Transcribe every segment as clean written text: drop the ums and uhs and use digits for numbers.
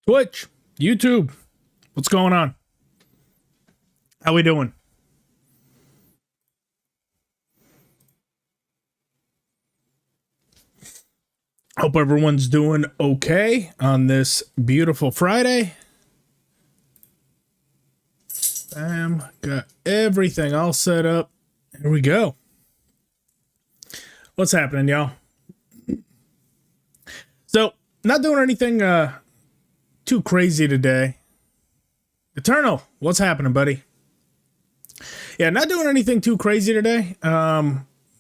Twitch, YouTube, what's going on? How we doing? Hope everyone's doing okay on this beautiful Friday. Bam, got everything all set up. Here we go. What's happening, y'all? So, not doing anything too crazy today. Eternal, what's happening, buddy? Yeah, not doing anything too crazy today.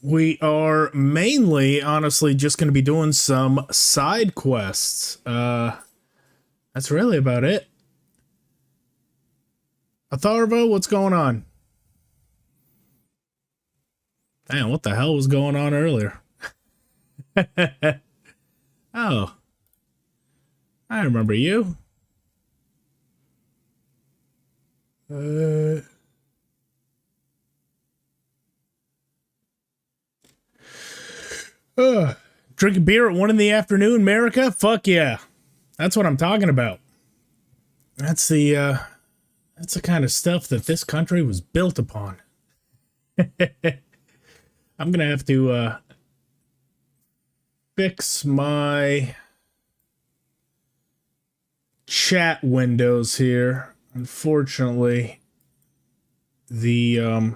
We are mainly, honestly, just going to be doing some side quests. That's really about it. Atharvo, what's going on? Man, what the hell was going on earlier? Oh. I remember you. Drinking beer at 1 in the afternoon, America? Fuck yeah. That's what I'm talking about. That's the kind of stuff that this country was built upon. I'm gonna have to fix my chat windows here. Unfortunately, the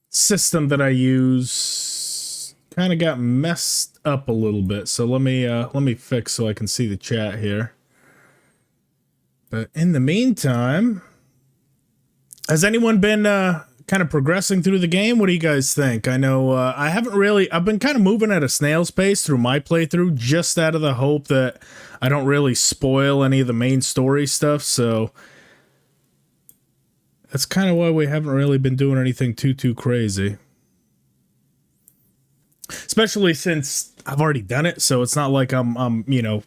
system that I use kind of got messed up a little bit. So let me fix so I can see the chat here. But in the meantime, has anyone been kind of progressing through the game? What do you guys think? I know I've been kind of moving at a snail's pace through my playthrough, just out of the hope that I don't really spoil any of the main story stuff. So that's kind of why we haven't really been doing anything too crazy. Especially since I've already done it, so it's not like I'm you know,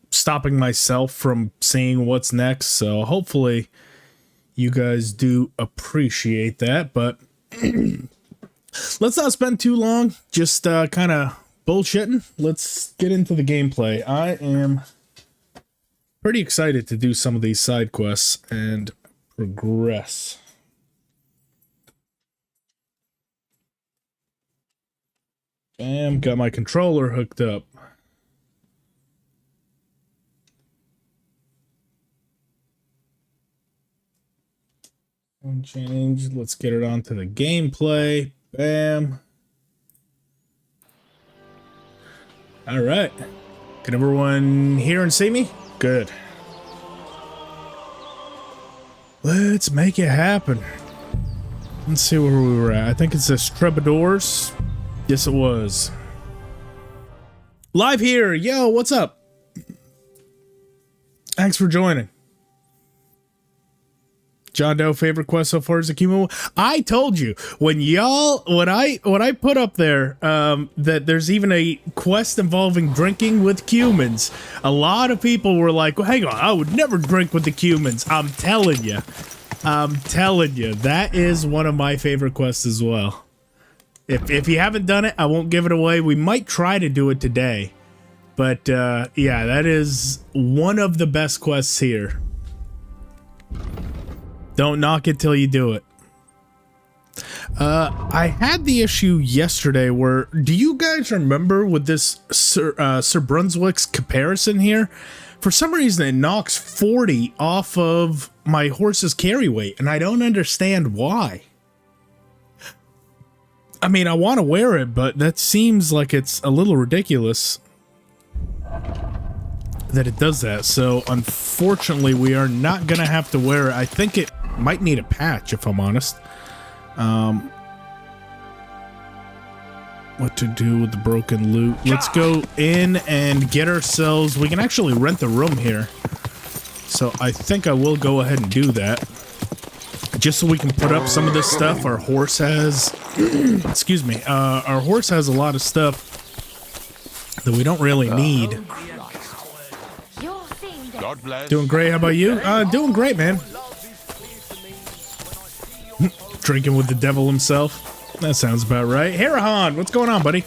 stopping myself from seeing what's next. So hopefully you guys do appreciate that, but let's not spend too long just kind of bullshitting. Let's get into the gameplay. I am pretty excited to do some of these side quests and progress. Bam, got my controller hooked up. Change. Let's get it onto the gameplay. Bam. All right. Can everyone hear and see me? Good. Let's make it happen. Let's see where we were at. I think it's this Troubadours. Yes, it was. Live here. Yo, what's up? Thanks for joining. John Doe, favorite quest so far is the Cuman. I told you when I put up there that there's even a quest involving drinking with Cumans. A lot of people were like, well, hang on, I would never drink with the Cumans. I'm telling you, that is one of my favorite quests as well. If you haven't done it, I won't give it away. We might try to do it today, but yeah, that is one of the best quests here. Don't knock it till you do it. I had the issue yesterday where, do you guys remember with this Sir Brunswick's comparison here? For some reason, it knocks 40 off of my horse's carry weight, and I don't understand why. I mean, I want to wear it, but that seems like it's a little ridiculous that it does that. So, unfortunately, we are not going to have to wear it. I think it might need a patch, if I'm honest. What to do with the broken loot? Let's go in and get ourselves... We can actually rent the room here. So I think I will go ahead and do that. Just so we can put up some of this stuff our horse has. Excuse me. Our horse has a lot of stuff that we don't really need. Doing great. How about you? Doing great, man. Drinking with the devil himself. That sounds about right. Harahan, what's going on, buddy?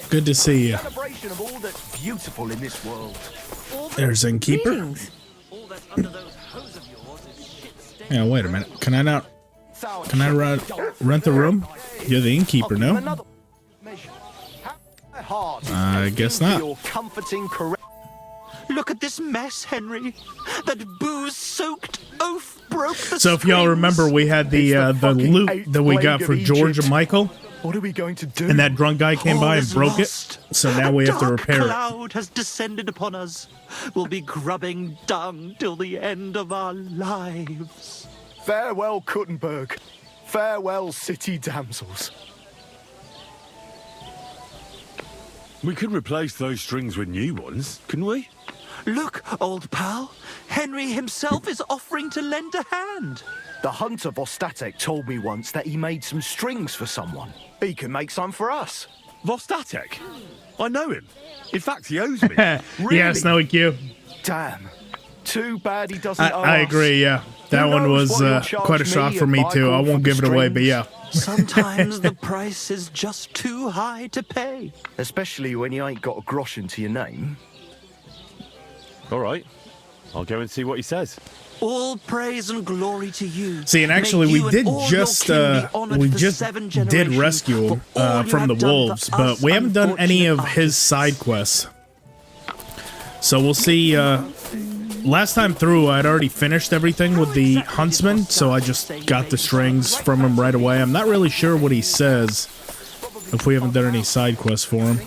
Good to see you. celebration of all that's beautiful in this world. There's Innkeeper. Greetings. Yeah, wait a minute. Can I not? Can I rent the room? You're the innkeeper, no? I guess not. Look at this mess, Henry. That booze-soaked oaf broke the So if y'all remember, we had the loot that we got for George and Michael. What are we going to do? And that drunk guy came by and broke it. So now we have to repair it. A cloud has descended upon us. We'll be grubbing dung till the end of our lives. Farewell, Kuttenberg. Farewell, city damsels. We could replace those strings with new ones, couldn't we? Look, old pal. Henry himself is offering to lend a hand. The hunter Vostatek told me once that he made some strings for someone. He can make some for us. Vostatek? I know him. In fact, he owes me. Really? Yeah, Snowy Q. Damn. Too bad he doesn't owe I us. agree, yeah. That Who one knows was what he'll charge quite a me shock for and me, too. I Michael won't for give the it away, but strings? yeah. Sometimes the price is just too high to pay. Especially when you ain't got a grosh into your name. All right. I'll go and see what he says. All praise and glory to you. See, and actually, May we you and did all your just kin be honoured we for just 7 did generations rescue him for all you from the have done wolves, for but us we haven't done any of unfortunate his side quests. So we'll see. Last time through, I'd already finished everything with the huntsman, so I just got the strings from him right away. I'm not really sure what he says if we haven't done any side quests for him.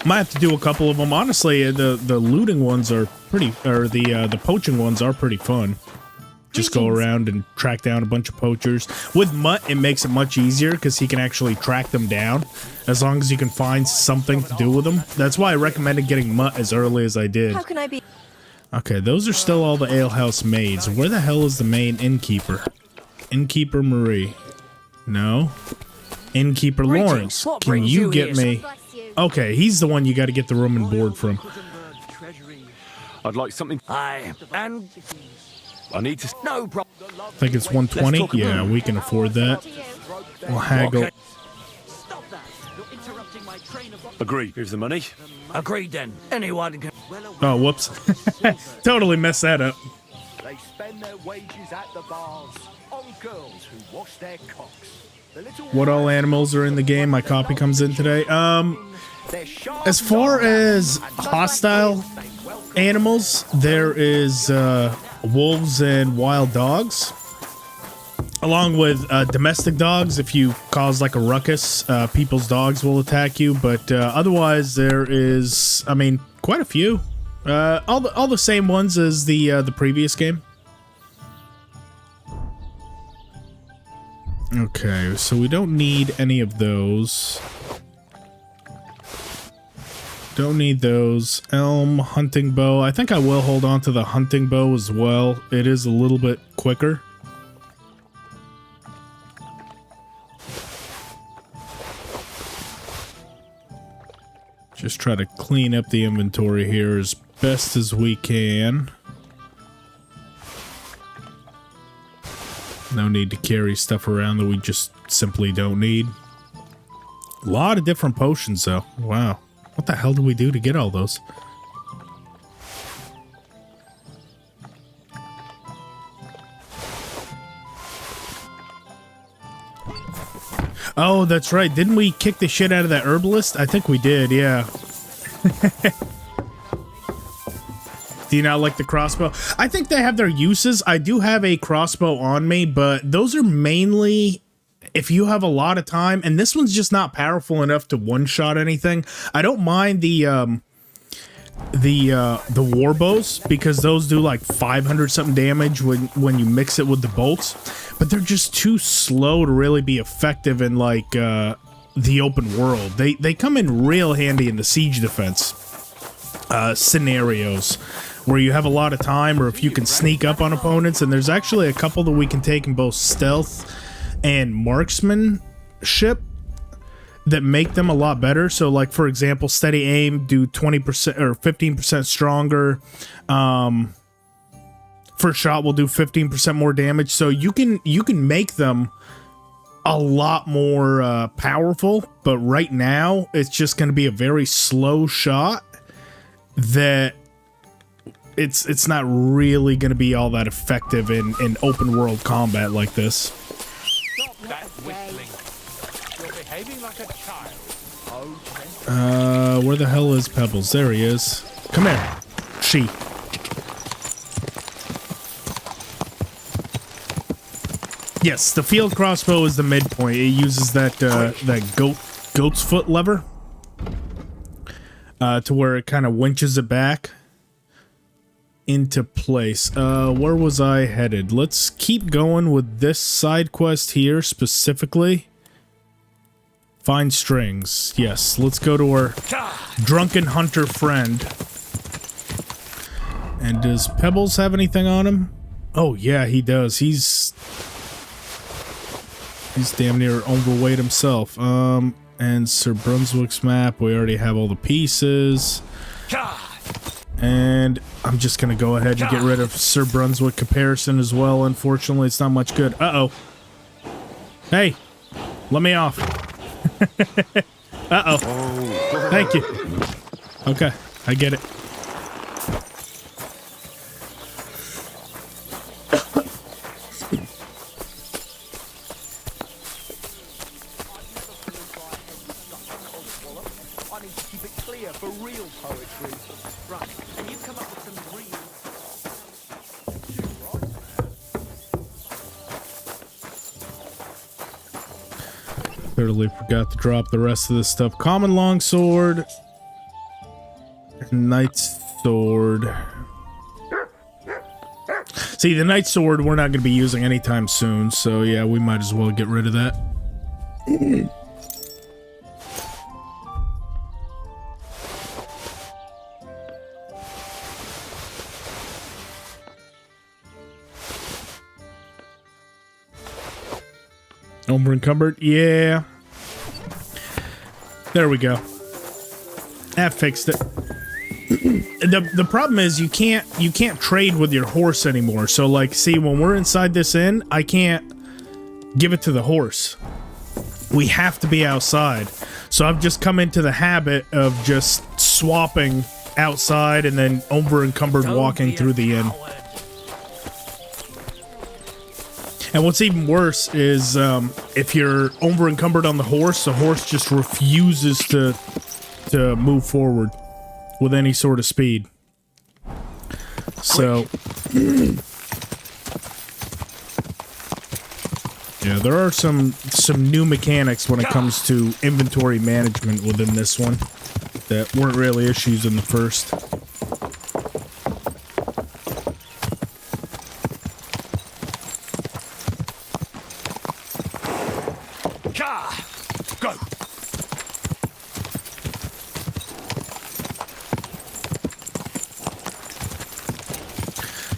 Might have to do a couple of them. Honestly, the looting ones are pretty, or the poaching ones are pretty fun. Just go around and track down a bunch of poachers. With Mutt, it makes it much easier because he can actually track them down as long as you can find something to do with them. That's why I recommended getting Mutt as early as I did. How can I be? Okay, those are still all the alehouse maids. Where the hell is the main innkeeper? Innkeeper Marie. No. Innkeeper Lawrence. What Can brings you you get here? me... Okay, he's the one you got to get the room and board from. I'd like something. Aye, and I need to. no problem. I think it's 120. Yeah, we can afford that. We'll haggle. Okay. Stop that. You're interrupting my train of... Agree. Here's the money. Agreed then. Anyone can... Oh, whoops. Totally messed that up. They spend their wages at the bars on girls who wash their cocks. The little What all animals are in the game? My copy comes in today. they're sharp As far as and hostile animals, there is wolves and wild dogs, along with domestic dogs. If you cause like a ruckus, people's dogs will attack you. But otherwise, there is, I mean, quite a few. All the same ones as the previous game. Okay, so we don't need any of those. Don't need those. Elm, hunting bow. I think I will hold on to the hunting bow as well. It is a little bit quicker. Just try to clean up the inventory here as best as we can. No need to carry stuff around that we just simply don't need. A lot of different potions, though. Wow. What the hell do we do to get all those? Oh, that's right. Didn't we kick the shit out of that herbalist? I think we did, yeah. Do you not like the crossbow? I think they have their uses. I do have a crossbow on me, but those are mainly if you have a lot of time, and this one's just not powerful enough to one-shot anything. I don't mind the war bows because those do like 500 something damage when you mix it with the bolts, but they're just too slow to really be effective in like the open world. They come in real handy in the siege defense scenarios where you have a lot of time, or if you can sneak up on opponents. And there's actually a couple that we can take in both stealth and marksmanship that make them a lot better. So like, for example, steady aim do 20% or 15% stronger. First shot will do 15% more damage. So you can make them a lot more powerful, but right now it's just going to be a very slow shot that it's not really going to be all that effective in open world combat like this. Stop that whistling. You're behaving like a child. Where the hell is Pebbles? There he is. Come here. She. Yes, the field crossbow is the midpoint. It uses that goat's foot lever to where it kind of winches it back into place. Where was I headed? Let's keep going with this side quest here specifically. Find strings. Yes, let's go to our drunken hunter friend. And does Pebbles have anything on him? Oh yeah, he does. He's damn near overweight himself. And Sir Brunswick's map, we already have all the pieces. And I'm just gonna go ahead and get rid of Sir Brunswick comparison as well. Unfortunately, it's not much good. Uh-oh. Hey, let me off. Uh-oh. Thank you. Okay, I get it. I need to keep it clear for real poetry. Right, and you come up with some real... Clearly forgot to drop the rest of this stuff. Common longsword. Knight's sword. See, the knight's sword we're not going to be using anytime soon, so yeah, we might as well get rid of that. Over encumbered, yeah. There we go. That fixed it. The problem is you can't trade with your horse anymore. So like, see, when we're inside this inn, I can't give it to the horse. We have to be outside. So I've just come into the habit of just swapping outside and then over encumbered walking through the inn. And what's even worse is if you're over encumbered on the horse just refuses to move forward with any sort of speed. So yeah, there are some new mechanics when it comes to inventory management within this one that weren't really issues in the first. Go!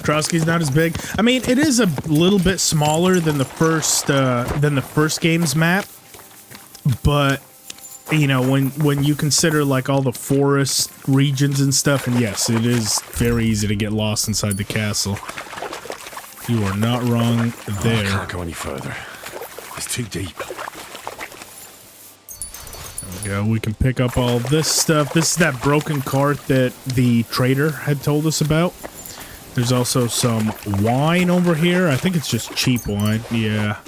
Trotsky's not as big. I mean, it is a little bit smaller than the first game's map, but you know, when you consider like all the forest regions and stuff, and yes, it is very easy to get lost inside the castle. You are not wrong there. I can't go any further. It's too deep. There we go. We can pick up all this stuff. This is that broken cart that the trader had told us about. There's also some wine over here. I think it's just cheap wine. Yeah.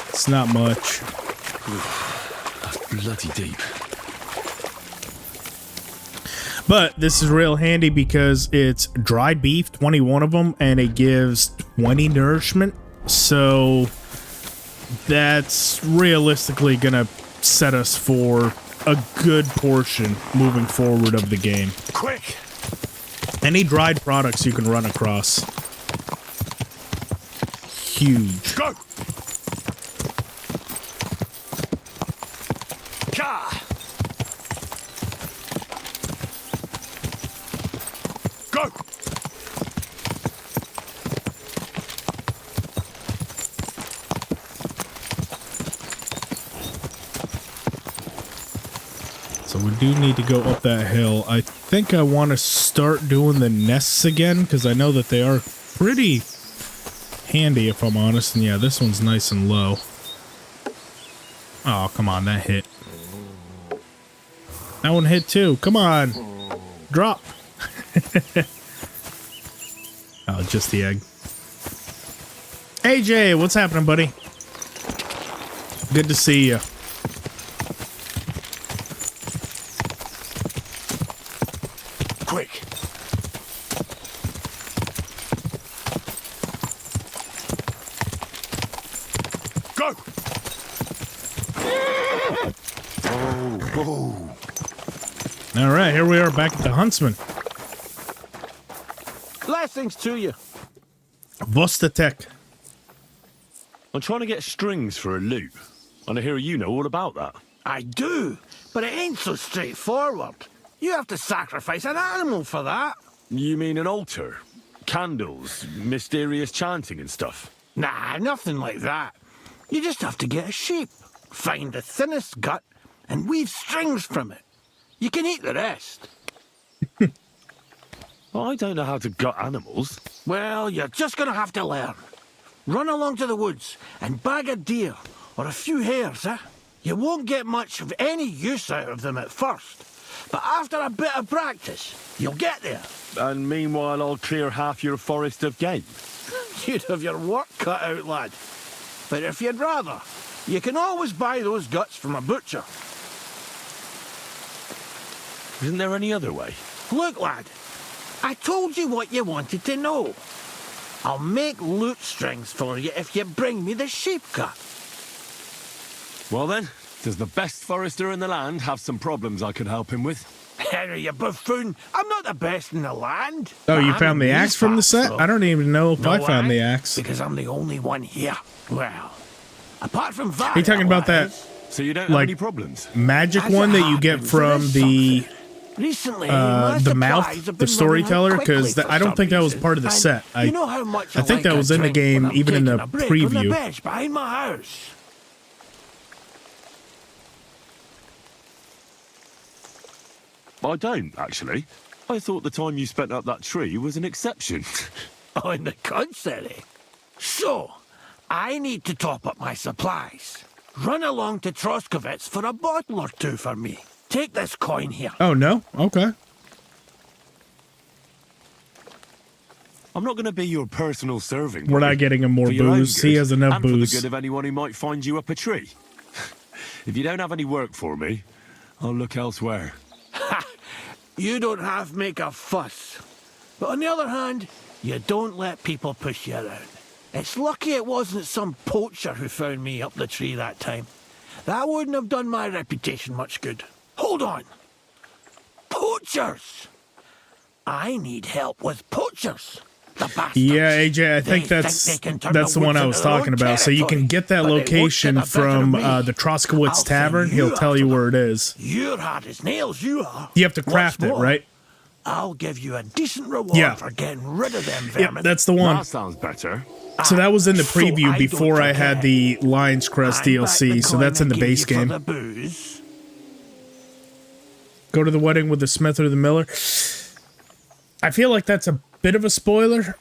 It's not much. That's bloody deep. But this is real handy because it's dried beef, 21 of them, and it gives 20 nourishment. So that's realistically going to set us for a good portion moving forward of the game. Quick! Any dried products you can run across. Huge. Go! Ka! Go! So we do need to go up that hill. I think I want to start doing the nests again, because I know that they are pretty handy, if I'm honest. And yeah, this one's nice and low. Oh, come on, that hit. That one hit too. Come on. Drop. Oh, just the egg. AJ, what's happening, buddy? Good to see you. Quick. Go. Oh. All right, here we are back at the Huntsman. Blessings to you. Vostatek. I'm trying to get strings for a lute, and I hear you know all about that. I do, but it ain't so straightforward. You have to sacrifice an animal for that. You mean an altar? Candles, mysterious chanting and stuff? Nah, nothing like that. You just have to get a sheep, find the thinnest gut, and weave strings from it. You can eat the rest. I don't know how to gut animals. Well, you're just gonna have to learn. Run along to the woods and bag a deer or a few hares, eh? You won't get much of any use out of them at first, but after a bit of practice, you'll get there. And meanwhile, I'll clear half your forest of game. You'd have your work cut out, lad. But if you'd rather, you can always buy those guts from a butcher. Isn't there any other way? Look, lad, I told you what you wanted to know. I'll make lute strings for you if you bring me the sheep gut. Well then, does the best forester in the land have some problems I could help him with? Henry, you buffoon, I'm not the best in the land. Oh, you I'm found in the axe these from the parts, set? though. I don't even know if Know I found why? the axe. Because I'm the only one here. Well, apart from that. Are you talking about that So you don't Like- have any problems? magic one that you get from the Recently, the mouth, the storyteller? Because I don't think that was part of the set. I think that was in the game, even in the preview. Bench behind my house. I don't, actually. I thought the time you spent up that tree was an exception. On the contrary. So, I need to top up my supplies. Run along to Troskovets for a bottle or two for me. Take this coin here. Oh, no? Okay. I'm not going to be your personal serving. We're boy. not getting him more For your own booze. He good, has enough and for the booze. good of anyone who might find you up a tree. If you don't have any work for me, I'll look elsewhere. You don't have to make a fuss. But on the other hand, you don't let people push you around. It's lucky it wasn't some poacher who found me up the tree that time. That wouldn't have done my reputation much good. Hold on. Poachers! I need help with poachers. The bastards. Yeah, AJ, I think They that's they can turn that's the one woods I was into their talking own about. So you can territory, get that but they won't location get a better from me. the Troskowitz I'll Tavern. send you He'll tell you after where it is. You're hard as nails, you are. You have to What's craft it, more, right? I'll give you a decent reward Yeah. for getting rid of them Yep, vermin. that's the one. That sounds better. So that was in the So preview I don't before I had forget. the Lion's Crest I'm back DLC. the So coin that's in the I gave base you for game. the booze. Go to the wedding with the Smith or the Miller. I feel like that's a bit of a spoiler.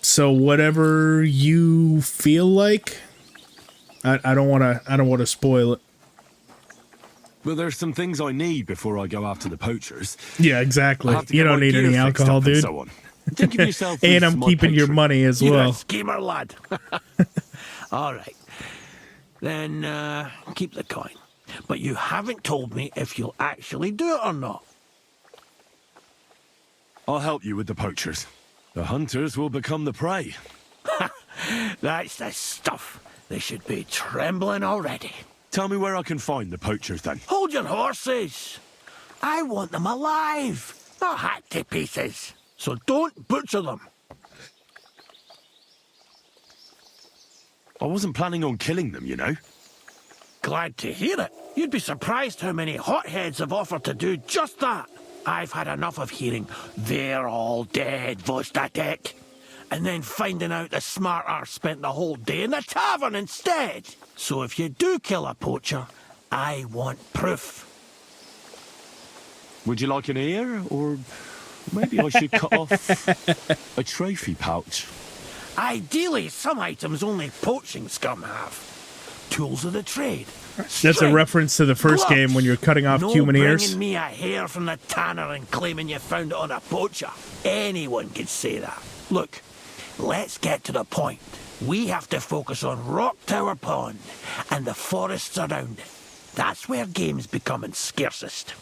So whatever you feel like, I don't want to spoil it. Well, there's some things I need before I go after the poachers. Yeah, I exactly. have to You get don't my need gear any fixed alcohol, up and dude. so on. Think of yourself And as I'm my keeping your patron. money as You're a well. schemer, lad. All right. Then keep the coin. But you haven't told me if you'll actually do it or not. I'll help you with the poachers. The hunters will become the prey. That's the stuff. They should be trembling already. Tell me where I can find the poachers then. Hold your horses. I want them alive, not hacked to pieces. So don't butcher them. I wasn't planning on killing them, you know. Glad to hear it. You'd be surprised how many hotheads have offered to do just that. I've had enough of hearing, they're all dead, Vostatek. And then finding out the smart arse spent the whole day in the tavern instead. So if you do kill a poacher, I want proof. Would you like an ear? Or maybe I should cut off a trophy pouch. Ideally, some items only poaching scum have. tools of the trade. That's a String, reference to the first gloves. game when you're cutting off No Cuman ears. bringing me a hair from the tanner and claiming you found it on a poacher. Anyone could say that. Look, let's get to the point. We have to focus on Rock Tower Pond and the forests around it. That's where game's becoming scarcest.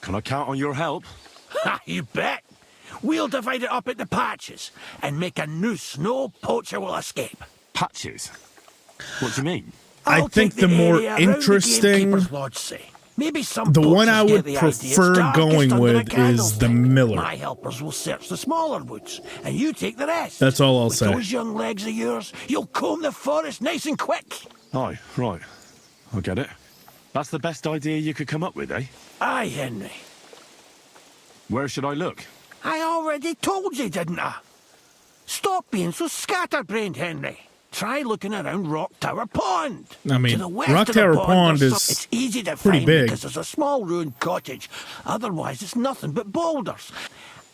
Can I count on your help? Ha, you bet. We'll divide it up into patches and make a noose no poacher will escape. Patches? What do you mean? I I'll think take the more area around interesting- the Gamekeeper's Lodge, say. Maybe some The one poachers I get would the idea it's prefer darkest going under a with is the candlestick. miller. My helpers will search the smaller woods, and you take the rest. That's all I'll With say. those young legs of yours, you'll comb the forest nice and quick. Aye, right. I get it. That's the best idea you could come up with, eh? Aye, Henry. Where should I look? I already told you, didn't I? Stop being so scatterbrained, Henry. Try looking around Rock Tower Pond. I mean, To the west Rock of the Tower pond, Pond there's is it's easy to pretty find big. because there's a small ruined cottage. Otherwise, it's nothing but boulders.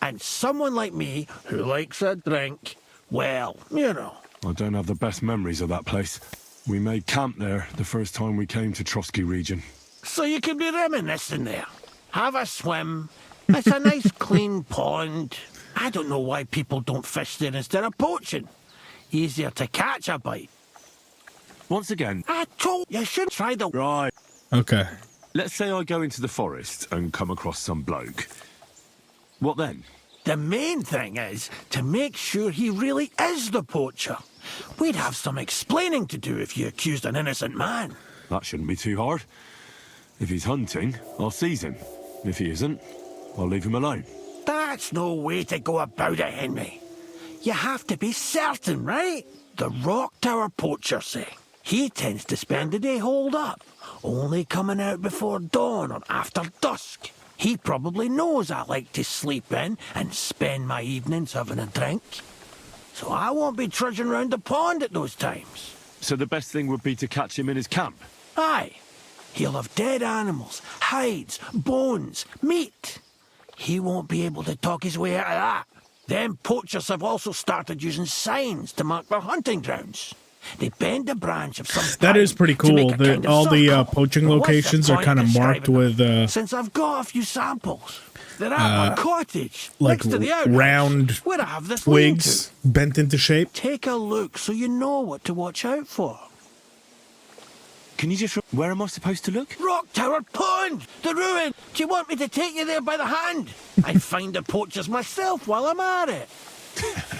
And someone like me who likes a drink, well, you know. I don't have the best memories of that place. We made camp there the first time we came to Trotsky region. So you can be reminiscing there. Have a swim. It's a nice clean pond. I don't know why people don't fish there instead of poaching. Easier to catch a bite. Once again, I told you should try the... right. Okay. Let's say I go into the forest and come across some bloke. What then? The main thing is to make sure he really is the poacher. We'd have some explaining to do if you accused an innocent man. That shouldn't be too hard. If he's hunting, I'll seize him. If he isn't, I'll leave him alone. That's no way to go about it, Henry. You have to be certain, right? The Rock Tower poacher, say. He tends to spend the day holed up, only coming out before dawn or after dusk. He probably knows I like to sleep in and spend my evenings having a drink. So I won't be trudging round the pond at those times. So the best thing would be to catch him in his camp. Aye. He'll have dead animals, hides, bones, meat. He won't be able to talk his way out of that. Them poachers have also started using signs to mark their hunting grounds. They bend a branch of some That is pine pretty to make cool. a The, kind of all the circle. poaching But what's the locations are point kind of describing marked them? with Since I've got a few samples. They're at my cottage, like next to the outhouse, round where I have this twigs lean-to. bent into shape. Take a look so you know what to watch out for. Can you just... Where am I supposed to look? Rock Tower Pond! The ruin! Do you want me to take you there by the hand? I'd find the poachers myself while I'm at it.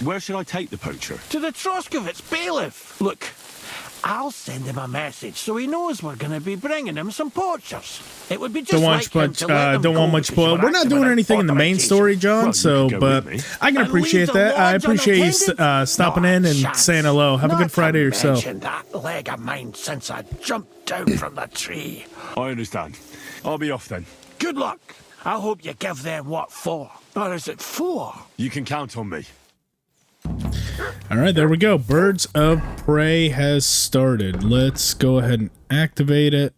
Where should I take the poacher? To the Troskovitz bailiff. Look, I'll send him a message so he knows we're going to be bringing him some poachers. It would be just Don't like want him much, to let them don't go want much because you spoiled. We're not acting doing without anything in the main authorization. story, John. Well, you So, can go but with me. I can And appreciate leave the that. I lodge appreciate you unattended? stopping Not in a and chance. saying hello. Have a Not good Friday to yourself. mention that leg of mine since I jumped down from the tree. I understand. I'll be off then. Good luck. I hope you give them what for. Or is it for? You can count on me. All right, there we go. Birds of Prey has started. Let's go ahead and activate it,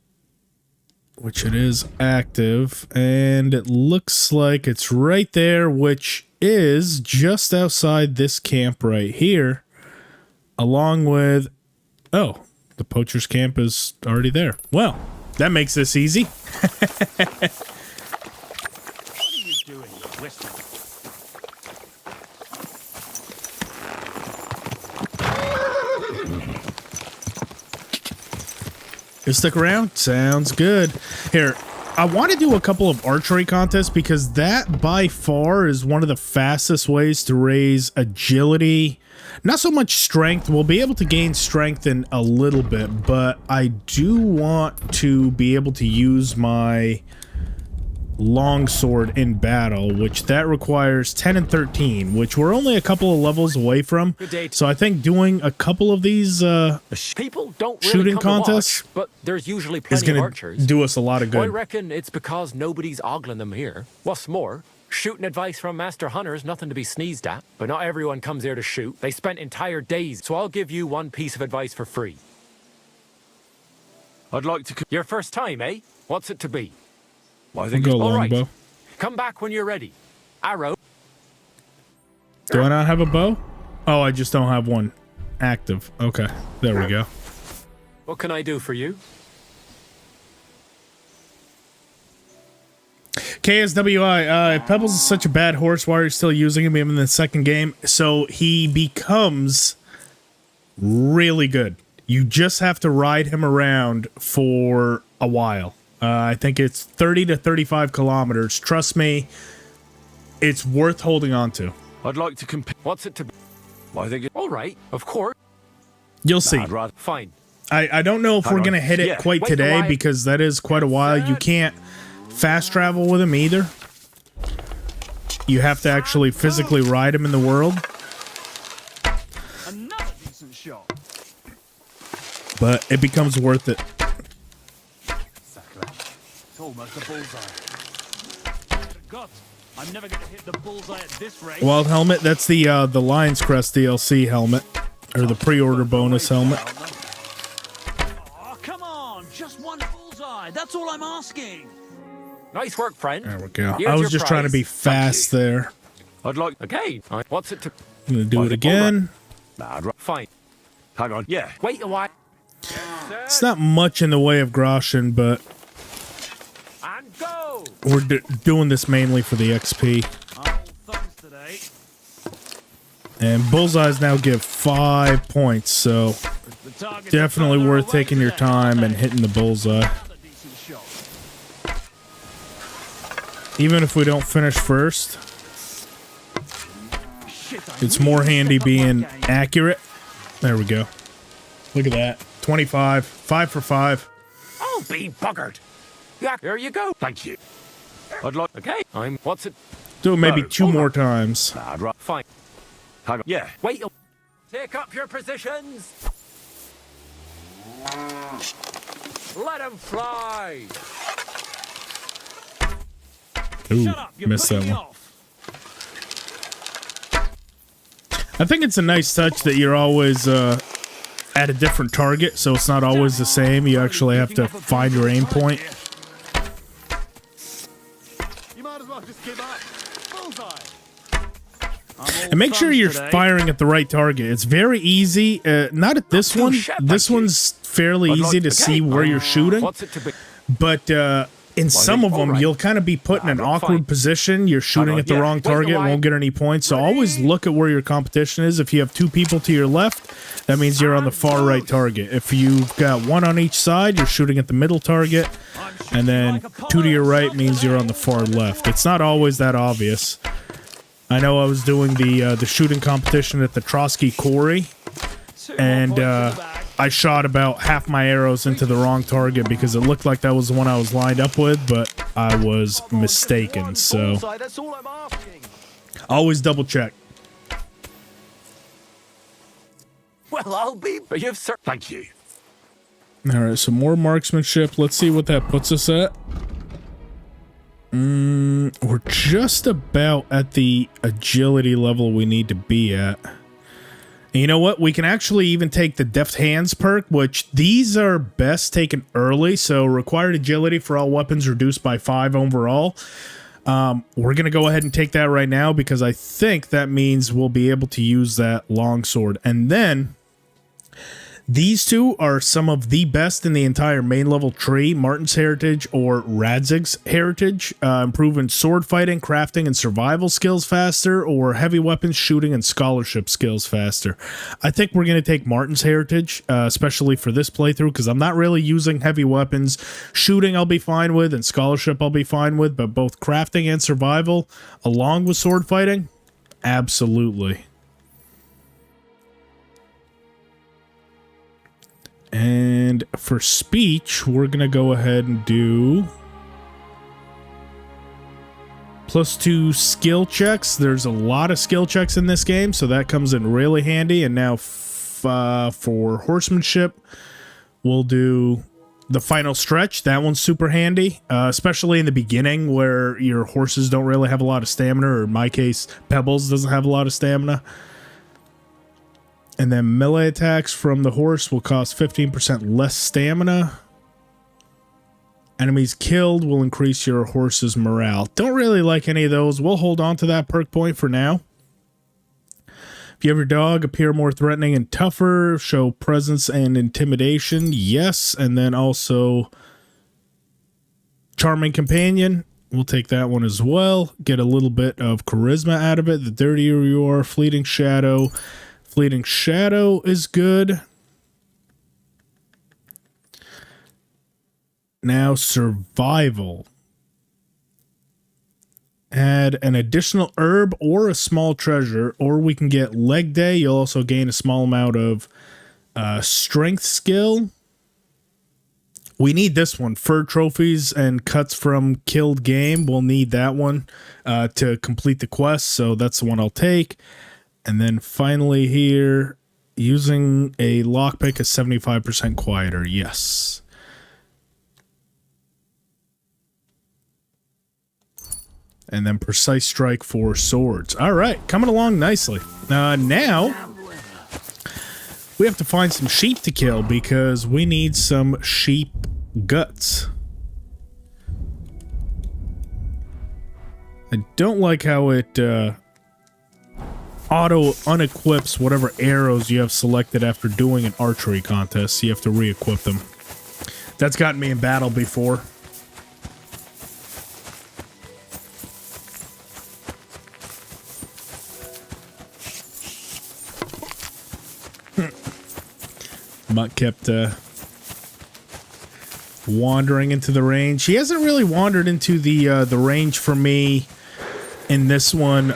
which it is active, and it looks like it's right there, which is just outside this camp right here, along with, oh, the poacher's camp is already there. Well, that makes this easy. What are you doing, you whistling? You stick around? Sounds good. Here, I want to do a couple of archery contests because that by far is one of the fastest ways to raise agility. Not so much strength. We'll be able to gain strength in a little bit, but I do want to be able to use my longsword in battle, which that requires 10 and 13, which we're only a couple of levels away from. So I think doing a couple of these People don't really shooting come to contests watch, but there's usually is plenty of going archers. to do us a lot of I good. reckon it's because nobody's ogling them here. What's more, shooting advice from master hunters, nothing to be sneezed at. But not everyone comes here to shoot. They spent entire days, so I'll give you one piece of advice for free. I'd like to... Your first time, eh? What's it to be? I think Go it's... All right. longbow. Come back when you're ready. Arrow. Do I not have a bow? Oh, I just don't have one active. Okay, there we go. What can I do for you? KSWI, Pebbles is such a bad horse. Why are you still using him in the second game? So he becomes really good. You just have to ride him around for a while. I think it's 30 to 35 kilometers. Trust me, it's worth holding on to. I'd like to compare. What's it to be? I think it. All right, of course. You'll see. I'd rather. Fine. I don't know if we're going to hit it Yeah. quite Wait, today why? because that is quite a while. You can't fast travel with him either. You have to actually physically ride him in the world. Another decent shot. But it becomes worth it. Exactly. It's almost a bullseye. God, I'm never going to hit the bullseye at this rate. Wild helmet, that's the Lion's Crest DLC helmet. Or the pre-order bonus helmet. Oh, come on. Just one bullseye. That's all I'm asking. Nice work, friend. There we go. Here's I was your just trying to prize. be fast there. I'd like. Okay. What's it to? I'm going to do it again. I'd ra- Fine. Hang on. Yeah. Wait a while. It's not much in the way of Groschen, but And go. we're doing this mainly for the XP. All thumbs today. And bullseyes now give 5 points, so The target's definitely further worth away taking your today, time aren't and they? hitting the bullseye. Another decent shot. Even if we don't finish first, Shit, I it's need more to handy step up my being game. accurate. There we go. Look at that. 25. 5 for 5. I'll be buggered. Yeah, there you go. Thank you. I'd like. Okay. What's it? Do it maybe No, 2 hold more on. times. I'd ra- Fine. Hang on. Yeah. Wait. Take up your positions. Let him fly. Ooh, Shut up, you're missed that putting me one. off. I think it's a nice touch that you're always at a different target, so it's not always the same. You actually have to find your aim point. You might as well just give up. Bullseye. And make sure you're firing at the right target. It's very easy. Not at this one. This one's fairly easy to see where you're shooting. What's it to be? But in some of them, you'll kind of be put in an awkward position. You're shooting at the wrong target, won't get any points. So always look at where your competition is. If you have 2 people to your left, that means you're on the far right target. If you've got 1 on each side, you're shooting at the middle target. And then 2 to your right means you're on the far left. It's not always that obvious. I know I was doing the shooting competition at the Trotsky Quarry, and I shot about half my arrows into the wrong target because it looked like that was the one I was lined up with, but I was mistaken. So Bullseye, that's all I'm asking. always double check. Well, I'll be. But you've sir. Thank you. All right, so more marksmanship. Let's see what that puts us at. We're just about at the agility level we need to be at. And you know what? We can actually even take the deft hands perk, which these are best taken early. So required agility for all weapons reduced by 5 overall. We're going to go ahead and take that right now because I think that means we'll be able to use that longsword. And then these 2 are some of the best in the entire main level tree, Martin's Heritage or Radzig's Heritage, improving sword fighting, crafting, and survival skills faster, or heavy weapons shooting and scholarship skills faster. I think we're going to take Martin's Heritage, especially for this playthrough, because I'm not really using heavy weapons. Shooting I'll be fine with, and scholarship I'll be fine with, but both crafting and survival, along with sword fighting, absolutely. And for speech, we're going to go ahead and do +2 skill checks. There's a lot of skill checks in this game, so that comes in really handy. And now for horsemanship, we'll do the final stretch. That one's super handy, especially in the beginning where your horses don't really have a lot of stamina, or in my case, Pebbles doesn't have a lot of stamina. And then melee attacks from the horse will cost 15% less stamina. Enemies killed will increase your horse's morale. Don't really like any of those. We'll hold on to that perk point for now. If you have your dog appear more threatening and tougher, show presence and intimidation. Yes. And then also charming companion. We'll take that one as well. Get a little bit of charisma out of it. The dirtier you are, fleeting shadow. Fleeting shadow is good. Now survival. Add an additional herb or a small treasure, or we can get leg day. You'll also gain a small amount of strength skill. We need this one. Fur trophies and cuts from killed game. We'll need that one to complete the quest, so that's the one I'll take. And then finally here, using a lockpick is 75% quieter. Yes. And then precise strike for swords. All right, coming along nicely. Now, we have to find some sheep to kill because we need some sheep guts. I don't like how it auto unequips whatever arrows you have selected after doing an archery contest. So you have to re-equip them. That's gotten me in battle before. Mutt kept wandering into the range. He hasn't really wandered into the range for me in this one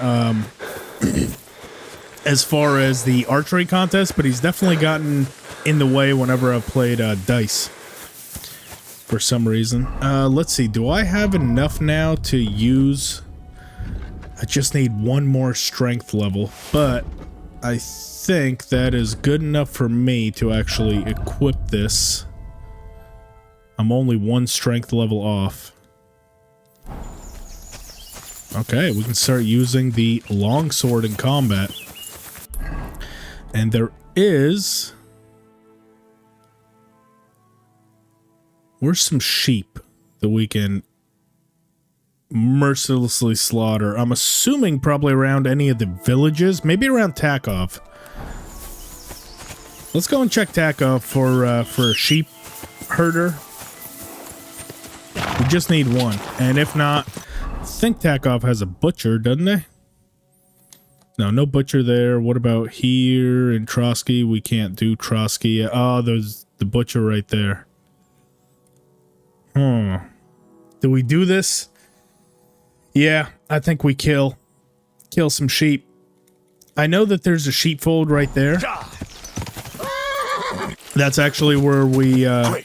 as far as the archery contest, but he's definitely gotten in the way whenever I've played dice for some reason. Let's see. Do I have enough now to use? I just need one more strength level, but I think that is good enough for me to actually equip this. I'm only one strength level off. Okay, we can start using the longsword in combat. And there is... Where's some sheep that we can mercilessly slaughter? I'm assuming probably around any of the villages, maybe around Takov. Let's go and check Takov for a sheep herder. We just need one, and if not, I think Takov has a butcher, doesn't they? No, no butcher there. What about here in Trotsky? We can't do Trotsky. Oh, there's the butcher right there. Do we do this? Yeah, I think we kill some sheep. I know that there's a sheepfold right there. That's actually where we, I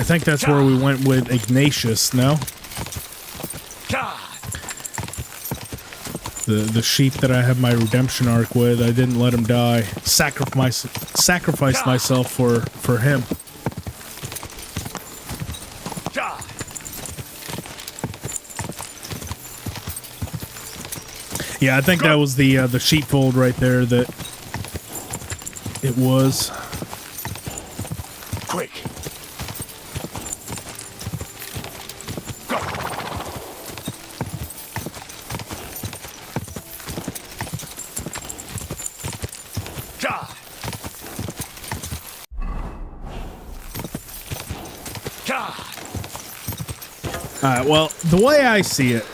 think that's where we went with Ignatius, no? The sheep that I have my redemption arc with, I didn't let him die. Sacrificed myself for him. Yeah, I think that was the sheepfold right there that it was. Quick. Go. Alright, well, the way I see it,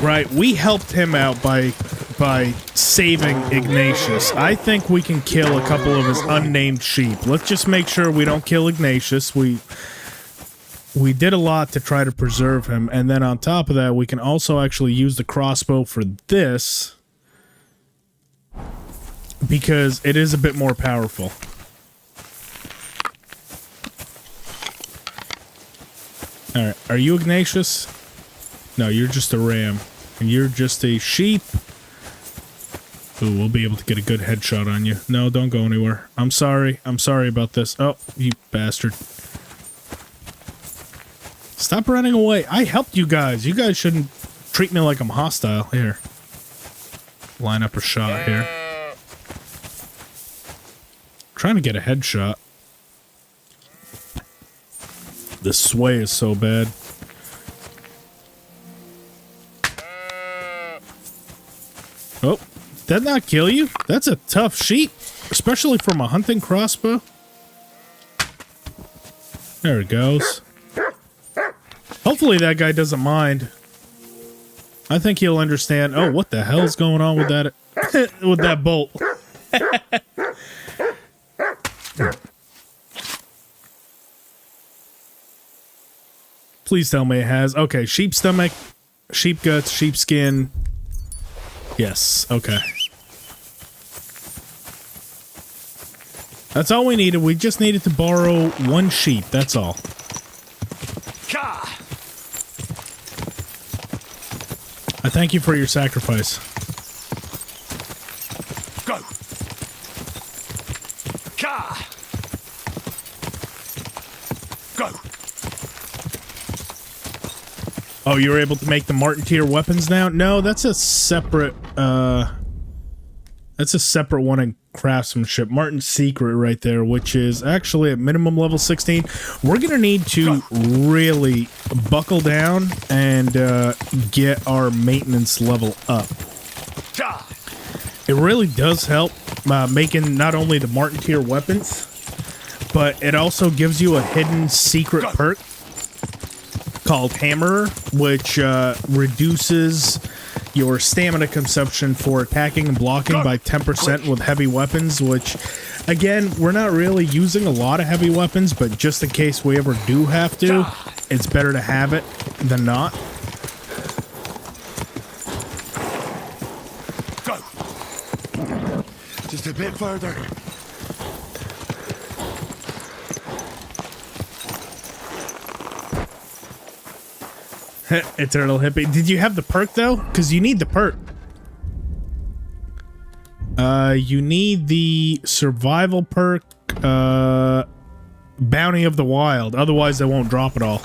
right, we helped him out by saving Ignatius. I think we can kill a couple of his unnamed sheep. Let's just make sure we don't kill Ignatius. We did a lot to try to preserve him, and then on top of that, we can also actually use the crossbow for this because it is a bit more powerful. Alright, are you Ignatius? No, you're just a ram. And you're just a sheep. Ooh, we'll be able to get a good headshot on you. No, don't go anywhere. I'm sorry. I'm sorry about this. Oh, you bastard. Stop running away. I helped you guys. You guys shouldn't treat me like I'm hostile. Here. Line up a shot here. Trying to get a headshot. The sway is so bad. Oh, that not kill you? That's a tough sheep, especially from a hunting crossbow. There it goes. Hopefully that guy doesn't mind. I think he'll understand. Oh, what the hell's going on with that with that bolt? Please tell me it has. Okay, sheep stomach, sheep guts, sheep skin. Yes, okay. That's all we needed. We just needed to borrow one sheep. That's all. I thank you for your sacrifice. Go. Go. Oh, you were able to make the Martin tier weapons now? No, that's a separate one in craftsmanship. Martin's secret right there, which is actually at minimum level 16. We're gonna need to really buckle down and get our maintenance level up. It really does help making not only the Martin tier weapons, but it also gives you a hidden secret perk called Hammerer, which reduces your stamina consumption for attacking and blocking by 10% with heavy weapons, which, again, we're not really using a lot of heavy weapons, but just in case we ever do have to, it's better to have it than not. Go. Just a bit further. Eternal hippie. Did you have the perk though? Because you need the perk. You need the survival perk, Bounty of the Wild. Otherwise, they won't drop it all.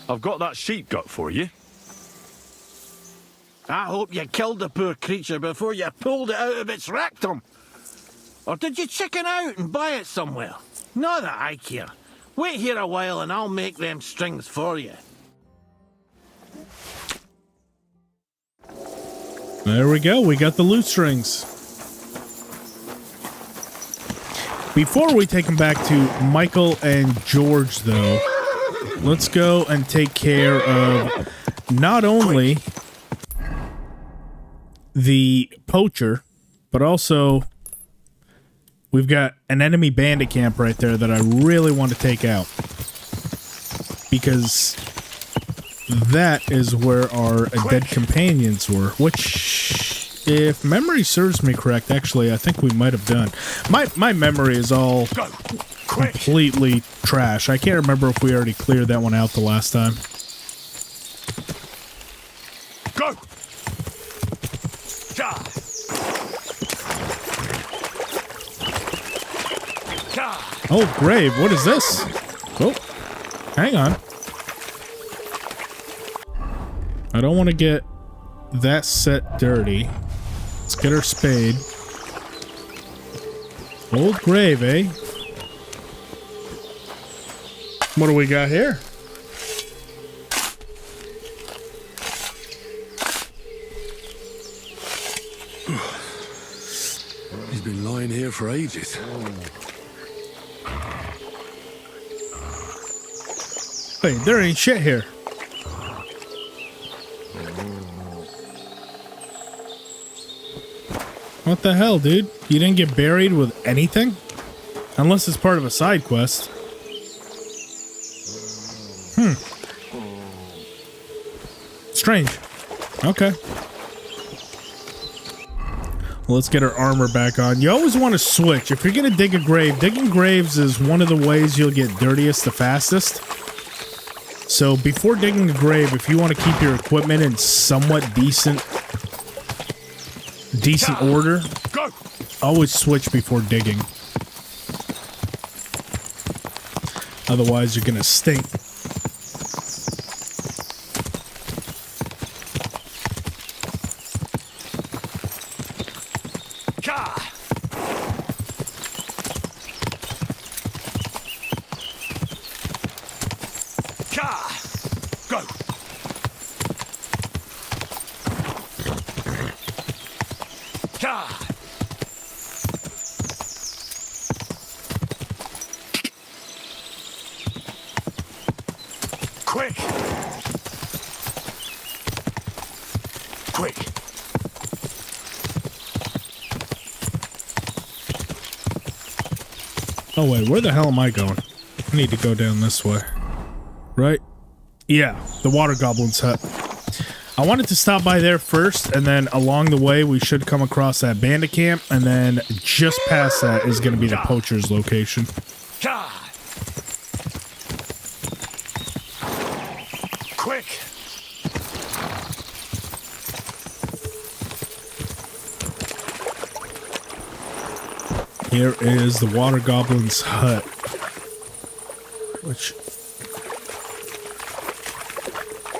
I've got that sheep gut for you. I hope you killed the poor creature before you pulled it out of its rectum. Or did you chicken out and buy it somewhere? Not that I care. Wait here a while and I'll make them strings for you. There we go. We got the loot strings. Before we take them back to Michael and George, though, let's go and take care of not only the poacher, but also we've got an enemy bandit camp right there that I really want to take out. Because that is where our dead companions were, which, if memory serves me correct, actually, I think we might have done. My memory is all completely trash. I can't remember if we already cleared that one out the last time. Go! Oh, grave, what is this? Oh, hang on. I don't want to get that set dirty. Let's get our spade. Old grave, eh? What do we got here? He's been lying here for ages. Wait, there ain't shit here. What the hell, dude? You didn't get buried with anything? Unless it's part of a side quest. Strange. Okay. Well, let's get our armor back on. You always want to switch. If you're going to dig a grave, digging graves is one of the ways you'll get dirtiest the fastest. So before digging a grave, if you want to keep your equipment in somewhat decent order, always switch before digging. Otherwise, you're gonna stink. quick. Oh wait, where the hell am I going? I need to go down this way. Right? Yeah, the water goblin's hut. I wanted to stop by there first, and then along the way we should come across that bandit camp, and then just past that is going to be the poacher's location. Quick! Here is the water goblin's hut. Which...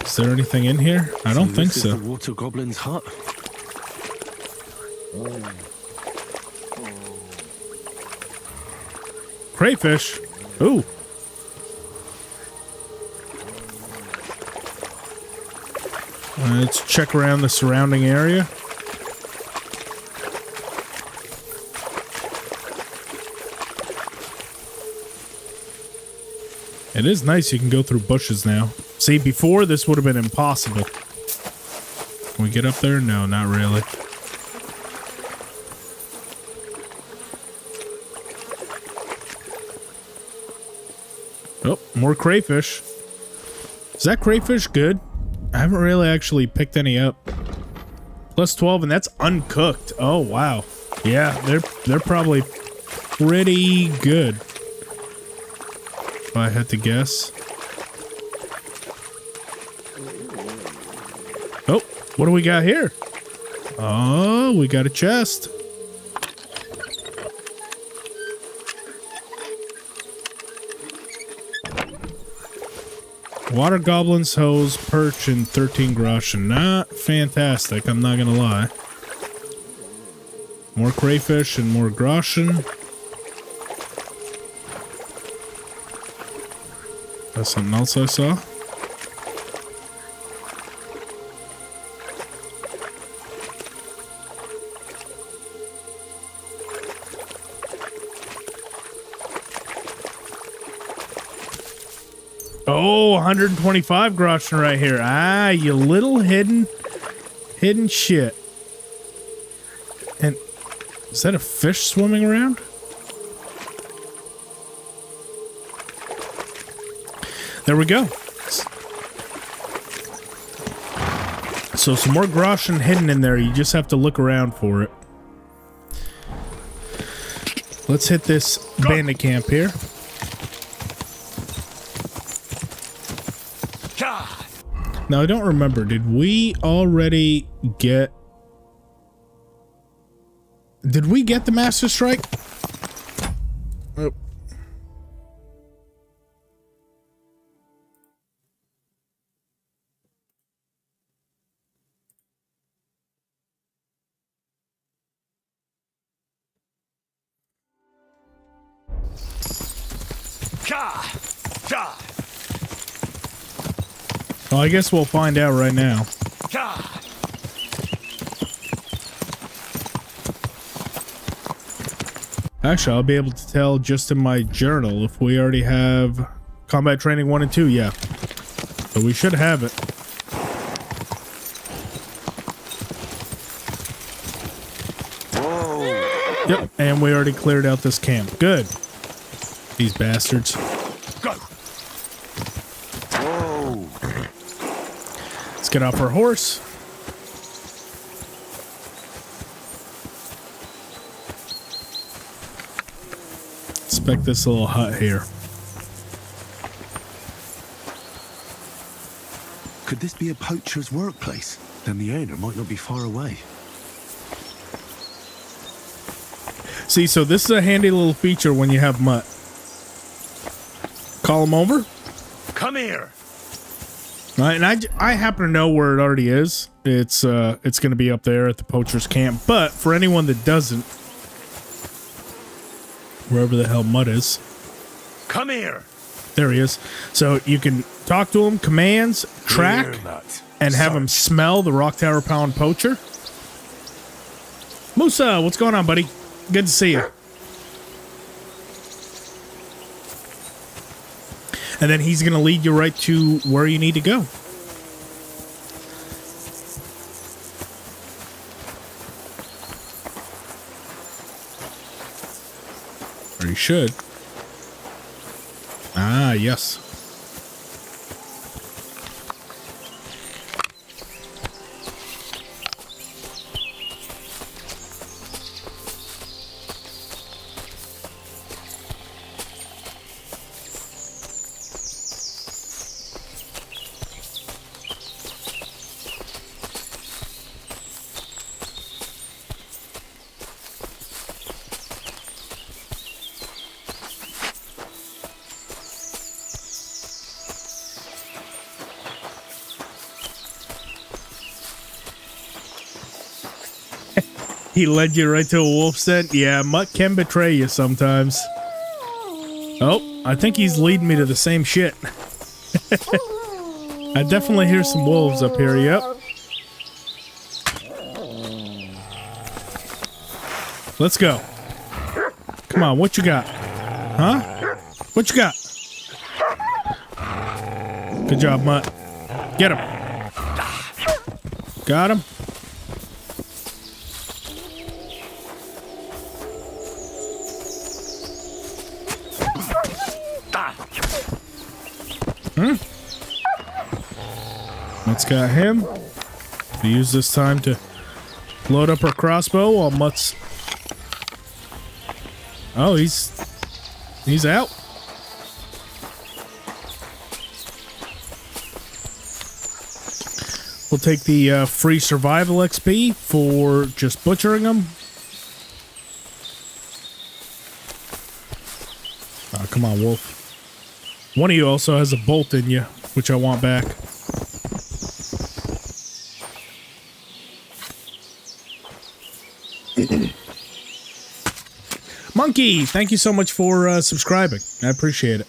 Is there anything in here? I don't think so. This is the water goblin's hut. Crayfish. Ooh. Let's check around the surrounding area. It is nice you can go through bushes now. See, before this would have been impossible. Can we get up there? No, not really. Oh, more crayfish. Is that crayfish good? I haven't really actually picked any up. Plus 12, and that's uncooked. Oh, wow. Yeah, they're probably pretty good, if I had to guess. Oh, what do we got here? Oh, we got a chest. Water goblins, hose, perch, and 13 groschen. Not fantastic, I'm not gonna lie. More crayfish and more groschen. That's something else I saw. Oh, 125 groschen right here. Ah, you little hidden shit. And is that a fish swimming around? There we go. So some more groschen hidden in there. You just have to look around for it. Let's hit this bandit camp here. Now, I don't remember. Did we already get... Did we get the Master Strike? Oh. Well, I guess we'll find out right now. Actually, I'll be able to tell just in my journal if we already have combat training 1 and 2. Yeah. So we should have it. Whoa. Yep, and we already cleared out this camp. Good. These bastards. Go. Whoa. Let's get off our horse. Inspect this little hut here. Could this be a poacher's workplace? Then the owner might not be far away. See, so this is a handy little feature when you have Mutt. Call him over. Come here. And I happen to know where it already is. It's going to be up there at the poacher's camp. But for anyone that doesn't, wherever the hell Mutt is. Come here. There he is. So you can talk to him, commands, track, and have him smell the Rock Tower Pound poacher. Musa, what's going on, buddy? Good to see you. And then he's going to lead you right to where you need to go. He should. Ah, yes. He led you right to a wolf's den? Yeah, Mutt can betray you sometimes. Oh, I think he's leading me to the same shit. I definitely hear some wolves up here, yep. Let's go. Come on, what you got? Huh? What you got? Good job, Mutt. Get him. Got him. Mutt's got him. We use this time to load up our crossbow while Mutt's... Oh, he's out. We'll take the free survival XP for just butchering them. Oh, come on, wolf. One of you also has a bolt in you, which I want back. Monkey, thank you so much for subscribing. I appreciate it.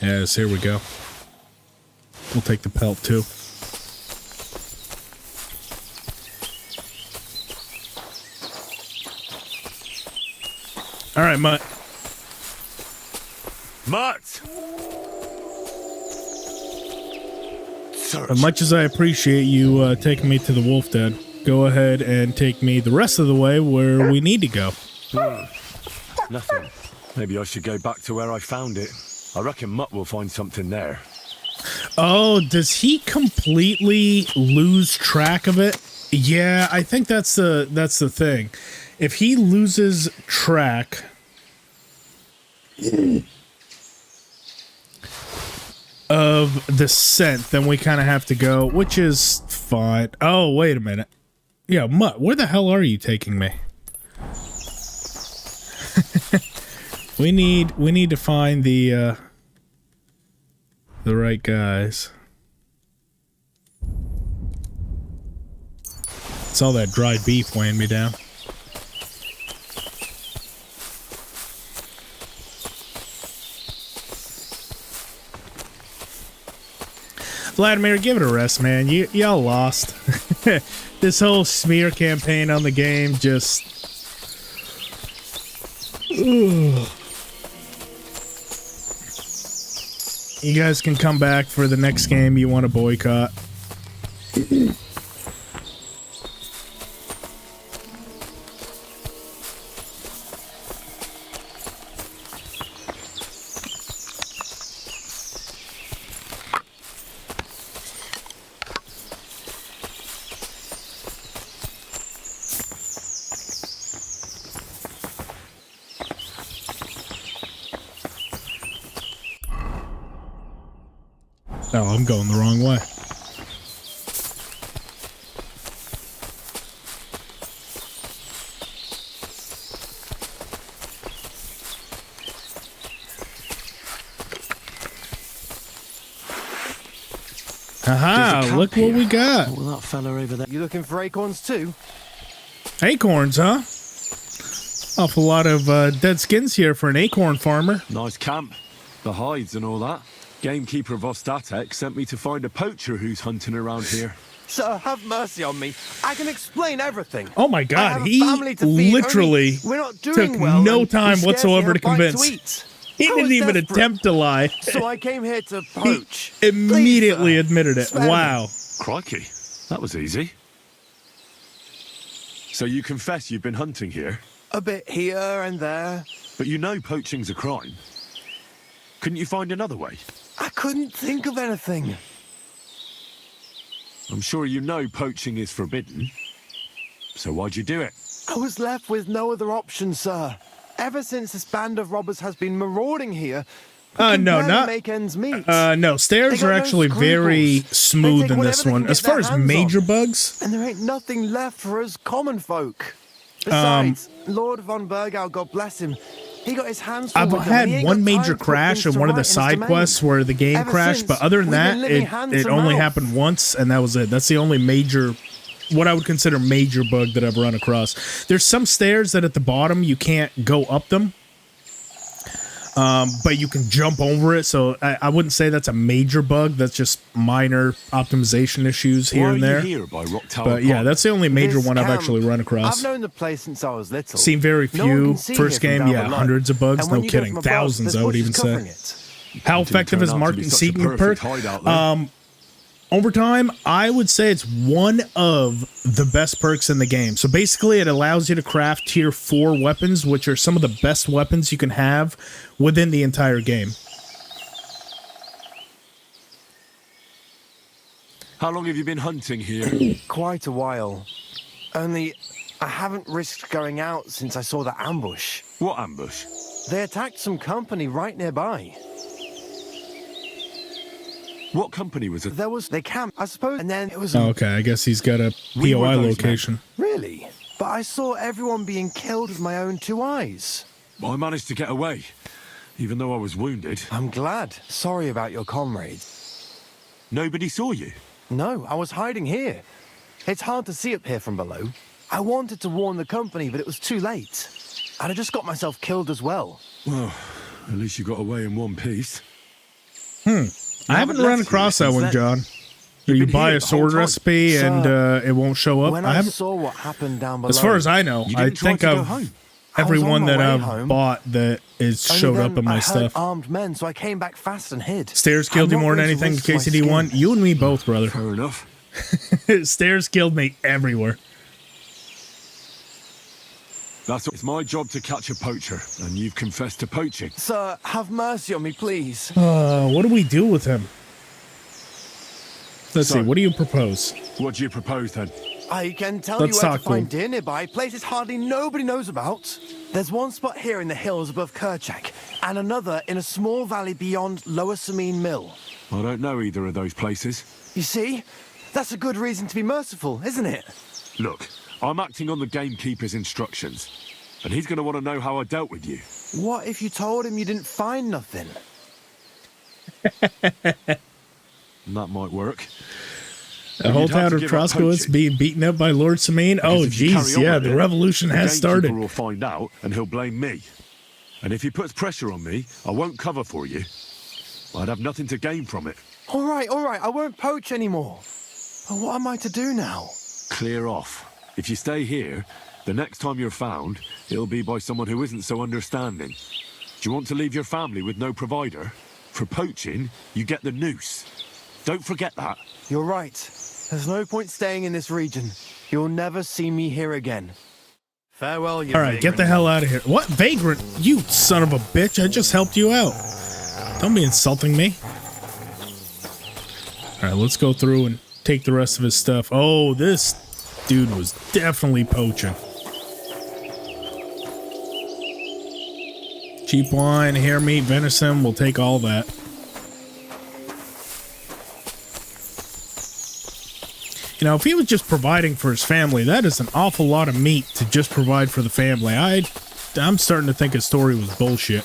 Yes, here we go. We'll take the pelt too. All right, Mutt. Mutt! As much as I appreciate you taking me to the wolf den, go ahead and take me the rest of the way where we need to go. Nothing. Maybe I should go back to where I found it. I reckon Mutt will find something there. Oh, does he completely lose track of it? Yeah, I think that's the thing. If he loses track of the scent, then we kind of have to go, which is fine. Oh, wait a minute. Yeah, Mutt, where the hell are you taking me? we need to find the right guys. It's all that dried beef weighing me down. Vladimir, give it a rest, man. Y'all lost. This whole smear campaign on the game just... Ugh. You guys can come back for the next game you want to boycott. Oh, I'm going the wrong way. Aha, look what we got. Oh, that fella over there. You looking for acorns too? Acorns, huh? Awful lot of dead skins here for an acorn farmer. Nice camp. The hides and all that. Gamekeeper of Ostatek sent me to find a poacher who's hunting around here. Sir, have mercy on me. I can explain everything. Oh my I god, have a he family to feed, literally only we're not doing took well, no and time we scarcely whatsoever have to a bite convince. eat. He I didn't was even desperate, attempt to lie. So I came here to poach. He immediately Please, sir, admitted it. spare me. Wow. Crikey, that was easy. So you confess you've been hunting here? A bit here and there. But you know poaching's a crime. Couldn't you find another way? I couldn't think of anything. I'm sure you know poaching is forbidden. So why'd you do it? I was left with no other option, sir. Ever since this band of robbers has been marauding here, make ends meet. No, stairs are actually very smooth in this one. As far as major bugs, and there ain't nothing left for us common folk. Besides, Lord von Bergau, God bless him, he got his hands full. I've had one major crash in one of the side quests where the game crashed, but other than that, it only happened once, and that was it. That's the only major, what I would consider major bug that I've run across. There's some stairs that at the bottom you can't go up them, but you can jump over it, so I wouldn't say that's a major bug. That's just minor optimization issues here and there. But yeah, that's the only major one I've actually run across. I've known the place since I was little. Seen very few. First game, yeah, hundreds of bugs, no kidding. Thousands, I would even say. How effective is marking seeking perk? Over time, I would say it's one of the best perks in the game. So basically, it allows you to craft tier 4 weapons, which are some of the best weapons you can have within the entire game. How long have you been hunting here? Quite a while. Only, I haven't risked going out since I saw the ambush. What ambush? They attacked some company right nearby. What company was it? There was the camp, I suppose, and then it was... Oh, okay, I guess he's got a POI location. Really? But I saw everyone being killed with my own 2 eyes. I managed to get away, even though I was wounded. I'm glad. Sorry about your comrade. Nobody saw you? No, I was hiding here. It's hard to see up here from below. I wanted to warn the company, but it was too late. I'd have just got myself killed as well. Well, at least you got away in one piece. I haven't run across that one, John. You buy a sword recipe and it won't show up. When I saw what happened down below, as far as I know, I think everyone that I've bought that is showed up in my stuff. Armed men, so I came back fast and hid. Stairs killed you more than anything in KCD1. You and me both, brother. Fair enough. Stairs killed me everywhere. It's my job to catch a poacher, and you've confessed to poaching. Sir, have mercy on me, please. What do we do with him? Let's see, what do you propose? What do you propose, then? I can tell you where to find deer nearby, places hardly nobody knows about. There's one spot here in the hills above Kerchak, and another in a small valley beyond Lower Samine Mill. I don't know either of those places. You see? That's a good reason to be merciful, isn't it? Look, I'm acting on the gamekeeper's instructions, and he's going to want to know how I dealt with you. What if you told him you didn't find nothing? That might work. The whole town of Troskowitz being beaten up by Lord Samine? Oh, jeez, yeah, the revolution has started. The gamekeeper will find out, and he'll blame me. And if he puts pressure on me, I won't cover for you. I'd have nothing to gain from it. All right, I won't poach anymore. But what am I to do now? Clear off. If you stay here, the next time you're found, it'll be by someone who isn't so understanding. Do you want to leave your family with no provider? For poaching, you get the noose. Don't forget that. You're right. There's no point staying in this region. You'll never see me here again. Farewell, you All right, get the hell out of here. What? Vagrant? You son of a bitch. I just helped you out. Don't be insulting me. All right, let's go through and take the rest of his stuff. Oh, this dude was definitely poaching. Cheap wine, hair meat, venison. We'll take all that. You know, if he was just providing for his family, that is an awful lot of meat to just provide for the family. I'm starting to think his story was bullshit.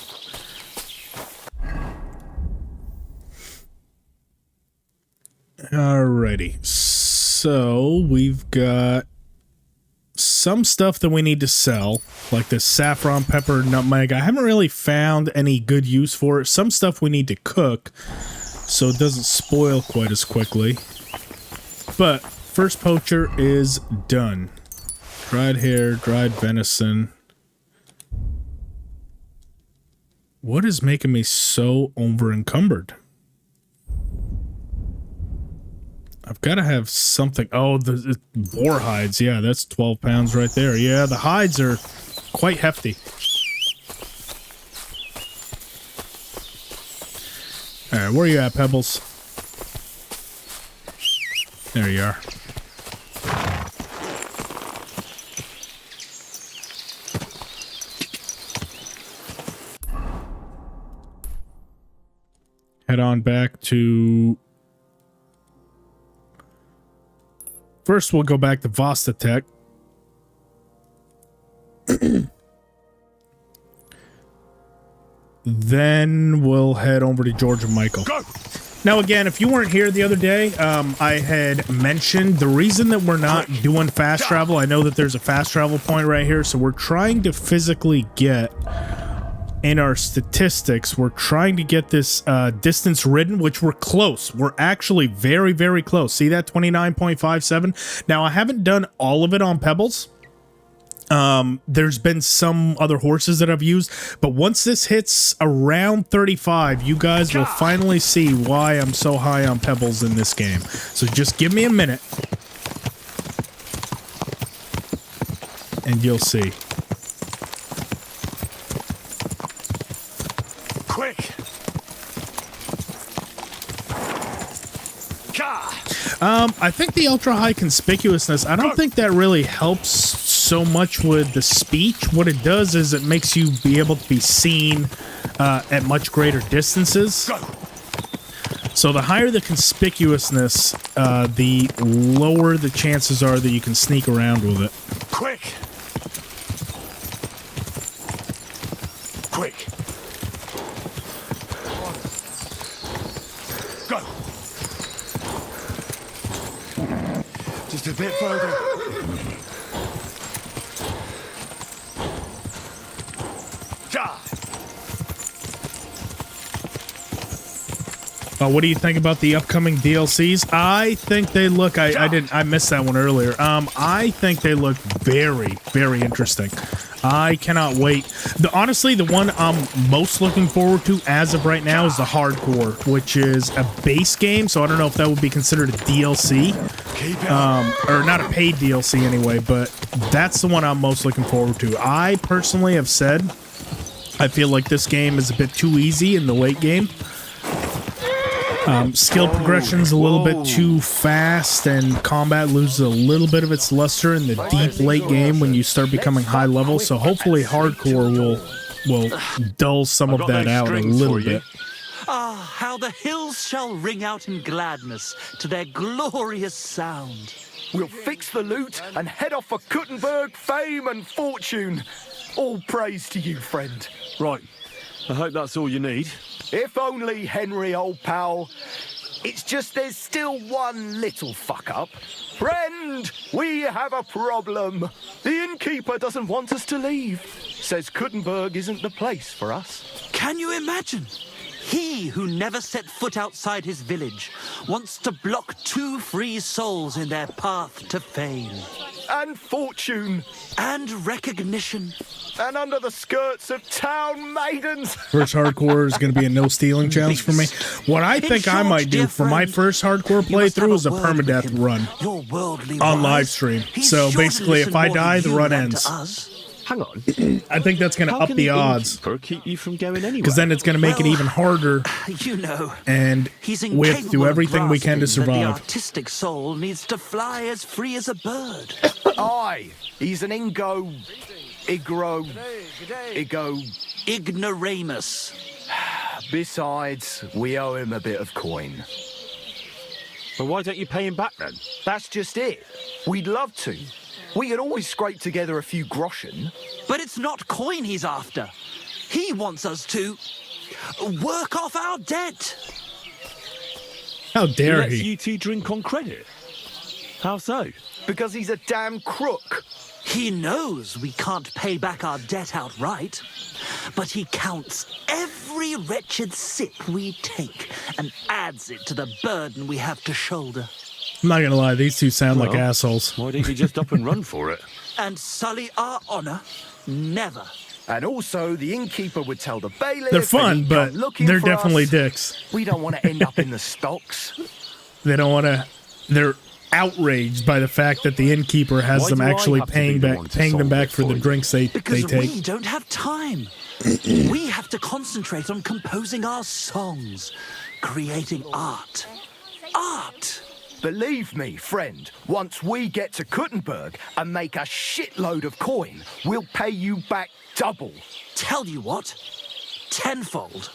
Alrighty. So, we've got some stuff that we need to sell, like this saffron, pepper, nutmeg. I haven't really found any good use for it. Some stuff we need to cook so it doesn't spoil quite as quickly. But first poacher is done. Dried hair, dried venison. What is making me so over encumbered? I've got to have something. Oh, the boar hides. Yeah, that's 12 pounds right there. Yeah, the hides are quite hefty. All right, where are you at, Pebbles? There you are. Head on back to... First, we'll go back to Vostatech. Then we'll head over to George and Michael. Go! Now, again, if you weren't here the other day, I had mentioned the reason that we're not doing fast travel. I know that there's a fast travel point right here, so we're trying to physically get... in our statistics, we're trying to get this distance ridden, which we're close. We're actually very, very close. See that 29.57? Now, I haven't done all of it on Pebbles. There's been some other horses that I've used, but once this hits around 35, you guys will finally see why I'm so high on Pebbles in this game. So just give me a minute, and you'll see. Quick! I think the ultra high conspicuousness, I don't think that really helps so much with the speech. What it does is it makes you be able to be seen at much greater distances. Go. So the higher the conspicuousness, the lower the chances are that you can sneak around with it. Quick! Quick! Go! Just a bit further. What do you think about the upcoming DLCs? I think they look... I missed that one earlier. I think they look very, very interesting. I cannot wait. Honestly, the one I'm most looking forward to as of right now is the Hardcore, which is a base game, so I don't know if that would be considered a DLC. Or not a paid DLC anyway, but that's the one I'm most looking forward to. I personally have said I feel like this game is a bit too easy in the late game. Skill progression's a little bit too fast, and combat loses a little bit of its luster in the deep late game when you start becoming high level. So hopefully Hardcore will dull some of that out a little bit. Ah, how the hills shall ring out in gladness to their glorious sound. We'll fix the loot and head off for Kuttenberg fame and fortune. All praise to you, friend. Right. I hope that's all you need. If only, Henry, old pal. It's just there's still one little fuck-up. Friend, we have a problem. The innkeeper doesn't want us to leave. Says Kuttenberg isn't the place for us. Can you imagine? He who never set foot outside his village wants to block 2 free souls in their path to fame. And fortune. And recognition. And under the skirts of town maidens. First Hardcore is going to be a no stealing challenge for me. What I think I might do for my first Hardcore playthrough is a permadeath run on live stream. So basically, if I die, the run ends. Hang on. I think that's going to up the odds. Keep you from going anywhere? Because then it's going to make it even harder. You know, and we have to do everything we can to survive. The artistic soul needs to fly as free as a bird. Aye, he's an ignoramus. Besides, we owe him a bit of coin. Well, why don't you pay him back then? That's just it. We'd love to. We could always scrape together a few groschen. But it's not coin he's after. He wants us to work off our debt. How dare he? Lets you two drink on credit. How so? Because he's a damn crook. He knows we can't pay back our debt outright, but he counts every wretched sip we take and adds it to the burden we have to shoulder. I'm not gonna lie, these two sound like assholes. Why didn't you just up and run for it? And sully our honor? Never. And also, the innkeeper would tell the bailiff... They're fun, but they're definitely dicks. We don't want to end up in the stocks. They don't want to... outraged by the fact that the innkeeper has Why them do I actually have to be the one to paying them solve back it for the for you? drinks they Because take. we don't have time. We have to concentrate on composing our songs, creating art. Art! Believe me, friend, once we get to Kuttenberg and make a shitload of coin, we'll pay you back double. Tell you what, tenfold.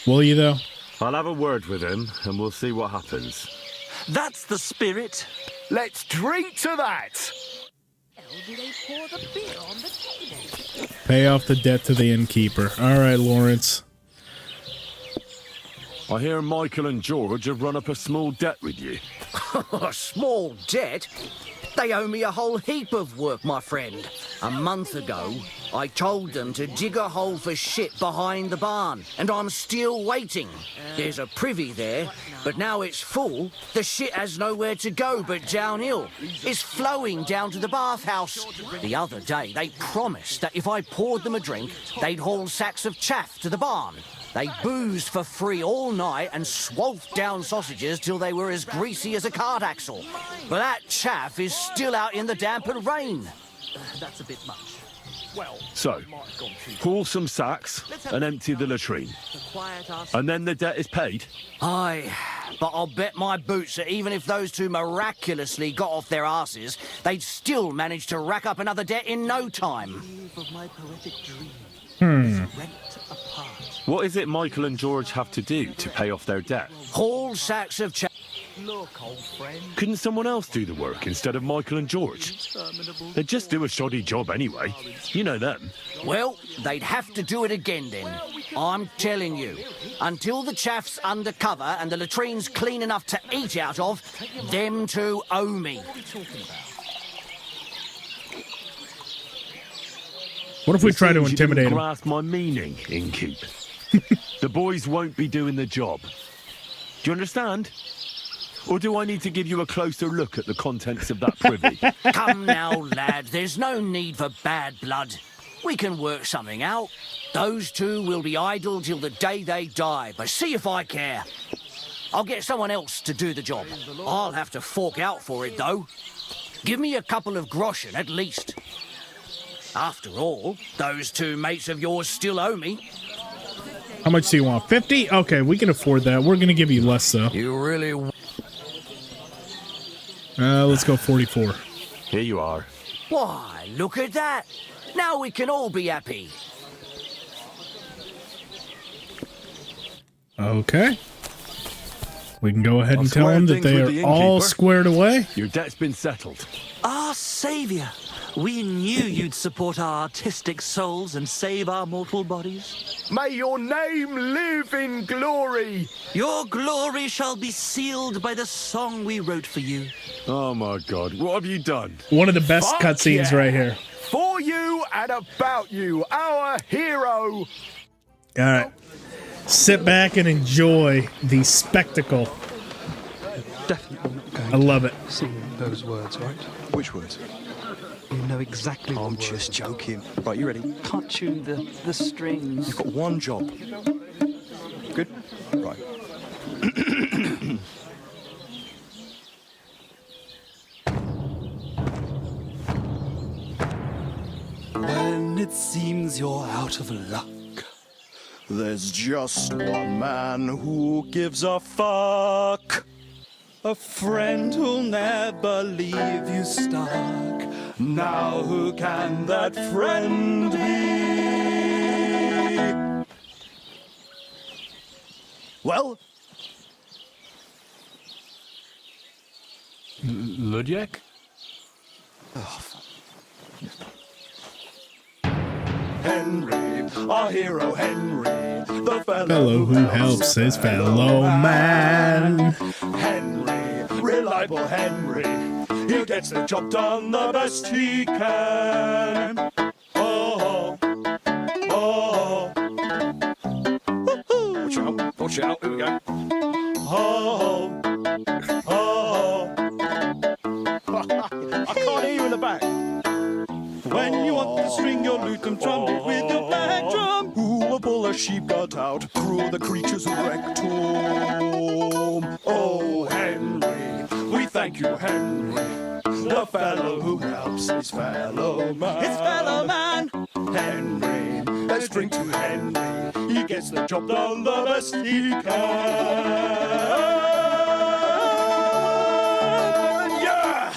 Will you though? I'll have a word with him, and we'll see what happens. That's the spirit. Let's drink to that! Pay off the debt to the innkeeper. All right, Lawrence. I hear Michael and George have run up a small debt with you. A small debt? They owe me a whole heap of work, my friend. A month ago, I told them to dig a hole for shit behind the barn, and I'm still waiting. There's a privy there, but now it's full. The shit has nowhere to go but downhill. It's flowing down to the bathhouse. The other day, they promised that if I poured them a drink, they'd haul sacks of chaff to the barn. They boozed for free all night and swolfed down sausages till they were as greasy as a cart axle. But that chaff is still out in the damp and rain. That's a bit much. So, haul some sacks and empty the latrine. And then the debt is paid? Aye, but I'll bet my boots that even if those two miraculously got off their asses, they'd still manage to rack up another debt in no time. What is it Michael and George have to do to pay off their debt? Haul sacks of chaff. Couldn't someone else do the work instead of Michael and George? They'd just do a shoddy job anyway. You know them. Well, they'd have to do it again then. I'm telling you. Until the chaff's under cover and the latrine's clean enough to eat out of, them two owe me. What if we try to Seems you didn't intimidate him? grasp my meaning, Inkeep. The boys won't be doing the job. Do you understand? Or do I need to give you a closer look at the contents of that privy? Come now, lad, there's no need for bad blood. We can work something out. Those two will be idle till the day they die, but see if I care. I'll get someone else to do the job. I'll have to fork out for it, though. Give me a couple of groschen at least. After all, those two mates of yours still owe me. How much do you want? 50? Okay, we can afford that. We're gonna give you less though. You really... Let's go 44. Here you are. Why, look at that. Now we can all be happy. Okay. We can go ahead and I'll tell square them that things they with the are all innkeeper. squared away. Your debt's been settled. Our saviour. We knew you'd support our artistic souls and save our mortal bodies. May your name live in glory! Your glory shall be sealed by the song we wrote for you. Oh my god, what have you done? One of the best Fuck cutscenes yeah. right here. For you and about you, our hero! All right. Sit back and enjoy the spectacle. Definitely not going I love it. to sing those words, right? Which words? You know exactly I'm the just words. joking. Right, you ready? Can't tune the strings. You've got one job. Good? Right. When it seems you're out of luck, there's just one man who gives a fuck. A friend who'll never leave you stuck. Now who can that friend be? Well, Ludwig? Henry, our hero Henry, the Fellow who helps his fellow man. Henry, reliable Henry, he gets the job done the best he can. Oh, oh, oh. Watch out, here we go. Oh, oh. I can't hear you in the back. When you want to string your lute and trumpet with your black drum, who will pull a sheep gut out through the creature's rectum? Oh, Henry, we Thank you, Henry, the fellow who helps his fellow man. His fellow man. Henry, let's drink to Henry. He gets the job done the best he can. Yeah!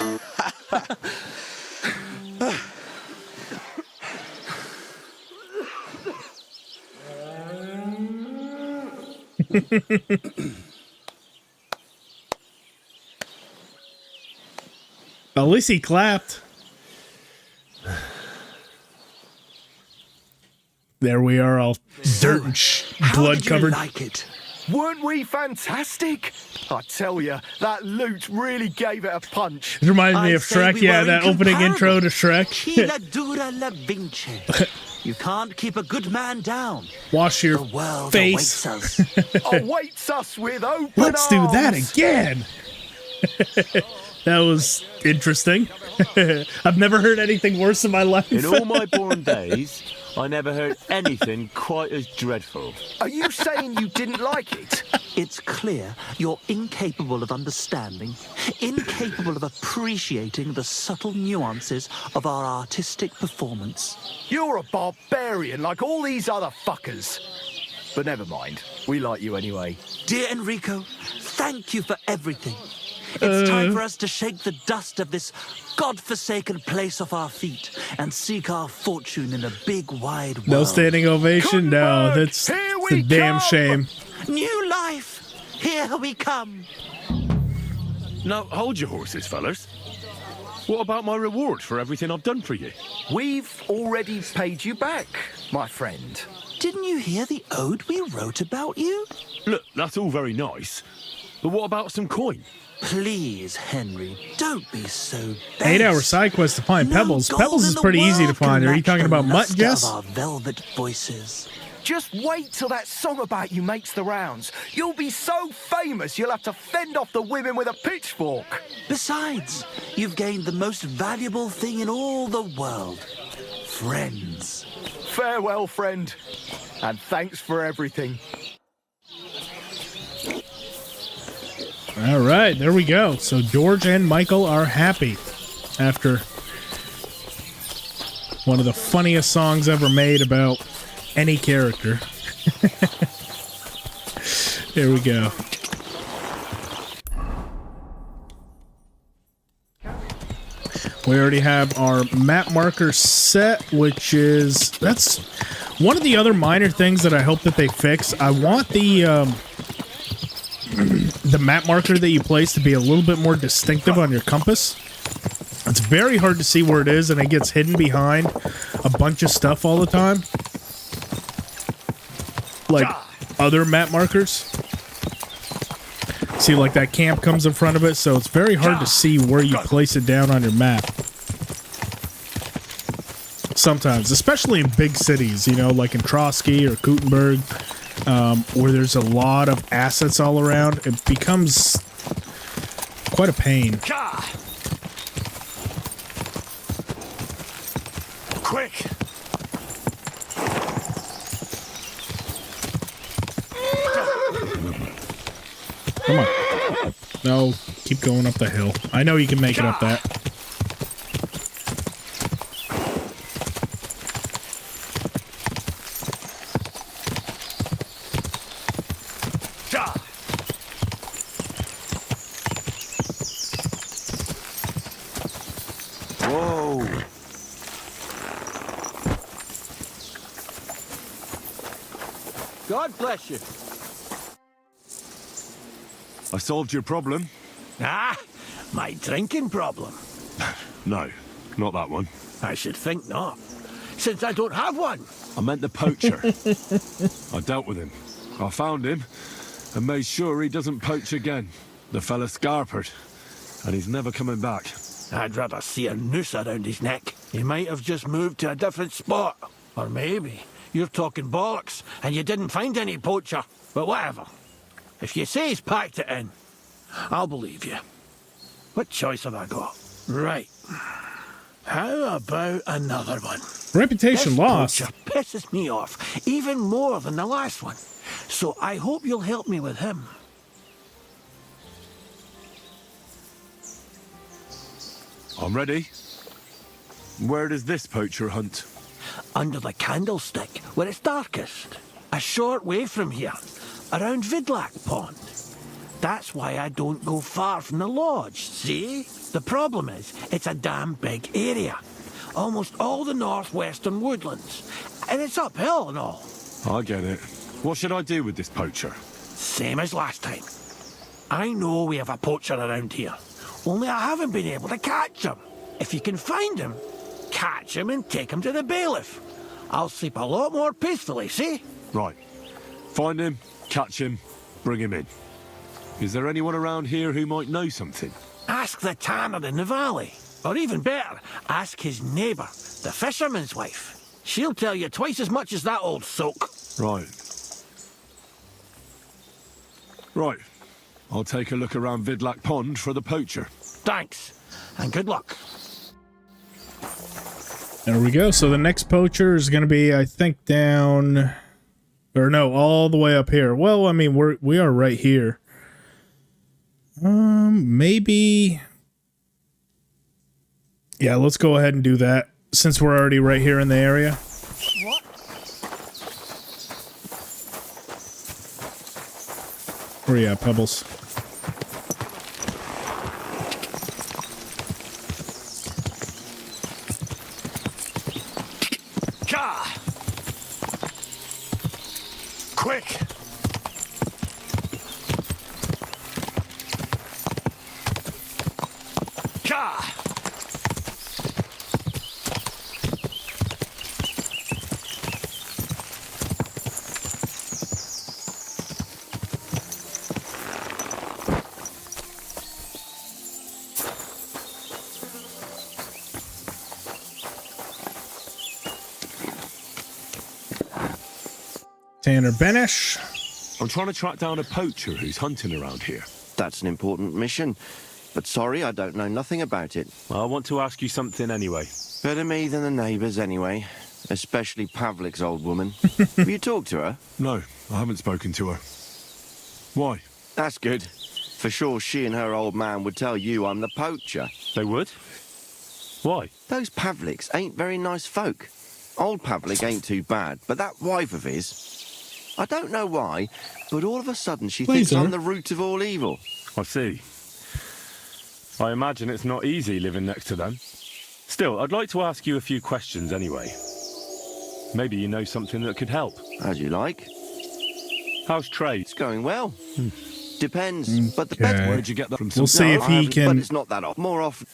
At least he clapped. There we are, all dirt and blood covered. Like it? Weren't we fantastic? I tell you, that lute really gave it a punch. It reminds me I'd of say Shrek. we Yeah, were that opening intro to Chi Shrek. la dura la vince. You can't keep a good man down. Wash your The world face. awaits us. Awaits us with open Let's do that arms. again. That was interesting. I've never heard anything worse in my life. In all my born days, I never heard anything quite as dreadful. Are you saying you didn't like it? It's clear you're incapable of understanding, incapable of appreciating the subtle nuances of our artistic performance. You're a barbarian like all these other fuckers. But never mind. We like you anyway. Dear Enrico, thank you for everything. It's time for us to shake the dust of this godforsaken place off our feet and seek our fortune in the big wide world. No standing ovation? No, that's a damn shame. New life! Here we come! Now, hold your horses, fellas. What about my reward for everything I've done for you? We've already paid you back, my friend. Didn't you hear the ode we wrote about you? Look, that's all very nice. But what about some coin? Please, Henry, don't be so base. 8-hour side quest to find No Pebbles. gold Pebbles in is the pretty easy to world can find. Are you match talking the about Mutt, luster Jess? of our velvet voices. Just wait till that song about you makes the rounds. You'll be so famous you'll have to fend off the women with a pitchfork. Besides, you've gained the most valuable thing in all the world. Friends. Farewell, friend. And thanks for everything. All right, there we go. So George and Michael are happy after one of the funniest songs ever made about any character. There we go. We already have our map marker set, which is, that's one of the other minor things that I hope that they fix. I want the map marker that you place to be a little bit more distinctive on your compass. It's very hard to see where it is, and it gets hidden behind a bunch of stuff all the time, like other map markers. See, like that camp comes in front of it, so it's very hard to see where you place it down on your map. Sometimes, especially in big cities, you know, like in Trotsky or Gutenberg, where there's a lot of assets all around, it becomes quite a pain. Quick! Come on. No, keep going up the hill. I know you can make it up that. Whoa! God bless you. I solved your problem? Ah, my drinking problem. No, not that one. I should think not, since I don't have one. I meant the poacher. I dealt with him. I found him and made sure he doesn't poach again. The fella scarpered, and he's never coming back. I'd rather see a noose around his neck. He might have just moved to a different spot. Or maybe you're talking bollocks and you didn't find any poacher. But whatever. If you say he's packed it in, I'll believe you. What choice have I got? Right. How about another one? Reputation This lost. poacher pisses me off even more than the last one. So I hope you'll help me with him. I'm ready. Where does this poacher hunt? Under the candlestick, where it's darkest. A short way from here, around Vidlac Pond. That's why I don't go far from the lodge, see? The problem is, it's a damn big area. Almost all the northwestern woodlands. And it's uphill and all. I get it. What should I do with this poacher? Same as last time. I know we have a poacher around here. Only I haven't been able to catch him. If you can find him, catch him and take him to the bailiff. I'll sleep a lot more peacefully, see? Right. Find him, catch him, bring him in. Is there anyone around here who might know something? Ask the tanner in the valley. Or even better, ask his neighbour, the fisherman's wife. She'll tell you twice as much as that old soak. Right. Right. I'll take a look around Vidlac Pond for the poacher. Thanks, and good luck. There we go. So the next poacher is going to be, I think, down... Or no, all the way up here. Well, I mean, we are right here. Maybe... Yeah, let's go ahead and do that, since we're already right here in the area. What? Where you at, Pebbles? Ka! Quick! Ka! Tanner Benish. I'm trying to track down a poacher who's hunting around here. That's an important mission. But sorry, I don't know nothing about it. Well, I want to ask you something anyway. Better me than the neighbours anyway. Especially Pavlik's old woman. Have you talked to her? No, I haven't spoken to her. Why? That's good. For sure she and her old man would tell you I'm the poacher. They would? Why? Those Pavliks ain't very nice folk. Old Pavlik ain't too bad, but that wife of his... I don't know why, but all of a sudden she thinks I'm the root of all evil. I see. I imagine it's not easy living next to them. Still, I'd like to ask you a few questions anyway. Maybe you know something that could help. As you like. How's trade? It's going well. Depends, but the better... Where'd you get that from? We'll see if he can... But it's not that often. More often...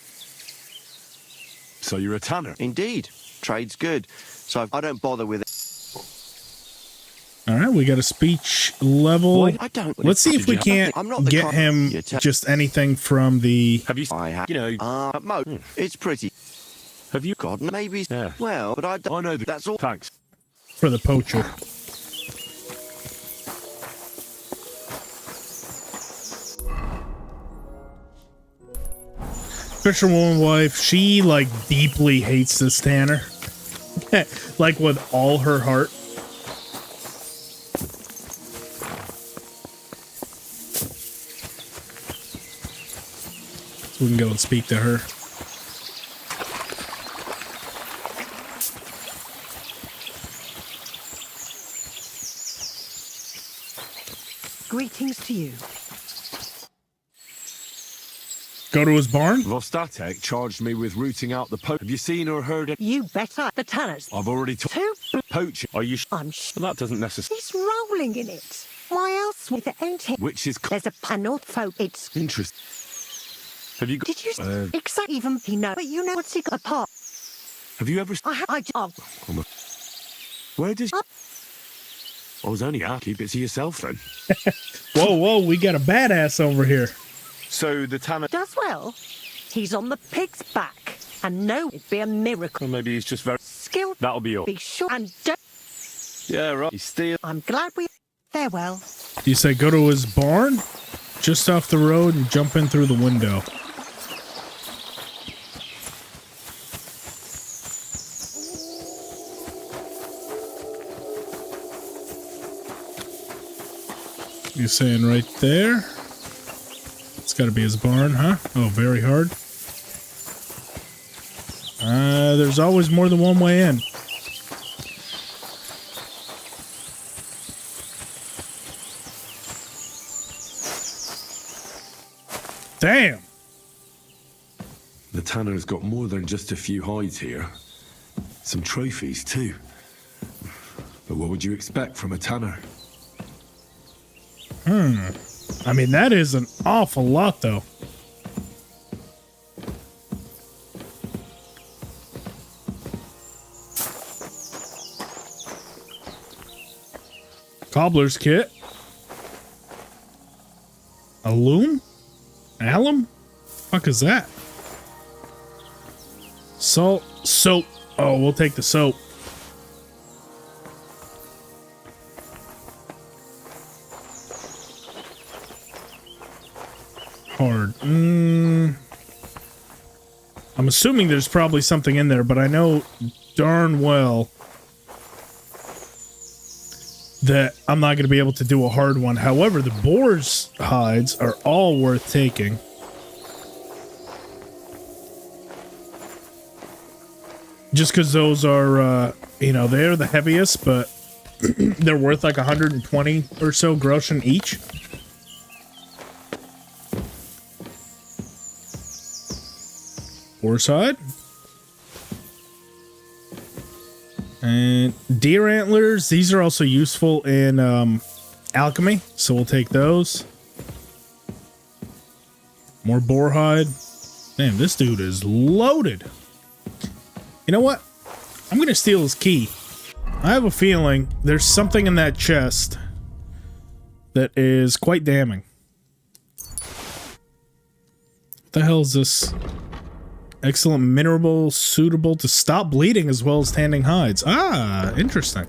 So you're a tanner? Indeed. Trade's good. So I don't bother with it. All right, we got a speech level. I don't... Let's see if we can't get him just anything from the... Have you... you know... Mo, it's pretty... Have you... God, maybe... Yeah. Well, but I don't... I know that's all... Thanks. For the poacher. Fisherwoman wife, she, like, deeply hates this Tanner. Like, with all her heart. We can go and speak to her. Greetings to you. Go to his barn? Vostatek charged me with rooting out the poacher. Have you seen or heard it? You better. The tanners. I've already Two. Poacher. Are you I'm Well, that doesn't necessarily... He's rolling in it. Why else would there ain't it? Which is... There's a panel folk. It's... Interesting. Have you got... Did you... Exactly even he know. But you know what's he got apart. Have you ever... Where does... I was only out. Keep it to yourself then. Whoa, whoa, we got a badass over here. So the tanner... Does well. He's on the pig's back. And no, it'd be a miracle. Or maybe he's just very... Skilled. That'll be all. Be sure and don't... Yeah, right. He's still... I'm glad we... Farewell. You say go to his barn? Just off the road and jump in through the window. You're saying right there? It's got to be his barn, huh? Oh, very hard. There's always more than one way in. Damn! The tanner's got more than just a few hides here. Some trophies, too. But what would you expect from a tanner? I mean, that is an awful lot, though. Cobbler's kit. A loom? Alum? Fuck is that? Salt, soap. Oh, we'll take the soap. Hard. I'm assuming there's probably something in there, but I know darn well that I'm not going to be able to do a hard one. However, the boar's hides are all worth taking. Just because those are, you know, they're the heaviest, but they're worth like 120 or so groschen each. Boar's hide. And deer antlers. These are also useful in alchemy, so we'll take those. More boar hide. Damn, this dude is loaded. You know what? I'm gonna steal his key. I have a feeling there's something in that chest that is quite damning. What the hell is this? Excellent mineral suitable to stop bleeding as well as tanning hides. Ah, interesting.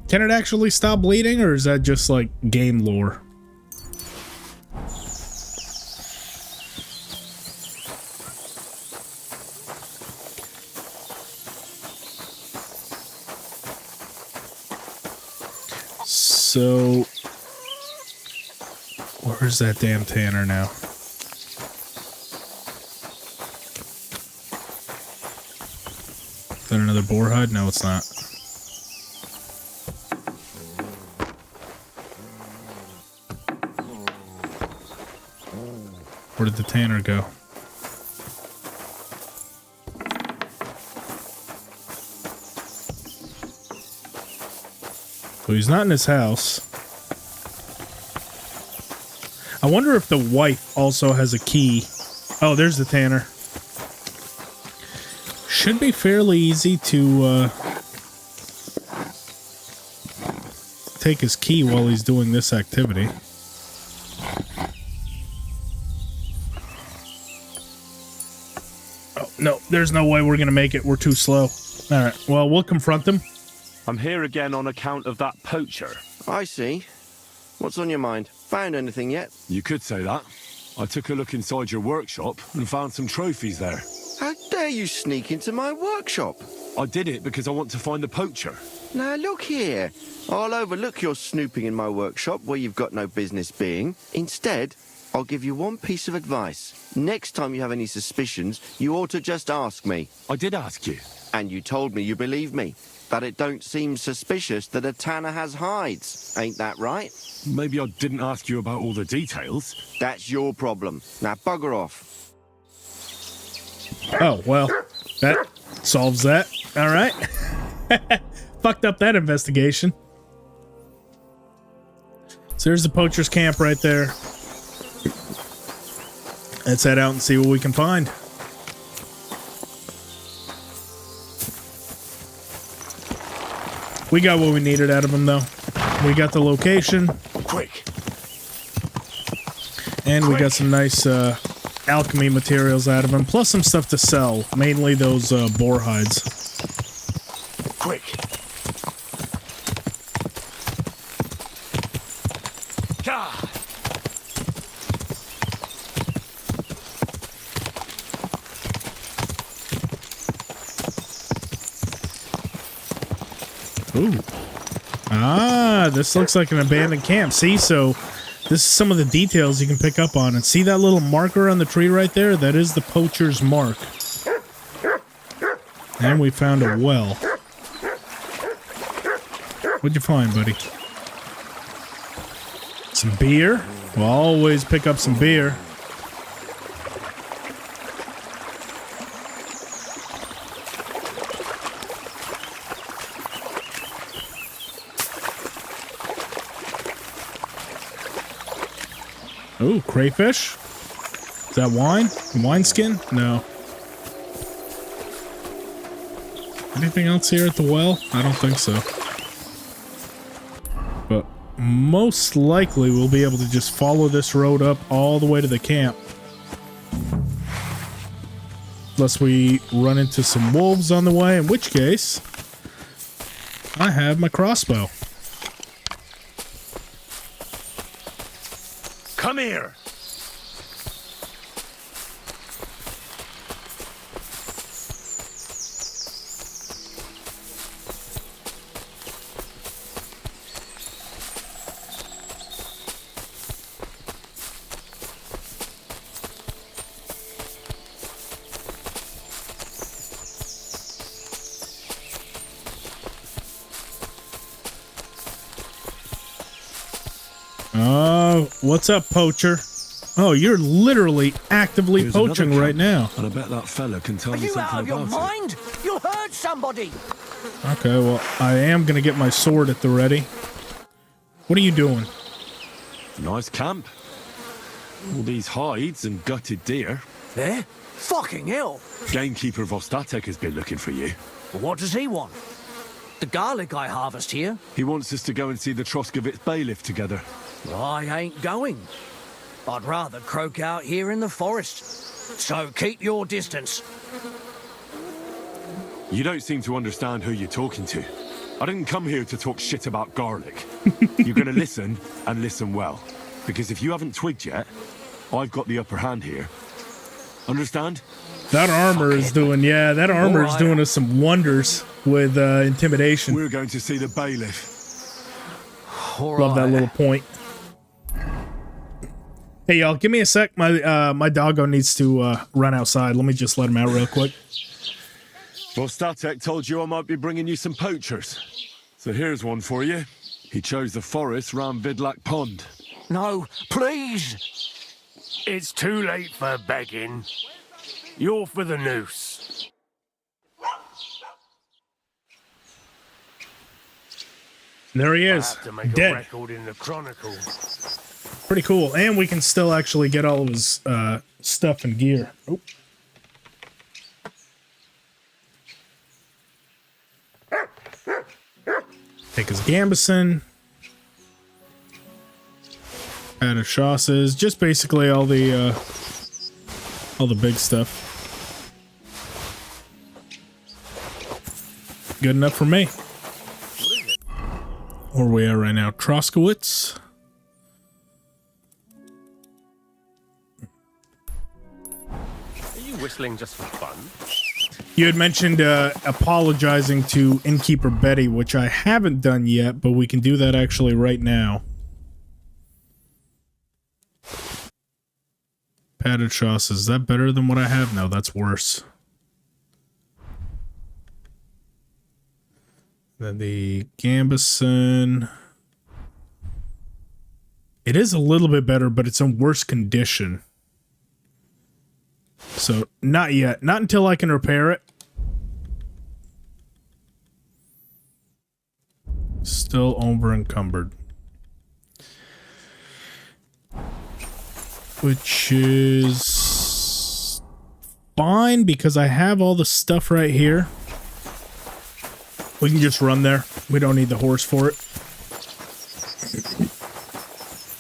Can it actually stop bleeding, or is that just like game lore? So, where's that damn tanner now? Is that another boar hide? No, it's not. Where did the tanner go? So he's not in his house. I wonder if the wife also has a key. Oh, there's the tanner. Should be fairly easy to take his key while he's doing this activity. Oh, no, there's no way we're gonna make it. We're too slow. Alright, well, we'll confront him. I'm here again on account of that poacher. I see. What's on your mind? Found anything yet? You could say that. I took a look inside your workshop and found some trophies there. How dare you sneak into my workshop? I did it because I want to find the poacher. Now look here. I'll overlook your snooping in my workshop where you've got no business being. Instead, I'll give you one piece of advice. Next time you have any suspicions, you ought to just ask me. I did ask you. And you told me you believe me. That it don't seem suspicious that a tanner has hides. Ain't that right? Maybe I didn't ask you about all the details. That's your problem. Now bugger off. Oh, well, that solves that. All right. Fucked up that investigation. So there's the poacher's camp right there. Let's head out and see what we can find. We got what we needed out of him, though. We got the location. Quick. And we got some nice alchemy materials out of him, plus some stuff to sell, mainly those boar hides. Quick. Ooh. Ah, this looks like an abandoned camp. See, so This is some of the details you can pick up on. And see that little marker on the tree right there? That is the poacher's mark. And we found a well. What'd you find, buddy? Some beer? We'll always pick up some beer. Oh, crayfish? Is that wine? Wineskin? No. Anything else here at the well? I don't think so. But most likely we'll be able to just follow this road up all the way to the camp. Unless we run into some wolves on the way, in which case I have my crossbow. Come here. What's up, poacher? Oh, you're literally actively Here's poaching right now. And I bet that fella can tell Are me you something out of your about it. mind? You heard somebody. Okay, well, I am gonna get my sword at the ready. What are you doing? Nice camp. All these hides and gutted deer. Eh? Fucking hell. Gamekeeper Vostatek has been looking for you. What does he want? The garlic I harvest here? He wants us to go and see the Troskovitz bailiff together. I ain't going. I'd rather croak out here in the forest. So keep your distance. You don't seem to understand who you're talking to. I didn't come here to talk shit about garlic. You're gonna listen, and listen well. Because if you haven't twigged yet, I've got the upper hand here. Understand? That armor is doing, yeah, that armor is doing us some wonders with intimidation. We're going to see the bailiff. Love that little point. Hey, y'all, give me a sec. My doggo needs to run outside. Let me just let him out real quick. Vostatek told you I might be bringing you some poachers. So here's one for you. He chose the forest round Vidlak Pond. No, please. It's too late for begging. You're for the noose. There he I is, have to make dead. a record in the Chronicle. Pretty cool. And we can still actually get all of his stuff and gear. Oh. Take his gambeson. Add a chausses. Just basically all the big stuff. Good enough for me. Where we are right now, Troskowitz. Are you whistling just for fun? You had mentioned apologizing to innkeeper Betty, which I haven't done yet, but we can do that actually right now. Padded sauce, is that better than what I have? No, that's worse. Then the gambeson. It is a little bit better, but it's in worse condition. So, not yet. Not until I can repair it. Still over encumbered. Which is fine because I have all the stuff right here. We can just run there. We don't need the horse for it.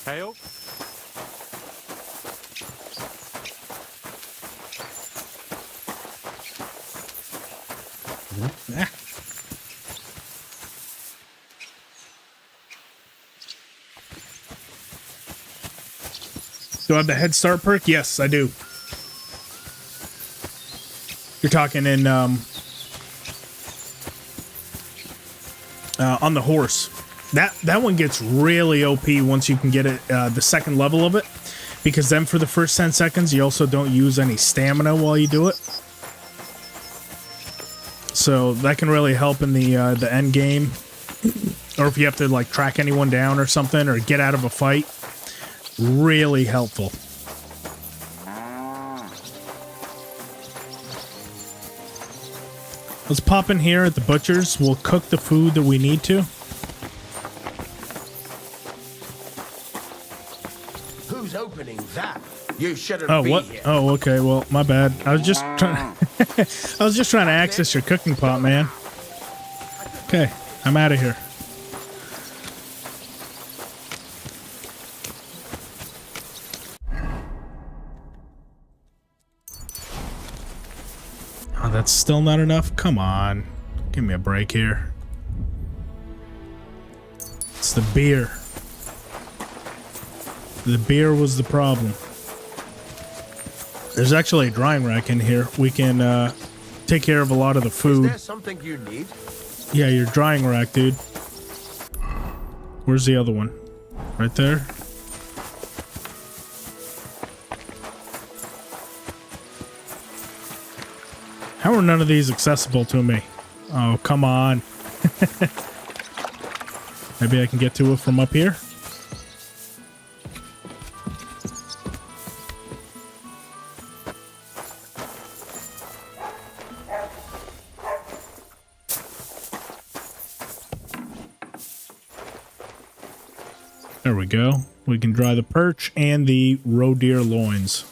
Hail. Ah. Do I have the head start perk? Yes, I do. You're talking in on the horse. That one gets really OP once you can get it the second level of it, because then for the first 10 seconds you also don't use any stamina while you do it. So that can really help in the end game, or if you have to like track anyone down or something, or get out of a fight. Really helpful. Let's pop in here at the butcher's. We'll cook the food that we need to. Who's opening that? You shouldn't Oh, be what? here. Oh, okay. Well, my bad. I was just trying. I was just trying to access your cooking pot, man. Okay, I'm out of here. Oh, that's still not enough? Come on. Give me a break here. It's the beer. The beer was the problem. There's actually a drying rack in here. We can take care of a lot of the food. Is there something you need? Yeah, your drying rack, dude. Where's the other one? Right there? How are none of these accessible to me? Oh, come on. Maybe I can get to it from up here? There we go. We can dry the perch and the roe deer loins.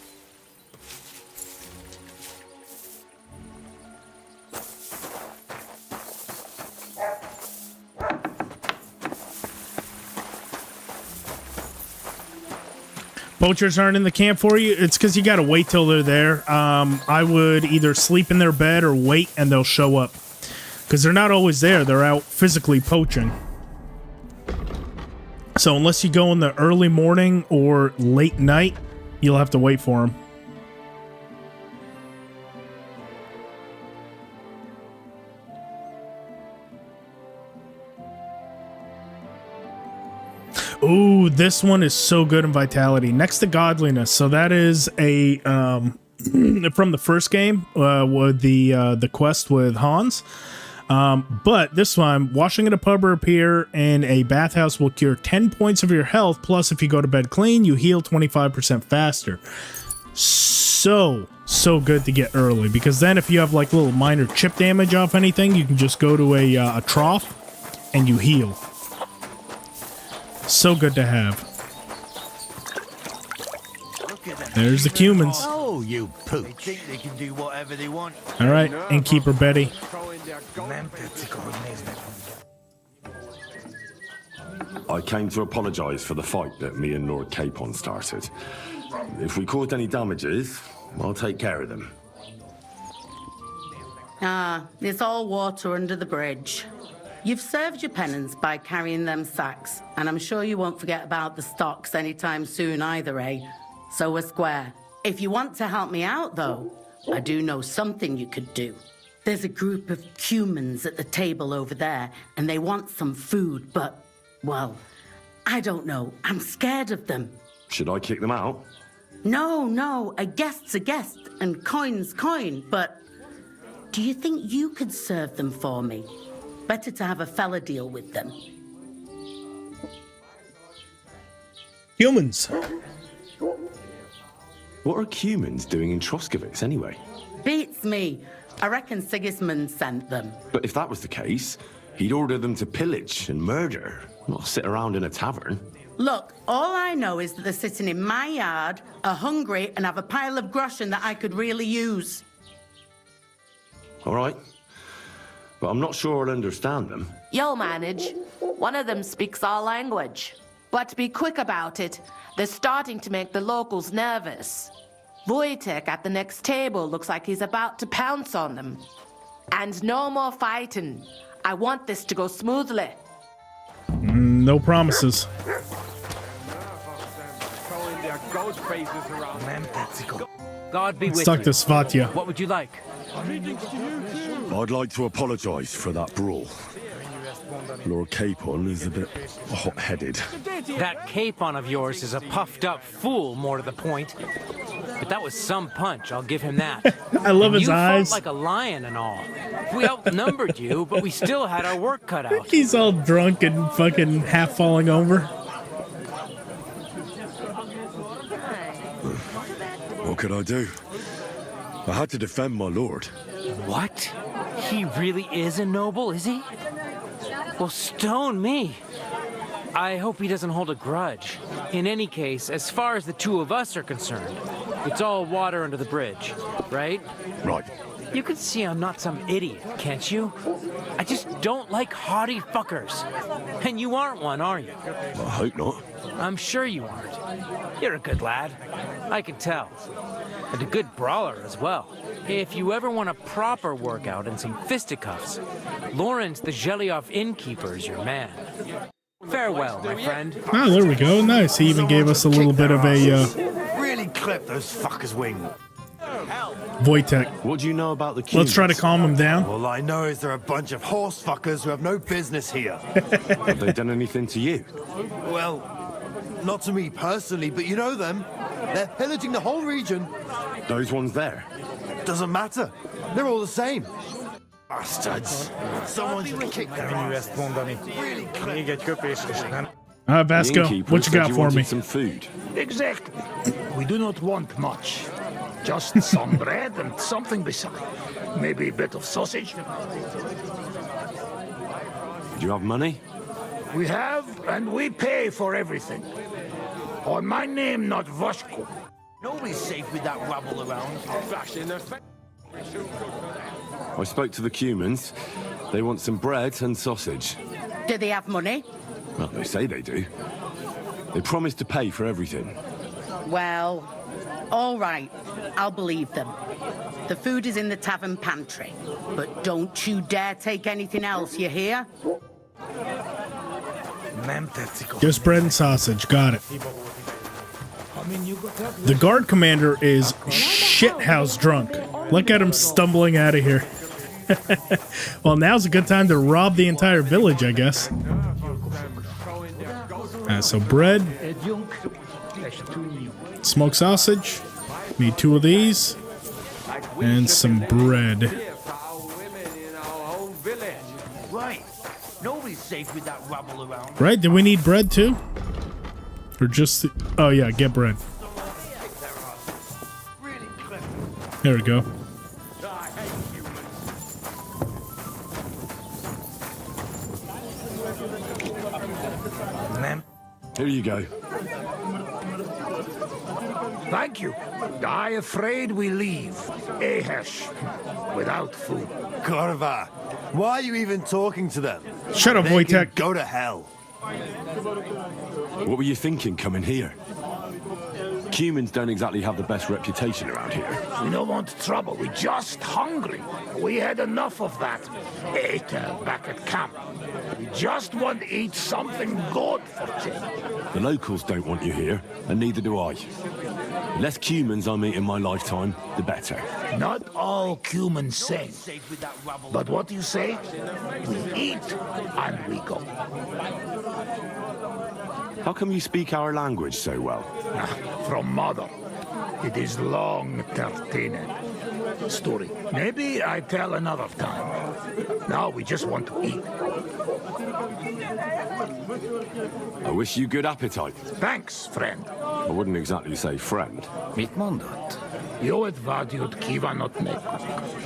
Poachers aren't in the camp for you. It's because you got to wait till they're there. I would either sleep in their bed or wait and they'll show up. Because they're not always there. They're out physically poaching. So unless you go in the early morning or late night, you'll have to wait for them. Ooh, this one is so good in vitality. Next to godliness. So that is a from the first game with the quest with Hans. But this one, washing at a pub or a pier in a bathhouse will cure 10 points of your health. Plus, if you go to bed clean, you heal 25% faster. So good to get early, because then if you have like little minor chip damage off anything, you can just go to a trough and you heal. So good to have. There's the Cumans. Oh, you pooch. They think they can do whatever they want. All right, innkeeper Betty. I came to apologise for the fight that me and Lord Capon started. If we caused any damages, I'll take care of them. Ah, it's all water under the bridge. You've served your penance by carrying them sacks, and I'm sure you won't forget about the stocks anytime soon either, eh? So we're square. If you want to help me out, though, I do know something you could do. There's a group of Cumans at the table over there, and they want some food, but, well, I don't know. I'm scared of them. Should I kick them out? No, a guest's a guest, and coin's coin, but do you think you could serve them for me? Better to have a fella deal with them. Humans. What are Cumans doing in Troskowitz anyway? Beats me. I reckon Sigismund sent them. But if that was the case, he'd order them to pillage and murder, not sit around in a tavern. Look, all I know is that they're sitting in my yard, are hungry, and have a pile of groschen that I could really use. All right. But I'm not sure I'll understand them. You'll manage. One of them speaks our language. But be quick about it. They're starting to make the locals nervous. Wojtek at the next table looks like he's about to pounce on them. And no more fighting. I want this to go smoothly. No promises. God be with Stuck you. to Svatya. What would you like? I'd like to apologise for that brawl. Lord Capon is a bit hot-headed. That capon of yours is a puffed-up fool, more to the point. But that was some punch, I'll give him that. I love his you eyes. Fought like a lion and all. We outnumbered you, but we still had our work cut out. He's all drunk and fucking half falling over. What could I do? I had to defend my lord. What? He really is a noble, is he? Well, stone me. I hope he doesn't hold a grudge. In any case, as far as the two of us are concerned, it's all water under the bridge, right? Right. You can see I'm not some idiot, can't you? I just don't like haughty fuckers. And you aren't one, are you? I hope not. I'm sure you aren't. You're a good lad. I can tell. And a good brawler as well. If you ever want a proper workout and some fisticuffs, Lawrence the Gelioff innkeeper is your man. Farewell, my friend. Oh, there we go. Nice. He even gave us a little bit of a Really clip those fuckers' wings. Wojtek. What do you know about the Cumans? Let's try to calm him down. All I know is they're a bunch of horse fuckers who have no business here. Have they done anything to you? Well, not to me personally, but you know them. They're pillaging the whole region. Those ones there? Doesn't matter. They're all the same. Bastards. Someone should kick their ass. Really clip. Vasco, what you got for me? Some food. Exactly. We do not want much. Just some bread and something beside. Maybe a bit of sausage. Do you have money? We have, and we pay for everything. On my name, not Voshko. Nobody's safe with that rabble around. I spoke to the Cumans. They want some bread and sausage. Do they have money? Well, they say they do. They promised to pay for everything. Well, all right. I'll believe them. The food is in the tavern pantry. But don't you dare take anything else, you hear? Just bread and sausage. Got it. The guard commander is shithouse drunk. Look at him stumbling out of here. Well, now's a good time to rob the entire village, I guess. So bread, smoked sausage, need 2 of these, and some bread. Right. Nobody's safe with that rabble around. Right? Do we need bread too? Or just... Oh yeah, get bread. There we go. Here you go. Thank you. I afraid we leave. Ahesh. Without food. Corva, why are you even talking to them? Shut up, Wojtek. Go to hell. What were you thinking coming here? Cumans don't exactly have the best reputation around here. We don't want trouble. We're just hungry. We had enough of that later back at camp. We just want to eat something good for change. The locals don't want you here, and neither do I. The less Cumans I meet in my lifetime, the better. Not all Cumans same. But what you say? We eat and we go. How come you speak our language so well? From mother. It is long 13 story. Maybe I tell another time. Now we just want to eat. I wish you good appetite. Thanks, friend. I wouldn't exactly say friend. Mit mondott? Jót vágyott kívánott meg.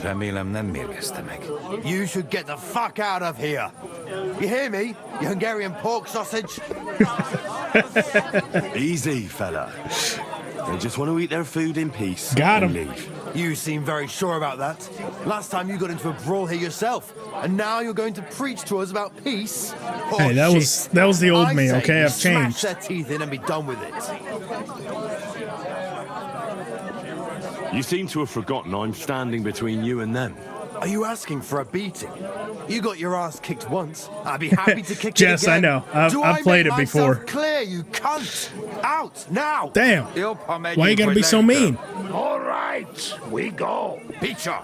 Remélem nem mérgezte meg. You should get the fuck out of here. You hear me, you Hungarian pork sausage? Easy, fella. They just want to eat their food in peace. Got him. Leave. You seem very sure about that. Last time you got into a brawl here yourself, and now you're going to preach to us about peace? Hey, that was the old me, okay? I've changed. Smash their teeth in and be done with it. You seem to have forgotten I'm standing between you and them. Are you asking for a beating? You got your ass kicked once. I'd be happy to kick Jess, it again. I know. I've played it before. Clear, you cunt! Out now! Damn. Why you gotta be so mean? All right, we go. Peacher.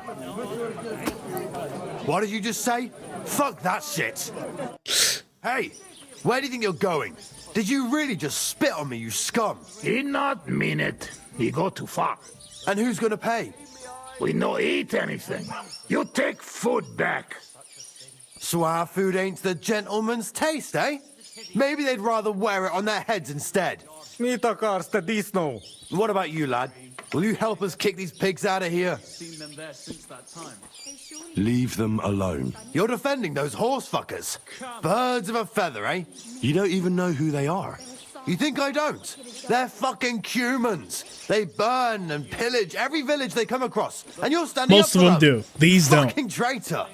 What did you just say? Fuck that shit. Hey, where do you think you're going? Did you really just spit on me, you scum? He not mean it. He go too far. And who's gonna pay? We no eat anything. You take food back. So our food ain't the gentleman's taste, eh? Maybe they'd rather wear it on their heads instead. What about you, lad? Will you help us kick these pigs out of here? Seen them there since that time. Leave them alone. You're defending those horse fuckers. Birds of a feather, eh? You don't even know who they are. You think I don't? They're fucking Cumans. They burn and pillage every village they come across. And you're standing Most up of for them do. These don't. Fucking traitor.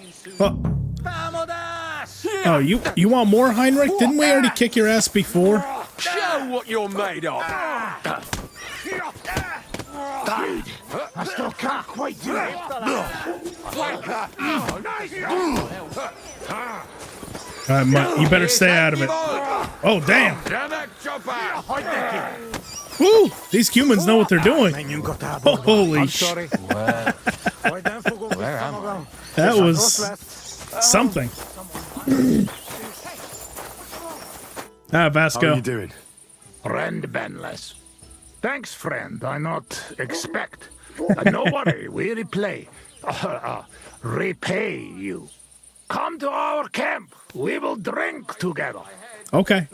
Oh, you want more, Heinrich? Didn't we already kick your ass before? Show what you're made of. I still can't quite do it. Alright, Mutt, you better stay out of it. Oh, damn. Woo! These Cumans know what they're doing. Oh, holy shit. That was something. Vasco. How are you doing? Friend Benless. Thanks, friend. I not expect. No worry, we repay you. Come to our camp. We will drink together. Okay.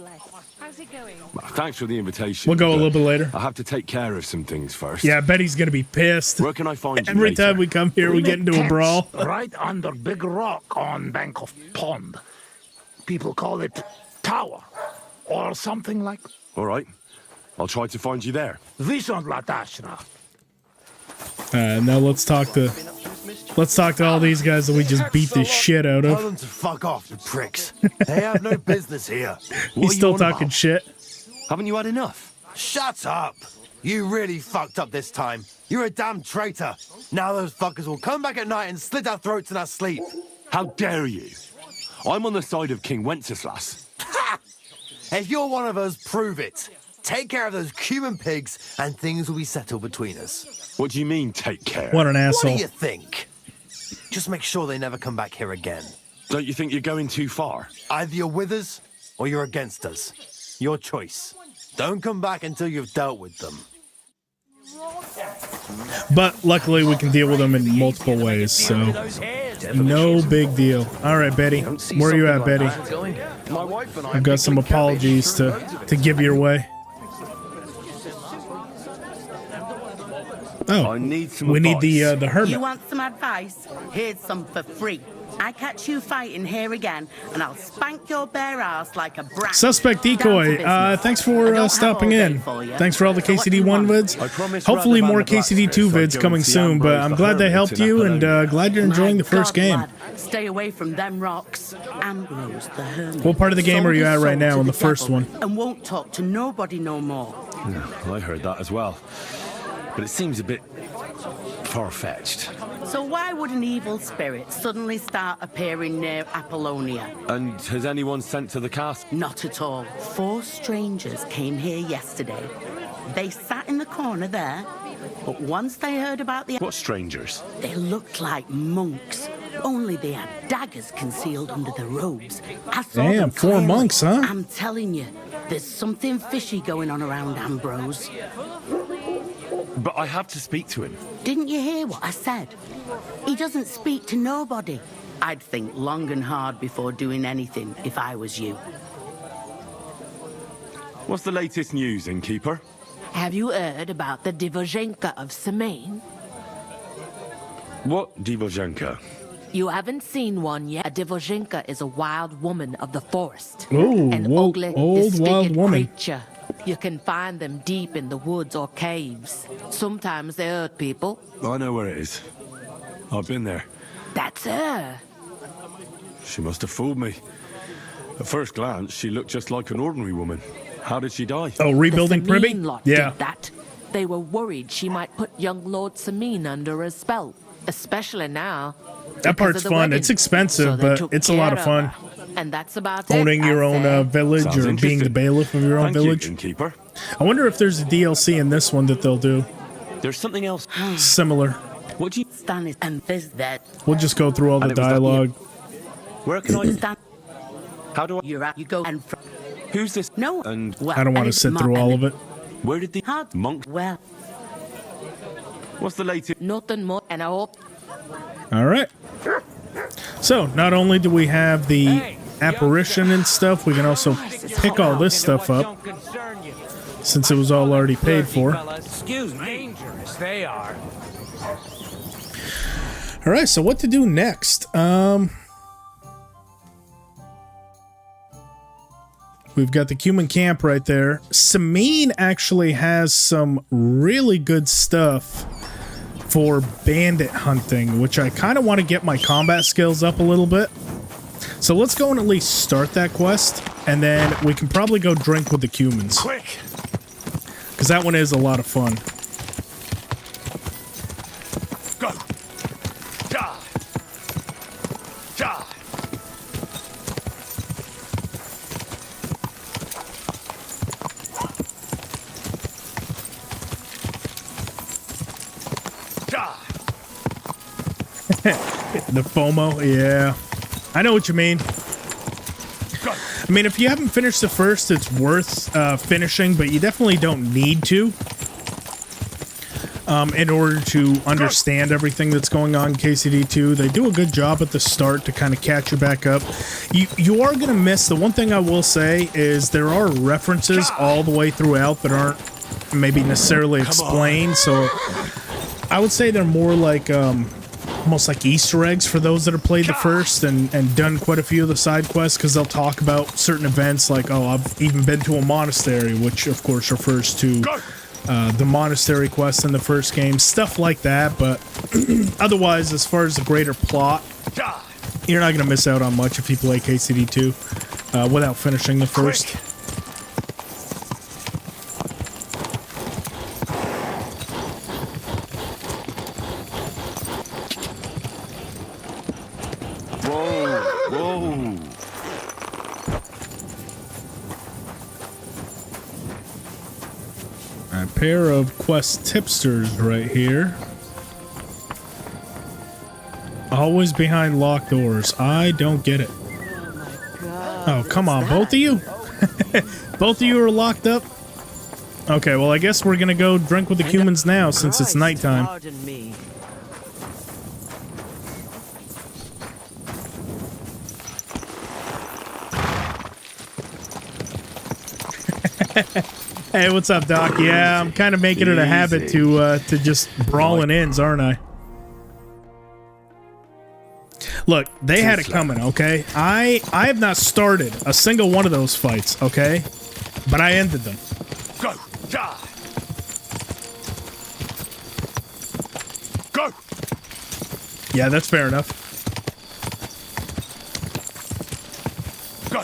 How's it going? Thanks for the invitation. We'll go a little bit later. I have to take care of some things first. Yeah, I bet he's gonna be pissed. Where can I find you Every later? time we come here, we get into a brawl. Right under big rock on bank of pond. People call it tower or something like. All right. I'll try to find you there. Vishon Latashna. Now let's talk to all these guys that we just beat the shit out Tell of. them to fuck off, you pricks. They have no business here. He's still talking shit. Haven't you had enough? Shut up. You really fucked up this time. You're a damn traitor. Now those fuckers will come back at night and slit our throats in our sleep. How dare you? I'm on the side of King Wenceslas. Ha! If you're one of us, prove it. Take care of those Cuman pigs, and things will be settled between us. What do you mean, take care? What an asshole. What do you think? Just make sure they never come back here again. Don't you think you're going too far? Either you're with us, or you're against us. Your choice. Don't come back until you've dealt with them. But luckily, we can deal with them in multiple ways, so no big deal. All right, Betty. Where are you at, Betty? I've got some apologies to give your way. Oh, I need some we need the You hermit. want some advice? Here's some for free. I catch you fighting here again, and I'll spank your bare ass like a brat. Suspect Decoy, thanks for stopping in. Thanks for all the KCD1 vids. Hopefully more KCD2 vids coming soon, but I'm glad they helped you, and glad you're enjoying the first game. Stay away from them rocks. Ambrose the hermit. What part of the game are you at right now in the first one? And won't talk to nobody no more. I heard that as well. But it seems a bit far-fetched. So why would an evil spirit suddenly start appearing near Apollonia? And has anyone sent to the castle? Not at all. 4 strangers came here yesterday. They sat in the corner there, but once they heard about the... What strangers? They looked like monks, only they had daggers concealed under their robes. I saw Damn, them 4 clearly. monks, huh? I'm telling you, there's something fishy going on around Ambrose. But I have to speak to him. Didn't you hear what I said? He doesn't speak to nobody. I'd think long and hard before doing anything if I was you. What's the latest news, innkeeper? Have you heard about the Divozhenka of Semaine? What Divozhenka? You haven't seen one yet. A Divozhenka is a wild woman of the forest. Ooh, An ugly, old disfigured wild woman. creature. You can find them deep in the woods or caves. Sometimes they hurt people. I know where it is. I've been there. That's her. She must have fooled me. At first glance, she looked just like an ordinary woman. How did she die? Oh, rebuilding the Privy? Samine lot Yeah. did that. They were worried she might put young Lord Samine under a spell, especially now. That because part's of the fun. wedding. It's expensive, So they but took it's a lot care of fun. her. And that's about Owning it, your I own say. village Sounds or being the interesting. bailiff of your own Thank you, village. innkeeper. I wonder if there's a DLC in this one that they'll do. There's something else. Similar. What do you... Stannis and this that. We'll just go through all the And it was that dialogue. Where can I... Stan How do I... You go and... Who's this? No. And... I don't want to sit through all of it. Where did the monk... Well... What's the latest? Nothing more, and I hope... All right. So, not only do we have the apparition and stuff, we can also pick all this stuff up, since it was all already paid for. Excuse me. Dangerous, they are. All right, so what to do next? We've got the Cuman camp right there. Sameen actually has some really good stuff for bandit hunting, which I kind of want to get my combat skills up a little bit. So let's go and at least start that quest, and then we can probably go drink with the Cumans. Quick! Because that one is a lot of fun. Go! Die! Die! The FOMO, yeah. I know what you mean. I mean, if you haven't finished the first, it's worth finishing, but you definitely don't need to in order to understand everything that's going on in KCD2. They do a good job at the start to kind of catch you back up. You are going to miss, the one thing I will say is there are references all the way throughout that aren't maybe necessarily explained, so I would say they're more like almost like Easter eggs for those that have played the first and done quite a few of the side quests, because they'll talk about certain events like, oh, I've even been to a monastery, which of course refers to the monastery quest in the first game, stuff like that. But otherwise, as far as the greater plot, you're not going to miss out on much if you play KCD2 without finishing the first. Pair of quest tipsters right here. Always behind locked doors. I don't get it. Oh, come on, both of you? Both of you are locked up? Okay, well, I guess we're gonna go drink with the Cumans now since it's nighttime. Pardon me. Hey, what's up, Doc? Yeah, I'm kind of making it a habit to just brawl in inns, aren't I? Look, they had it coming, okay? I have not started a single one of those fights, okay? But I ended them. Go! Die! Go! Yeah, that's fair enough. Go!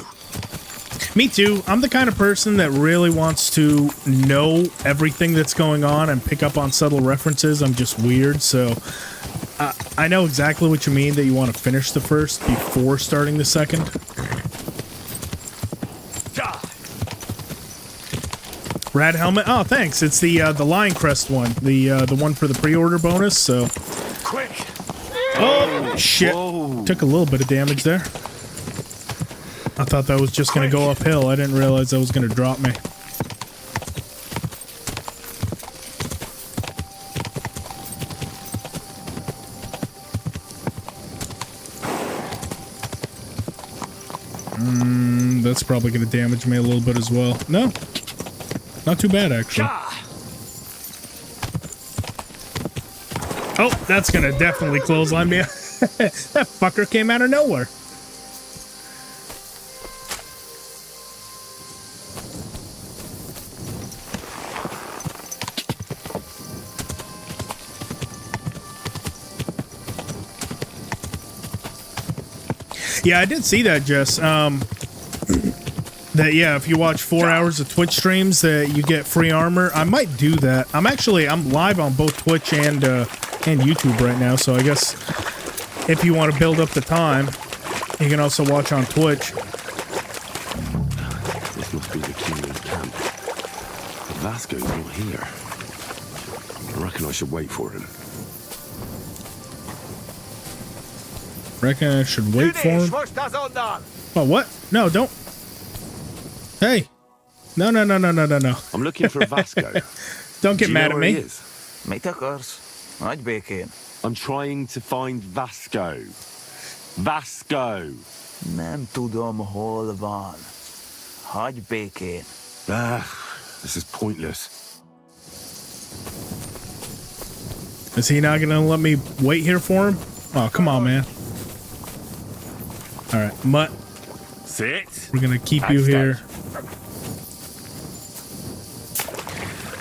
Me too. I'm the kind of person that really wants to know everything that's going on and pick up on subtle references. I'm just weird, so I know exactly what you mean, that you want to finish the first before starting the second. Rad helmet. Oh, thanks. It's the Lion Crest one, the one for the pre-order bonus. So. Quick! Oh shit! Whoa. Took a little bit of damage there. I thought that was just going to go uphill. I didn't realize that was going to drop me. That's probably going to damage me a little bit as well. No, not too bad, actually. Oh, that's going to definitely clothesline me. That fucker came out of nowhere. Yeah, I did see that, Jess. That, yeah, if you watch 4 hours of Twitch streams, that you get free armor. I might do that. I'm live on both Twitch and YouTube right now, so I guess if you want to build up the time, you can also watch on Twitch. This must be the Cuman camp. But Vasco's not here. I reckon I should wait for him. Reckon I should wait for him? Oh, what? No, don't. Hey. No. I'm looking for Vasco. Don't get mad at me. I'd be keen. I'm trying to find Vasco. Vasco. Nem tudom, hol van. Hagyj békén. This is pointless. Is he not gonna let me wait here for him? Oh, come on, man. All right, Mutt. Sit. We're gonna keep you here.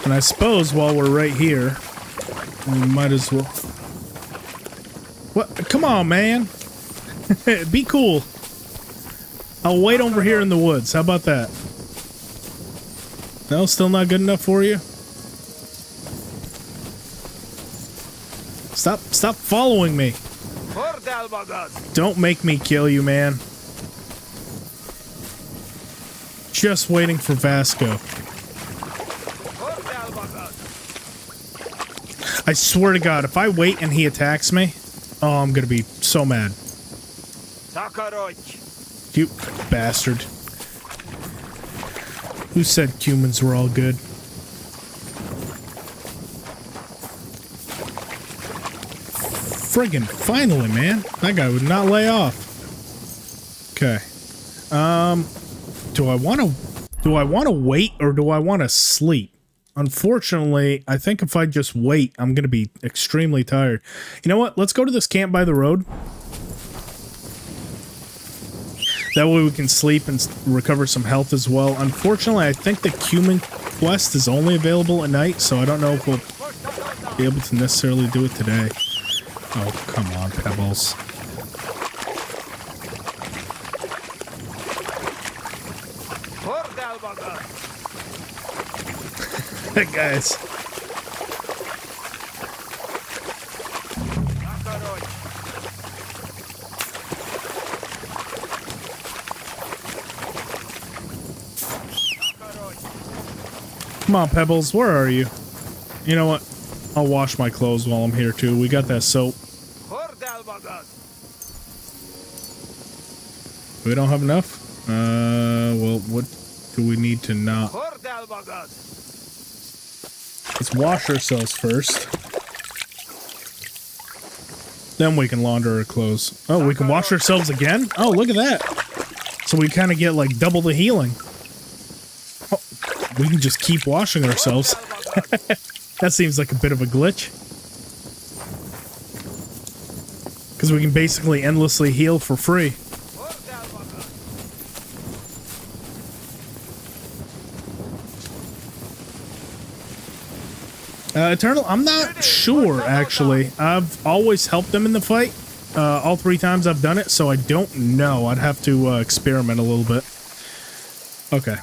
And I suppose while we're right here, we might as well. What? Come on, man. Be cool. I'll wait over here in the woods. How about that? No, still not good enough for you? Stop following me. Don't make me kill you, man. Just waiting for Vasco. I swear to God, if I wait and he attacks me, oh, I'm gonna be so mad. You bastard. Who said Cumans were all good? Friggin' finally, man. That guy would not lay off. Okay. Do I want to wait or do I want to sleep? Unfortunately, I think if I just wait, I'm going to be extremely tired. You know what? Let's go to this camp by the road. That way we can sleep and recover some health as well. Unfortunately, I think the Cuman quest is only available at night, so I don't know if we'll be able to necessarily do it today. Oh, come on, Pebbles. Guys. Come on, Pebbles, where are you? You know what? I'll wash my clothes while I'm here, too. We got that soap. We don't have enough? Well, what do we need to not? Let's wash ourselves first. Then we can launder our clothes. Oh, we can wash ourselves again? Oh, look at that. So we kind of get like double the healing. Oh, we can just keep washing ourselves. That seems like a bit of a glitch. Because we can basically endlessly heal for free. Eternal, I'm not sure, actually. I've always helped them in the fight. All 3 times I've done it, so I don't know. I'd have to experiment a little bit. Okay.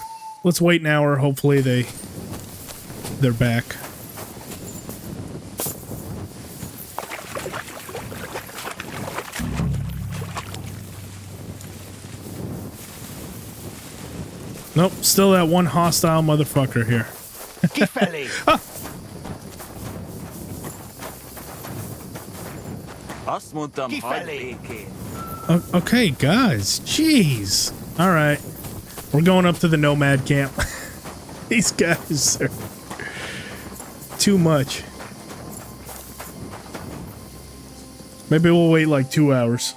Let's wait an hour. Hopefully they're back. Nope, still that one hostile motherfucker here. Ah! Okay, guys. Jeez. All right. We're going up to the nomad camp. These guys are too much. Maybe we'll wait like 2 hours.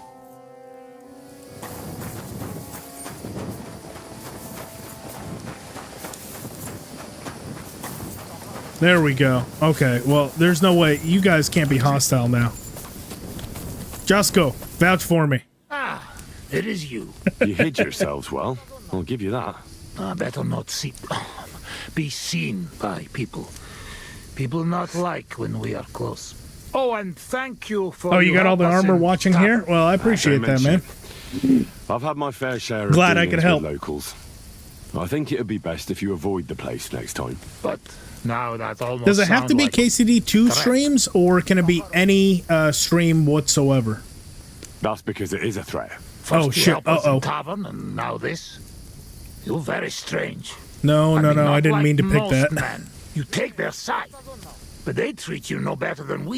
There we go. Okay, well, there's no way. You guys can't be hostile now. Josco, vouch for me. Ah, it is you. You hid yourselves well. I'll give you that. Better not be seen by people. People not like when we are close. Oh, and thank you for. Oh, you got all the armor watching here? Well, I appreciate that, man. I've had my fair share of glad I could help locals. I think it'd be best if you avoid the place next time. But now that almost does it have to be like KCD2 streams, or can it be any stream whatsoever? That's because it is a threat. Oh shit! Uh-oh. Tavern and now this. You're very strange. No, I didn't like mean to pick that. Men. You take their side, but they treat you no better than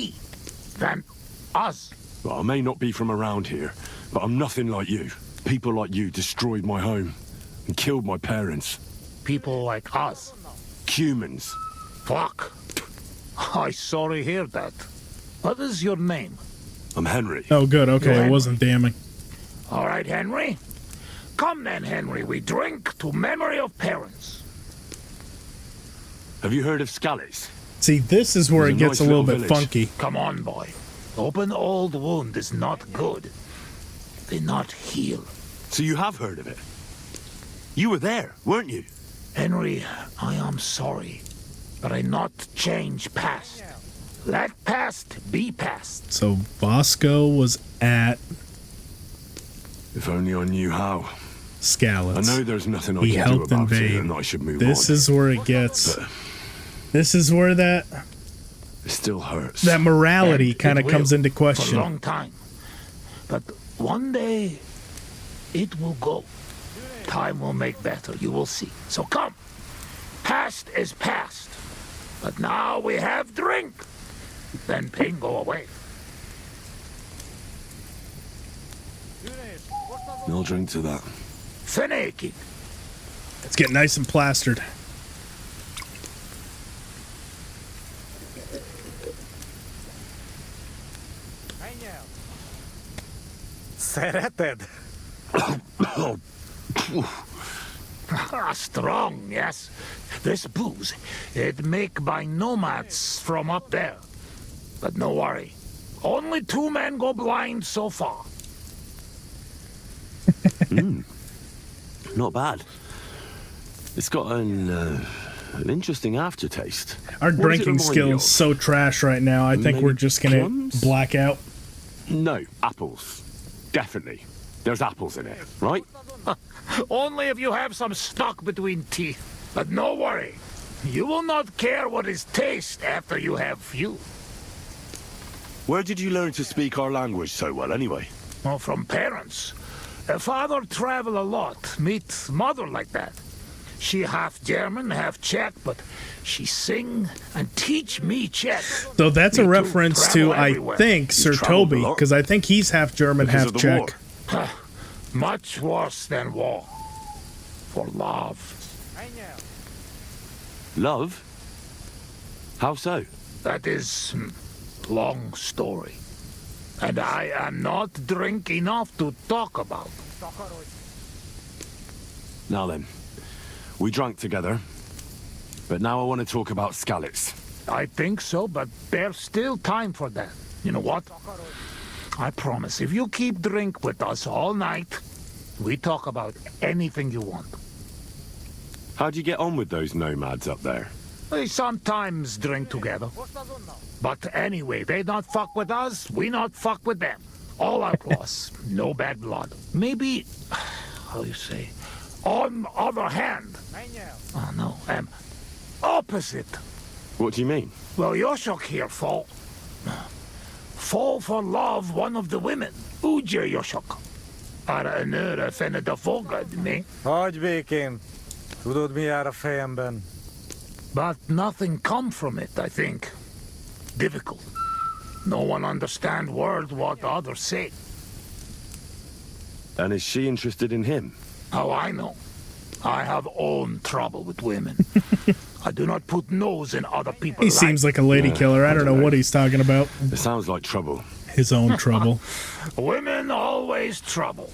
us. Well, I may not be from around here, but I'm nothing like you. People like you destroyed my home and killed my parents. People like us. Cumans. Fuck. I sorry hear that. What is your name? I'm Henry. Oh, good. Okay, Henry. it wasn't damning. All right, Henry. Come then, Henry. We drink to memory of parents. Have you heard of Scallies? See, this is where There's it gets nice a little little bit village. funky. Come on, boy. Open old wound is not good. They not heal. So you have heard of it? You were there, weren't you? Henry, I am sorry, but I not change past. Let past be past. So Bosco was at If only I knew how. Scallots. I know there's nothing I He can do helped about it, invade. and I should move This on. is where it gets. But This is where that it still hurts. that morality And kind it of comes will into For a question. long time. But one day, it will go. Time will make better, you will see. So come. Past is past. But now we have drink. Then pain go away. I'll drink to that. Finicky. It's getting nice and plastered. Sereted. Strong, yes. This booze, it make by nomads from up there. But no worry. Only 2 men go blind so far. Not bad. It's got an interesting aftertaste. Our What does it drinking remind you skills of? so trash right now. I think Maybe we're just gonna plums? black out. No, apples. Definitely. There's apples in it, right? Only if you have some stuck between teeth. But no worry. You will not care what is taste after you have few. Where did you learn to speak our language so well, anyway? Well, from parents. Father travel a lot. Meet mother like that. She half German, half Czech, but she sing and teach me Czech. So that's a Me too, reference to, travel I everywhere. think, Sir traveled a Toby, lot? because I think he's half German, Because half of the Czech. war. Much worse than war. For love. Love? How so? That is long story. And I am not drink enough to talk about. Now then, we drank together, but now I want to talk about scallops. I think so, but there's still time for that. You know what? I promise, if you keep drink with us all night, we talk about anything you want. How do you get on with those nomads up there? We sometimes drink together. But anyway, they not fuck with us, we not fuck with them. All outlaws, no bad blood. Maybe, how you say, on other hand. Oh no, opposite. What do you mean? Well, Yasak here fall for love one of the women. Uja Yasak. Ara en öre finner de vågad me. Hagyj békén. Tudod, mi jár a fejemben? But nothing come from it, I think. Difficult. No one understand word what others say. And is she interested in him? How I know? I have own trouble with women. I do not put nose in other people's He seems like a lady killer. I don't know what he's talking about. It sounds like trouble. His own trouble. Women always trouble.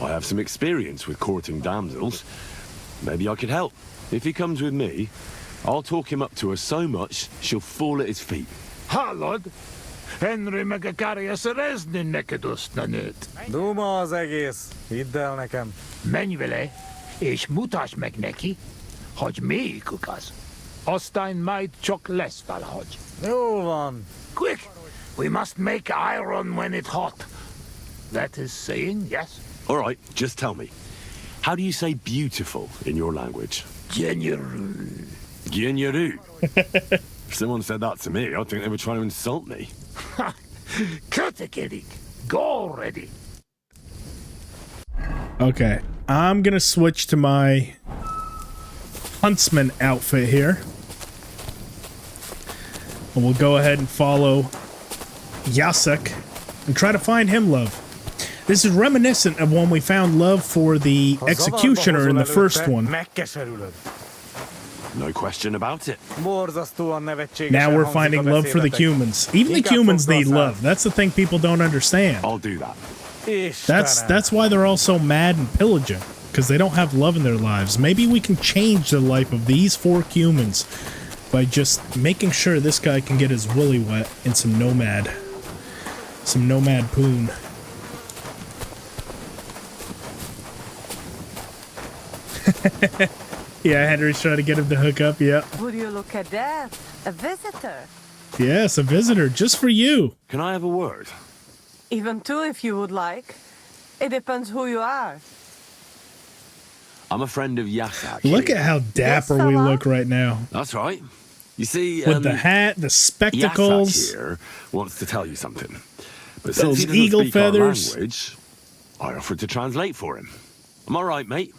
I have some experience with courting damsels. Maybe I could help. If he comes with me, I'll talk him up to her so much she'll fall at his feet. Hallod? Henry meg akarja szerezni neked azt a nőt. Duma az egész. Hidd el nekem. Menj vele, és mutasd meg neki, hogy melyikük az. Aztán majd csak lesz valahogy. Jó van. Quick! We must make iron when it's hot. That is saying, yes? All right, just tell me. How do you say beautiful in your language? Genyeru. Genyeru. If someone said that to me, I'd think they were trying to insult me. Cut it, kidding. Go already. Okay, I'm gonna switch to my huntsman outfit here. And we'll go ahead and follow Yasak and try to find him love. This is reminiscent of when we found love for the executioner in the first one. No question about it. Now we're finding love for the Cumans. Even the Cumans need love. That's the thing people don't understand. I'll do that. That's why they're all so mad and pillaging, because they don't have love in their lives. Maybe we can change the life of these 4 Cumans by just making sure this guy can get his willy wet in some nomad poon. Yeah, Henry's trying to get him to hook up, yeah. Would you look at that? A visitor. Yes, a visitor, just for you. Can I have a word? Even 2 if you would like. It depends who you are. I'm a friend of Yasak. Look at how dapper we look right now. That's right. You see, with the hat, the spectacles. Yasak here wants to tell you something. But those since he doesn't eagle speak our feathers. language, I offered to translate for him. Am I right, mate?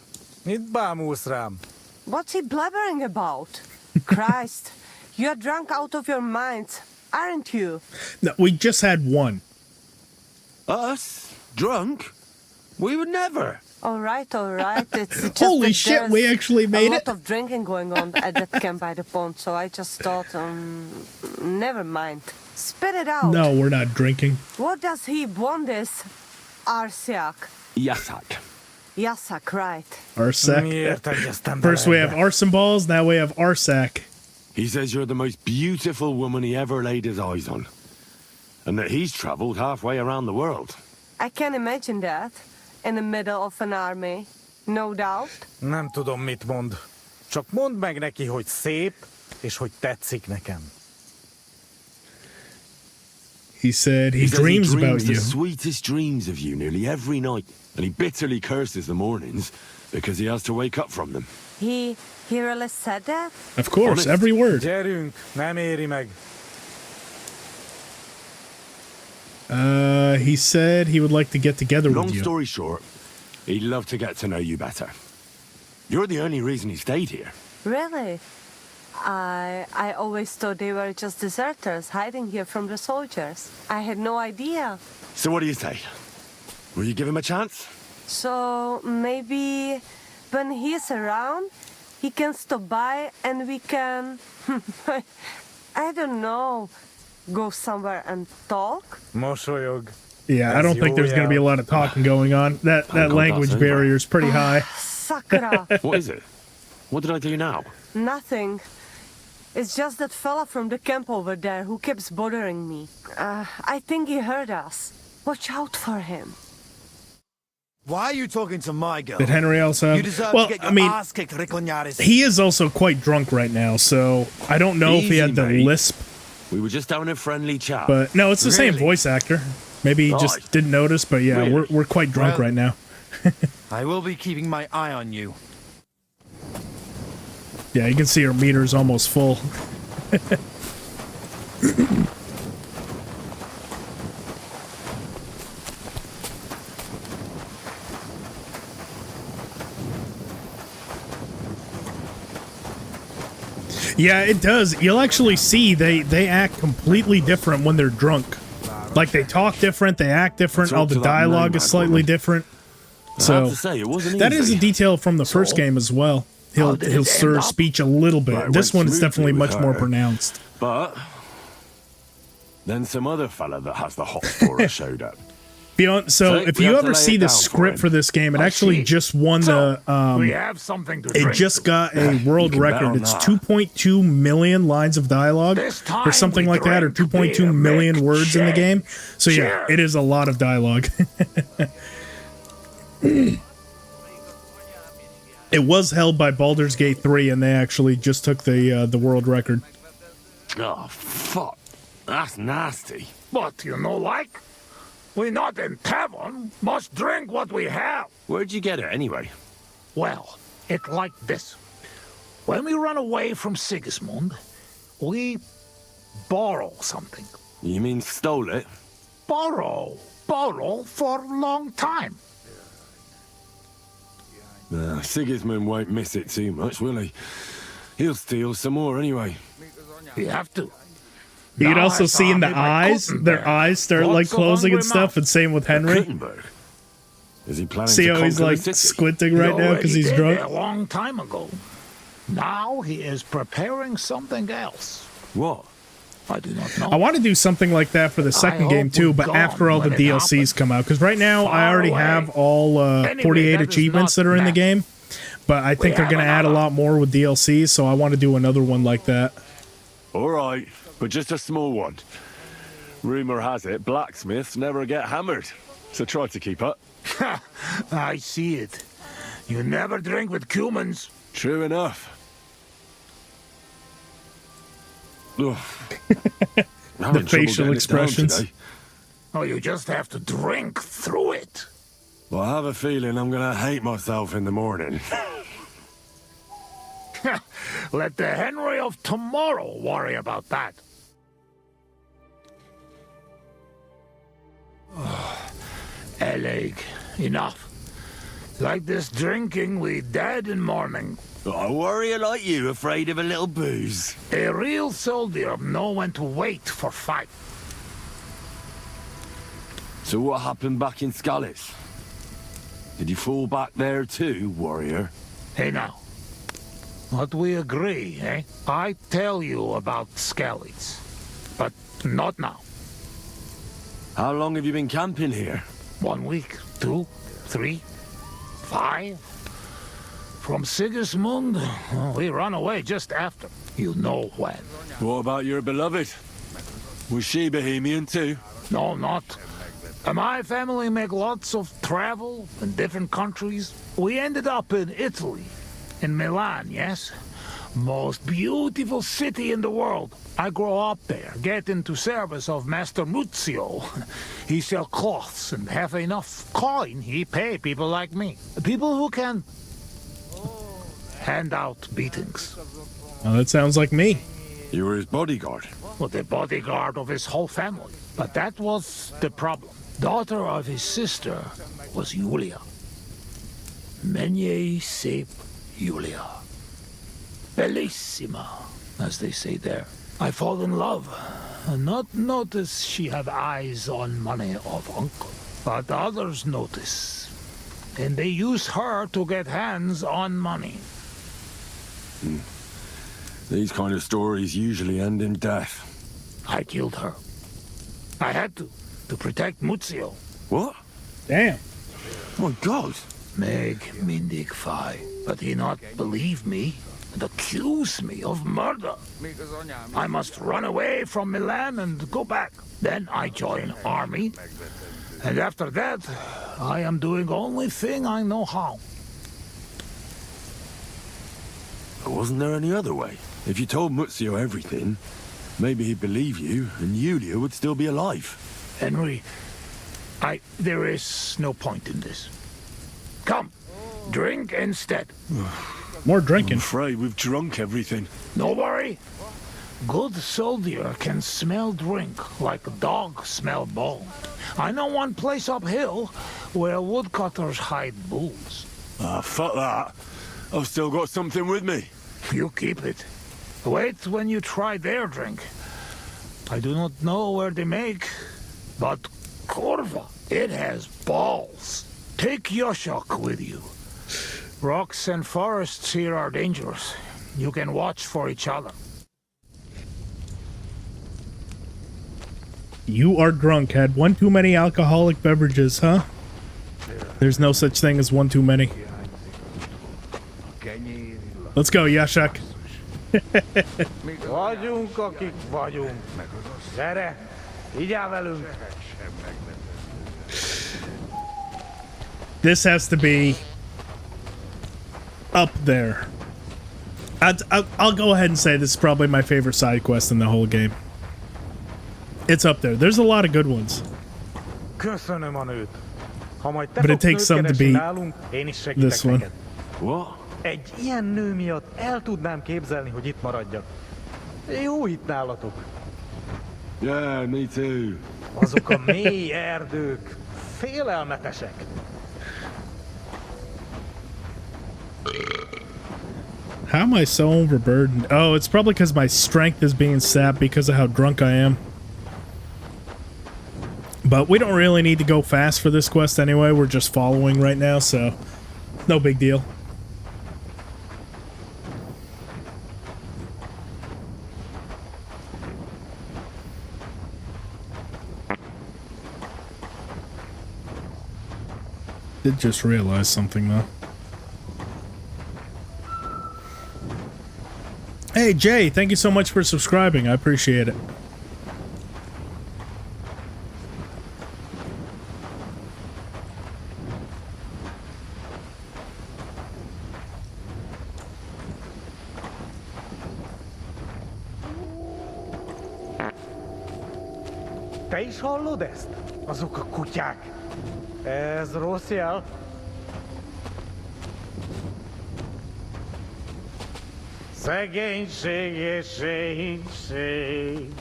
What's he blabbering about? Christ, you're drunk out of your mind, aren't you? No, we just had one. Us? Drunk? We would never. All right. It's just Holy shit, we actually made a it. lot of drinking going on at that camp by the pond, so I just thought, never mind. Spit it out. No, we're not drinking. What does he want this? Arsiak. Yasak. Yasak, right. Arsak. First we have arson balls, now we have Arsak. He says you're the most beautiful woman he ever laid his eyes on. And that he's traveled halfway around the world. I can imagine that. In the middle of an army. No doubt. Nem tudom, mit mond. Csak mondd meg neki, hogy szép, és hogy tetszik nekem. He said he dreams about you. The sweetest dreams of you nearly every night. And he bitterly curses the mornings because he has to wake up from them. He really said that? Of course, every word. Gyerünk, nem éri meg. He said he would like to get together with you. Long story short, he'd love to get to know you better. You're the only reason he stayed here. Really? I always thought they were just deserters hiding here from the soldiers. I had no idea. So what do you say? Will you give him a chance? So maybe when he's around, he can stop by and we can... I don't know. Go somewhere and talk? Mosolyog. Yeah, I don't think there's going to be a lot of talking going on. That language barrier is pretty high. Sakra. What is it? What did I do now? Nothing. It's just that fella from the camp over there who keeps bothering me. I think he heard us. Watch out for him. Why are you talking to my girl? Did Henry also? You deserve well, to get your I mean, ass kicked, Riconyaris. he is also quite drunk right now, so I don't know if he had the lisp. We were just having a friendly chat. But no, it's the same voice actor. Maybe he just didn't notice, but yeah, we're quite drunk right now. I will be keeping my eye on you. Yeah, you can see her meter's almost full. Yeah, it does. You'll actually see they act completely different when they're drunk. Like, they talk different, they act different, all the dialogue is slightly different. So, that is a detail from the first game as well. He'll slur speech a little bit. Right, this one is smoothly definitely with much more her. pronounced. But then some other fella that has the hot for us showed up. So if we you have to ever lay see it the down for script him. for this game, it actually just won the we have something to it drink. just got a world You can bet record. on It's that. 2.2 million lines of dialogue or something like that, or 2.2 million words in the game. So yeah, it is a lot of dialogue. It was held by Baldur's Gate 3, and they actually just took the world record. Oh, fuck. That's nasty. But you know, like, we not in tavern, must drink what we have. Where'd you get it, anyway? Well, it like this. When we run away from Sigismund, we borrow something. You mean stole it? Borrow for a long time. Sigismund won't miss it too much, will he? He'll steal some more anyway. You have to. You can also see in the eyes, their eyes start like closing and stuff, and same with Henry. Is he planning See to how he's conquer like the city? squinting right now because he's drunk? A long time ago. Now he is preparing something else. What? I do not know. I want to do something like that for the second game hope too, we're but gone after all the when it DLCs happens. come out. Because right now I Far already away. have all Anyway, 48 that is achievements not that are in the that. game. But I think We they're going to have add a lot more with DLCs, so I want to do another one like that. All right, but just a small one. Rumor has it blacksmiths never get hammered, so try to keep up. I see it. You never drink with Cumans. True enough. Ugh. The facial expressions. Oh, you just have to drink through it. Well, I have a feeling I'm gonna hate myself in the morning. Let the Henry of tomorrow worry about that. Eleg, enough. Like this drinking, we dead in morning. A warrior like you afraid of a little booze? A real soldier know when to wait for fight. So what happened back in Scalis? Did you fall back there too, warrior? Hey now, what we agree, eh? I tell you about Skellies, but not now. How long have you been camping here? 1 week, 2, 3, 5. From Sigismund, we run away just after. You know when. What about your beloved? Was she Bohemian too? No, not. My family make lots of travel in different countries. We ended up in Italy, in Milan, yes? Most beautiful city in the world. I grow up there, get into service of Master Muzio. He sell cloths and have enough coin, he pay people like me. People who can hand out beatings. Oh, that sounds like me. You were his bodyguard? Well, the bodyguard of his whole family. But that was the problem. Daughter of his sister was Julia. Menier sep Julia. Bellissima, as they say there. I fall in love. Not notice she have eyes on money of uncle. But others notice. And they use her to get hands on money. These kind of stories usually end in death. I killed her. I had to protect Muzio. What? Damn. My God. Meg mindig fai, but he not believe me and accuse me of murder. I must run away from Milan and go back. Then I join army, and after that, I am doing only thing I know how. Wasn't there any other way? If you told Muzio everything, maybe he'd believe you, and Julia would still be alive. Henry, there is no point in this. Come, drink instead. More drinking. I'm afraid we've drunk everything. No worry. Good soldier can smell drink like a dog smell bone. I know one place uphill where woodcutters hide bulls. Ah, fuck that. I've still got something with me. You keep it. Wait when you try their drink. I do not know where they make, but Corva, it has balls. Take Yasak with you. Rocks and forests here are dangerous. You can watch for each other. You are drunk. Had one too many alcoholic beverages, huh? There's no such thing as one too many. Let's go, Yasak. Vagyunk, akik vagyunk. Gyere, vigyázz velünk. This has to be up there. I'll go ahead and say this is probably my favorite side quest in the whole game. It's up there. There's a lot of good ones. Köszönöm a nőt. Ha majd te But it fogsz takes nőt some to keresni beat nálunk, én is segítek this one. neked. What? Egy ilyen nő miatt el tudnám képzelni, hogy itt maradjak. Jó itt nálatok. Yeah, me too. Azok a mély erdők félelmetesek. How am I so overburdened? Oh, it's probably because my strength is being sapped because of how drunk I am. But we don't really need to go fast for this quest anyway. We're just following right now, so no big deal. Did just realize something though. Hey Jay, thank you so much for subscribing. I appreciate it. Te is hallod ezt? Azok a kutyák. Ez rossz jel. Szegénység és szegénység.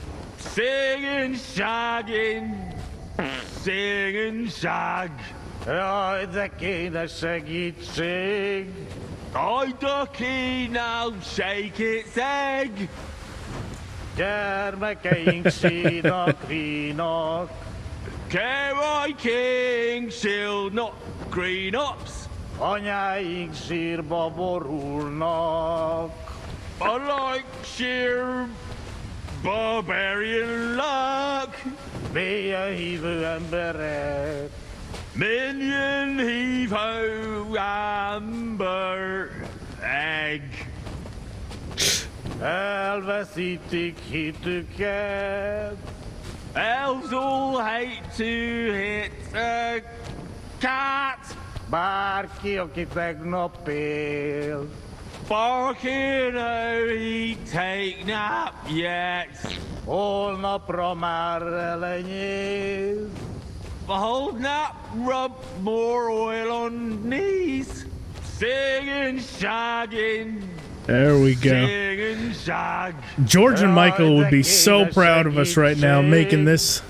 Szegénység. Jaj, de kéne segítség. Jaj, de kéne segítség. Gyermekeink sínak, rínak. Gyermekeink sínak, rínak. Anyáink sírba borulnak. I like sheer barbarian luck. Mélyen hívő emberek. Minion hívő ember. Egg. Elveszítik hitüket. Elves all hate to hit a cat. Bárki, aki tegnap él. Barking, he take nap yet. Holnapra már elenyész. Behold nap, rub more oil on knees. Singing, shagging. There we go. George and Michael would be so proud of us right now, making this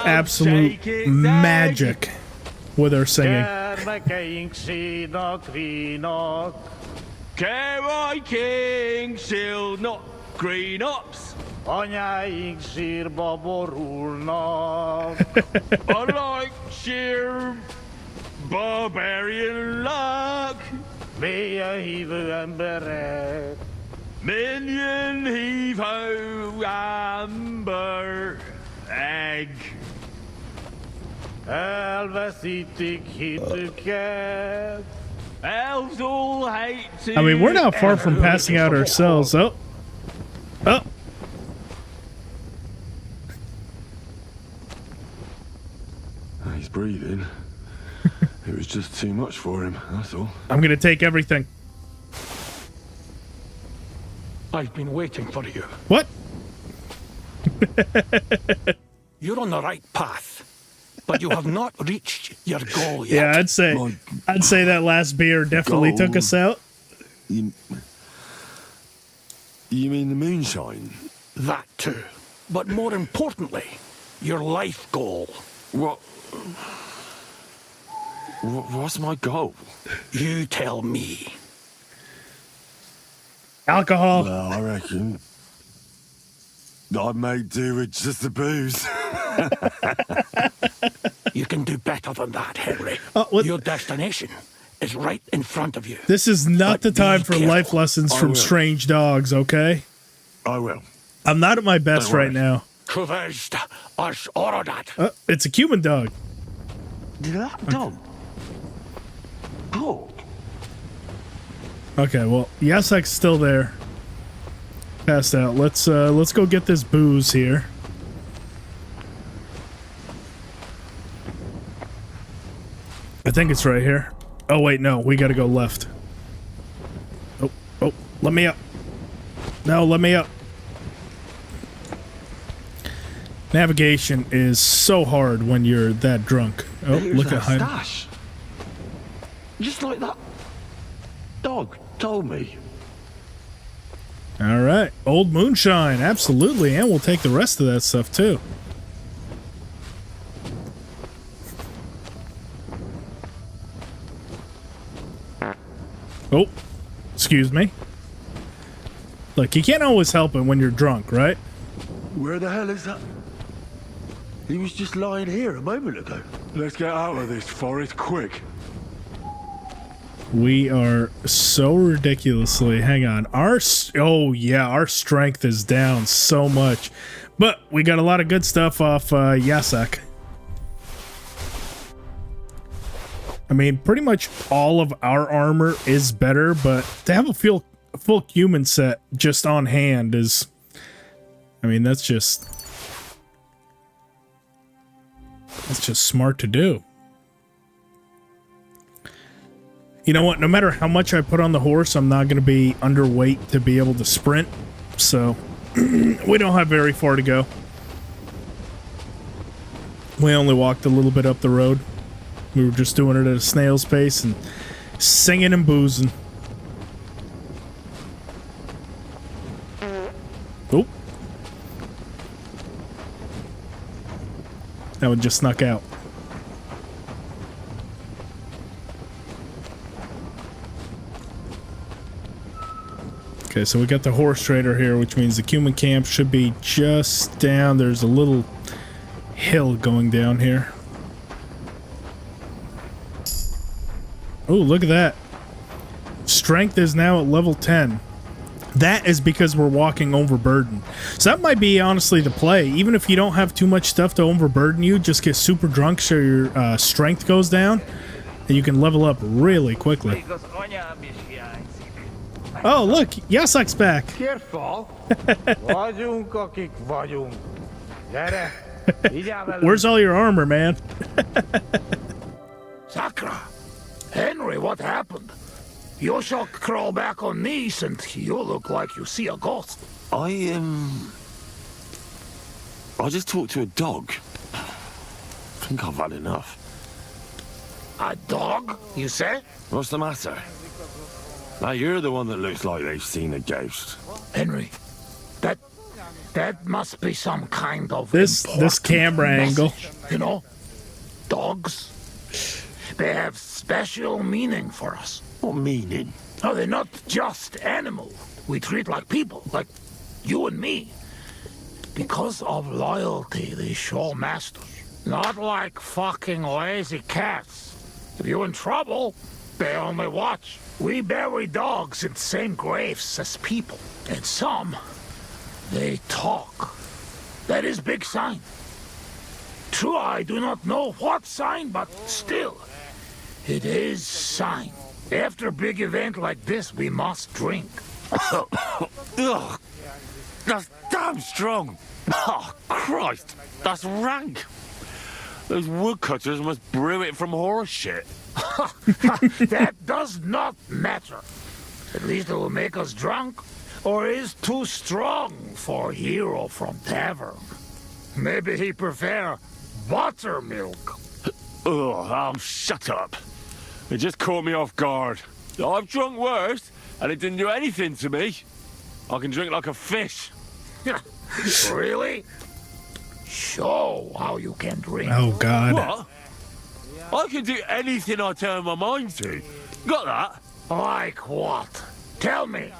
absolute magic with our singing. Gyermekeink sínak, rínak. Gyermekeink sínak, rínak. Anyáink sírba borulnak. I like sheer barbarian luck. Mélyen hívő emberek. Minion hívő ember. Egg. Elveszítik hitüket. Elves all hate to. I mean, we're not far from passing out ourselves. Oh. Oh. He's breathing. It was just too much for him, that's all. I'm gonna take everything. I've been waiting for you. What? You're on the right path, but you have not reached your goal yet. Yeah, I'd say that last beer definitely took us out. You mean the moonshine? That too. But more importantly, your life goal. What's my goal? You tell me. Alcohol. Well, I reckon I'd make do with just the booze. You can do better than that, Henry. Your destination is right in front of you. This is not the time for life lessons from strange dogs, okay? I will. I'm not at my best right now. It's a Cuman dog. That dog? Oh. Okay, well, Yasak's still there. Passed out. Let's go get this booze here. I think it's right here. Oh wait, no, we gotta go left. Oh, let me up. No, let me up. Navigation is so hard when you're that drunk. Oh, look at him. Stash. Just like that dog told me. All right, old moonshine, absolutely, and we'll take the rest of that stuff too. Oh, excuse me. Look, you can't always help it when you're drunk, right? Where the hell is that? He was just lying here a moment ago. Let's get out of this forest quick. We are so ridiculously... Hang on. Our strength is down so much. But we got a lot of good stuff off Yasak. I mean, pretty much all of our armor is better, but to have a full Cuman set just on hand is... I mean, that's just smart to do. You know what? No matter how much I put on the horse, I'm not going to be underweight to be able to sprint. So, we don't have very far to go. We only walked a little bit up the road. We were just doing it at a snail's pace and singing and boozing. Oh. That one just snuck out. Okay, so we got the horse trader here, which means the Cuman camp should be just down. There's a little hill going down here. Oh, look at that. Strength is now at level 10. That is because we're walking overburden. So that might be honestly the play. Even if you don't have too much stuff to overburden you, just get super drunk so your strength goes down, and you can level up really quickly. Oh, look, Yasak's back. Where's all your armor, man? Sakra! Henry, what happened? Yasak crawl back on knees and you look like you see a ghost. I just talked to a dog. I think I've had enough. A dog, you say? What's the matter? Now you're the one that looks like they've seen a ghost. Henry, that must be some kind of this camera message, angle. You know? Dogs, they have special meaning for us. What meaning? No, they're not just animals. We treat like people, like you and me. Because of loyalty, they show masters. Not like fucking lazy cats. If you're in trouble, they only watch. We bury dogs in the same graves as people. And some, they talk. That is big sign. True, I do not know what sign, but still, it is sign. After a big event like this, we must drink. Ugh, that's damn strong. Oh, Christ, that's rank. Those woodcutters must brew it from horse shit. That does not matter. At least it will make us drunk, or is too strong for a hero from tavern. Maybe he prefer buttermilk. Oh, shut up. It just caught me off guard. I've drunk worse, and it didn't do anything to me. I can drink like a fish. Really? Show how you can drink. Oh, God. What? I can do anything I turn my mind to. Got that? Like what? Tell me.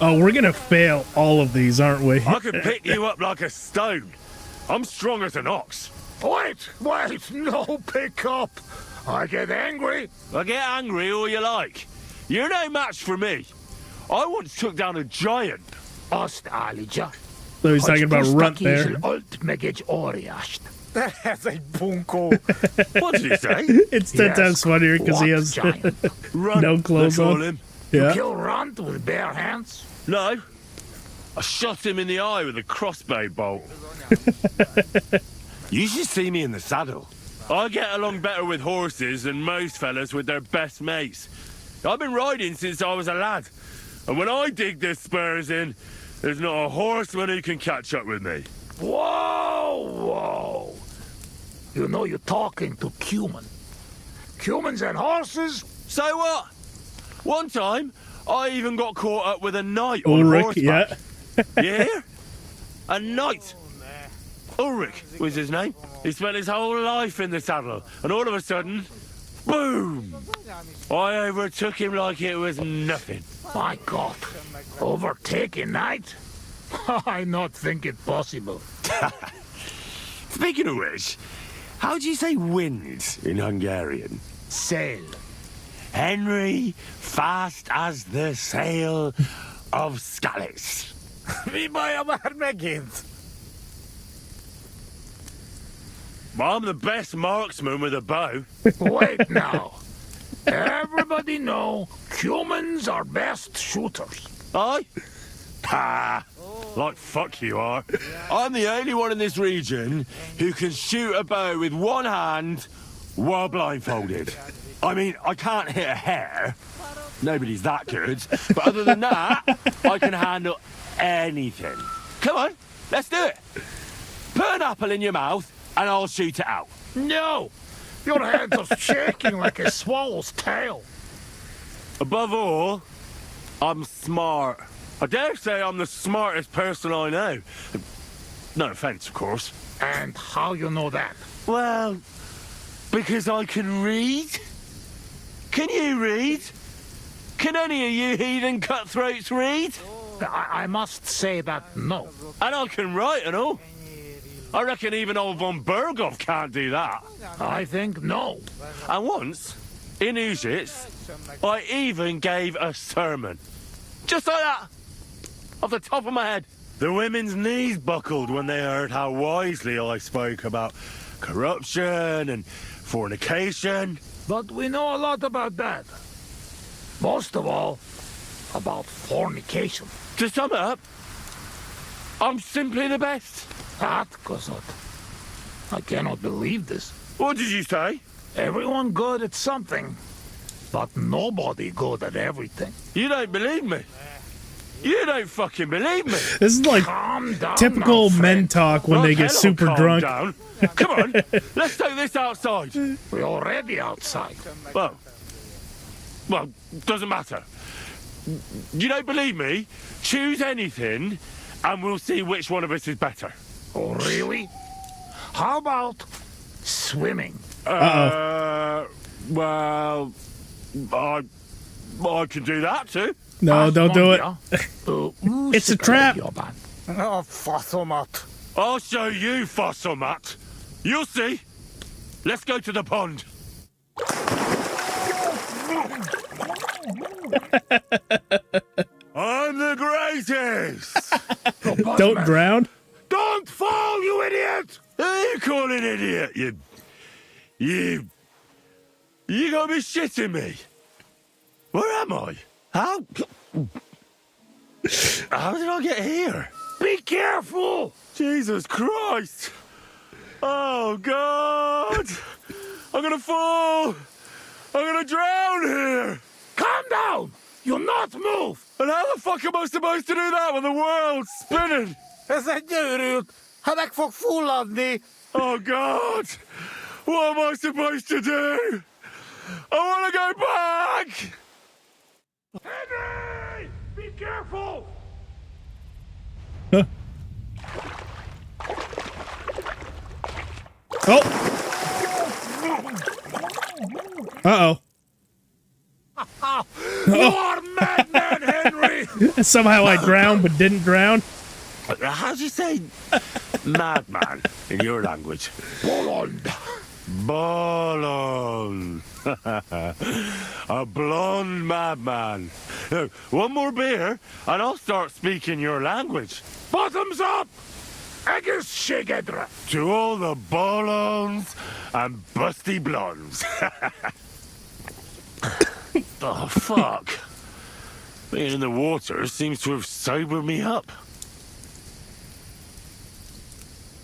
Oh, we're gonna fail all of these, aren't we? I can pick you up like a stone. I'm strong as an ox. Wait, no pick up. I get angry. I get angry all you like. You're no match for me. I once took down a giant. So he's talking about Runt there. That's a bunko. What did he say? It's 10 times funnier because he has no clothes on. You kill Runt with bare hands? No. I shot him in the eye with a crossbow bolt. You should see me in the saddle. I get along better with horses than most fellas with their best mates. I've been riding since I was a lad. And when I dig the spurs in, there's not a horseman who can catch up with me. Whoa! You know you're talking to Cuman. Cumans and horses? So what? One time, I even got caught up with a knight on Ulrich, horseback. You hear? A knight. Ulrich was his name. He spent his whole life in the saddle, and all of a sudden, boom! I overtook him like it was nothing. My God. Overtaking knight? I not think it possible. Speaking of which, how do you say wind in Hungarian? Sail. Henry, fast as the sail of Scallis. Mi baja már megint? I'm the best marksman with a bow. Wait now. Everybody know Cumans are best shooters. Aye? Ha! Like fuck you are. I'm the only one in this region who can shoot a bow with one hand while blindfolded. I mean, I can't hit a hare. Nobody's that good. But other than that, I can handle anything. Come on, let's do it. Put an apple in your mouth and I'll shoot it out. No! Your hands are shaking like a swallow's tail. Above all, I'm smart. I dare say I'm the smartest person I know. No offence, of course. And how you know that? Well, because I can read. Can you read? Can any of you heathen cutthroats read? I must say that no. And I can write and all. I reckon even old von Berghoff can't do that. I think no. And once, in Ujits, I even gave a sermon. Just like that. Off the top of my head. The women's knees buckled when they heard how wisely I spoke about corruption and fornication. But we know a lot about that. Most of all, about fornication. To sum it up, I'm simply the best. That, Kosot. I cannot believe this. What did you say? Everyone good at something, but nobody good at everything. You don't believe me? You don't fucking believe me? This is like typical men talk when they get super drunk. Down. Come on, let's take this outside. We're already outside. Well, doesn't matter. You don't believe me? Choose anything, and we'll see which one of us is better. Oh, really? How about swimming? Well, I can do that too. No, don't do it. It's a trap. Oh, Fossilmutt. I'll show you, Fossilmutt. You'll see. Let's go to the pond. I'm the greatest. Don't drown. Don't fall, you idiot! Who are you calling idiot? You gotta be shitting me. Where am I? How did I get here? Be careful! Jesus Christ! Oh God! I'm gonna fall! I'm gonna drown here! Calm down! You'll not move! And how the fuck am I supposed to do that when the world's spinning? Ez egy gyűrűt! Ha meg fog fulladni! Oh God! What am I supposed to do? I wanna go back! Henry! Be careful! Huh. Oh! Uh-oh. You are madman, Henry! Somehow I drowned but didn't drown. How do you say madman in your language? Blonde. Blonde. A blonde madman. Now, one more beer and I'll start speaking your language. Bottoms up! Agus Shigedra. To all the bolons and busty blondes. Oh, fuck. Being in the water seems to have sobered me up.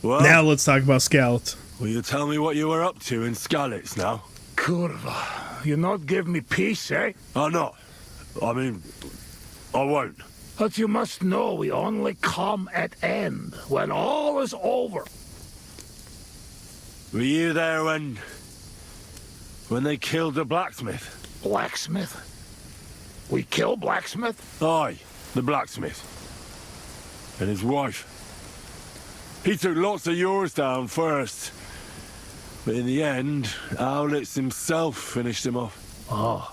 Well, now let's talk about scallops. Will you tell me what you were up to in Skalitz now? Kurva, you not give me peace, eh? I'm not. I mean, I won't. But you must know we only come at end, when all is over. Were you there when they killed the blacksmith? Blacksmith? We kill blacksmith? Aye, the blacksmith. And his wife. He took lots of yours down first. But in the end, Owlitz himself finished him off. Oh,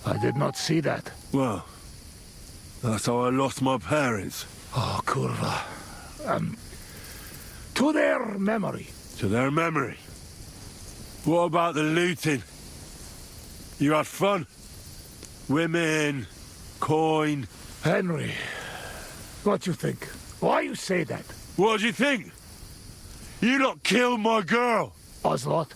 I did not see that. Well, that's how I lost my parents. Oh, kurva. To their memory. To their memory? What about the looting? You had fun? Women, coin. Henry, what you think? Why you say that? What do you think? You lot killed my girl. Oslot.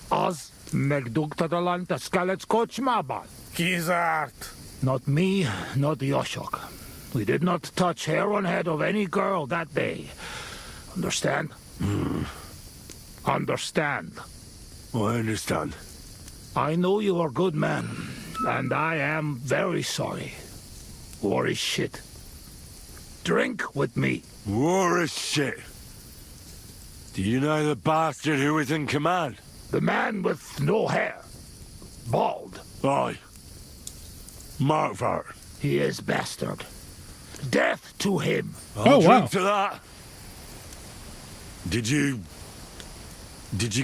Az megdugtad a skelet's kocsmában. Kizárt. Not me, not Yasak. We did not touch hair on head of any girl that day. Understand? Understand. I understand. I know you are good man, and I am very sorry. War is shit. Drink with me. War is shit. Do you know the bastard who was in command? The man with no hair. Bald. Aye. Markvart. He is bastard. Death to him. I'll drink to that. Did you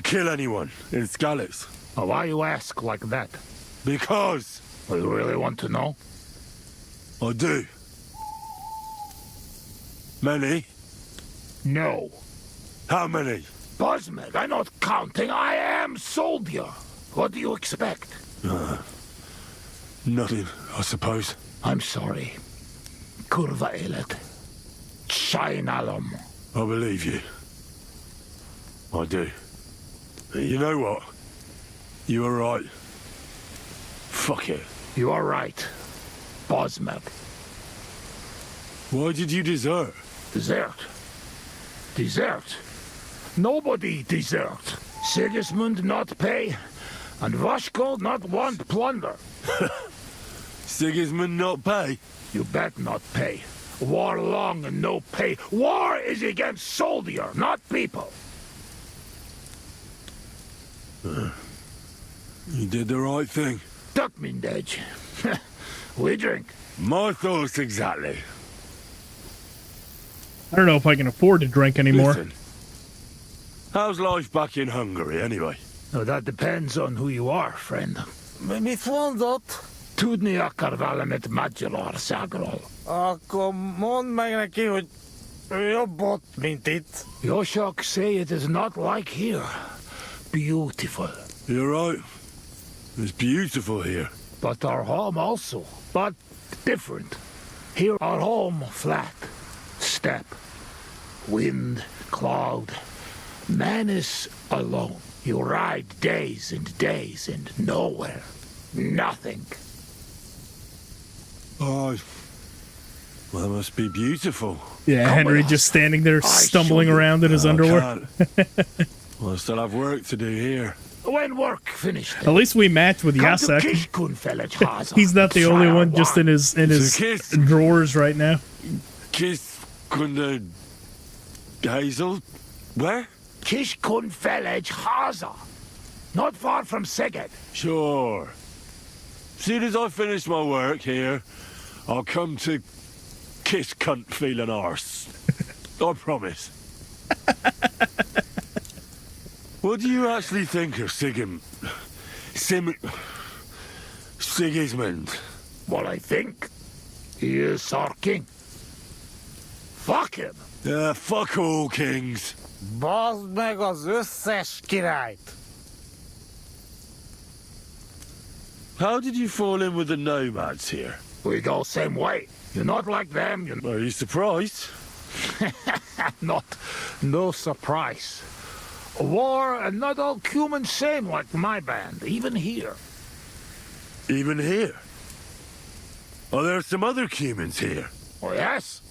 kill anyone in Scallops? Oh, why you ask like that? Because. Oh, you really want to know? I do. Many? No. How many? Bosmeg, I'm not counting. I am soldier. What do you expect? Nothing, I suppose. I'm sorry. Kurva elet. Shainalom. I believe you. I do. You know what? You were right. Fuck it. You are right. Bosmeg. Why did you desert? Desert? Desert? Nobody desert. Sigismund not pay, and Vashko not want plunder. Sigismund not pay? You bet not pay. War long and no pay. War is against soldier, not people. You did the right thing. Duck mindej. We drink. My thoughts exactly. I don't know if I can afford to drink anymore. Listen, how's life back in Hungary, anyway? No, that depends on who you are, friend. Mit mondott? Tudni akar valamit Magyarországról. Akkor mondd meg neki, hogy jobb ott, mint itt. Yasak say it is not like here. Beautiful. You're right. It's beautiful here. But our home also. But different. Here our home flat. Steppe. Wind, cloud. Man is alone. You ride days and days and nowhere. Nothing. Oh, well, that must be beautiful. Yeah, Henry just standing there stumbling around in his underwear. Well, I still have work to do here. When work finished. At least we match with Yasak. He's not the only one just in his drawers right now. Kiss kunde Hazel? Where? Kish kun felej Haza. Not far from Szeged. Sure. Soon as I finish my work here, I'll come to kiss cunt feeling arse. I promise. What do you actually think of Sigismund? What I think? He is our king. Fuck him. Fuck all kings. Bazd meg az összes királyt. How did you fall in with the nomads here? We go same way. You're not like them. Are you surprised? No surprise. War and not all Cuman same like my band, even here. Even here? Are there some other Cumans here? Oh, yes.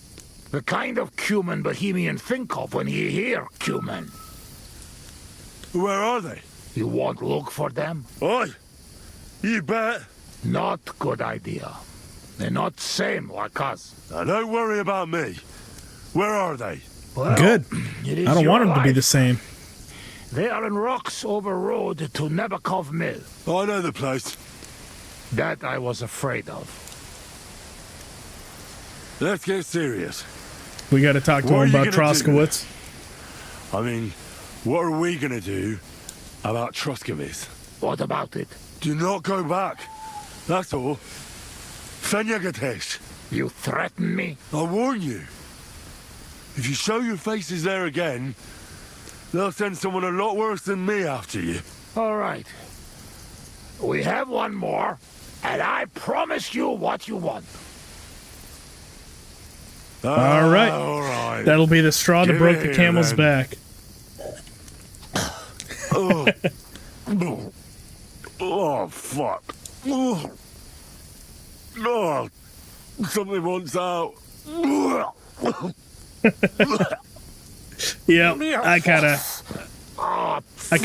The kind of Cuman Bohemian think of when you hear Cuman. Where are they? You won't look for them? Oi! You bet. Not good idea. They're not same like us. Now, don't worry about me. Where are they? Well, good. I don't want them to be the same. They are in rocks over road to Nebakov Mill. I know the place. That I was afraid of. Let's get serious. We got to talk to him about Troskowitz. I mean, what are we going to do about Troskowitz? What about it? Do not go back. That's all. Fenyagatech. You threaten me? I warn you. If you show your faces there again, they'll send someone a lot worse than me after you. All right. We have one more, and I promise you what you want. All right. That'll be the straw that Give broke it the here, camel's then. back. Oh, fuck. Oh, something wants out. Yeah, I could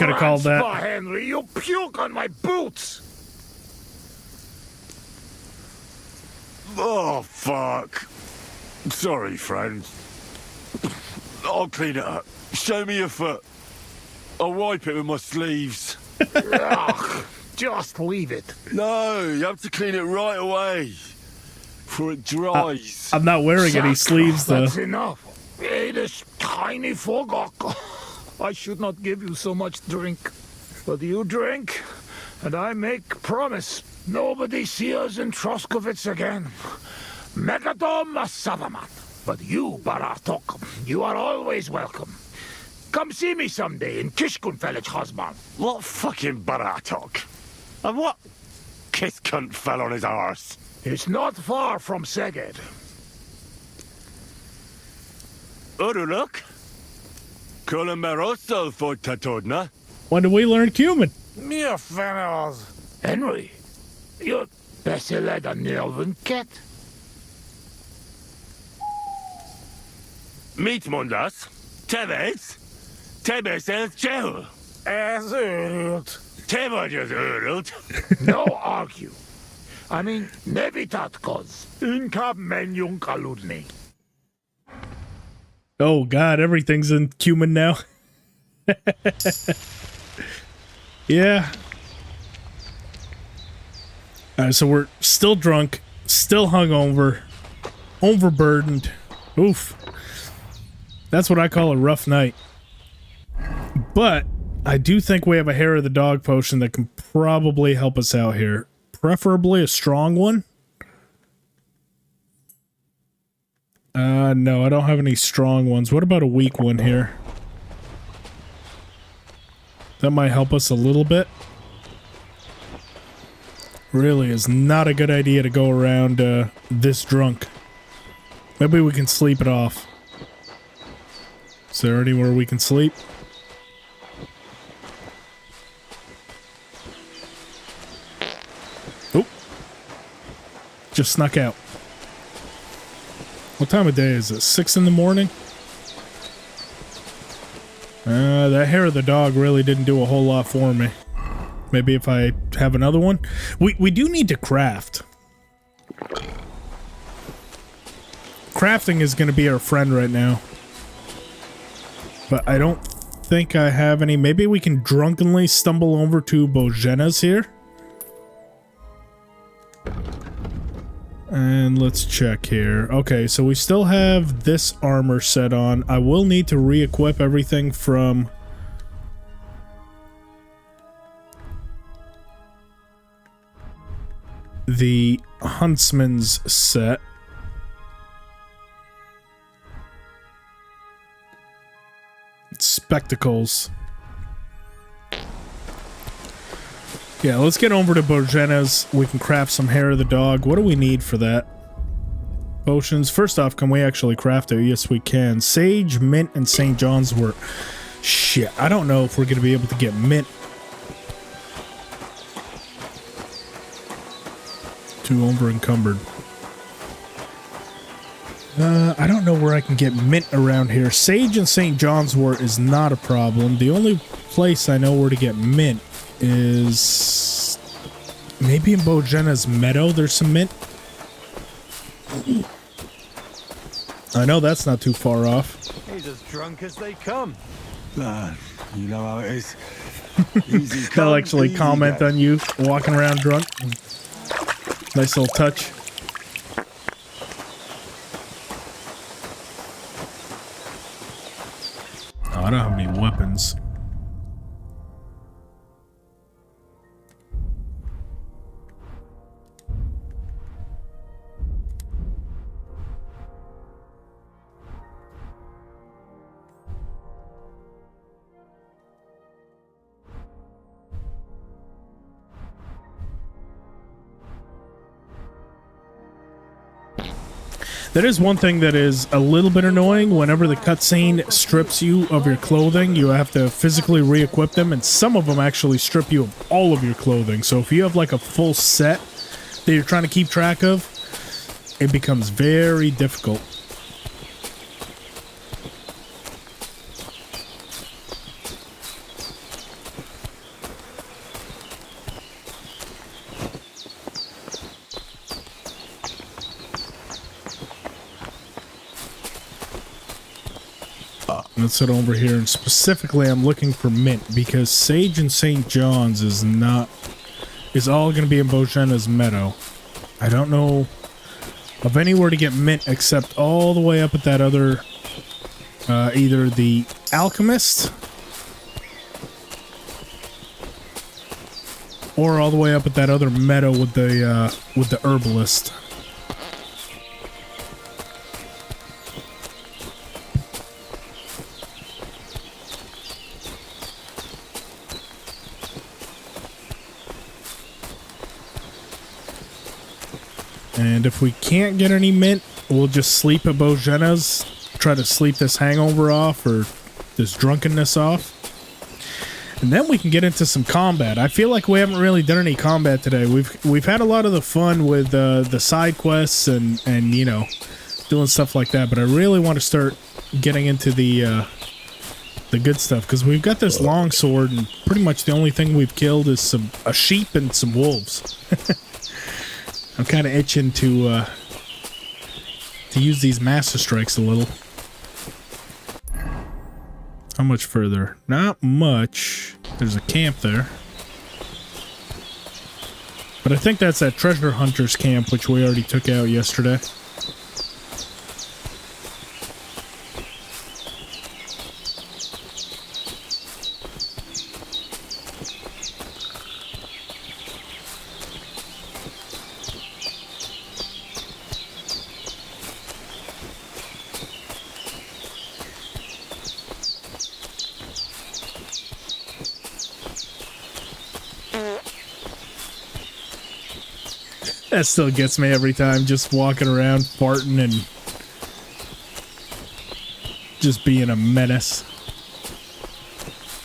have called that. Henry, you puke on my boots. Oh, fuck. Sorry, friend. I'll clean it up. Show me your foot. I'll wipe it with my sleeves. Ugh, just leave it. No, you have to clean it right away. Before it dries. I'm not wearing any sleeves, though. That's enough. Hey, this tiny fogok. I should not give you so much drink. But you drink, and I make promise. Nobody see us in Troskovitz again. Megadom Savamat. But you, Baratok, you are always welcome. Come see me someday in Kishkunfelich, Hosman. What fucking Baratok? And what kiss cunt fell on his arse? It's not far from Szeged. Uruluk? Kulemberoso for Tatodna. When did we learn Cuman? Mere fennels. Henry, you're better than Nelvin Cat. Meet Mundas. Tebes. Tebes el Chel. As urult. Tebes is urult. No argue. I mean, nevitatkos. Inkab menjung kaludni. Oh god, everything's in Cuman now. Yeah. Alright, so we're still drunk, still hungover, overburdened. Oof. That's what I call a rough night. But I do think we have a hair of the dog potion that can probably help us out here. Preferably a strong one. No, I don't have any strong ones. What about a weak one here? That might help us a little bit. Really is not a good idea to go around this drunk. Maybe we can sleep it off. Is there anywhere we can sleep? Oh. Just snuck out. What time of day is it? 6 in the morning? That hair of the dog really didn't do a whole lot for me. Maybe if I have another one? We do need to craft. Crafting is going to be our friend right now. But I don't think I have any. Maybe we can drunkenly stumble over to Bojena's here. And let's check here. Okay, so we still have this armor set on. I will need to re-equip everything from the Huntsman's set. Spectacles. Yeah, let's get over to Bojena's. We can craft some hair of the dog. What do we need for that? Potions. First off, can we actually craft it? Yes, we can. Sage, mint, and St. John's wort. Shit, I don't know if we're going to be able to get mint. Too over encumbered. I don't know where I can get mint around here. Sage and St. John's wort is not a problem. The only place I know where to get mint is maybe in Bojena's meadow there's some mint. I know that's not too far off. He's as drunk as they come. You know how it is. Easy They'll come, actually easy comment go. on you walking around drunk. Nice little touch. Oh, I don't have any weapons. That is one thing that is a little bit annoying. Whenever the cutscene strips you of your clothing, you have to physically re-equip them, and some of them actually strip you of all of your clothing. So if you have like a full set that you're trying to keep track of, it becomes very difficult. Let's head over here, and specifically I'm looking for mint because Sage and St. John's is all going to be in Bohemia's meadow. I don't know of anywhere to get mint except all the way up at that other either the alchemist or all the way up at that other meadow with the herbalist. And if we can't get any mint, we'll just sleep at Bohemia's, try to sleep this hangover off or this drunkenness off. And then we can get into some combat. I feel like we haven't really done any combat today. We've had a lot of the fun with the side quests and you know, doing stuff like that, but I really want to start getting into the good stuff because we've got this long sword and pretty much the only thing we've killed is a sheep and some wolves. I'm kind of itching to use these master strikes a little. How much further? Not much. There's a camp there. But I think that's that treasure hunter's camp, which we already took out yesterday. That still gets me every time, just walking around farting and just being a menace.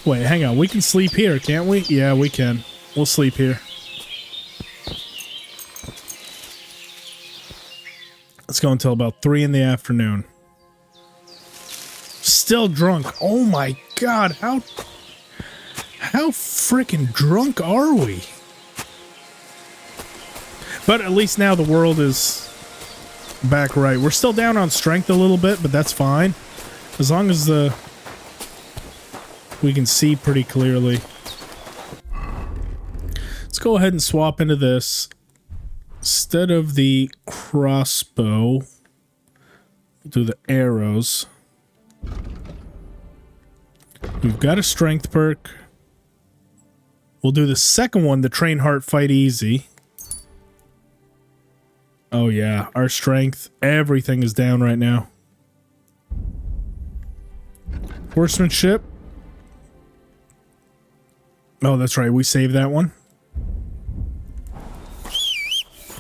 Wait, hang on. We can sleep here, can't we? Yeah, we can. We'll sleep here. Let's go until about 3 in the afternoon. Still drunk. Oh my god, how freaking drunk are we? But at least now the world is back right. We're still down on strength a little bit, but that's fine. As long as we can see pretty clearly. Let's go ahead and swap into this. Instead of the crossbow, we'll do the arrows. We've got a strength perk. We'll do the second one, the train heart fight easy. Oh yeah, our strength, everything is down right now. Horsemanship. Oh, that's right, we saved that one.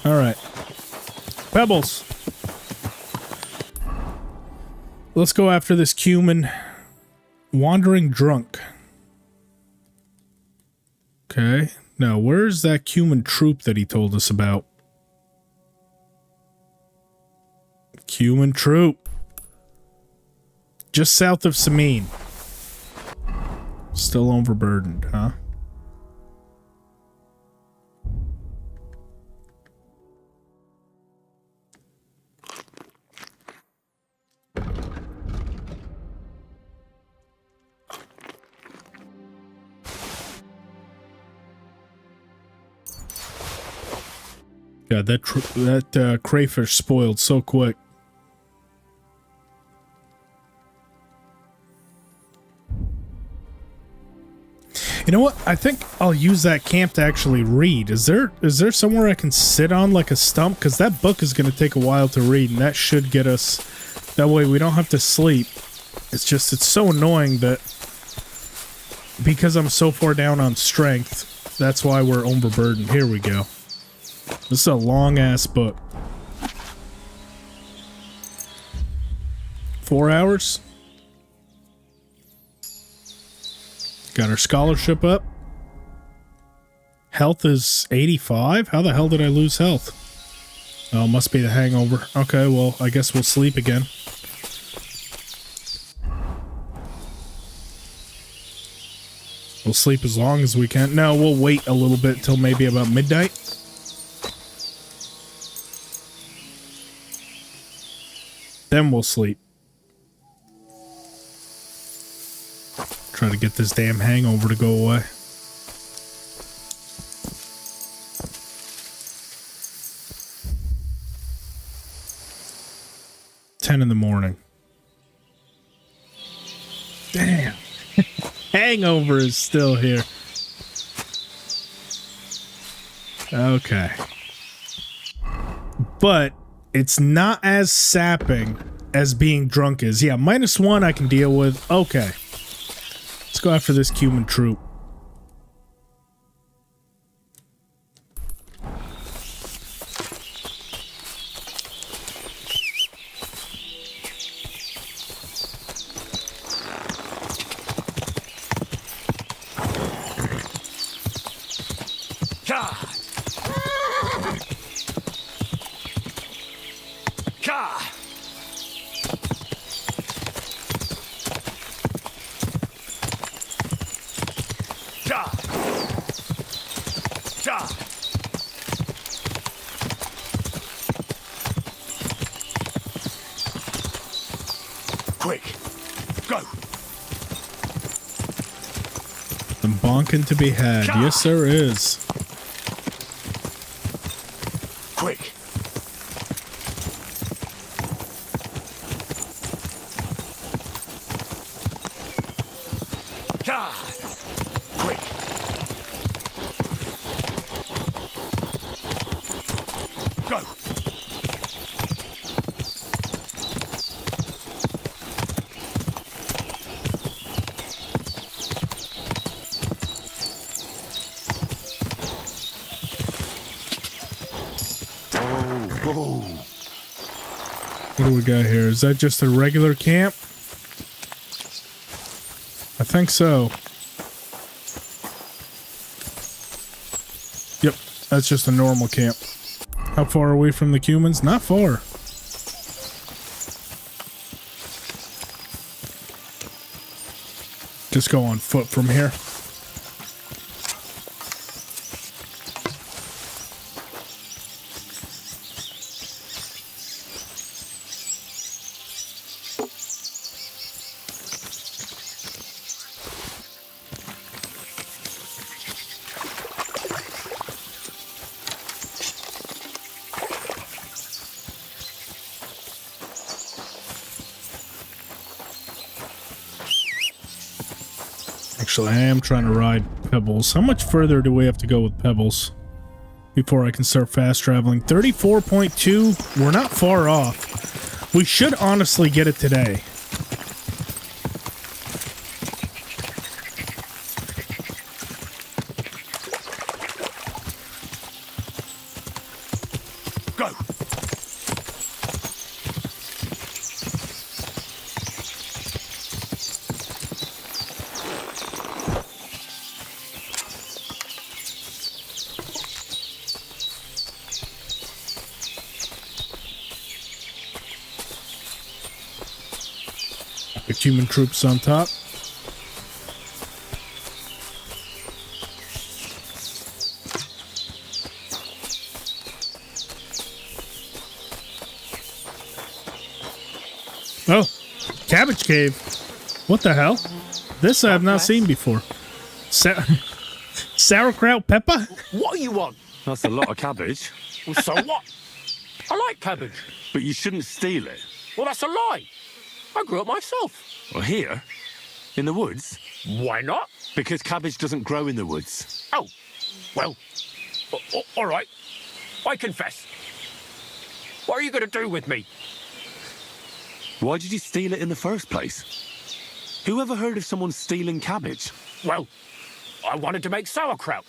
Alright. Pebbles. Let's go after this Cuman. Wandering drunk. Okay. Now, where's that Cuman troop that he told us about? Cuman troop. Just south of Sameen. Still overburdened, huh? God, that crayfish spoiled so quick. You know what? I think I'll use that camp to actually read. Is there somewhere I can sit on like a stump? Because that book is going to take a while to read, and that should get us... That way we don't have to sleep. It's just, it's so annoying that... Because I'm so far down on strength, that's why we're overburdened. Here we go. This is a long-ass book. 4 hours. Got our scholarship up. Health is 85. How the hell did I lose health? Oh, must be the hangover. Okay, well, I guess we'll sleep again. We'll sleep as long as we can. No, we'll wait a little bit till maybe about midnight. Then we'll sleep. Try to get this damn hangover to go away. In the morning. Damn. Hangover is still here. Okay. But it's not as sapping as being drunk is. Yeah, -1 I can deal with. Okay. Let's go after this Cuman troop. Quick, go. Some bonking to be had. Yes, there is. Quick. Quick. Go. What do we got here? Is that just a regular camp? I think so. Yep, that's just a normal camp. How far are we from the Cumans? Not far. Just go on foot from here. Actually, I am trying to ride Pebbles. How much further do we have to go with Pebbles before I can start fast traveling? 34.2. We're not far off. We should honestly get it today. Go. The Cuman troops on top. Oh, cabbage cave. What the hell? This I have not seen before. Sauerkraut pepper? What do you want? That's a lot of cabbage. Well, so what? I like cabbage. But you shouldn't steal it. Well, that's a lie. I grew it myself. Well, here? In the woods? Why not? Because cabbage doesn't grow in the woods. Oh, well, all right. I confess. What are you going to do with me? Why did you steal it in the first place? Who ever heard of someone stealing cabbage? Well, I wanted to make sauerkraut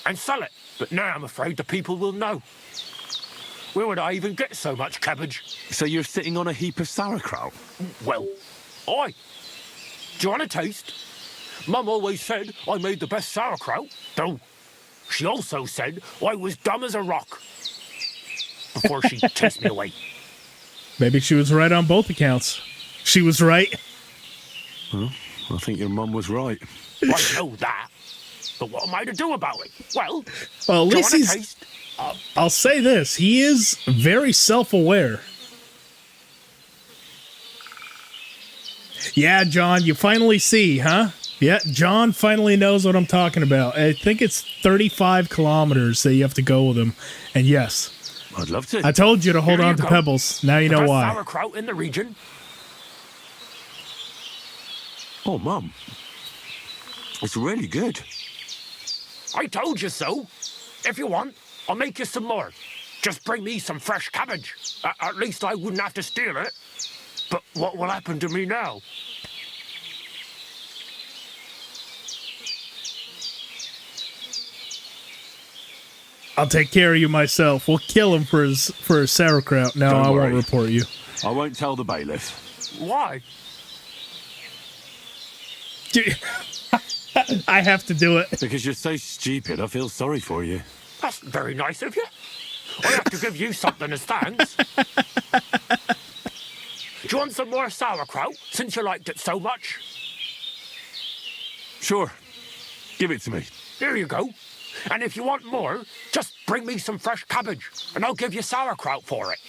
and sell it, but now I'm afraid the people will know. Where would I even get so much cabbage? So you're sitting on a heap of sauerkraut? Well, aye. Do you want a taste? Mum always said I made the best sauerkraut, though she also said I was dumb as a rock before she chased me away. Maybe she was right on both accounts. She was right. Well, I think your mum was right. I know that. But what am I to do about it? Well, at least do you want a he's... taste? I'll say this. He is very self-aware. Yeah, John, you finally see, huh? Yeah, John finally knows what I'm talking about. I think it's 35 kilometers that you have to go with him. And yes. I'd love to. I told you to hold on to Pebbles. Now you know why. Sauerkraut in the region. Oh, Mum. It's really good. I told you so. If you want, I'll make you some more. Just bring me some fresh cabbage. At least I wouldn't have to steal it. But what will happen to me now? I'll take care of you myself. We'll kill him for his sauerkraut. No, Don't I worry. won't report you. I won't tell the bailiff. Why? I have to do it. Because you're so stupid, I feel sorry for you. That's very nice of you. I have to give you something as thanks. Do you want some more sauerkraut, since you liked it so much? Sure. Give it to me. Here you go. And if you want more, just bring me some fresh cabbage, and I'll give you sauerkraut for it.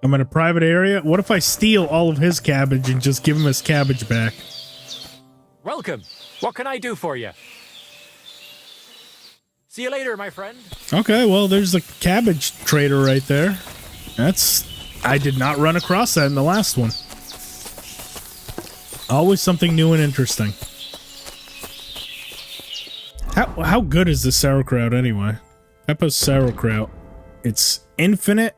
I'm in a private area. What if I steal all of his cabbage and just give him his cabbage back? Welcome. What can I do for you? See you later, my friend. Okay, well, there's a cabbage trader right there. I did not run across that in the last one. Always something new and interesting. How good is this sauerkraut anyway? Peppa's sauerkraut. It's infinite.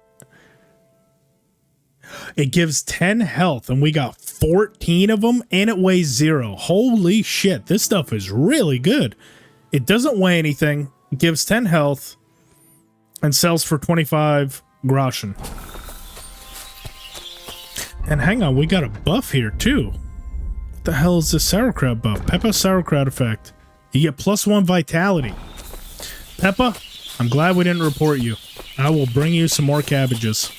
It gives 10 health, and we got 14 of them, and it weighs 0. Holy shit, this stuff is really good. It doesn't weigh anything, it gives 10 health, and sells for 25 groschen. And hang on, we got a buff here, too. What the hell is this sauerkraut buff? Peppa sauerkraut effect. You get +1 vitality. Peppa, I'm glad we didn't report you. I will bring you some more cabbages.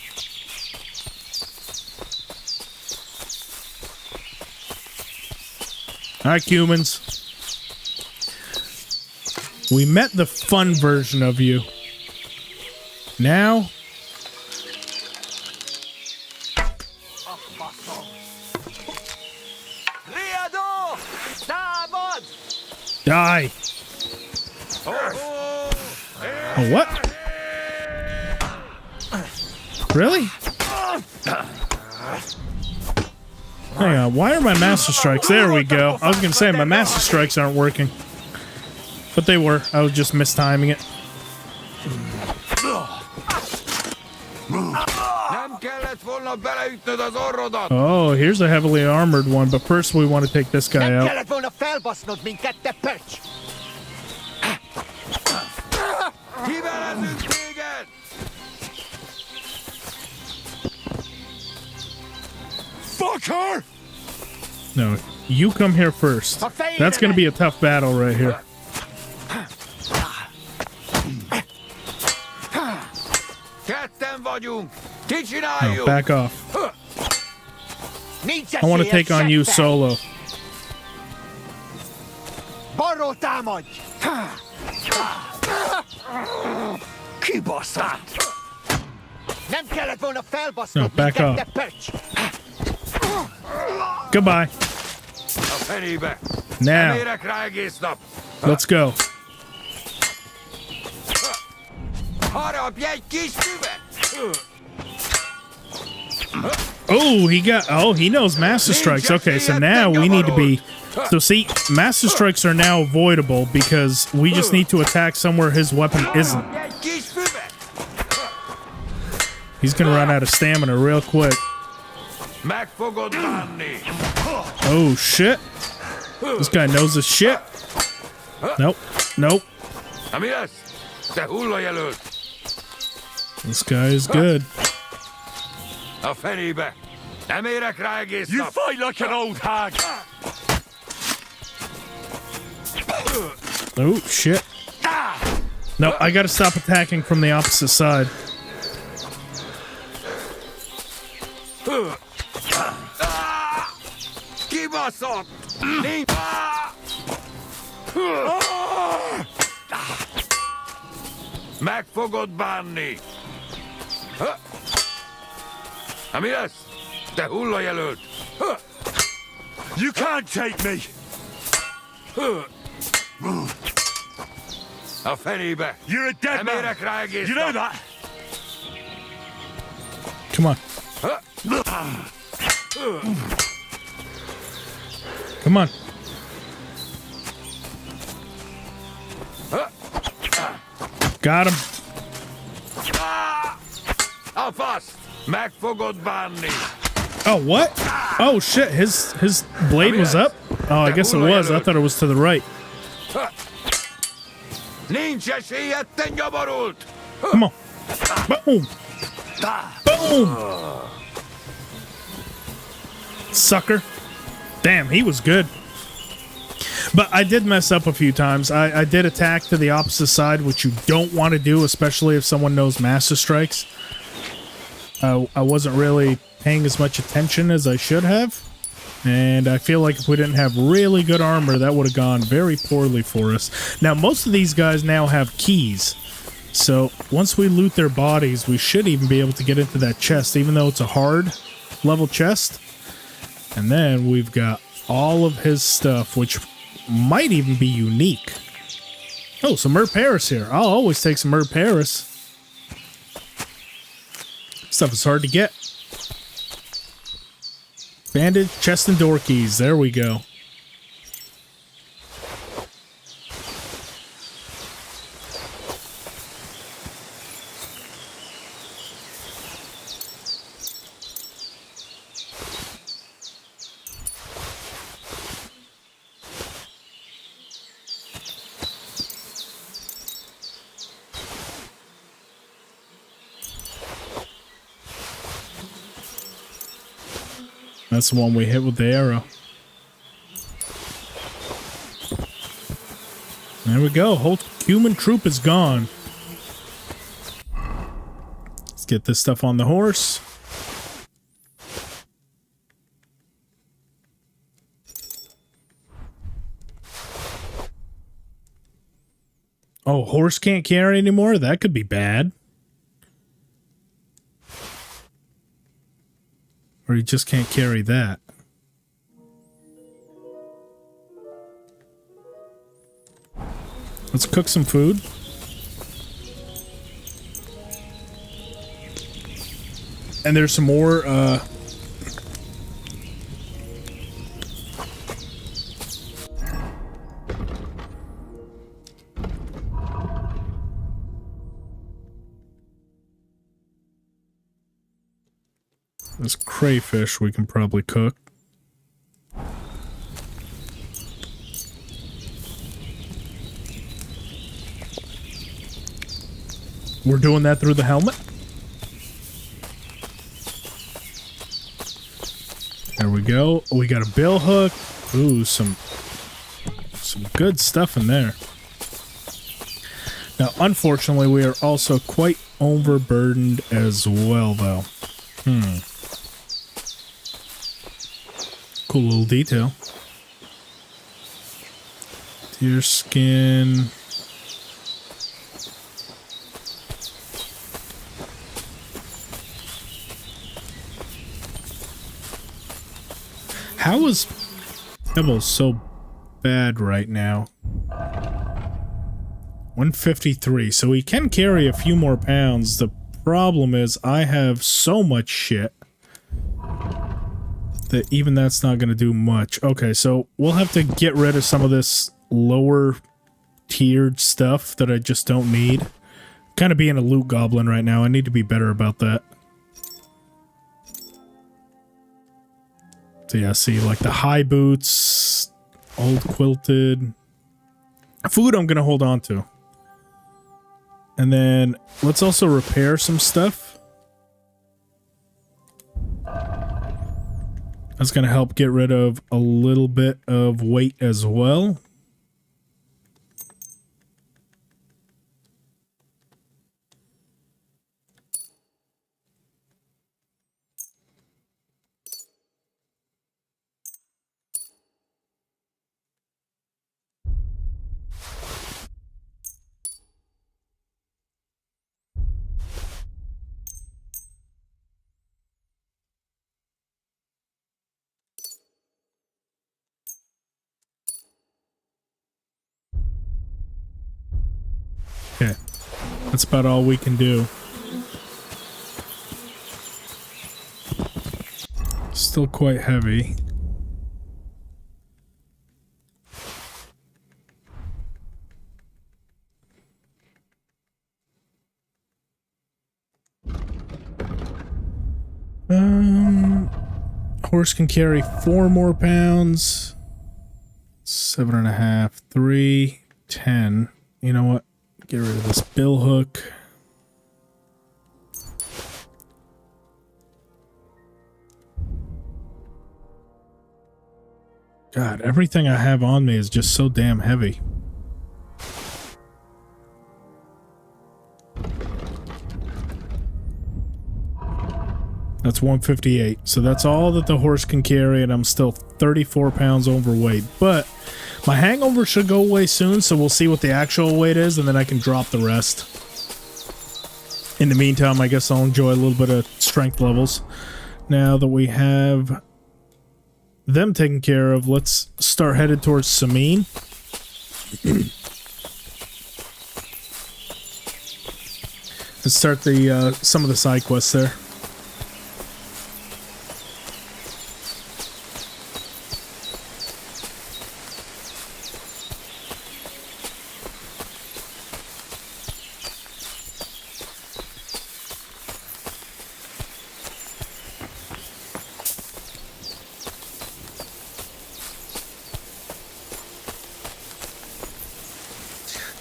Alright, Cumans. We met the fun version of you. Now... Die! Oh, what? Really? Hang on, why are my master strikes? There we go. I was gonna say, my master strikes aren't working. But they were. I was just mistiming it. Oh, here's a heavily armored one, but first we want to take this guy out. Fucker! No, you come here first. That's going to be a tough battle right here. No, back off. I want to take on you solo. No, back off. Goodbye. Now, let's go. Oh, he knows Master Strikes. Okay, so now we need to be... So see, Master Strikes are now avoidable because we just need to attack somewhere his weapon isn't. He's gonna run out of stamina real quick. Oh, shit. This guy knows his shit. Nope. Nope. Amigas, te hulla jalut. This guy is good. A fenibe. Amira Kragis. You fight like an old hag. Oh, shit. No, I gotta stop attacking from the opposite side. Keep us up. Mac fogod banni. Amigas, te hulla jalut. You can't take me. A fenibe. You're a dead man. You know that. Come on. Come on. Got him. How fast? Mac fogod banni. Oh, what? Oh, shit. His blade was up? Oh, I guess it was. I thought it was to the right. Come on. Boom. Boom. Sucker. Damn, he was good. But I did mess up a few times. I did attack to the opposite side, which you don't want to do, especially if someone knows Master Strikes. I wasn't really paying as much attention as I should have. And I feel like if we didn't have really good armor, that would have gone very poorly for us. Now, most of these guys now have keys. So once we loot their bodies, we should even be able to get into that chest, even though it's a hard level chest. And then we've got all of his stuff, which might even be unique. Oh, some Mer Paris here. I'll always take some Mer Paris. Stuff is hard to get. Bandage, chest, and door keys. There we go. That's the one we hit with the arrow. There we go. Whole Cuman troop is gone. Let's get this stuff on the horse. Oh, horse can't carry anymore? That could be bad. Or you just can't carry that. Let's cook some food. And there's some more, This crayfish we can probably cook. We're doing that through the helmet. There we go. We got a bill hook. Ooh, some good stuff in there. Now, unfortunately, we are also quite overburdened as well, though. Cool little detail. Deer skin. How is Pebbles so bad right now? 153, so he can carry a few more pounds. The problem is I have so much shit that even that's not going to do much. Okay, so we'll have to get rid of some of this lower tiered stuff that I just don't need. Kind of being a loot goblin right now. I need to be better about that. So yeah, see, like the high boots, old quilted. Food I'm going to hold on to. And then let's also repair some stuff. That's going to help get rid of a little bit of weight as well. Okay, that's about all we can do. Still quite heavy. Horse can carry 4 more pounds. 7.5, 3, 10. You know what? Get rid of this bill hook. God, everything I have on me is just so damn heavy. That's 158. So that's all that the horse can carry, and I'm still 34 pounds overweight. But my hangover should go away soon, so we'll see what the actual weight is, and then I can drop the rest. In the meantime, I guess I'll enjoy a little bit of strength levels. Now that we have them taken care of, let's start headed towards Sameen. Let's start the some of the side quests there.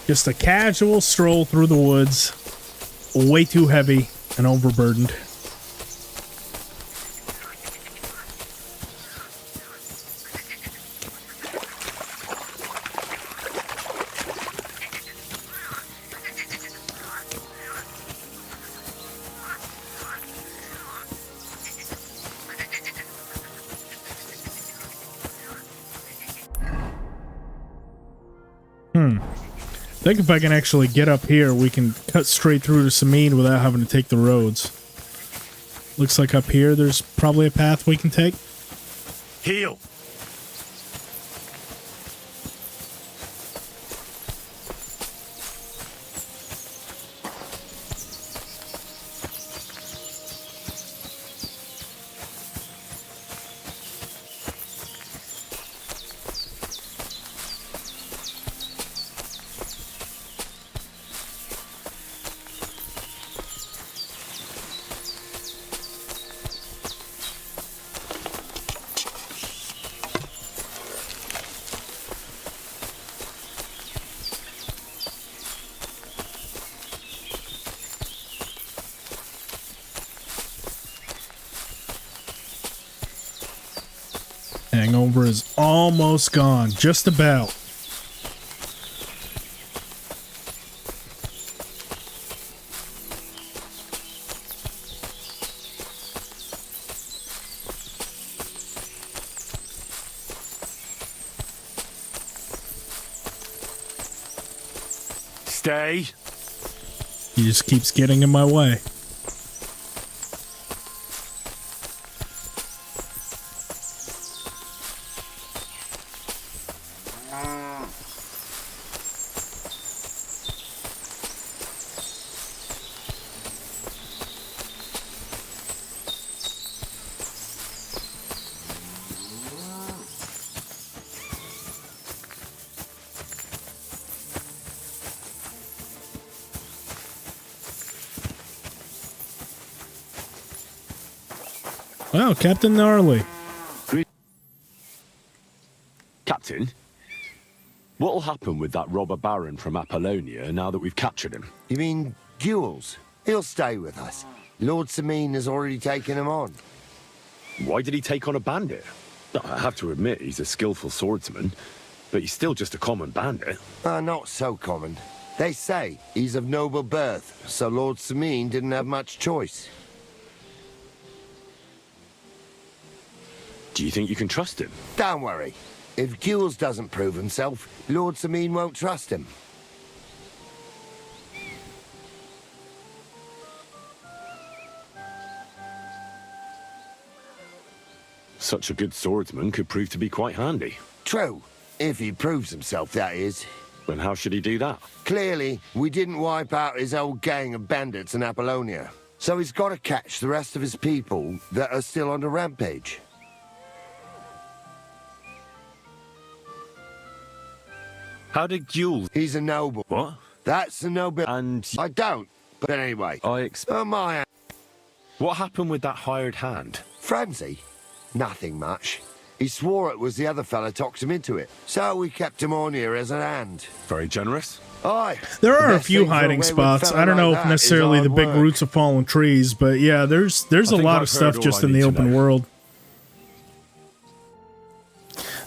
Just a casual stroll through the woods, way too heavy and overburdened. I think if I can actually get up here, we can cut straight through to Sameen without having to take the roads. Looks like up here there's probably a path we can take. Heal. Hangover is almost gone, just about. Stay. He just keeps getting in my way. Wow, Captain Gnarly. Captain, What'll happen with that robber baron from Apollonia now that we've captured him? You mean Jules? He'll stay with us. Lord Sameen has already taken him on. Why did he take on a bandit? I have to admit, he's a skillful swordsman, but he's still just a common bandit. Not so common. They say he's of noble birth, so Lord Sameen didn't have much choice. Do you think you can trust him? Don't worry. If Jules doesn't prove himself, Lord Sameen won't trust him. Such a good swordsman could prove to be quite handy. True. If he proves himself, that is. Then how should he do that? Clearly, we didn't wipe out his old gang of bandits in Apollonia. So he's got to catch the rest of his people that are still on the rampage. How did Jules... He's a noble. What? That's a noble... And... I don't. But anyway. My... What happened with that hired hand? Francie? Nothing much. He swore it was the other fella talked him into it. So we kept him on here as an hand. Very generous. Aye. There are a few hiding spots. I don't know if necessarily the big roots of fallen trees, but yeah, there's a lot of stuff just in the open world.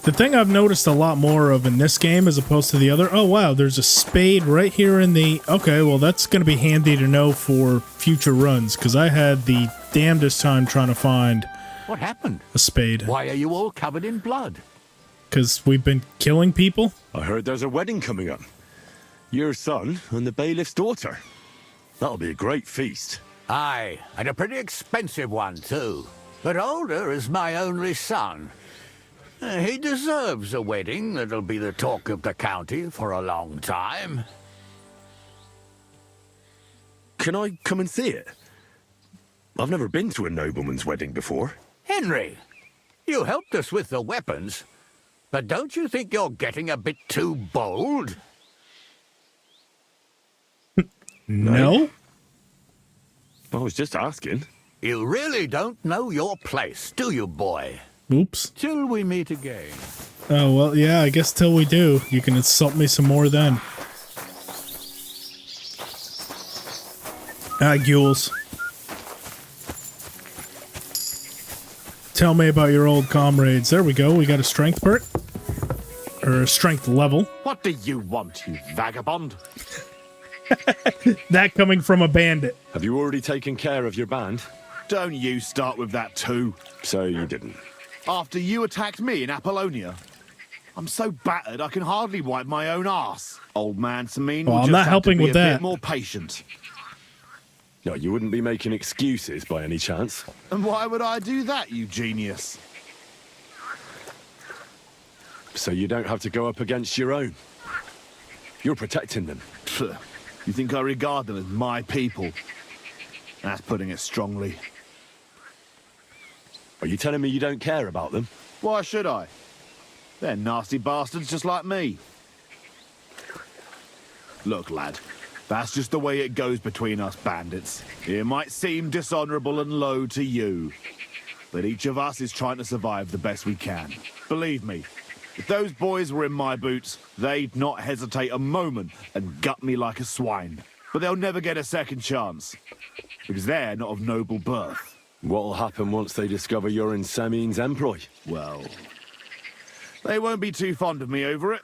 The thing I've noticed a lot more of in this game as opposed to the other... Oh, wow, there's a spade right here in the... Okay, well, that's going to be handy to know for future runs, because I had the damnedest time trying to find... What happened? A spade. Why are you all covered in blood? Because we've been killing people? I heard there's a wedding coming up. Your son and the bailiff's daughter. That'll be a great feast. Aye, and a pretty expensive one, too. But older is my only son. He deserves a wedding that'll be the talk of the county for a long time. Can I come and see it? I've never been to a nobleman's wedding before. Henry, you helped us with the weapons, but don't you think you're getting a bit too bold? No? I was just asking. You really don't know your place, do you, boy? Oops. Till we meet again. Oh, well, yeah, I guess till we do. You can insult me some more then. Jules. Tell me about your old comrades. There we go. We got a strength perk. Or a strength level. What do you want, you vagabond? That coming from a bandit. Have you already taken care of your band? Don't you start with that too. So you didn't. After you attacked me in Apollonia? I'm so battered I can hardly wipe my own arse. Old man Sameen will just have to be a bit more patient. No, you wouldn't be making excuses by any chance. And why would I do that, you genius? So you don't have to go up against your own. You're protecting them. You think I regard them as my people? That's putting it strongly. Are you telling me you don't care about them? Why should I? They're nasty bastards just like me. Look, lad, that's just the way it goes between us bandits. It might seem dishonorable and low to you, but each of us is trying to survive the best we can. Believe me, if those boys were in my boots, they'd not hesitate a moment and gut me like a swine. But they'll never get a second chance, because they're not of noble birth. What'll happen once they discover you're in Sameen's employ? Well, they won't be too fond of me over it,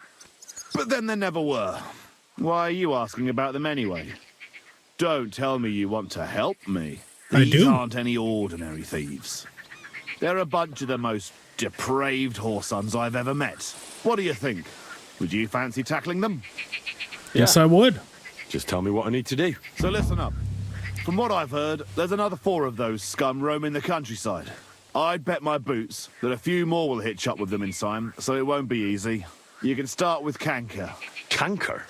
but then they never were. Why are you asking about them anyway? Don't tell me you want to help me. These aren't any ordinary thieves. They're a bunch of the most depraved whoresons I've ever met. What do you think? Would you fancy tackling them? Yes, I would. Just tell me what I need to do. So listen up. From what I've heard, there's another 4 of those scum roaming the countryside. I'd bet my boots that a few more will hitch up with them in time, so it won't be easy. You can start with Canker. Canker?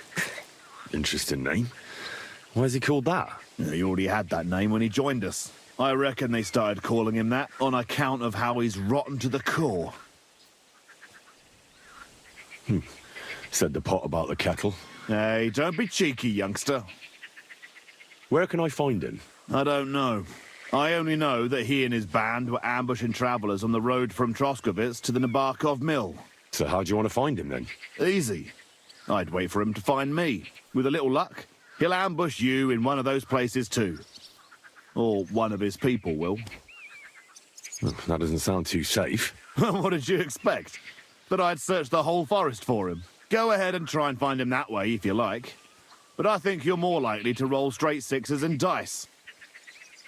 Interesting name. Why is he called that? He already had that name when he joined us. I reckon they started calling him that on account of how he's rotten to the core. Said the pot about the kettle. Hey, don't be cheeky, youngster. Where can I find him? I don't know. I only know that he and his band were ambushing travellers on the road from Troskovitz to the Nabokov mill. So how do you want to find him then? Easy. I'd wait for him to find me. With a little luck, he'll ambush you in one of those places too. Or one of his people will. That doesn't sound too safe. What did you expect? That I'd search the whole forest for him? Go ahead and try and find him that way if you like. But I think you're more likely to roll straight sixes and dice.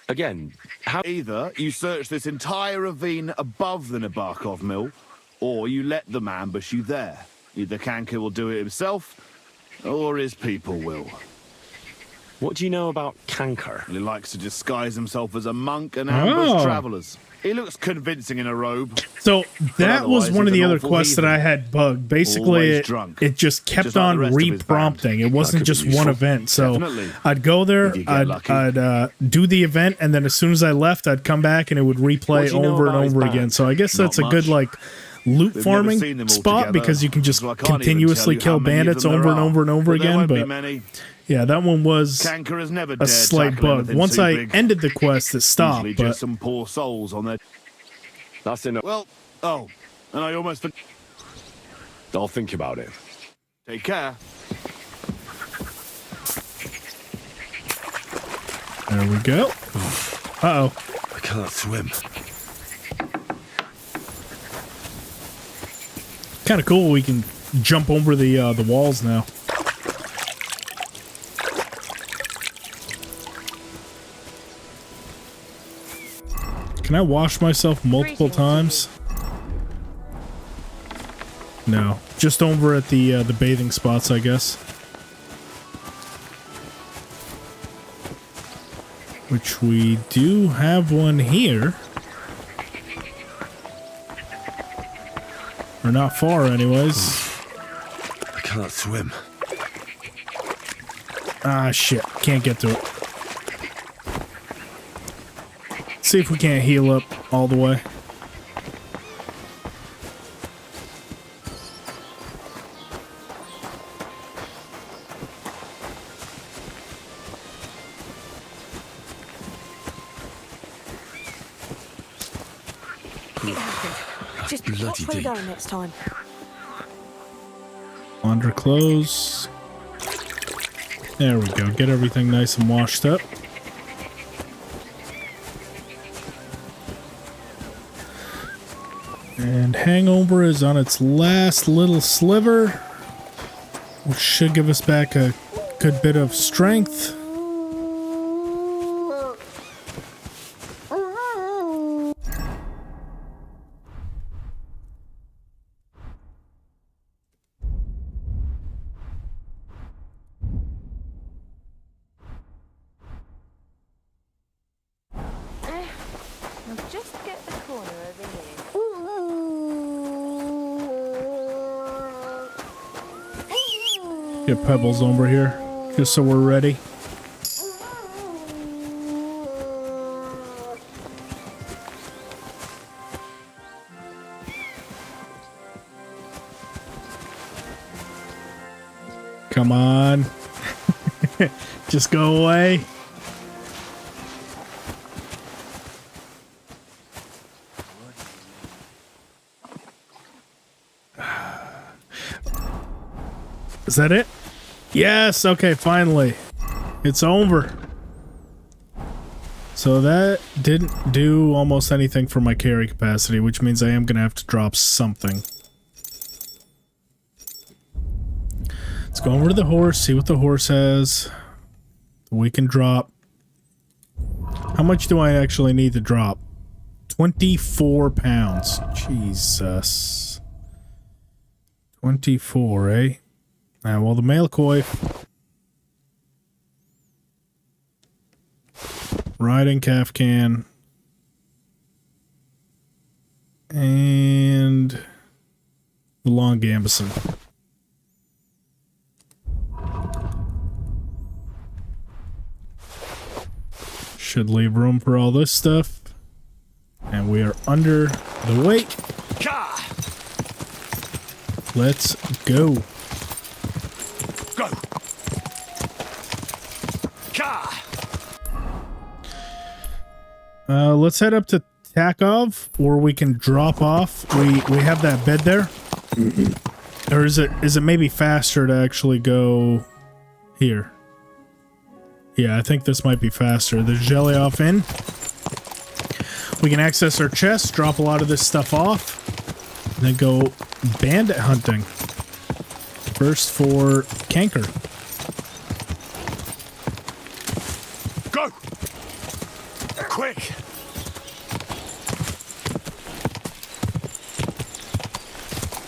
Again, how... Either you search this entire ravine above the Nabokov mill, or you let them ambush you there. Either Kanka will do it himself, or his people will. What do you know about Kanker? He likes to disguise himself as a monk and ambush travelers. He looks convincing in a robe. So that was one of the other quests that I had bugged. Basically, it just kept on re-prompting. It wasn't just one event. So I'd go there, I'd do the event, and then as soon as I left, I'd come back and it would replay over and over again. So I guess that's a good, like, loot farming spot because you can just continuously kill bandits over and over and over again. But yeah, that one was a slight bug. Once I ended the quest, it stopped. But just some poor souls on their... That's enough. Well, and I almost... I'll think about it. Take care. There we go. Uh-oh. I can't swim. Kind of cool. We can jump over the walls now. Can I wash myself multiple times? No, just over at the bathing spots, I guess. Which we do have one here. Or not far, anyways. I can't swim. Ah, shit. Can't get to it. See if we can't heal up all the way. Just watch where you're going next time. Launder clothes. There we go. Get everything nice and washed up. And Hangover is on its last little sliver, which should give us back a good bit of strength. Just get the corner over here. Get Pebbles over here, just so we're ready. Come on. Just go away. Is that it? Yes, okay, finally. It's over. So that didn't do almost anything for my carry capacity, which means I am going to have to drop something. Let's go over to the horse, see what the horse has. We can drop. How much do I actually need to drop? 24 pounds. Jesus. 24, eh? Well, the male coif. Riding calf can. And the long gambison. Should leave room for all this stuff. And we are under the weight. Let's go. Let's head up to Takov, or we can drop off. We have that bed there. Or is it maybe faster to actually go here? Yeah, I think this might be faster. There's jelly off in. We can access our chest, drop a lot of this stuff off, and then go bandit hunting. First for canker. Go! Quick!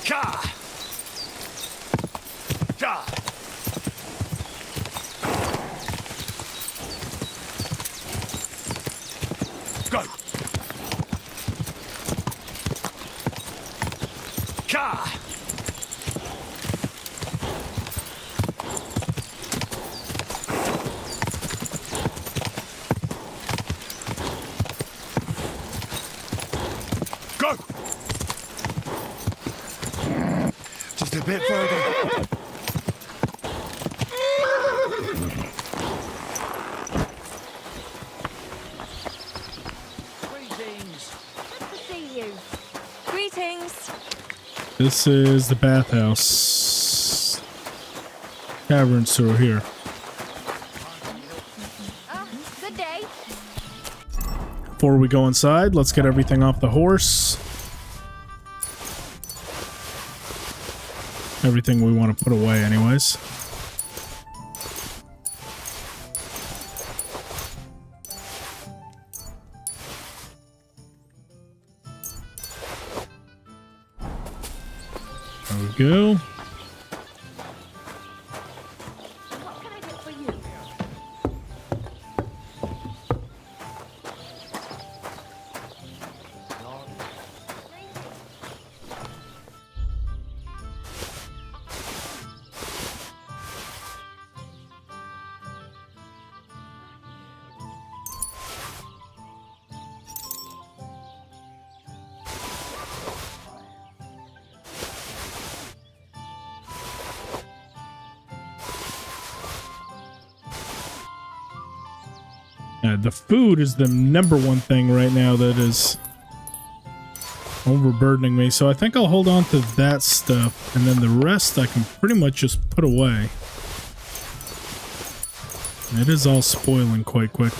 Ka! Ja! Go! Ka! Go! Just a bit further. Greetings. Good to see you. Greetings. This is the bathhouse. Caverns through here. Good day. Before we go inside, let's get everything off the horse. Everything we want to put away anyways. There we go. The food is the number one thing right now that is overburdening me, so I think I'll hold on to that stuff, and then the rest I can pretty much just put away. It is all spoiling quite quick.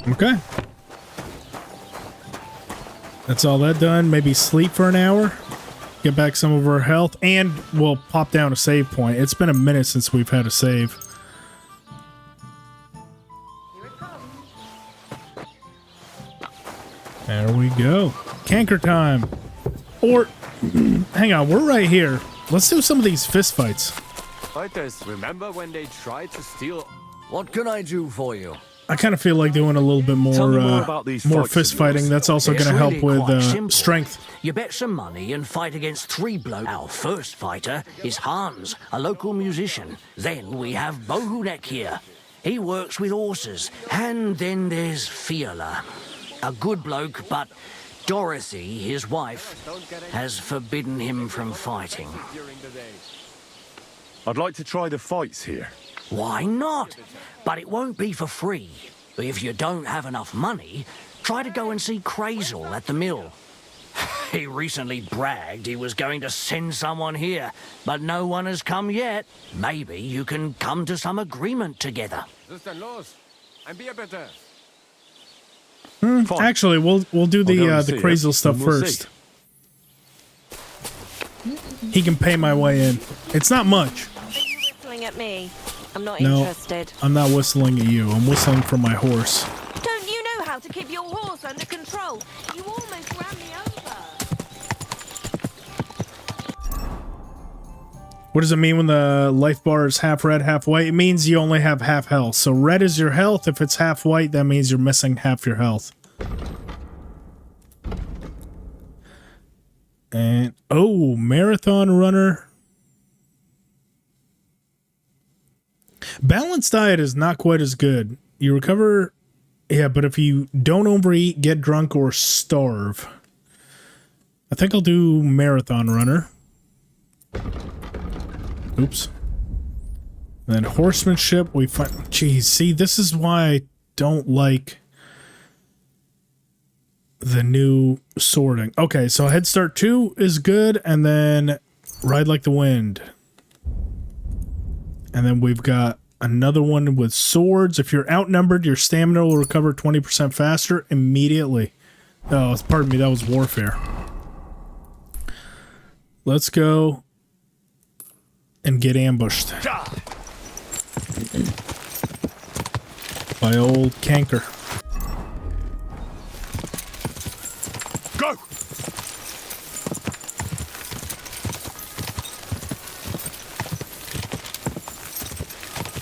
Okay. That's all that done. Maybe sleep for an hour. Get back some of our health. And we'll pop down a save point. It's been a minute since we've had a save. There we go. Canker time. Or, hang on, we're right here. Let's do some of these fist fights. Fighters, remember when they tried to steal... What can I do for you? I kind of feel like doing a little bit more fist fighting. That's also going to help with strength. You bet some money and fight against 3 blokes. Our first fighter is Hans, a local musician. Then we have Bohunek here. He works with horses. And then there's Fiala, a good bloke, but Dorothy, his wife, has forbidden him from fighting. I'd like to try the fights here. Why not? But it won't be for free. If you don't have enough money, try to go and see Crazel at the mill. He recently bragged he was going to send someone here, but no one has come yet. Maybe you can come to some agreement together. Actually, we'll do the Crazel stuff first. He can pay my way in. It's not much. Are you whistling at me? I'm not No, interested. I'm not whistling at you. I'm whistling for my horse. Don't you know how to keep your horse under control? You almost ran me over. What does it mean when the life bar is half red, half white? It means you only have half health. So red is your health. If it's half white, that means you're missing half your health. And, oh, marathon runner. Balanced diet is not quite as good. You recover, yeah, but if you don't overeat, get drunk, or starve. I think I'll do marathon runner. Oops. And then horsemanship, we find... Jeez, see, this is why I don't like the new sorting. Okay, so Head Start 2 is good, and then Ride Like the Wind. And then we've got another one with swords. If you're outnumbered, your stamina will recover 20% faster immediately. Oh, pardon me, that was warfare. Let's go and get ambushed by old Canker. Go!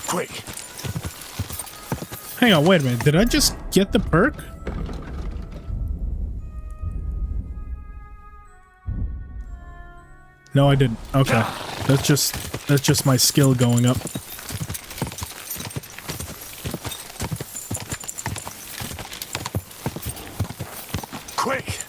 Quick! Hang on, wait a minute. Did I just get the perk? No, I didn't. Okay. That's just my skill going up. Quick!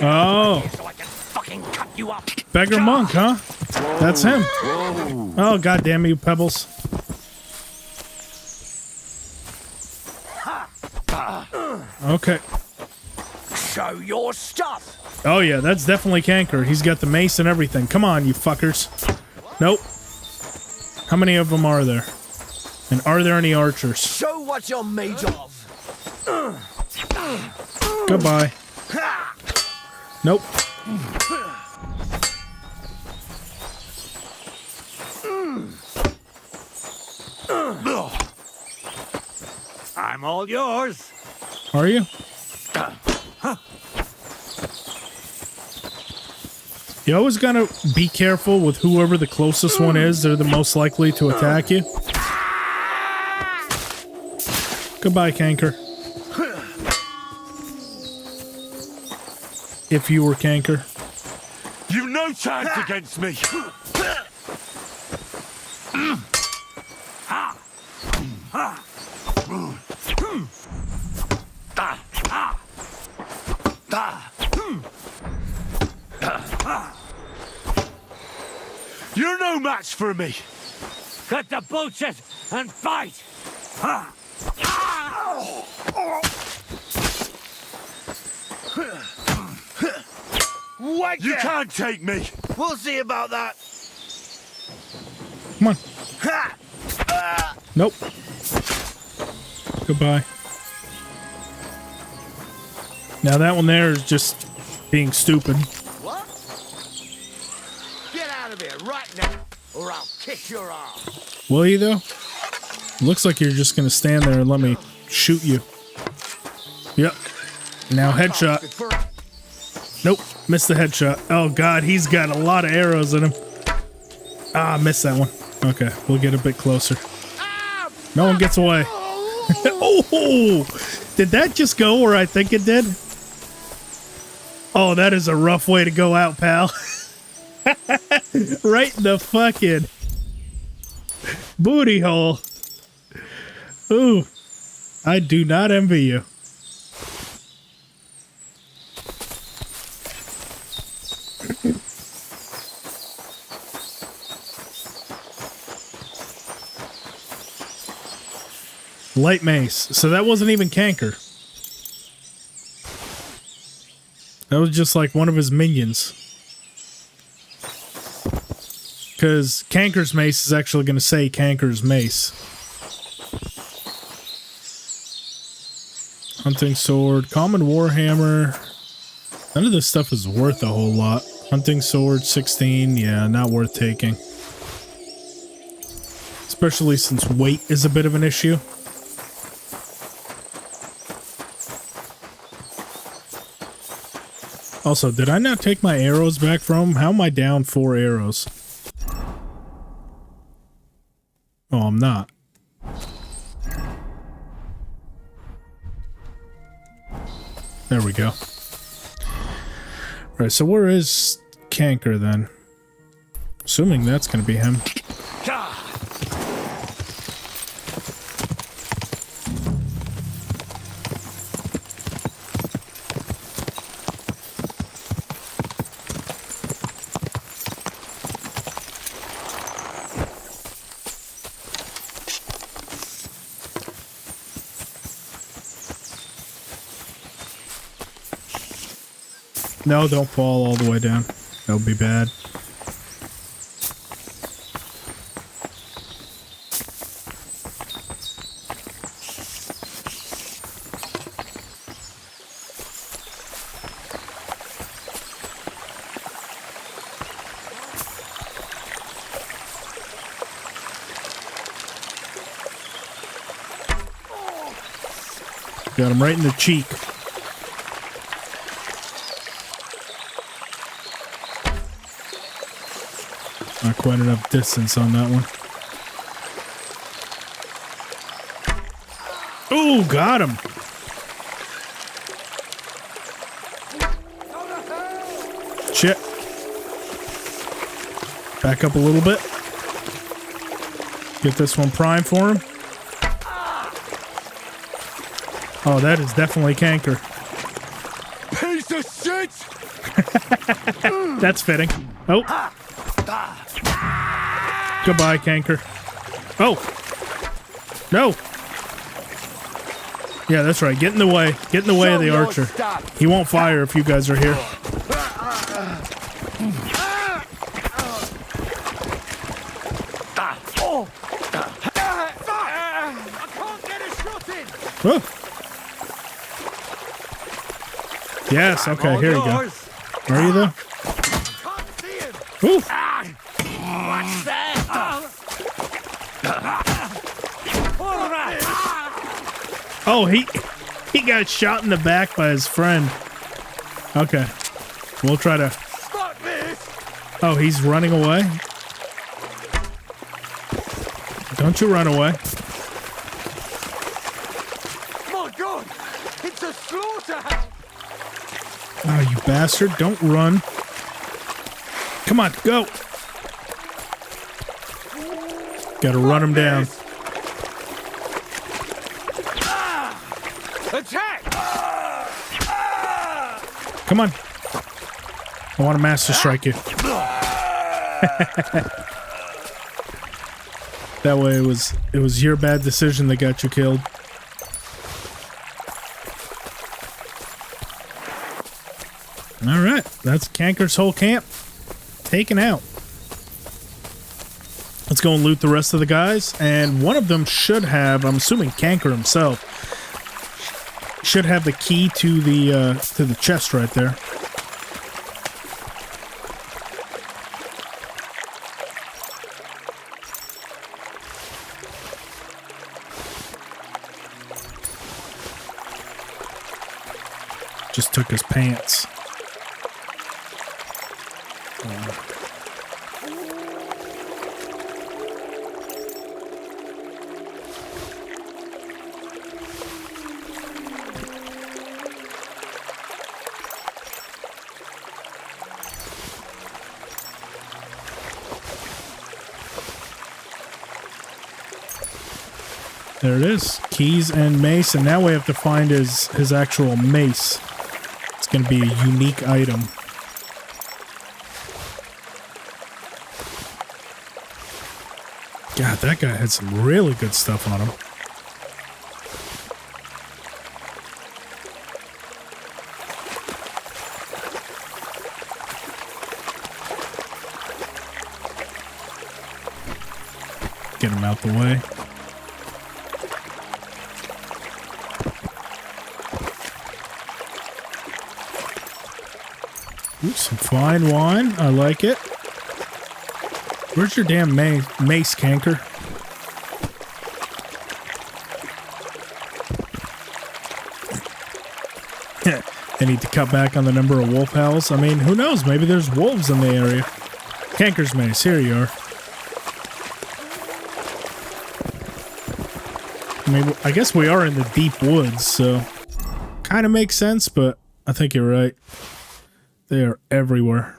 Oh. Beggar monk, huh? That's him. Oh, god damn you, Pebbles. Okay. Show your stuff. Oh yeah, that's definitely Canker. He's got the mace and everything. Come on, you fuckers. Nope. How many of them are there? And are there any archers? Show what you're made of. Goodbye. Nope. I'm all yours. Are you? You always gotta be careful with whoever the closest one is. They're the most likely to attack you. Goodbye, Canker. If you were Canker. You've no chance against me. You're no match for me. Cut the bullshit and fight. You can't take me. We'll see about that. Come on. Nope. Goodbye. Now that one there is just being stupid. What? Get out of here right now, or I'll kick your ass. Will you though? Looks like you're just gonna stand there and let me shoot you. Yep. Now headshot. Nope. Missed the headshot. Oh god, he's got a lot of arrows in him. Ah, missed that one. Okay, we'll get a bit closer. No one gets away. Oh! Did that just go where I think it did? Oh, that is a rough way to go out, pal. Right in the fucking booty hole. Ooh. I do not envy you. Light mace. So that wasn't even Canker. That was just like one of his minions. Because Canker's mace is actually going to say Canker's mace. Hunting sword. Common warhammer. None of this stuff is worth a whole lot. Hunting sword 16. Yeah, not worth taking. Especially since weight is a bit of an issue. Also, did I not take my arrows back from him? How am I down 4 arrows? Oh, I'm not. There we go. Right, so where is Canker then? Assuming that's gonna be him. No, don't fall all the way down. That would be bad. Got him right in the cheek. Not quite enough distance on that one. Ooh, got him. Shit. Back up a little bit. Get this one primed for him. Oh, that is definitely Canker. Piece of shit! That's fitting. Oh. Goodbye, Canker. Oh. No. Yeah, that's right. Get in the way. Get in the way of the archer. He won't fire if you guys are here. Whoa. Yes, okay, here you go. Where are you though? Ooh. What's that? Oh, he got shot in the back by his friend. Okay. We'll try to... Oh, he's running away? Don't you run away. My God! It's a slaughterhouse! Oh, you bastard. Don't run. Come on, go. Gotta run him down. Attack! Come on. I want to master strike you. That way it was your bad decision that got you killed. All right, that's Canker's whole camp taken out. Let's go and loot the rest of the guys, and one of them should have, I'm assuming Canker himself, should have the key to the chest right there. Just took his pants. There it is. Keys and mace, and now we have to find his actual mace. It's going to be a unique item. God, that guy had some really good stuff on him. Get him out the way. Ooh, some fine wine. I like it. Where's your damn mace, Canker? They need to cut back on the number of wolf howls. I mean, who knows? Maybe there's wolves in the area. Canker's Mace, here you are. I mean, I guess we are in the deep woods, so kind of makes sense, but I think you're right. They are everywhere.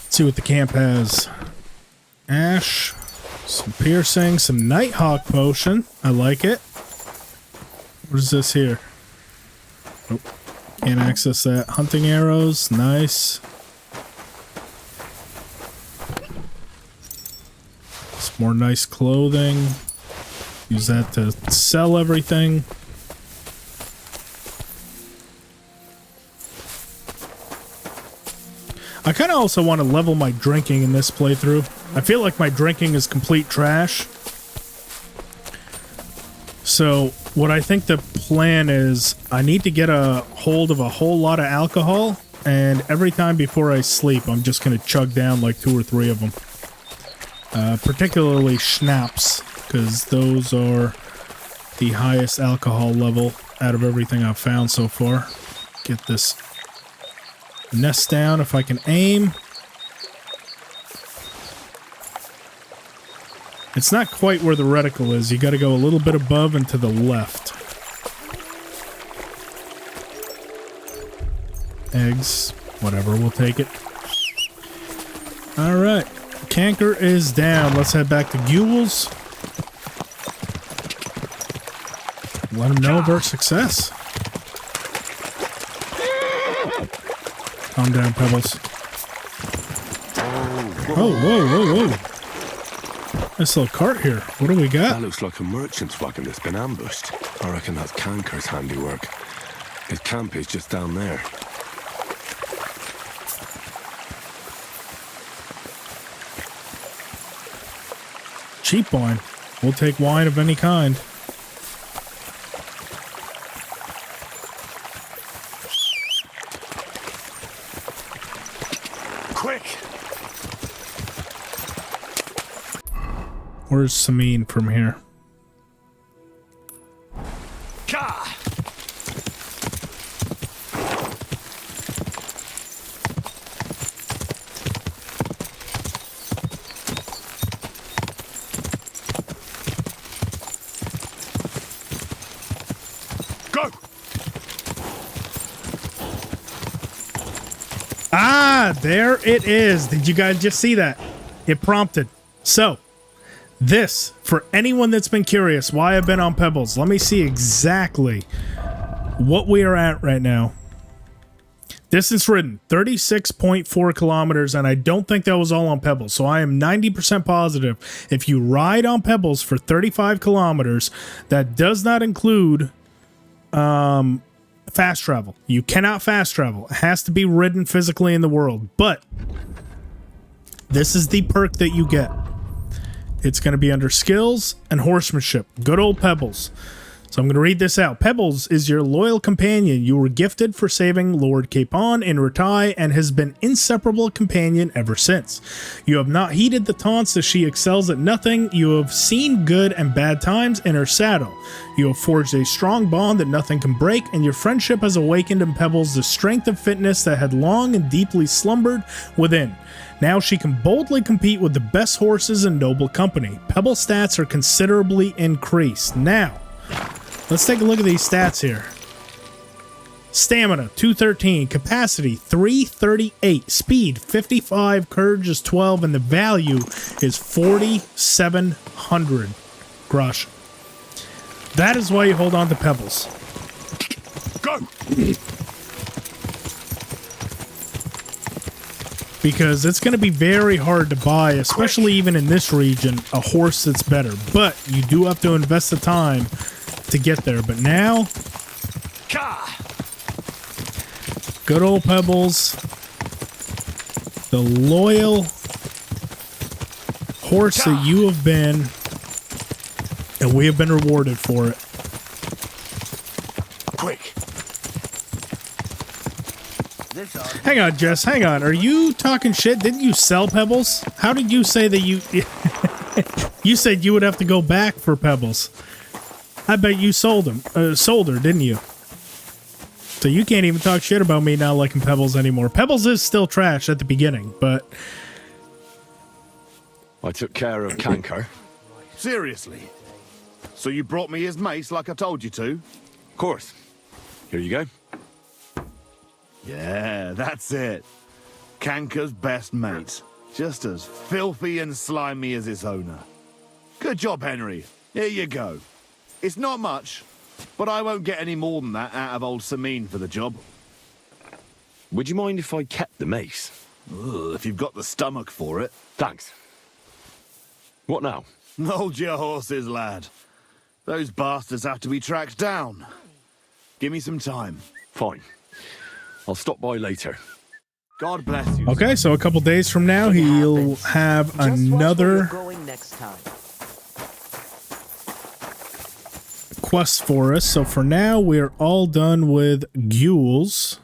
See what the camp has. Ash, some piercing, some Nighthawk potion. I like it. What is this here? Oh, can't access that. Hunting arrows, nice. Some more nice clothing. Use that to sell everything. I kind of also want to level my drinking in this playthrough. I feel like my drinking is complete trash. So what I think the plan is, I need to get a hold of a whole lot of alcohol, and every time before I sleep, I'm just going to chug down like 2 or 3 of them. Particularly schnapps, because those are the highest alcohol level out of everything I've found so far. Get this nest down if I can aim. It's not quite where the reticle is. You got to go a little bit above and to the left. Eggs. Whatever, we'll take it. Alright. Canker is down. Let's head back to Gules. Let him know of our success. Calm down, Pebbles. Oh, whoa, whoa, whoa. This little cart here. What do we got? That looks like a merchant's wagon that's been ambushed. I reckon that's Canker's handiwork. His camp is just down there. Cheap wine. We'll take wine of any kind. Where's Sameen from here? Go! Ah, there it is. Did you guys just see that? It prompted. So, this, for anyone that's been curious why I've been on Pebbles, let me see exactly what we are at right now. Distance ridden, 36.4 kilometers, and I don't think that was all on Pebbles, so I am 90% positive if you ride on Pebbles for 35 kilometers, that does not include fast travel. You cannot fast travel. It has to be ridden physically in the world, but this is the perk that you get. It's going to be under skills and horsemanship. Good old Pebbles. So I'm going to read this out. Pebbles is your loyal companion. You were gifted for saving Lord Capon in Ratai and has been inseparable companion ever since. You have not heeded the taunts as she excels at nothing. You have seen good and bad times in her saddle. You have forged a strong bond that nothing can break, and your friendship has awakened in Pebbles the strength and fitness that had long and deeply slumbered within. Now she can boldly compete with the best horses in noble company. Pebble stats are considerably increased. Now, let's take a look at these stats here. Stamina, 213. Capacity, 338. Speed, 55. Courage is 12. And the value is 4,700 grosh. That is why you hold on to Pebbles. Go! Because it's going to be very hard to buy, especially even in this region, a horse that's better. But you do have to invest the time to to get there, but now, good old Pebbles, the loyal horse that you have been, and we have been rewarded for it. Quick. Hang on, Jess, hang on. Are you talking shit? Didn't you sell Pebbles? How did you say that you... You said you would have to go back for Pebbles. I bet you sold her, didn't you? So you can't even talk shit about me not liking Pebbles anymore. Pebbles is still trash at the beginning, but... I took care of Canker. Seriously? So you brought me his mace like I told you to? Of course. Here you go. Yeah, that's it. Canker's best mate. Just as filthy and slimy as its owner. Good job, Henry. Here you go. It's not much, but I won't get any more than that out of old Sameen for the job. Would you mind if I kept the mace? Ugh, if you've got the stomach for it. Thanks. What now? Hold your horses, lad. Those bastards have to be tracked down. Give me some time. Fine. I'll stop by later. God bless you. Okay, so a couple days from now, he'll have another quest for us. So for now, we're all done with Gules.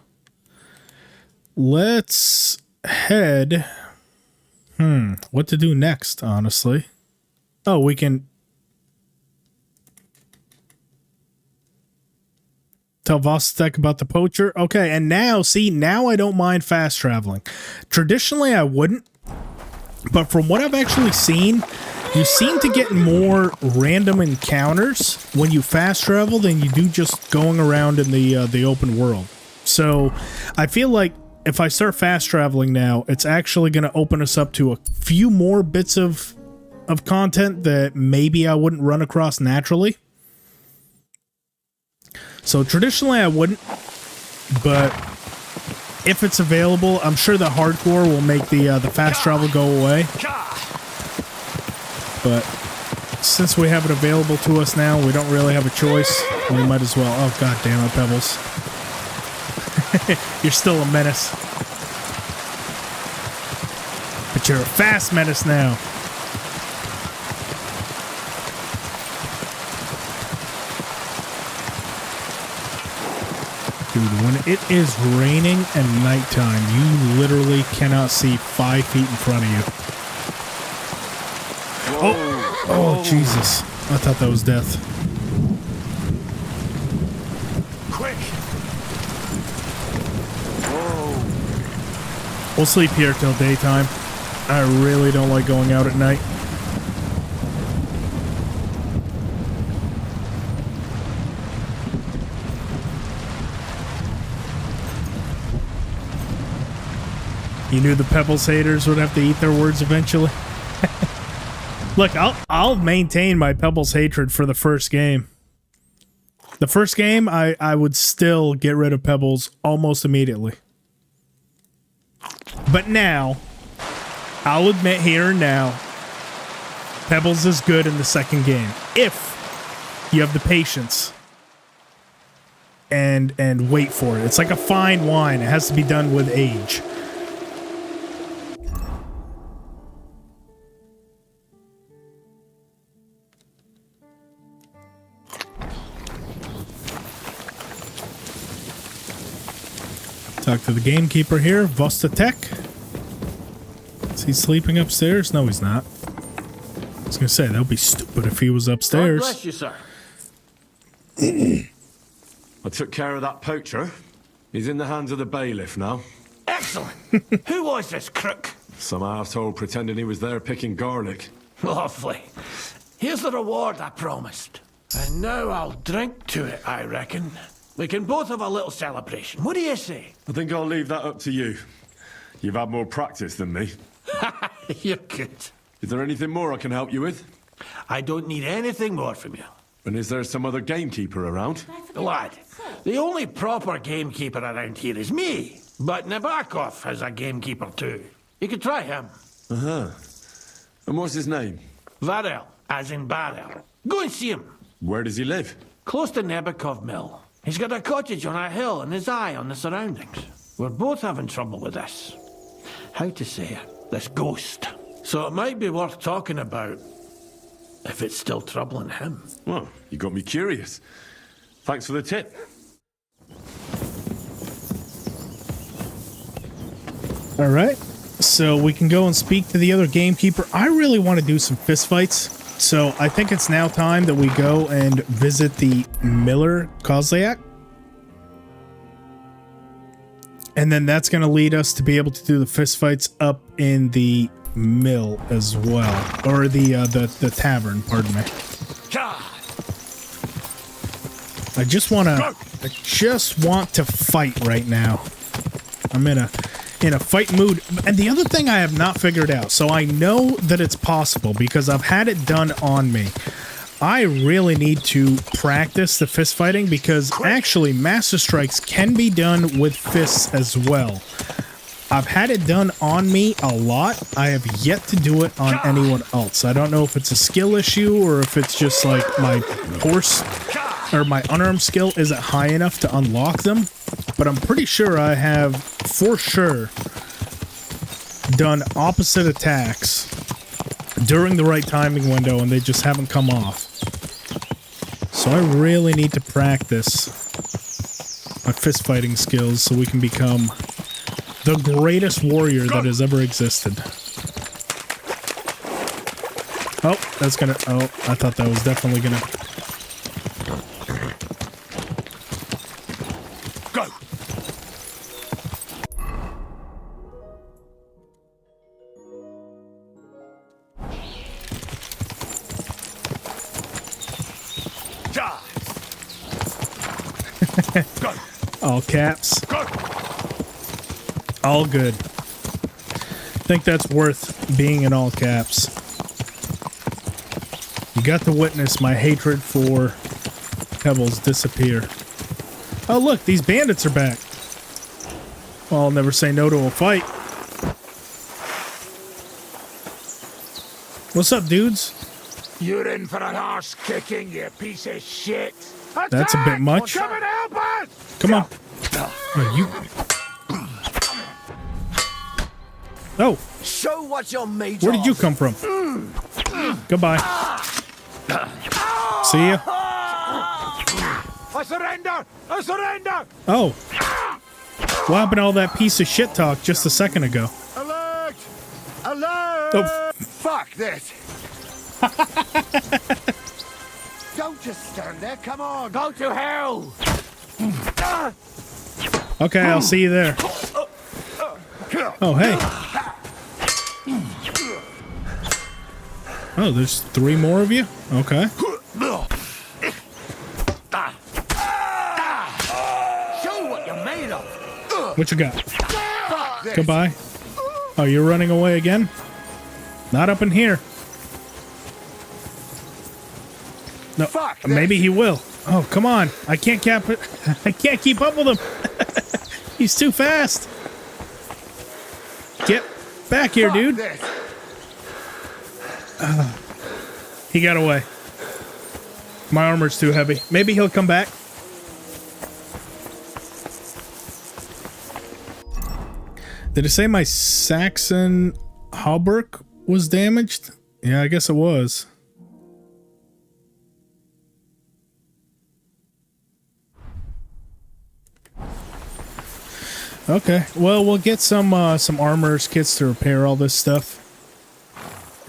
Let's head... what to do next, honestly? Oh, we can... Tell Vostek about the poacher. Okay, and now, see, now I don't mind fast traveling. Traditionally, I wouldn't. But from what I've actually seen, you seem to get more random encounters when you fast travel than you do just going around in the open world. So, I feel like if I start fast traveling now, it's actually going to open us up to a few more bits of content that maybe I wouldn't run across naturally. So traditionally I wouldn't, but if it's available, I'm sure that hardcore will make the fast travel go away. But since we have it available to us now, we don't really have a choice. We might as well. Oh, god damn it, Pebbles. You're still a menace. But you're a fast menace now. Dude, when it is raining and nighttime, you literally cannot see 5 feet in front of you. Whoa. Oh, Jesus. I thought that was death. Quick! Whoa. We'll sleep here till daytime. I really don't like going out at night. You knew the Pebbles haters would have to eat their words eventually. Look, I'll maintain my Pebbles hatred for the first game. The first game, I would still get rid of Pebbles almost immediately. But now, I'll admit here and now, Pebbles is good in the second game. If you have the patience and wait for it. It's like a fine wine. It has to be done with age. Talk to the gamekeeper here, Vostatek. Is he sleeping upstairs? No, he's not. I was gonna say, that would be stupid if he was upstairs. God bless you, sir. I took care of that poacher. He's in the hands of the bailiff now. Excellent. Who was this crook? Some arsehole pretending he was there picking garlic. Lovely. Here's the reward I promised. And now I'll drink to it, I reckon. We can both have a little celebration. What do you say? I think I'll leave that up to you. You've had more practice than me. You're good. Is there anything more I can help you with? I don't need anything more from you. And is there some other gamekeeper around? Lad, the only proper gamekeeper around here is me. But Nabokov has a gamekeeper too. You could try him. Uh-huh. And what's his name? Varel, as in barrel. Go and see him. Where does he live? close to Nebakov Mill. He's got a cottage on a hill and his eye on the surroundings. We're both having trouble with this. How to say it? This ghost. So it might be worth talking about if it's still troubling him. Well, you got me curious. Thanks for the tip. All right, so we can go and speak to the other gamekeeper. I really want to do some fist fights, so I think it's now time that we go and visit the Miller Kozliak. And then that's going to lead us to be able to do the fist fights up in the mill as well, or the tavern, pardon me. I just want to fight right now. I'm in a fight mood. And the other thing I have not figured out, so I know that it's possible because I've had it done on me. I really need to practice the fist fighting because actually Master Strikes can be done with fists as well. I've had it done on me a lot. I have yet to do it on anyone else. I don't know if it's a skill issue or if it's just like my horse or my unarmed skill isn't high enough to unlock them. But I'm pretty sure I have, for sure, done opposite attacks during the right timing window and they just haven't come off. So I really need to practice my fist fighting skills so we can become the greatest warrior that has ever existed. Oh, that's gonna... Oh, I thought that was definitely gonna... Go! Go! All caps. Go! All good. I think that's worth being in all caps. You got to witness my hatred for Pebbles disappear. Oh look, these bandits are back. Well, I'll never say no to a fight. What's up, dudes? You're in for an arse kicking, you piece of shit. That's a bit much. Come and help us! Come on. Oh, you... Oh. Show what you're made Where did you come from? Goodbye. See ya. I surrender! I surrender! Oh. What happened to all that piece of shit talk just a second ago? Alert! Alert! Oh. Fuck this! Don't just stand there, come on! Go to hell! Okay, I'll see you there. Oh, hey. Oh, there's 3 more of you? Okay. Show what you're made of! What you got? Goodbye. Oh, you're running away again? Not up in here. No, maybe he will. Oh, come on. I can't keep up with him. He's too fast. Get back here, dude. He got away. My armor's too heavy. Maybe he'll come back. Did it say my Saxon hauberk was damaged? Yeah, I guess it was. Okay, well, we'll get some armor's kits to repair all this stuff.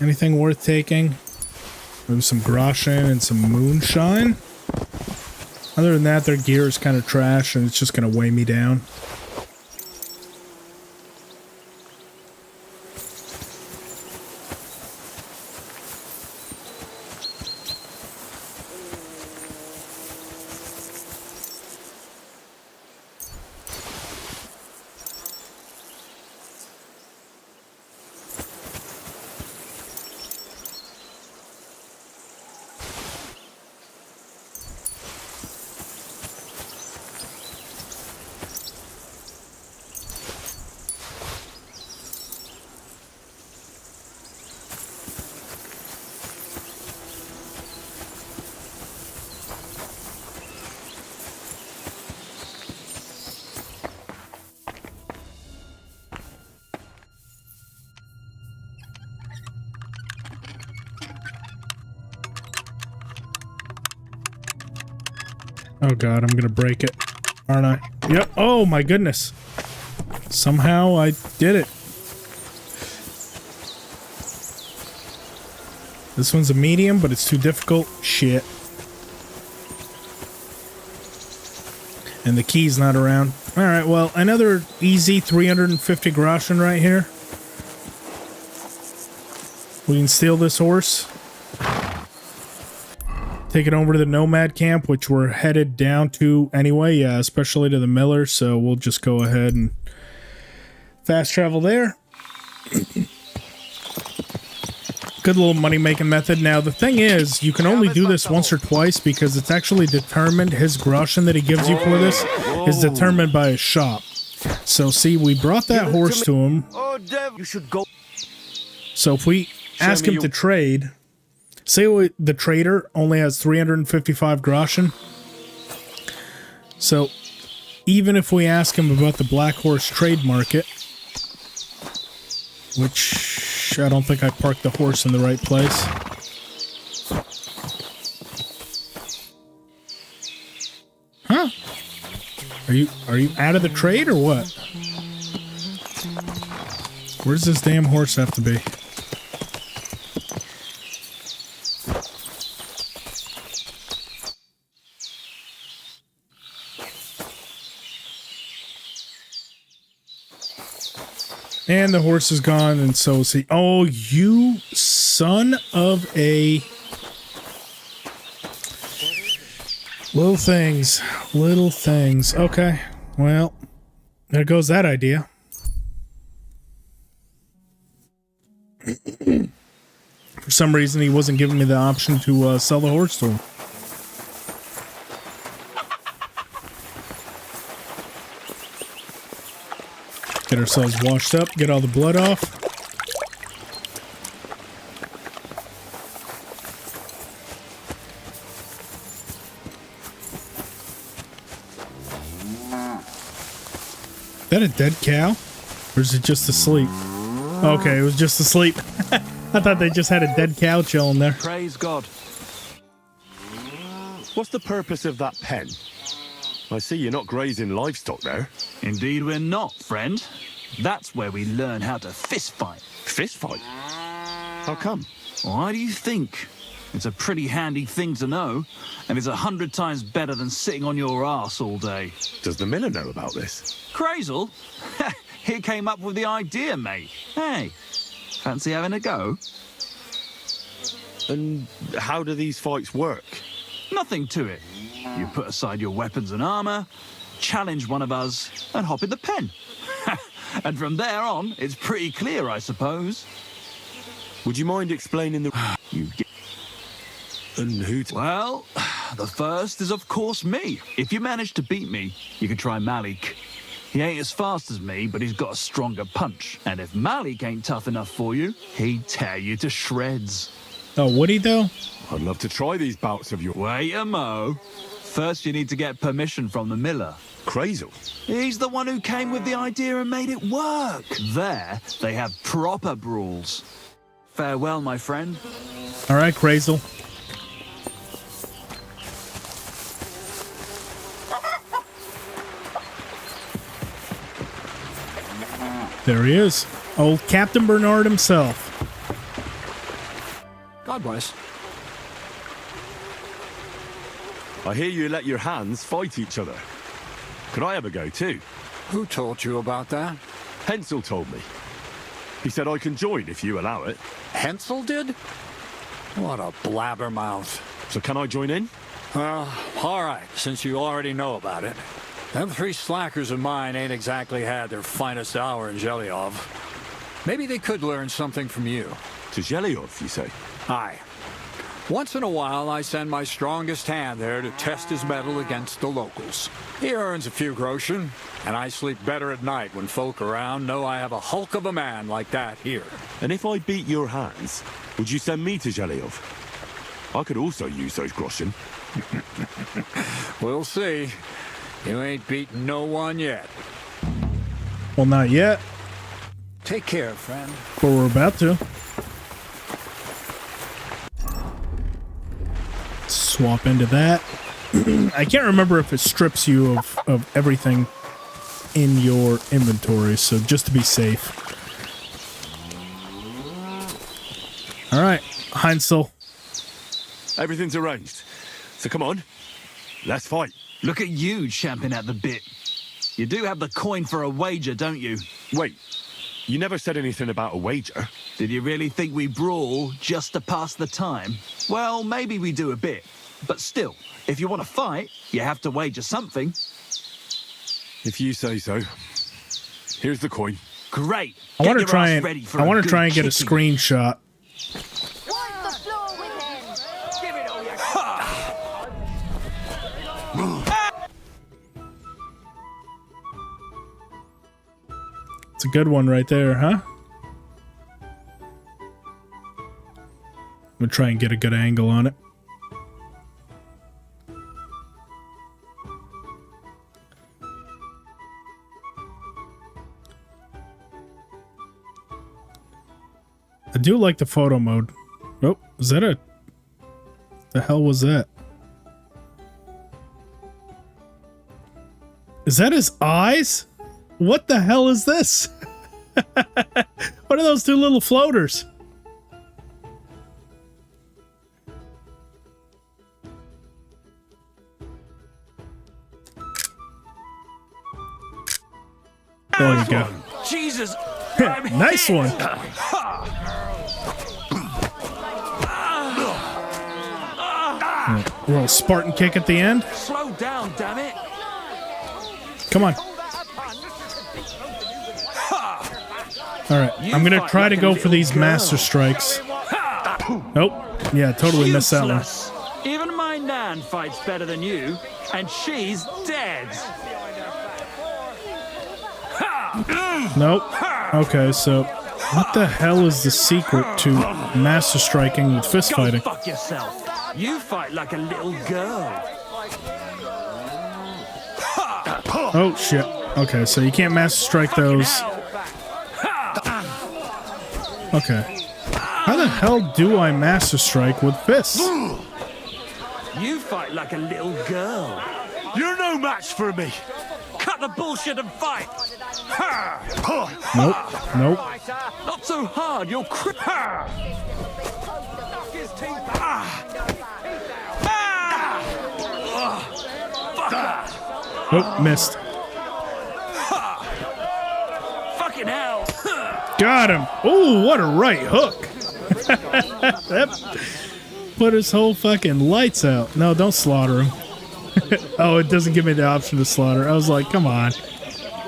Anything worth taking? Maybe some Groschen and some moonshine. Other than that, their gear is kind of trash and it's just going to weigh me down. Oh god, I'm gonna break it, aren't I? Yep. Oh my goodness. Somehow I did it. This one's a medium, but it's too difficult. Shit. And the key's not around. Alright, well, another easy 350 groschen right here. We can steal this horse. Take it over to the nomad camp, which we're headed down to anyway. Yeah, especially to the miller, so we'll just go ahead and fast travel there. Good little money-making method. Now, the thing is, you can only do this once or twice because it's actually determined, his groschen that he gives you for this is determined by his shop. So, see, we brought that horse to him. You should go. So, if we ask him to trade, say the trader only has 355 groschen. So, even if we ask him about the black horse trade market, which I don't think I parked the horse in the right place. Huh? Are you out of the trade or what? Where does this damn horse have to be? And the horse is gone, and so is he. Oh, you son of a... Little things. Little things. Okay, well, there goes that idea. For some reason, he wasn't giving me the option to sell the horse to him. Get ourselves washed up, get all the blood off. Is that a dead cow? Or is it just asleep? Okay, it was just asleep. I thought they just had a dead cow chilling there. Praise God. What's the purpose of that pen? I see you're not grazing livestock there. Indeed we're not, friend. That's where we learn how to fist fight. Fist fight? How come? Why do you think? It's a pretty handy thing to know, and it's 100 times better than sitting on your arse all day. Does the miller know about this? Crazel? He came up with the idea, mate. Hey, fancy having a go? And how do these fights work? Nothing to it. You put aside your weapons and armor, challenge one of us, and hop in the pen. And from there on, it's pretty clear, I suppose. Would you mind explaining the... You get... And who... Well, the first is of course me. If you manage to beat me, you can try Malik. He ain't as fast as me, but he's got a stronger punch. And if Malik ain't tough enough for you, he'd tear you to shreds. Oh, would he though? I'd love to try these bouts of your... Wait a mo. First you need to get permission from the miller. Crazel? He's the one who came with the idea and made it work. There, they have proper brawls. Farewell, my friend. All right, Crazel. There he is. Old Captain Bernard himself. God bless. I hear you let your hands fight each other. Could I have a go too? Who told you about that? Hensel told me. He said I can join if you allow it. Hensel did? What a blabbermouth. So can I join in? All right, since you already know about it. Them three slackers of mine ain't exactly had their finest hour in Zhelyov. Maybe they could learn something from you. To Zhelyov, you say? Aye. Once in a while, I send my strongest hand there to test his mettle against the locals. He earns a few groschen, and I sleep better at night when folk around know I have a hulk of a man like that here. And if I beat your hands, would you send me to Zhelyov? I could also use those groschen. We'll see. You ain't beaten no one yet. Well, not yet. Take care, friend. But we're about to. Swap into that. I can't remember if it strips you of everything in your inventory, so just to be safe. All right, Heinzel. Everything's arranged. So come on, let's fight. Look at you champing at the bit. You do have the coin for a wager, don't you? Wait, you never said anything about a wager. Did you really think we brawl just to pass the time? Well, maybe we do a bit. But still, if you want to fight, you have to wager something. If you say so. Here's the coin. Great. I want to try and get a screenshot. It's a good one right there, huh? I'm gonna try and get a good angle on it. I do like the photo mode. Oh, is that a... The hell was that? Is that his eyes? What the hell is this? What are those two little floaters? There you go. Jesus! Nice one. A little Spartan kick at the end. Slow down, damn it! Come on. Alright, I'm gonna try to go for these master strikes. Nope. Yeah, totally missed that one. Even my Nan fights better than you, and she's dead. Nope. Okay, so what the hell is the secret to master striking with fist fighting? Go fuck yourself. You fight like a little girl. Oh shit. Okay, so you can't master strike those. Okay. How the hell do I master strike with fists? You fight like a little girl. You're no match for me. Cut the bullshit and fight. Nope. Nope. Not so hard, you'll Oh, missed. Fucking hell. Got him. Oh, what a right hook. That put his whole fucking lights out. No, don't slaughter him. Oh, it doesn't give me the option to slaughter. I was like, come on.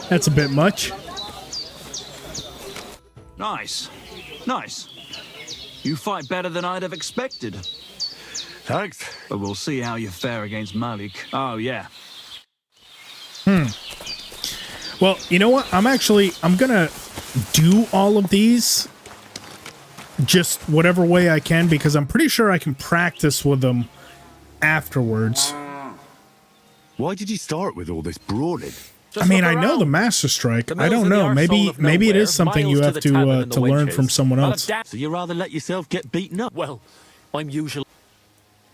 That's a bit much. Nice. Nice. You fight better than I'd have expected. Thanks. But we'll see how you fare against Malik. Oh, yeah. Well, you know what? I'm gonna do all of these just whatever way I can, because I'm pretty sure I can practice with them afterwards. Why did you start with all this brawling? I mean, I know the Master Strike. I don't know. Maybe it is something you have to learn from someone else. So you rather let yourself get beaten up? Well, I'm usually...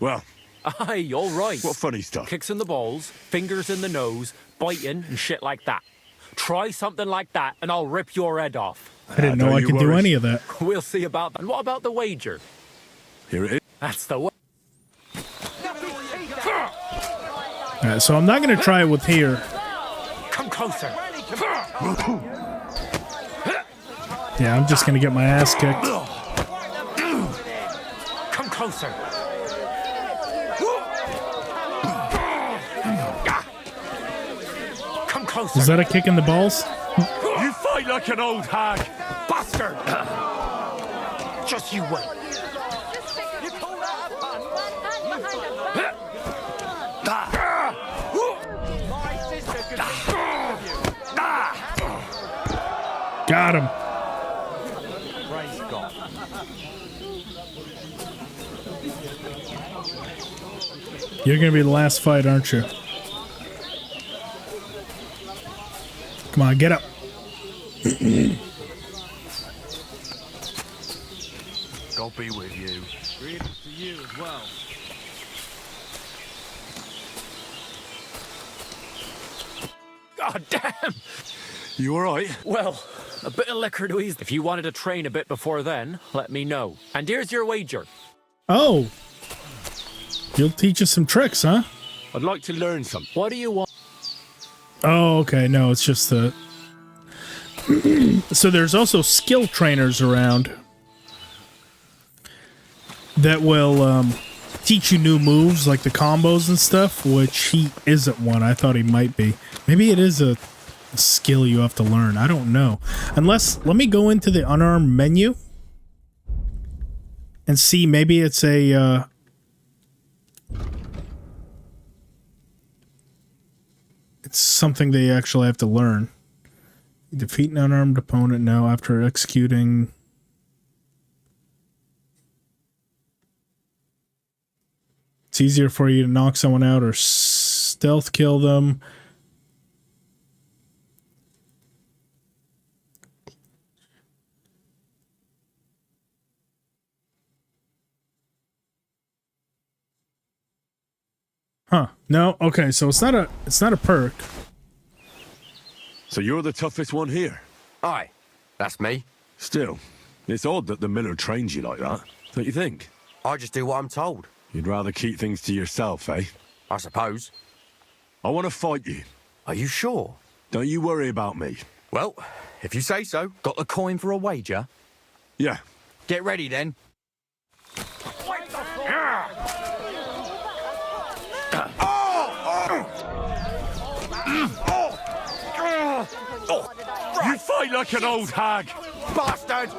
Well... Aye, all right. What funny stuff? Kicks in the balls, fingers in the nose, biting and shit like that. Try something like that and I'll rip your head off. I didn't know I could do any of that. We'll see about that. And what about the wager? Here it is. That's the way. Alright, so I'm not going to try it with here. Come closer. Yeah, I'm just going to get my ass kicked. Come closer. Come closer. Is that a kick in the balls? You fight like an old hag. Bastard! Just you wait. Got him. Praise God. You're going to be the last fight, aren't you? Come on, get up. God be with you. Greetings to you as well. God damn! You alright? Well, a bit of liquor to ease. If you wanted to train a bit before then, let me know. And here's your wager. Oh. You'll teach us some tricks, huh? I'd like to learn some. What do you want? Oh, okay. No, it's just the... So there's also skill trainers around that will teach you new moves, like the combos and stuff, which he isn't one. I thought he might be. Maybe it is a skill you have to learn. I don't know. Unless, let me go into the unarmed menu and see. Maybe it's a... it's something they actually have to learn. Defeat an unarmed opponent now after executing... It's easier for you to knock someone out or stealth kill them. Huh. No, okay, so it's not a perk. So you're the toughest one here? Aye, that's me. Still, it's odd that the miller trains you like that, don't you think? I just do what I'm told. You'd rather keep things to yourself, eh? I suppose. I want to fight you. Are you sure? Don't you worry about me. Well, if you say so. Got the coin for a wager? Yeah. Get ready then. You fight like an old hag! Bastard!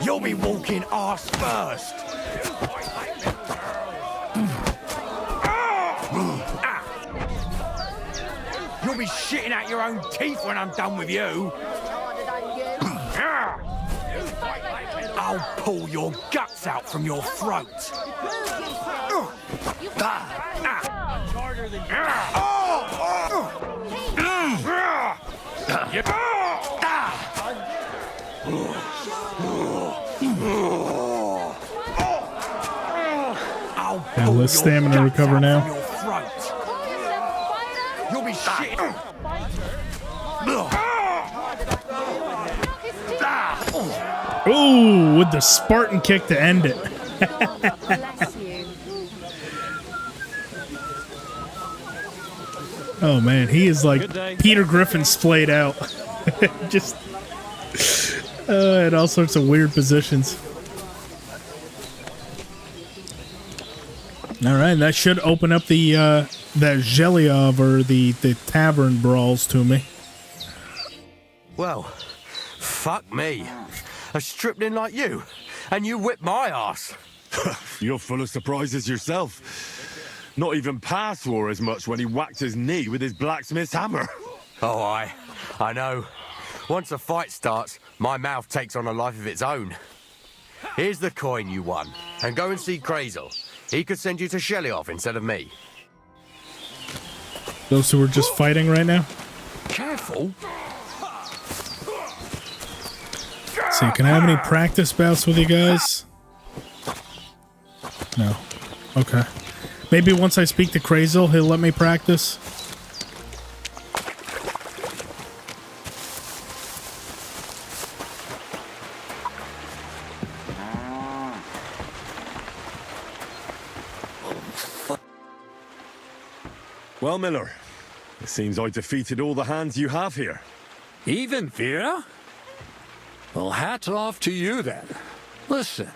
You'll be walking arse first! You'll be shitting out your own teeth when I'm done with you! I'll pull your guts out from your throat! Yeah, let stamina recover now. You'll be shit. Ooh, with the Spartan kick to end it. Oh man, he is like Peter Griffin splayed out. Just in all sorts of weird positions. All right, that should open up the that Zhelyov or the tavern brawls to me. Well, fuck me. A stripling like you, and you whip my ass. You're full of surprises yourself. Not even Pa swore as much when he whacked his knee with his blacksmith's hammer. Oh, I know. Once a fight starts, my mouth takes on a life of its own. Here's the coin you won, and go and see Crazel. He could send you to Zhelyov instead of me. Those two are just fighting right now? Careful. See, can I have any practice bouts with you guys? No. Okay. Maybe once I speak to Crazel, he'll let me practice. Well, Miller, it seems I defeated all the hands you have here. Even Vera? Well, hats off to you then. Listen,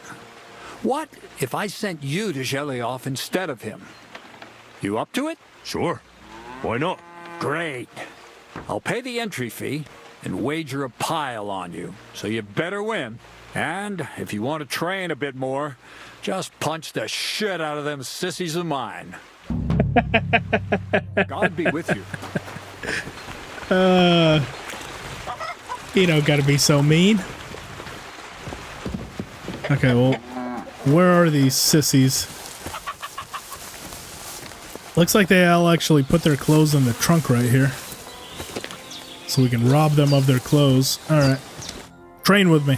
what if I sent you to Zhelyov instead of him? You up to it? Sure. Why not? Great. I'll pay the entry fee and wager a pile on you, so you better win. And if you want to train a bit more, just punch the shit out of them sissies of mine. God be with you. You don't gotta be so mean. Okay, well, where are these sissies? Looks like they all actually put their clothes in the trunk right here. So we can rob them of their clothes. Alright. Train with me.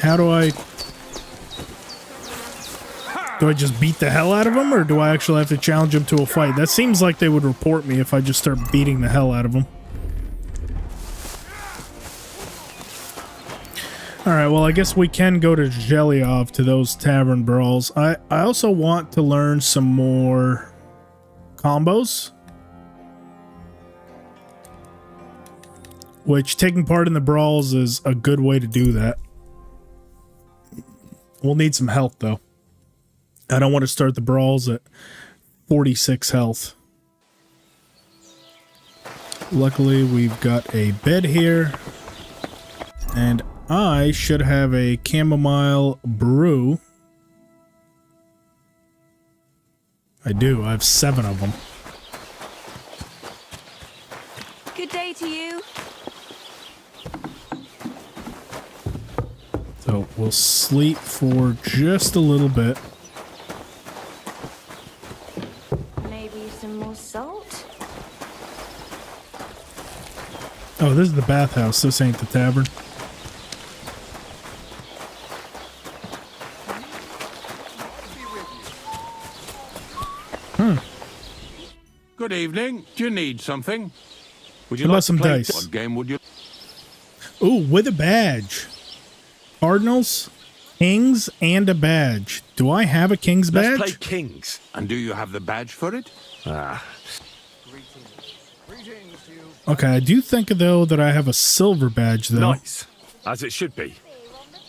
How do I... Do I just beat the hell out of them, or do I actually have to challenge them to a fight? That seems like they would report me if I just start beating the hell out of them. Alright, well, I guess we can go to Zhelyov to those tavern brawls. I also want to learn some more combos. Which, taking part in the brawls is a good way to do that. We'll need some health, though. I don't want to start the brawls at 46 health. Luckily, we've got a bed here. And I should have a chamomile brew. I do. I have 7 of them. Good day to you. So we'll sleep for just a little bit. Maybe some more salt? Oh, this is the bathhouse. This ain't the tavern. Good evening. Do you need something? Would you How about like some to play dice? What game would you? Ooh, with a badge. Cardinals, kings, and a badge. Do I have a king's badge? Let's play kings. And do you have the badge for it? Ah. Okay, I do think, though, that I have a silver badge, though. Nice. As it should be.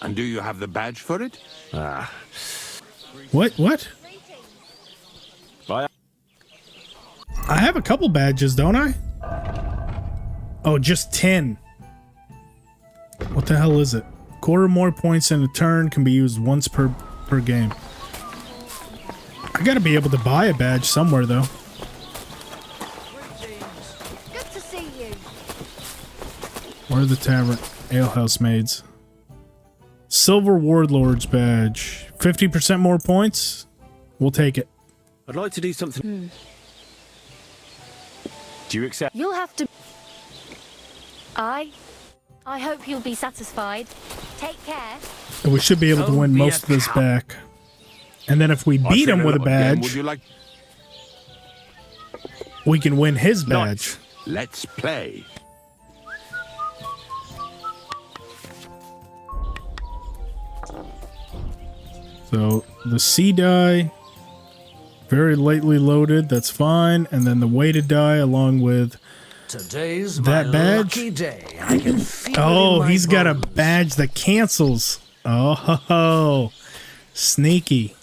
And do you have the badge for it? Ah. What? Bye. I have a couple badges, don't I? Oh, just 10. What the hell is it? Quarter more points in a turn can be used once per game. I gotta be able to buy a badge somewhere, though. Good to see you. Where are the tavern alehouse maids? Silver Warlord's badge. 50% more points? We'll take it. I'd like to do something. Do you accept? You'll have to... I hope you'll be satisfied. Take care. And we should be able to win most of this back. And then if we beat him with a badge, we can win his badge. Let's play. So the C die, very lightly loaded, that's fine. And then the weighted die along with Today's that my badge. lucky day. I can feel Oh, it in my he's got a bones. badge that cancels. Oh, sneaky.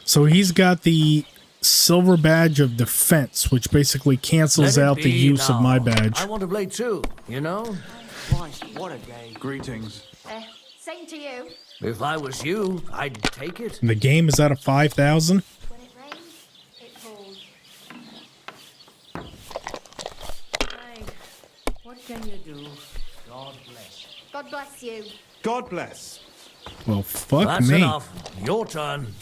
So he's got the silver badge of defense, which basically cancels Let it out the be use of now. my badge. I want to play too, you know? Christ, what a day. Greetings. Same to you. If I was you, I'd take it. The game is out of 5,000. When it rains, it pours. Hey, what can you do? God bless. God bless you. God bless. Well, fuck That's me. enough. Your turn.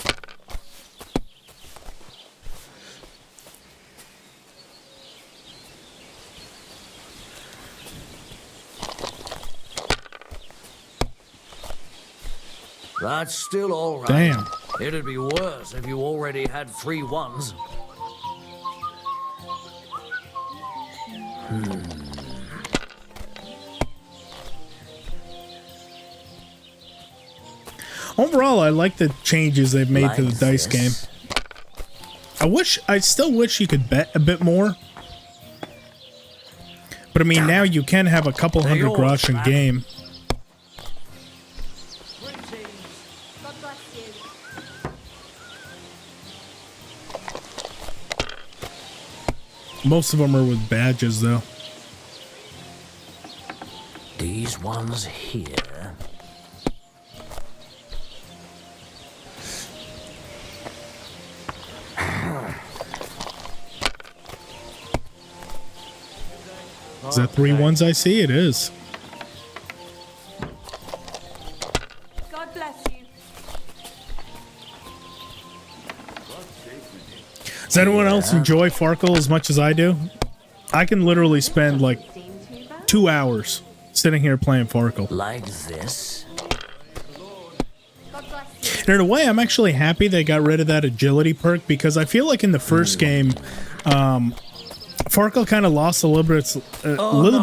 That's still all right. Damn. It'd be worse if you already had 3 ones. Overall, I like the changes they've made to the Like dice game. this. I still wish you could bet a bit more. But I mean, now you can have a couple They're hundred yours, grosh in man. game. God bless you. Most of them are with badges, though. These ones here. Is that 3 ones I see? It is. God bless you. Does anyone else enjoy Farkle as much as I do? I can literally spend like 2 hours sitting here playing Farkle. Like this. And in a way, I'm actually happy they got rid of that agility perk, because I feel like in the first game, Farkle kind of lost a little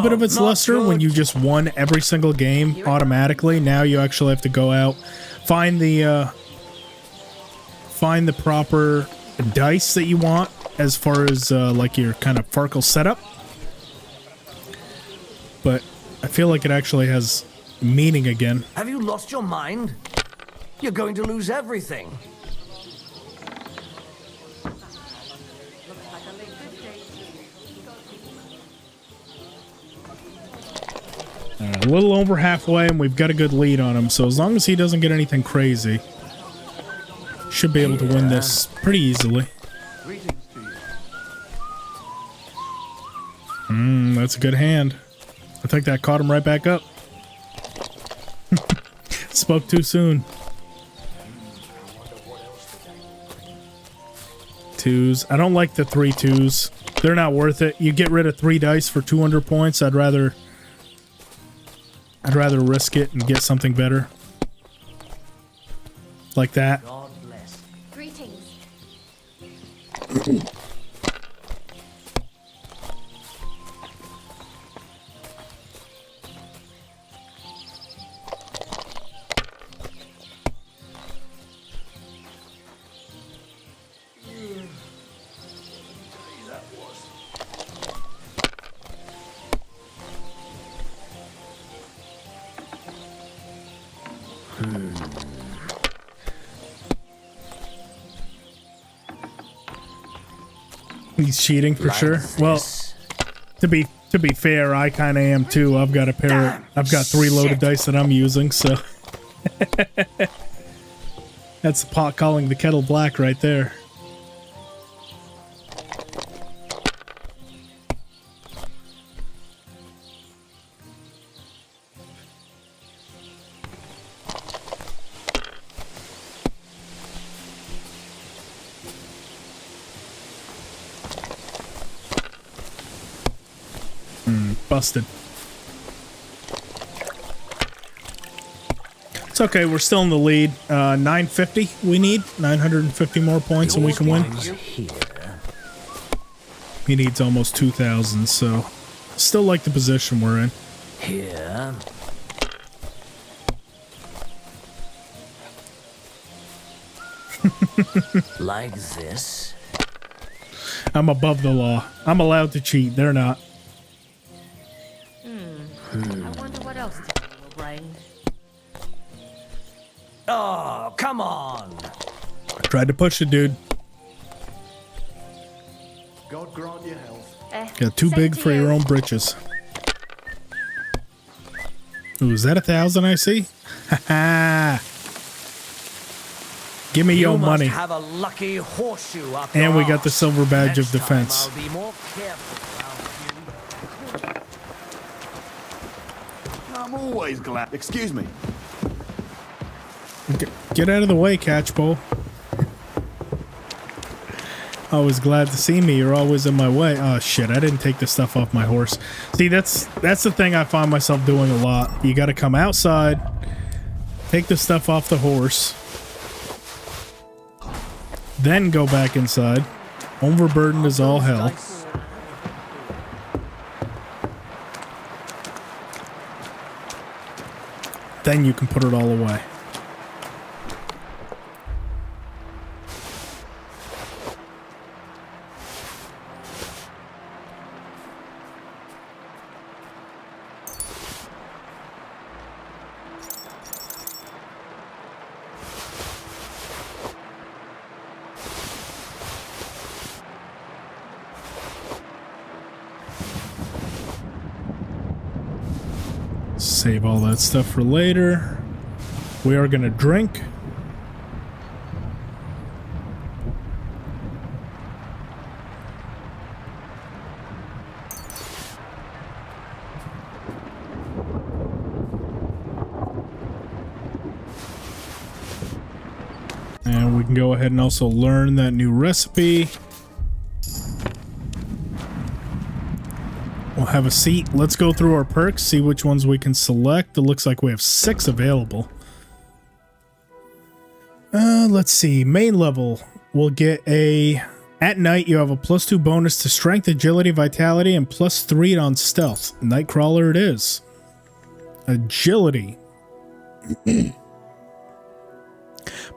bit of its luster when you just won every single game automatically. Now you actually have to go out, find the proper dice that you want as far as like your kind of Farkle setup. But I feel like it actually has meaning again. Have you lost your mind? You're going to lose everything. A little over halfway, and we've got a good lead on him. So as long as he doesn't get anything crazy, should be able to win this pretty easily. That's a good hand. I think that caught him right back up. Spoke too soon. 2s. I don't like the 3 2s. They're not worth it. You get rid of 3 dice for 200 points. I'd rather risk it and get something better. Like that. God bless. Greetings. He's cheating for sure. Well, to be fair, I kind of am too. I've got 3 loaded dice that I'm using, so that's the pot calling the kettle black right there. Busted. It's okay, we're still in the lead. 950 we need. 950 more points and we can win. He needs almost 2,000, so still like the position we're in. Here. Like this. I'm above the law. I'm allowed to cheat. They're not. I wonder what else to will bring. Oh, come on. Tried to push it, dude. God grant you health. Got too big for your own britches. Ooh, is that 1,000 I see? Ha Give me your money. Have a lucky horseshoe up And we your got the silver badge of Next defense. time I'll be more careful around you. I'm always glad. Excuse me. Get out of the way, Catchpole. Always glad to see me. You're always in my way. Oh shit! I didn't take the stuff off my horse. See, that's the thing I find myself doing a lot. You got to come outside, take the stuff off the horse, then go back inside. Overburdened is all hell. Then you can put it all away. Save all that stuff for later. We are going to drink. And we can go ahead and also learn that new recipe. We'll have a seat. Let's go through our perks, see which ones we can select. It looks like we have 6 available. Let's see. Main level, we'll get a... At night, you have a +2 bonus to strength, agility, vitality, and +3 on stealth. Nightcrawler it is. Agility.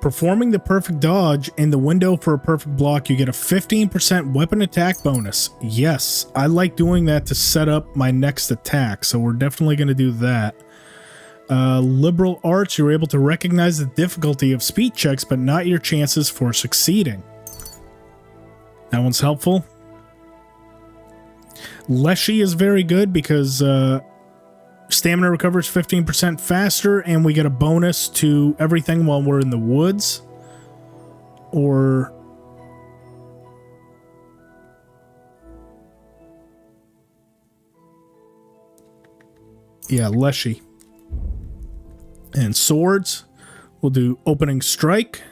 Performing the perfect dodge in the window for a perfect block, you get a 15% weapon attack bonus. Yes, I like doing that to set up my next attack, so we're definitely going to do that. Liberal arts, you're able to recognize the difficulty of speed checks, but not your chances for succeeding. That one's helpful. Leshy is very good because stamina recovers 15% faster, and we get a bonus to everything while we're in the woods. Or... yeah, Leshy. And swords, we'll do opening strike.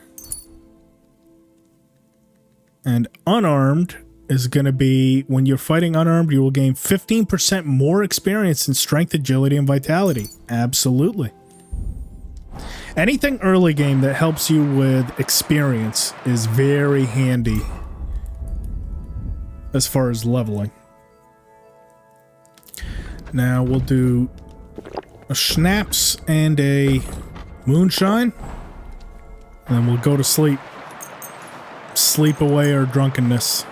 And unarmed is going to be, when you're fighting unarmed, you will gain 15% more experience in strength, agility, and vitality. Absolutely. Anything early game that helps you with experience is very handy as far as leveling. Now we'll do a schnapps and a moonshine, and then we'll go to sleep. Sleep away our drunkenness.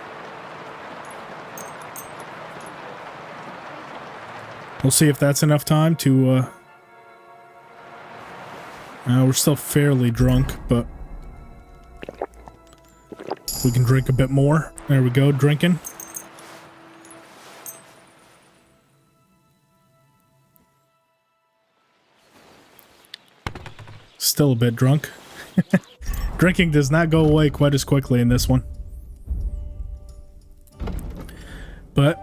We'll see if that's enough time to, we're still fairly drunk, but we can drink a bit more. There we go, drinking. Still a bit drunk. Drinking does not go away quite as quickly in this one. But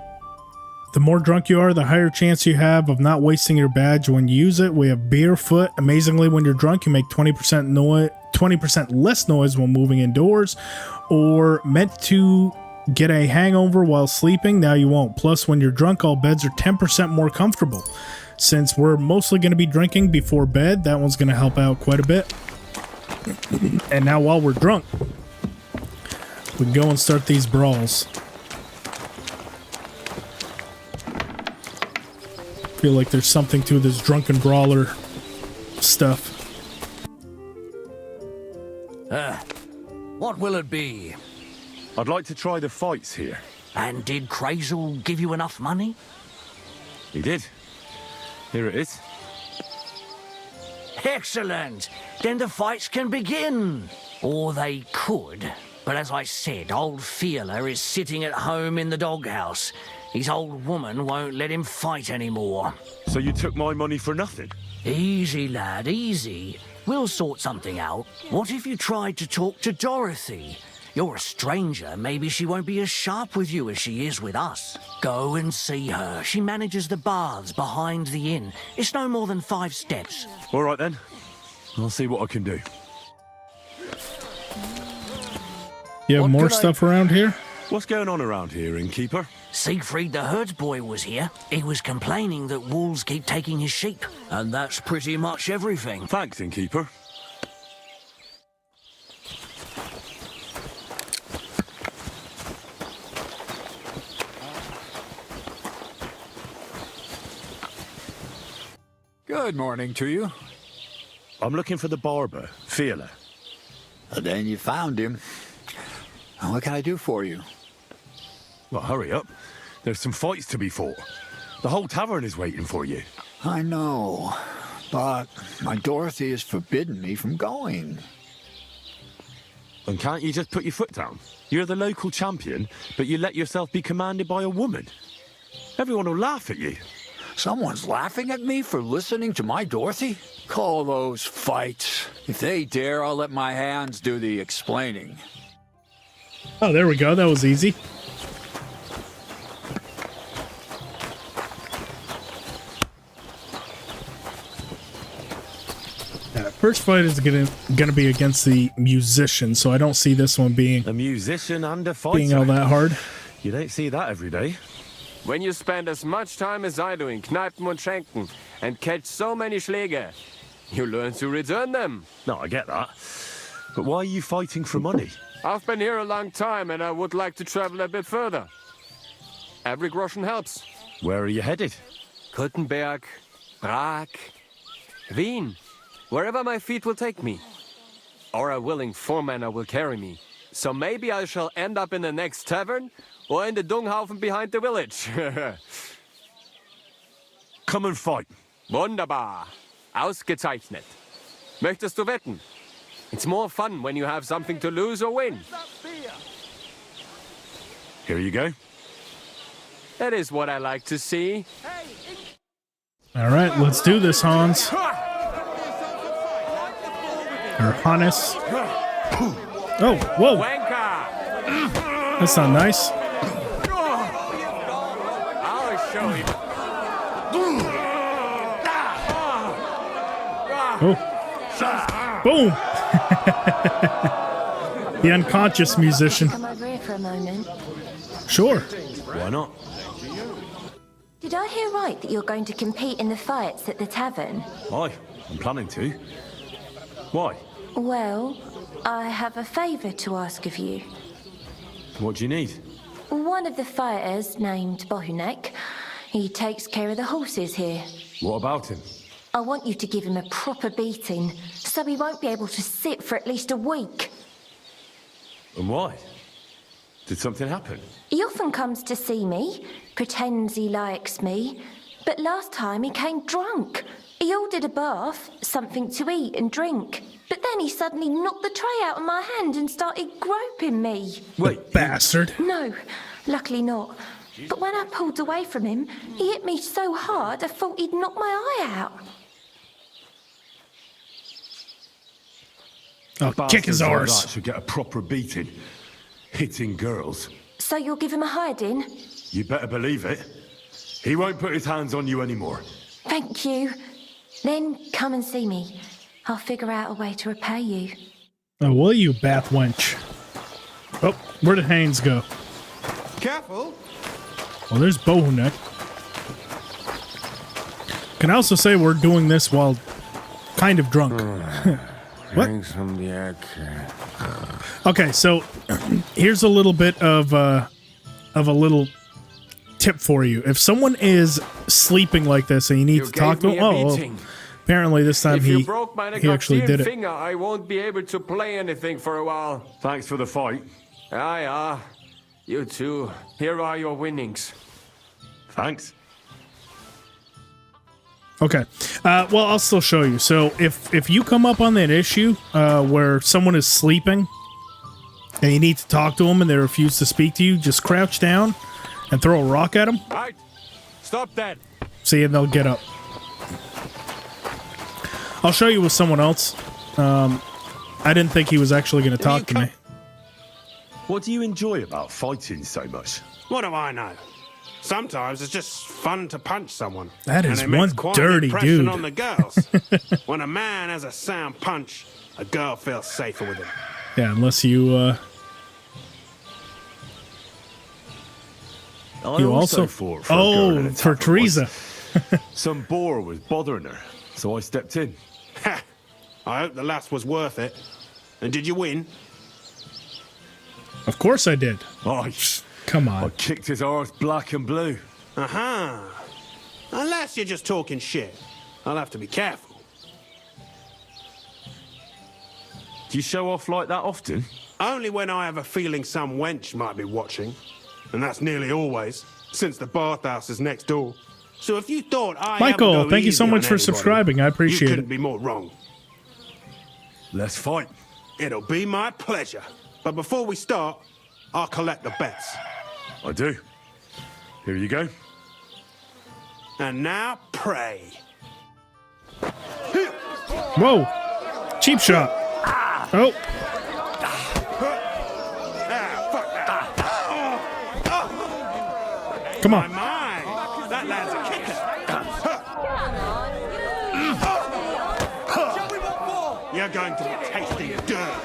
the more drunk you are, the higher chance you have of not wasting your badge when you use it. We have barefoot. Amazingly, when you're drunk, you make 20% less noise when moving indoors. Or meant to get a hangover while sleeping, now you won't. Plus, when you're drunk, all beds are 10% more comfortable. Since we're mostly going to be drinking before bed, that one's going to help out quite a bit. And now while we're drunk, we can go and start these brawls. Feel like there's something to this drunken brawler stuff. What will it be? I'd like to try the fights here. And did Crazel give you enough money? He did. Here it is. Excellent! Then the fights can begin. Or they could. But as I said, old Feeler is sitting at home in the doghouse. His old woman won't let him fight anymore. So you took my money for nothing? Easy, lad, easy. We'll sort something out. What if you tried to talk to Dorothy? You're a stranger. Maybe she won't be as sharp with you as she is with us. Go and see her. She manages the baths behind the inn. It's no more than 5 steps. All right, then. I'll see what I can do. You have more stuff around here? What's going on around here, innkeeper? Siegfried the herdsboy was here. He was complaining that wolves keep taking his sheep. And that's pretty much everything. Thanks, innkeeper. Good morning to you. I'm looking for the barber, Feeler. Then you found him. What can I do for you? Well, hurry up. There's some fights to be fought. The whole tavern is waiting for you. I know, but my Dorothy has forbidden me from going. And can't you just put your foot down? You're the local champion, but you let yourself be commanded by a woman. Everyone will laugh at you. Someone's laughing at me for listening to my Dorothy? Call those fights. If they dare, I'll let my hands do the explaining. Oh, there we go. That was easy. First fight is gonna be against the musician, so I don't see this one being a musician and a fighter. Being all that hard. You don't see that every day. When you spend as much time as I do in Kneipen und Schenken and catch so many Schläge, you learn to return them. No, I get that. But why are you fighting for money? I've been here a long time and I would like to travel a bit further. Every groschen helps. Where are you headed? Kuttenberg, Prag, Wien, wherever my feet will take me. Or a willing foreman will carry me. So maybe I shall end up in the next tavern or in the Dunghaufen behind the village. Come and fight. Wunderbar. Ausgezeichnet. Möchtest du wetten? It's more fun when you have something to lose or win. Here you go. That is what I like to see. All right, let's do this, Hans. Or Hannes. Oh, whoa. That's not nice. I'll show you. Oh. Boom. The unconscious musician. Come over here for a moment. Sure. Why not? Did I hear right that you're going to compete in the fights at the tavern? Aye, I'm planning to. Why? Well, I have a favour to ask of you. What do you need? One of the fighters, named Bohemia, he takes care of the horses here. What about him? I want you to give him a proper beating, so he won't be able to sit for at least a week. And why? Did something happen? He often comes to see me, pretends he likes me, but last time he came drunk. He ordered a bath, something to eat and drink, but then he suddenly knocked the tray out of my hand and started groping me. Wait, bastard. No, luckily not. But when I pulled away from him, he hit me so hard I thought he'd knock my eye out. Oh, kick his Bastards like arse. that should get a proper beating. Hitting girls. So you'll give him a hiding? You better believe it. He won't put his hands on you anymore. Thank you. Then come and see me. I'll figure out a way to repay you. Oh, will you, bath wench? Oh, where did Haynes go? Careful. Well, there's Bohemia. Can I also say we're doing this while kind of drunk? What? Okay, so here's a little bit of a little tip for you. If someone is sleeping like this and you need to talk to them, well, apparently this time he actually did it. Finger, I won't be able to play anything for a while. Thanks for the fight. Yeah. You too. Here are your winnings. Thanks. Okay. Well, I'll still show you. So if you come up on that issue where someone is sleeping and you need to talk to them and they refuse to speak to you, just crouch down and throw a rock at them. Right. Stop that. See, and they'll get up. I'll show you with someone else. I didn't think he was actually going to talk to me. What do you enjoy about fighting so much? What do I know? Sometimes it's just fun to punch someone. That is and it one makes quite dirty an impression dude. on the girls. When a man has a sound punch, a girl feels safer with him. Yeah, unless you I you also fought for a girl in a for tavern Teresa. once. Some boar was bothering her, so I stepped in. Ha! I hope the lass was worth it. And did you win? Of course I did. Oh, come on. I kicked his arse black and blue. Uh-huh. Unless you're just talking shit. I'll have to be careful. Do you show off like that often? Only when I have a feeling some wench might be watching. And that's nearly always, since the bathhouse is next door. So if you thought I Michael, ever go thank you so easy much on for anybody, subscribing. I appreciate you couldn't it. be more wrong. Let's fight. It'll be my pleasure. But before we start, I'll collect the bets. I do. Here you go. And now pray. Whoa. Cheap shot. Oh. Come on. My, that lad's a kicker. You're going to be tasting dirt.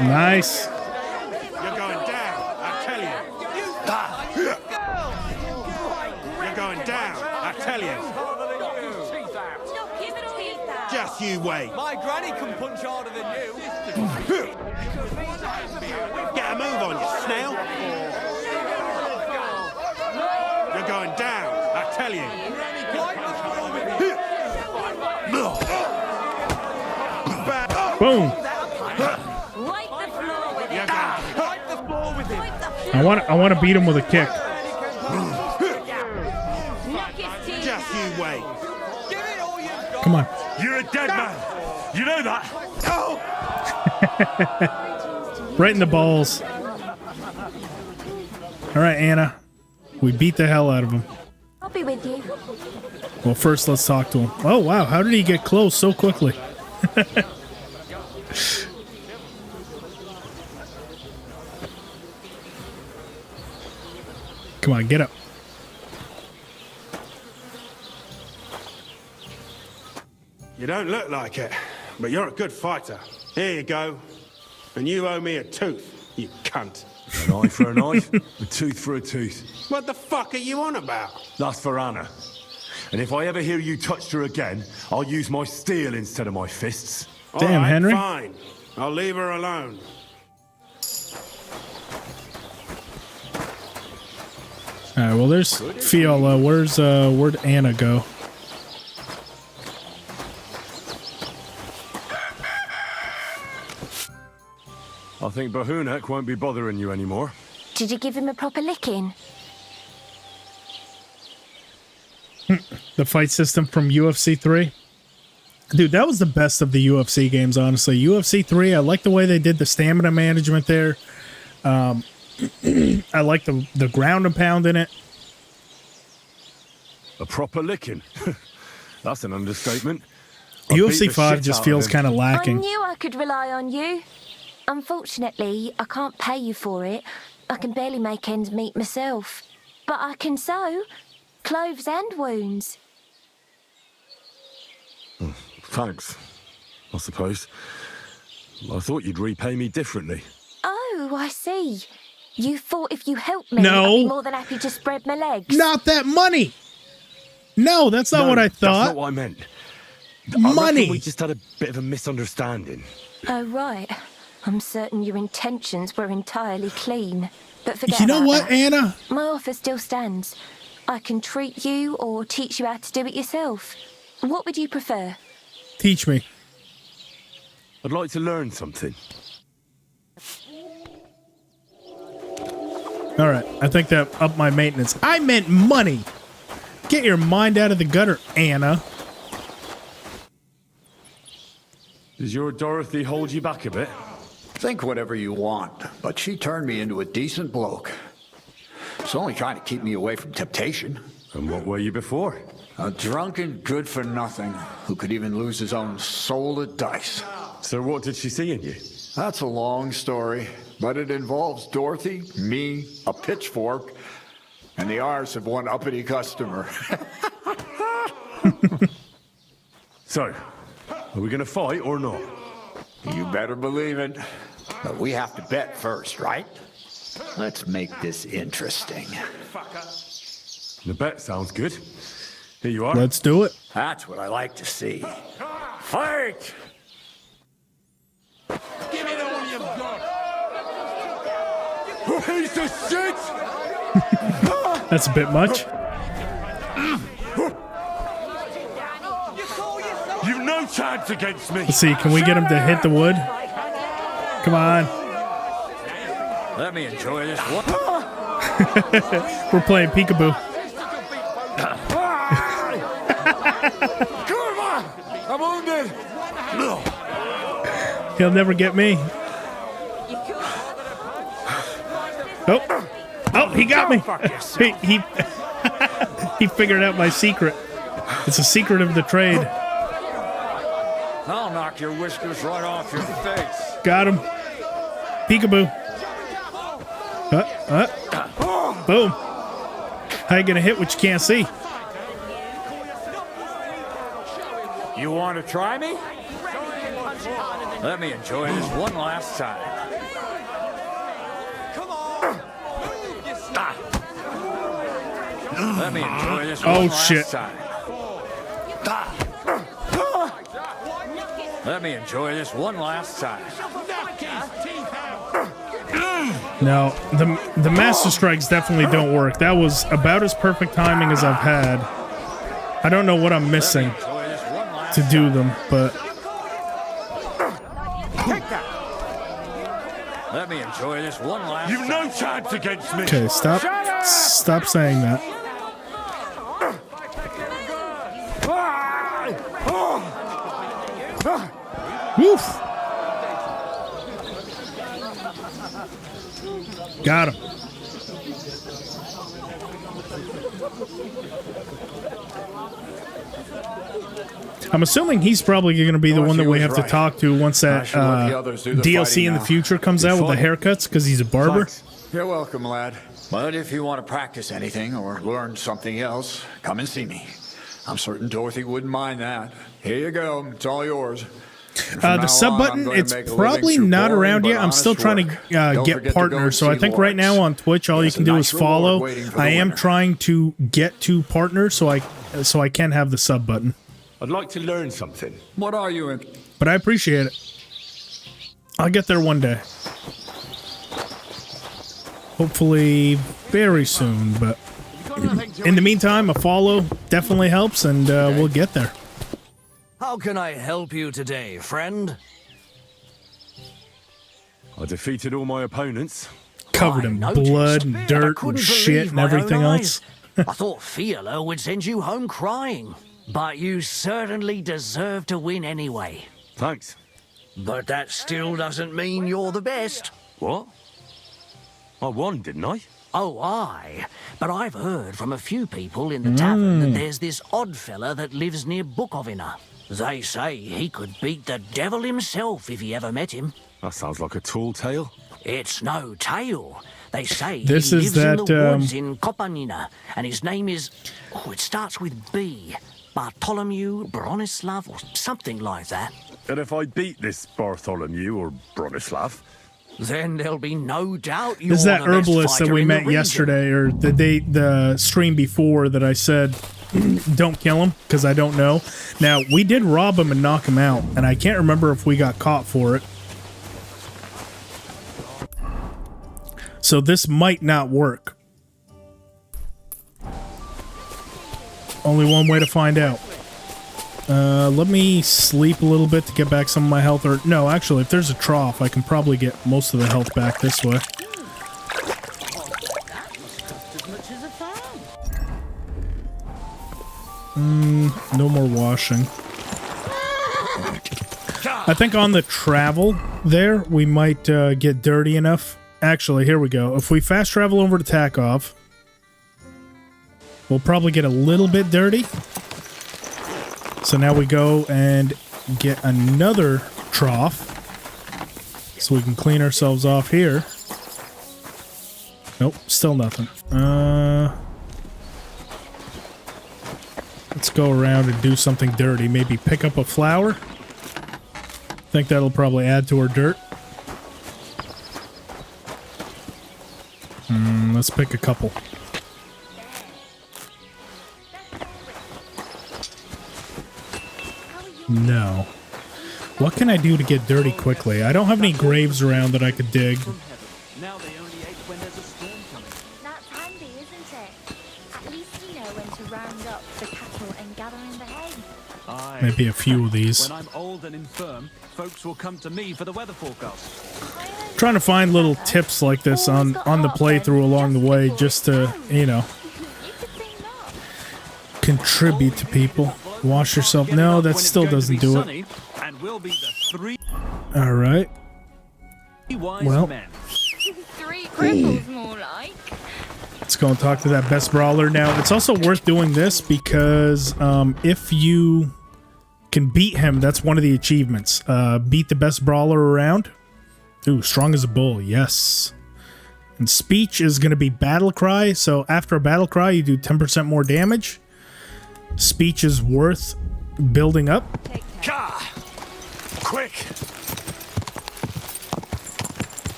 Nice. You're going down, I tell you. Just you wait. My granny can punch harder than you. Get a move on, you snail. You're going down, I tell you. Boom. I want to beat him with a kick. Just you wait. Come on. You're a dead man. You know that? Right in the balls. All right, Anna. We beat the hell out of him. I'll be with you. Well, first let's talk to him. Oh, wow. How did he get close so quickly? Come on, get up. You don't look like it, but you're a good fighter. Here you go. And you owe me a tooth, you cunt. An eye for an eye, a tooth for a tooth. What the fuck are you on about? That's for Anna. And if I ever hear you touched her again, I'll use my steel instead of my fists. Damn, all right, Henry. Fine. I'll leave her alone. All right, well, there's Fiala. Where'd Anna go? I think Bahunek won't be bothering you anymore. Did you give him a proper licking? The fight system from UFC 3. Dude, that was the best of the UFC games, honestly. UFC 3, I like the way they did the stamina management there. I like the ground and pound in it. A proper licking? That's an understatement. UFC 5 just feels kind of I lacking. knew I could rely on you. Unfortunately, I can't pay you for it. I can barely make ends meet myself. But I can sew clothes and wounds. Thanks, I suppose. I thought you'd repay me differently. Oh, I see. You thought if you helped me, No. I'd be more than happy to spread my legs. Not that money! No, that's not what I That's thought. not what I meant. Money! We just had a bit of a misunderstanding. Oh, right. I'm certain your intentions were entirely clean. But forget You know about what, that. Anna? My offer still stands. I can treat you or teach you how to do it yourself. What would you prefer? Teach me. I'd like to learn something. All right, I think that upped my maintenance. I meant money. Get your mind out of the gutter, Anna. Does your Dorothy hold you back a bit? Think whatever you want, but she turned me into a decent bloke. She's only trying to keep me away from temptation. And what were you before? A drunken good-for-nothing who could even lose his own soul at dice. So what did she see in you? That's a long story, but it involves Dorothy, me, a pitchfork, and the R's of one uppity customer. So, are we gonna fight or not? You better believe it. But we have to bet first, right? Let's make this interesting. The bet sounds good. Here you are. Let's do it. That's what I like to see. Fight! Give it all you've got. Piece of shit! That's a bit much. You've no chance against me. Let's see, can we get him to hit the wood? Come on. Let me enjoy this one. We're playing peekaboo. Cuman! I'm wounded! He'll never get me. Oh, oh, he got me. He he figured out my secret. It's a secret of the trade. I'll knock your whiskers right off your face. Got him. Peekaboo. Boom. How you gonna hit what you can't see? You want to try me? Let me enjoy this one last time. Let me enjoy this one last shit. time. Let me enjoy this one last time. No, the Master Strikes definitely don't work. That was about as perfect timing as I've had. I don't know what I'm missing to do them, but... Let me enjoy this one last You've no chance against me. Okay, stop saying that. Woof! Got him. I'm assuming he's probably going to be the one that we have to talk to once that DLC in the future comes out with the haircuts, because he's a barber. You're welcome, lad. But if you want to practice anything or learn something else, come and see me. I'm certain Dorothy wouldn't mind that. Here you go. It's all yours. The sub button, it's probably not around yet. I'm still trying to get partners, so I think right now on Twitch all you can do is follow. I am trying to get to partners so I can have the sub button. I'd like to learn something. What are you in? But I appreciate it. I'll get there one day. Hopefully very soon, but in the meantime, a follow definitely helps, and we'll get there. How can I help you today, friend? I defeated all my opponents. Covered in blood and dirt and shit and everything else. I thought Fiala would send you home crying. But you certainly deserve to win anyway. Thanks. But that still doesn't mean you're the best. What? I won, didn't I? Oh, aye. But I've heard from a few people in the tavern that there's this odd fella that lives near Bukovina. They say he could beat the devil himself if he ever met him. That sounds like a tall tale. It's no tale. They say this he is lives in the woods in Kopanina, and his name is... Oh, it starts with B. Bartholomew, Bronislav, or something like that. And if I beat this Bartholomew or Bronislav... Then there'll be no doubt you're This is that the best herbalist that fighter we in the met region. yesterday, or the stream before that I said, don't kill him, because I don't know. Now, we did rob him and knock him out, and I can't remember if we got caught for it. So this might not work. Only one way to find out. Let me sleep a little bit to get back some of my health. Or no, actually, if there's a trough, I can probably get most of the health back this way. No more washing. I think on the travel there, we might get dirty enough. Actually, here we go. If we fast travel over to Takov, we'll probably get a little bit dirty. So now we go and get another trough so we can clean ourselves off here. Nope, still nothing. Let's go around and do something dirty. Maybe pick up a flower. Think that'll probably add to our dirt. Let's pick a couple. No. What can I do to get dirty quickly? I don't have any graves around that I could dig. Now they only ate when there's a storm coming. That's handy, isn't it? At least you know when to round up the cattle and gather in the hay. Maybe a few of these. When I'm old and infirm, folks will come to me for the weather forecast. Trying to find little tips like this on the playthrough along the way, just to, you know, contribute to people. Wash yourself. No, that still doesn't do it. All right. Well, Three cripples, more like. let's go and talk to that best brawler. Now, it's also worth doing this because if you can beat him, that's one of the achievements. Beat the best brawler around. Ooh, strong as a bull. Yes. And speech is going to be battle cry. So after a battle cry, you do 10% more damage. Speech is worth building up. Quick!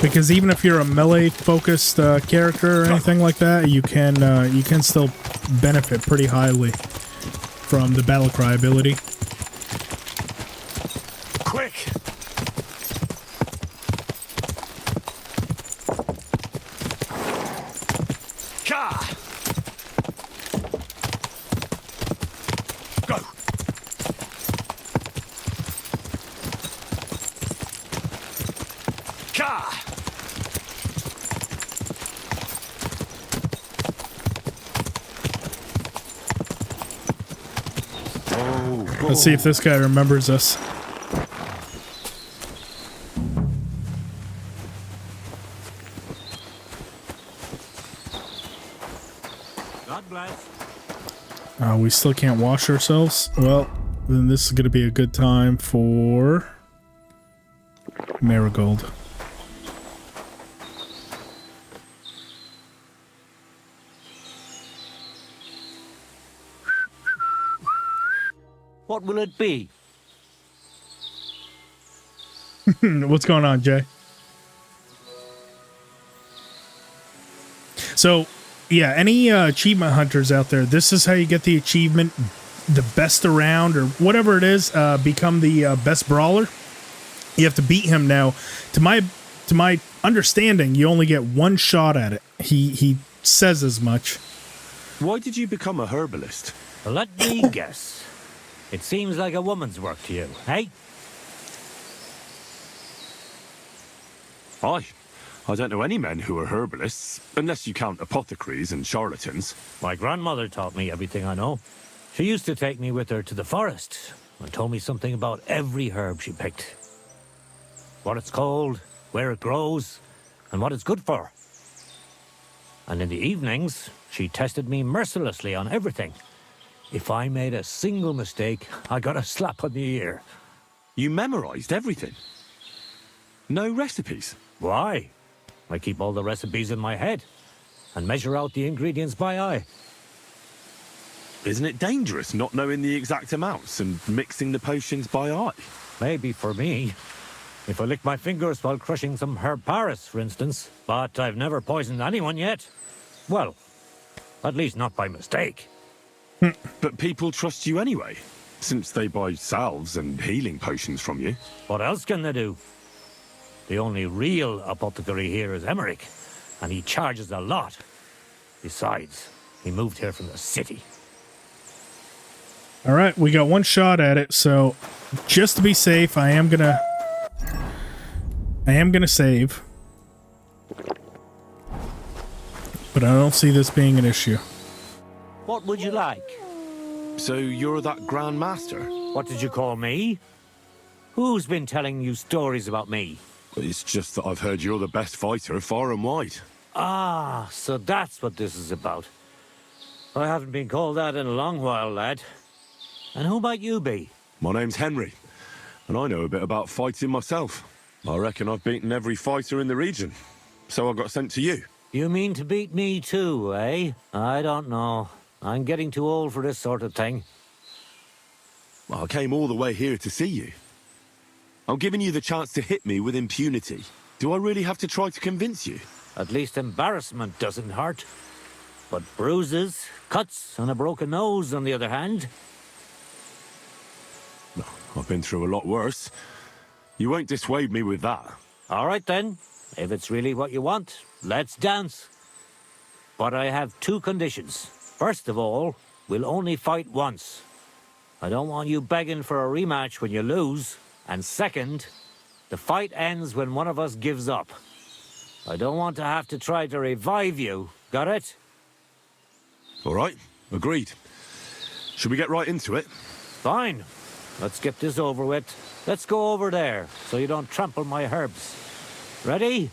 Because even if you're a melee-focused character or anything like that, you can still benefit pretty highly from the battle cry ability. Quick! Ka! Go! Ka! Let's see if this guy remembers us. God bless. We still can't wash ourselves. Well, then this is going to be a good time for Marigold. What will it be? What's going on, Jay? So, yeah, any achievement hunters out there, this is how you get the achievement, the best around, or whatever it is, become the best brawler. You have to beat him now. To my understanding, you only get one shot at it. He says as much. Why did you become a herbalist? Let me guess. It seems like a woman's work to you, hey? I don't know any men who are herbalists, unless you count apothecaries and charlatans. My grandmother taught me everything I know. She used to take me with her to the forest and told me something about every herb she picked. What it's called, where it grows, and what it's good for. And in the evenings, she tested me mercilessly on everything. If I made a single mistake, I got a slap on the ear. You memorized everything? No recipes? Why? I keep all the recipes in my head and measure out the ingredients by eye. Isn't it dangerous not knowing the exact amounts and mixing the potions by eye? Maybe for me. If I lick my fingers while crushing some herb Paris, for instance. But I've never poisoned anyone yet. Well, at least not by mistake. But people trust you anyway, since they buy salves and healing potions from you. What else can they do? The only real apothecary here is Emmerich, and he charges a lot. Besides, he moved here from the city. All right, we got one shot at it, so just to be safe, I am gonna save. But I don't see this being an issue. What would you like? So you're that Grand Master? What did you call me? Who's been telling you stories about me? It's just that I've heard you're the best fighter far and wide. Ah, so that's what this is about. I haven't been called that in a long while, lad. And who might you be? My name's Henry, and I know a bit about fighting myself. I reckon I've beaten every fighter in the region, so I got sent to you. You mean to beat me too, eh? I don't know. I'm getting too old for this sort of thing. Well, I came all the way here to see you. I'm giving you the chance to hit me with impunity. Do I really have to try to convince you? At least embarrassment doesn't hurt. But bruises, cuts, and a broken nose, on the other hand... I've been through a lot worse. You won't dissuade me with that. All right, then. If it's really what you want, let's dance. But I have two conditions. First of all, we'll only fight once. I don't want you begging for a rematch when you lose. And second, the fight ends when one of us gives up. I don't want to have to try to revive you. Got it? All right, agreed. Should we get right into it? Fine. Let's get this over with. Let's go over there, so you don't trample my herbs. Ready?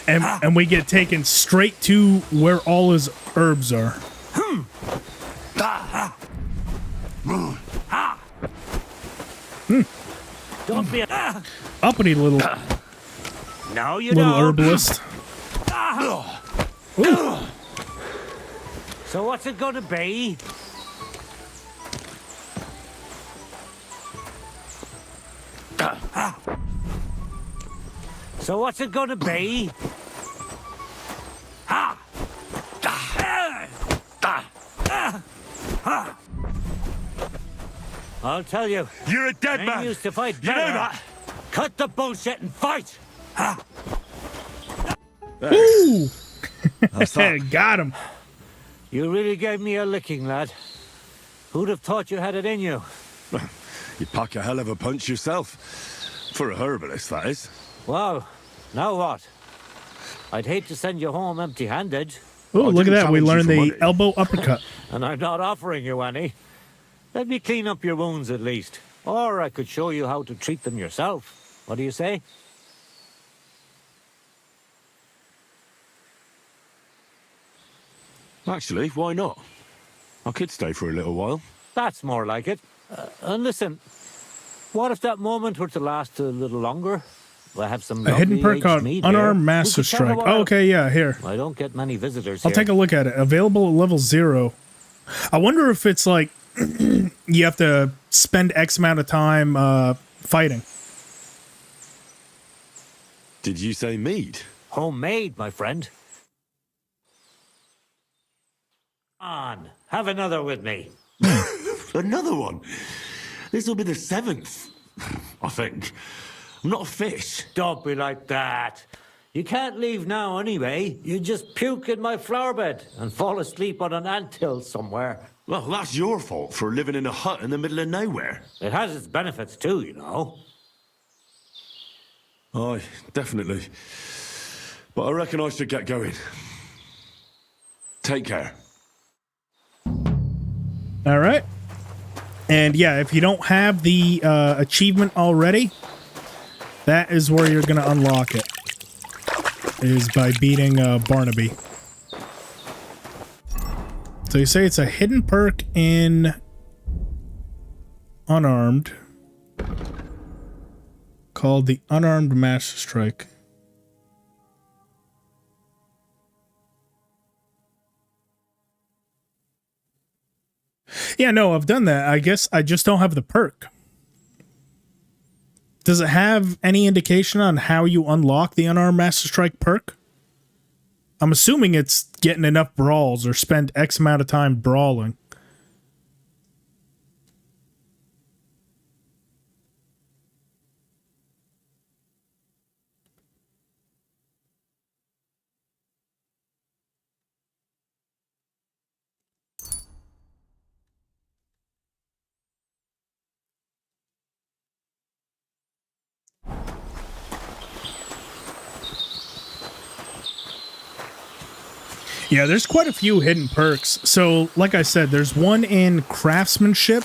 And we get taken straight to where all his herbs are. Don't be Uppity little No, you little don't. herbalist. So what's it gonna be? So what's it gonna be? I'll tell you. You're a dead man. I used to fight You know better. that. Cut the bullshit and fight. Ooh! That's that. Got him. You really gave me a licking, lad. Who'd have thought you had it in you? You pack a hell of a punch yourself. For a herbalist, that is. Well, now what? I'd hate to send you home empty-handed. Oh, look at that. We learned the elbow uppercut. And I'm not offering you any. Let me clean up your wounds at least. Or I could show you how to treat them yourself. What do you say? Actually, why not? I could stay for a little while. That's more like it. And listen, what if that moment were to last a little longer? I have some a hidden perk called Unarmed Master Strike. Oh, okay, yeah, here. I don't get many visitors I'll here. take a look at it. Available at level 0. I wonder if it's like you have to spend X amount of time fighting. Did you say mead? Homemade, my friend. On, have another with me. Another one? This'll be the 7th, I think. I'm not a fish. Don't be like that. You can't leave now anyway. You just puke in my flower bed and fall asleep on an anthill somewhere. Well, that's your fault for living in a hut in the middle of nowhere. It has its benefits too, you know. Aye, definitely. But I reckon I should get going. Take care. All right. And yeah, if you don't have the achievement already, that is where you're going to unlock it. Is by beating Barnaby. So you say it's a hidden perk in Unarmed called the Unarmed Master Strike. Yeah, no, I've done that. I guess I just don't have the perk. Does it have any indication on how you unlock the Unarmed Master Strike perk? I'm assuming it's getting enough brawls or spend X amount of time brawling. Yeah, there's quite a few hidden perks. So, like I said, there's one in craftsmanship,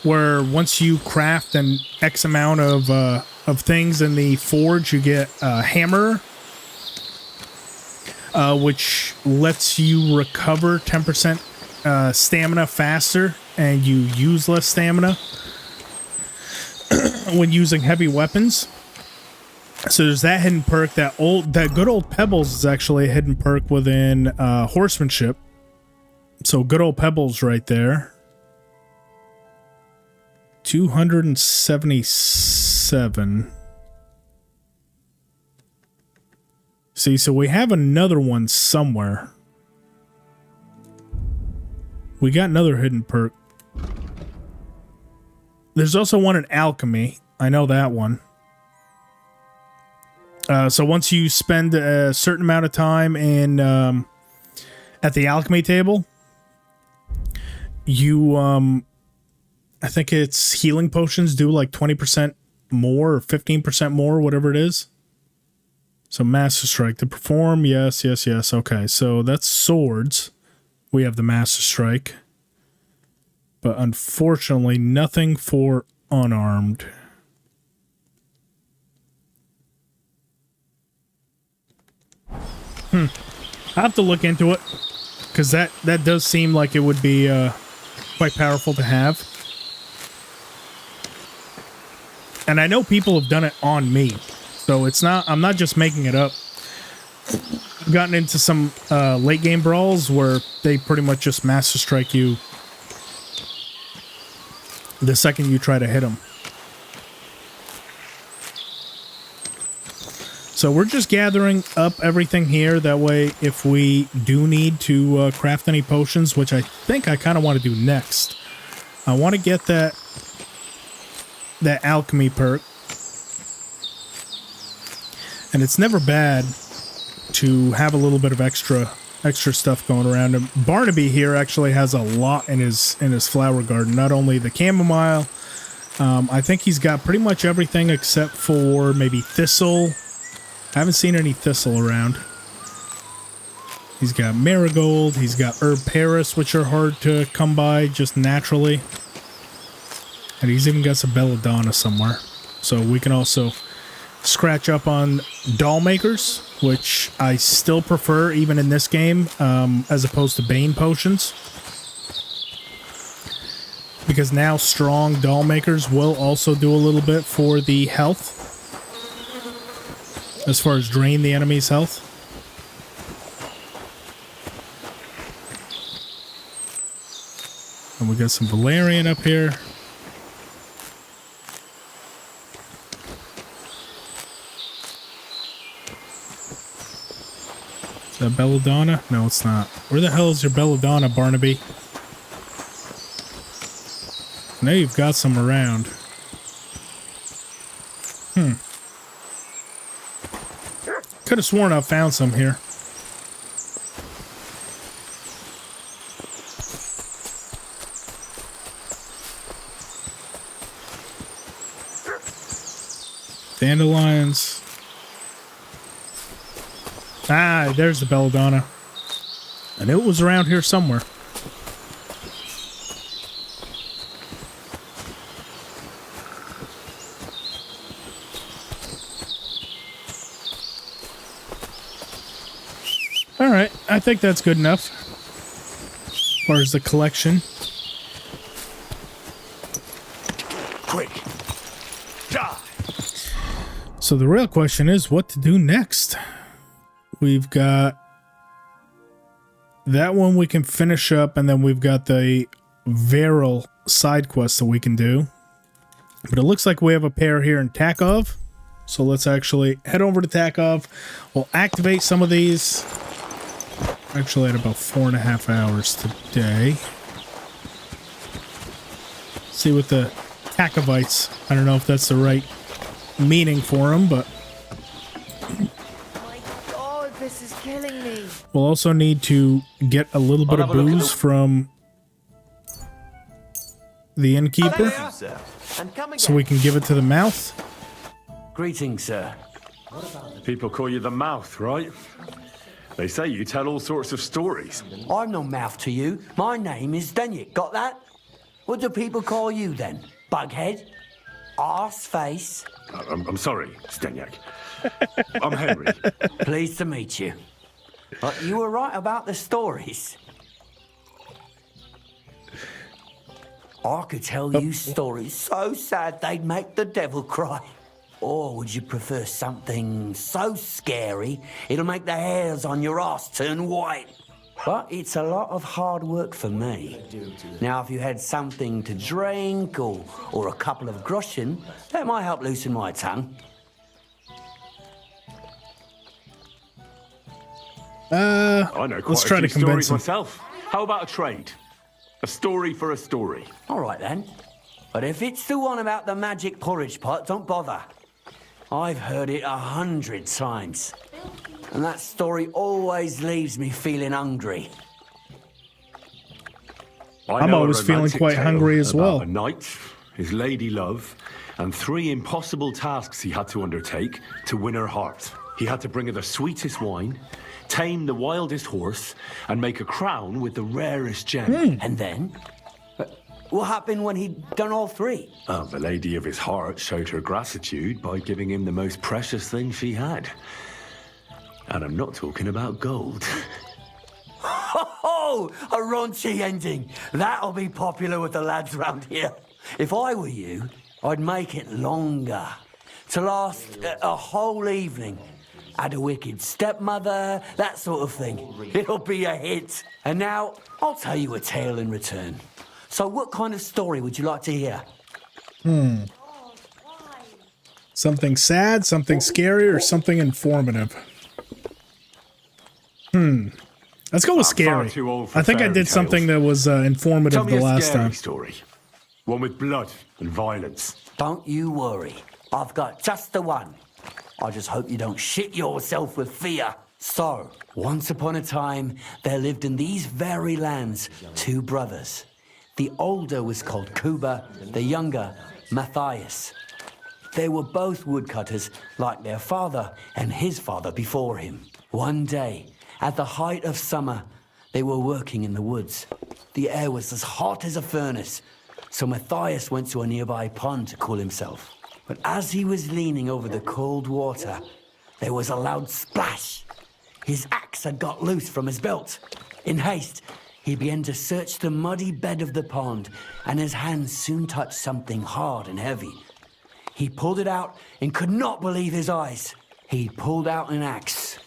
where once you craft an X amount of things in the forge, you get a hammer, which lets you recover 10% stamina faster, and you use less stamina when using heavy weapons. So there's that hidden perk. That good old Pebbles is actually a hidden perk within horsemanship. So good old Pebbles right there. 277. See, so we have another one somewhere. We got another hidden perk. There's also one in alchemy. I know that one. So once you spend a certain amount of time in at the alchemy table, you I think it's healing potions do like 20% more or 15% more, whatever it is. So Master Strike to perform, yes. Okay, so that's swords. We have the Master Strike, but unfortunately nothing for Unarmed. I have to look into it, because that does seem like it would be quite powerful to have. And I know people have done it on me, so it's not. I'm not just making it up. I've gotten into some late game brawls where they pretty much just Master Strike you the second you try to hit them. So we're just gathering up everything here. That way, if we do need to craft any potions, which I think I kind of want to do next, I want to get that that alchemy perk. And it's never bad to have a little bit of extra stuff going around. And Barnaby here actually has a lot in his flower garden. Not only the chamomile, I think he's got pretty much everything except for maybe thistle. I haven't seen any thistle around. He's got marigold. He's got herb paris, which are hard to come by just naturally. And he's even got some belladonna somewhere. So we can also scratch up on doll makers, which I still prefer even in this game, as opposed to bane potions. Because now strong doll makers will also do a little bit for the health. As far as drain the enemy's health. And we got some valerian up here. Is that belladonna? No, it's not. Where the hell is your belladonna, Barnaby? I know you've got some around. Could have sworn I found some here. Dandelions. Ah, there's the belladonna. I knew it was around here somewhere. Alright, I think that's good enough. As far as the collection. Quick. Die. So the real question is what to do next. We've got that one we can finish up, and then we've got the Viral side quest that we can do. But it looks like we have a pair here in Takov. So let's actually head over to Takov. We'll activate some of these. Actually, at about 4.5 hours today. See what the Takovites. I don't know if that's the right meaning for them, but this is killing me. we'll also need to get a little bit of booze from the innkeeper, so we can give it to the mouth. Greetings, sir. People call you the mouth, right? They say you tell all sorts of stories. I'm no mouth to you. My name is Denyek. Got that? What do people call you then? Bughead? Arse face? I'm sorry, Stenyak. I'm Henry. Pleased to meet you. But you were right about the stories. I could tell you stories so sad they'd make the devil cry. Or would you prefer something so scary it'll make the hairs on your ass turn white? But it's a lot of hard work for me. Now, if you had something to drink or a couple of groschen, that might help loosen my tongue. I know quite let's try a few to convince stories him. myself. How about a trade? A story for a story. All right, then. But if it's the one about the magic porridge pot, don't bother. I've heard it 100 times. And that story always leaves me feeling hungry. I'm always feeling quite hungry as well. A knight, his lady love, and 3 impossible tasks he had to undertake to win her heart. He had to bring her the sweetest wine, tame the wildest horse, and make a crown with the rarest gem. And then? What happened when he'd done all 3? The lady of his heart showed her gratitude by giving him the most precious thing she had. And I'm not talking about gold. Ho! A raunchy ending. That'll be popular with the lads round here. If I were you, I'd make it longer. To last a whole evening. Add a wicked stepmother, that sort of thing. It'll be a hit. And now, I'll tell you a tale in return. So what kind of story would you like to hear? Something sad, something scary, or something informative? Let's go with scary. far too old for I think I fairy did tales. something that was informative Tell me the a last scary time. story. One with blood and violence. Don't you worry. I've got just the one. I just hope you don't shit yourself with fear. So, once upon a time, there lived in these very lands 2 brothers. The older was called Cuba, the younger, Matthias. They were both woodcutters, like their father and his father before him. One day, at the height of summer, they were working in the woods. The air was as hot as a furnace, so Matthias went to a nearby pond to cool himself. But as he was leaning over the cold water, there was a loud splash. His axe had got loose from his belt. In haste, he began to search the muddy bed of the pond, and his hands soon touched something hard and heavy. He pulled it out and could not believe his eyes. He pulled out an axe.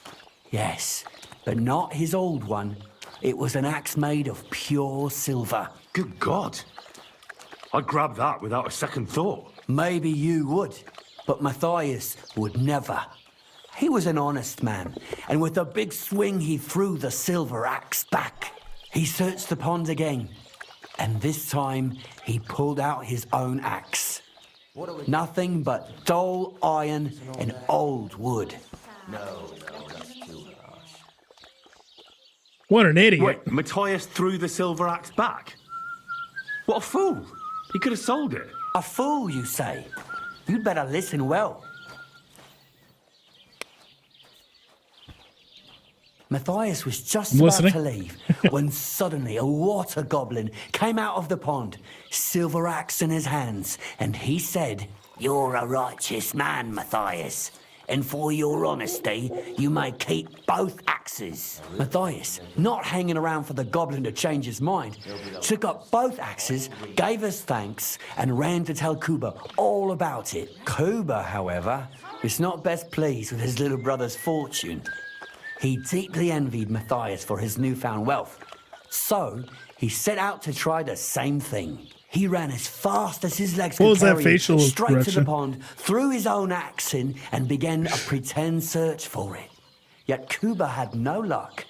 Yes, but not his old one. It was an axe made of pure silver. Good God. I'd grab that without a second thought. Maybe you would, but Matthias would never. He was an honest man, and with a big swing he threw the silver axe back. He searched the pond again, and this time he pulled out his own axe. Nothing but dull iron and old wood. What an idiot. Wait, Matthias threw the silver axe back? What a fool. He could have sold it. A fool, you say? You'd better listen well. Matthias was just about to leave when suddenly a water goblin came out of the pond, silver axe in his hands, and he said, "You're a righteous man, Matthias, and for your honesty, you may keep both axes." Matthias, not hanging around for the goblin to change his mind, took up both axes, gave his thanks, and ran to tell Cuba all about it. Cuba, however, was not best pleased with his little brother's fortune. He deeply envied Matthias for his newfound wealth. So, he set out to try the same thing. He ran as fast as his legs could carry him, straight to the pond, threw his own axe in, and began a pretend search for it. Yet Cuba had no luck.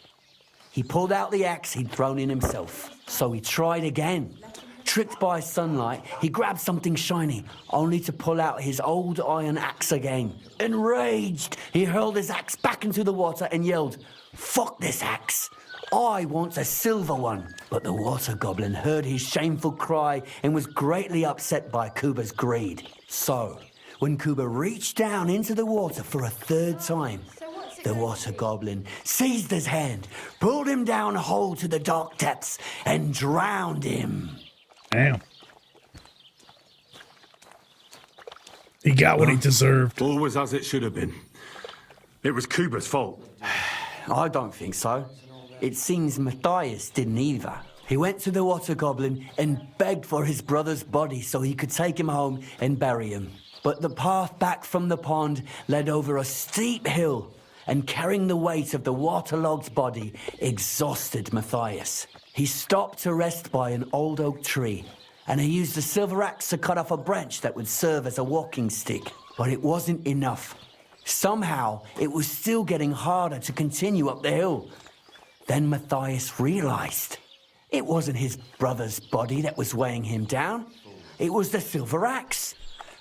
He pulled out the axe he'd thrown in himself. So he tried again. Tricked by sunlight, he grabbed something shiny, only to pull out his old iron axe again. Enraged, he hurled his axe back into the water and yelled, "Fuck this axe! I want a silver one." But the water goblin heard his shameful cry and was greatly upset by Cuba's greed. So, when Cuba reached down into the water for a third time, the water goblin seized his hand, pulled him down whole to the dark depths, and drowned him. Damn. He got what he deserved. Always as it should have been. It was Cuba's fault. I don't think so. It seems Matthias didn't either. He went to the water goblin and begged for his brother's body so he could take him home and bury him. But the path back from the pond led over a steep hill, and carrying the weight of the waterlogged body exhausted Matthias. He stopped to rest by an old oak tree, and he used a silver axe to cut off a branch that would serve as a walking stick. But it wasn't enough. Somehow, it was still getting harder to continue up the hill. Then Matthias realized it wasn't his brother's body that was weighing him down. It was the silver axe.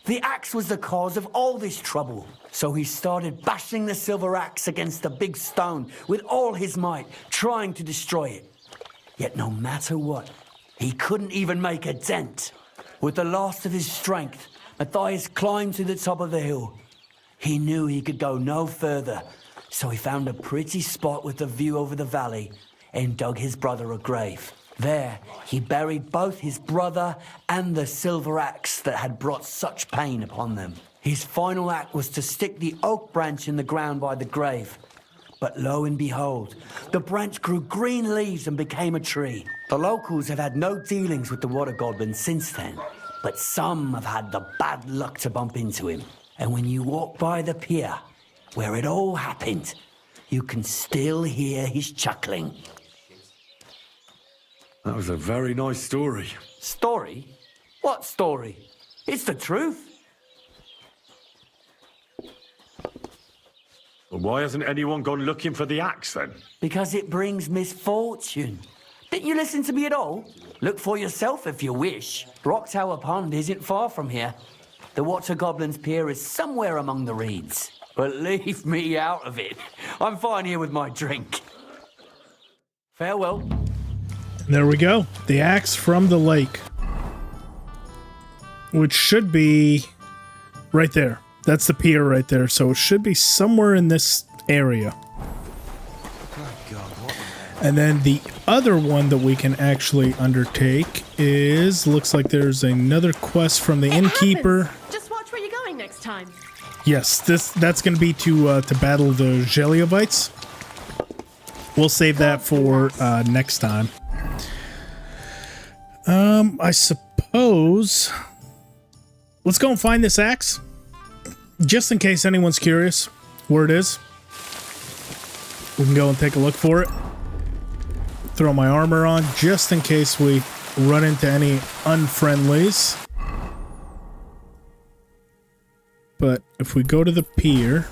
The axe was the cause of all this trouble. So he started bashing the silver axe against the big stone with all his might, trying to destroy it. Yet no matter what, he couldn't even make a dent. With the last of his strength, Matthias climbed to the top of the hill. He knew he could go no further, so he found a pretty spot with a view over the valley and dug his brother a grave. There, he buried both his brother and the silver axe that had brought such pain upon them. His final act was to stick the oak branch in the ground by the grave. But lo and behold, the branch grew green leaves and became a tree. The locals have had no dealings with the water goblin since then, but some have had the bad luck to bump into him. And when you walk by the pier, where it all happened, you can still hear his chuckling. That was a very nice story. Story? What story? It's the truth. Well, why hasn't anyone gone looking for the axe then? Because it brings misfortune. Didn't you listen to me at all? Look for yourself if you wish. Rock Tower Pond isn't far from here. The Water Goblin's Pier is somewhere among the reeds. But leave me out of it. I'm fine here with my drink. Farewell. There we go. The axe from the lake. Which should be right there. That's the pier right there. So it should be somewhere in this area. And then the other one that we can actually undertake is, looks like there's another quest from the innkeeper. Just watch where you're going next time. Yes, that's going to be to battle the Geliovites. We'll save that for next time. I suppose let's go and find this axe, just in case anyone's curious where it is. We can go and take a look for it. Throw my armor on just in case we run into any unfriendlies. But if we go to the pier,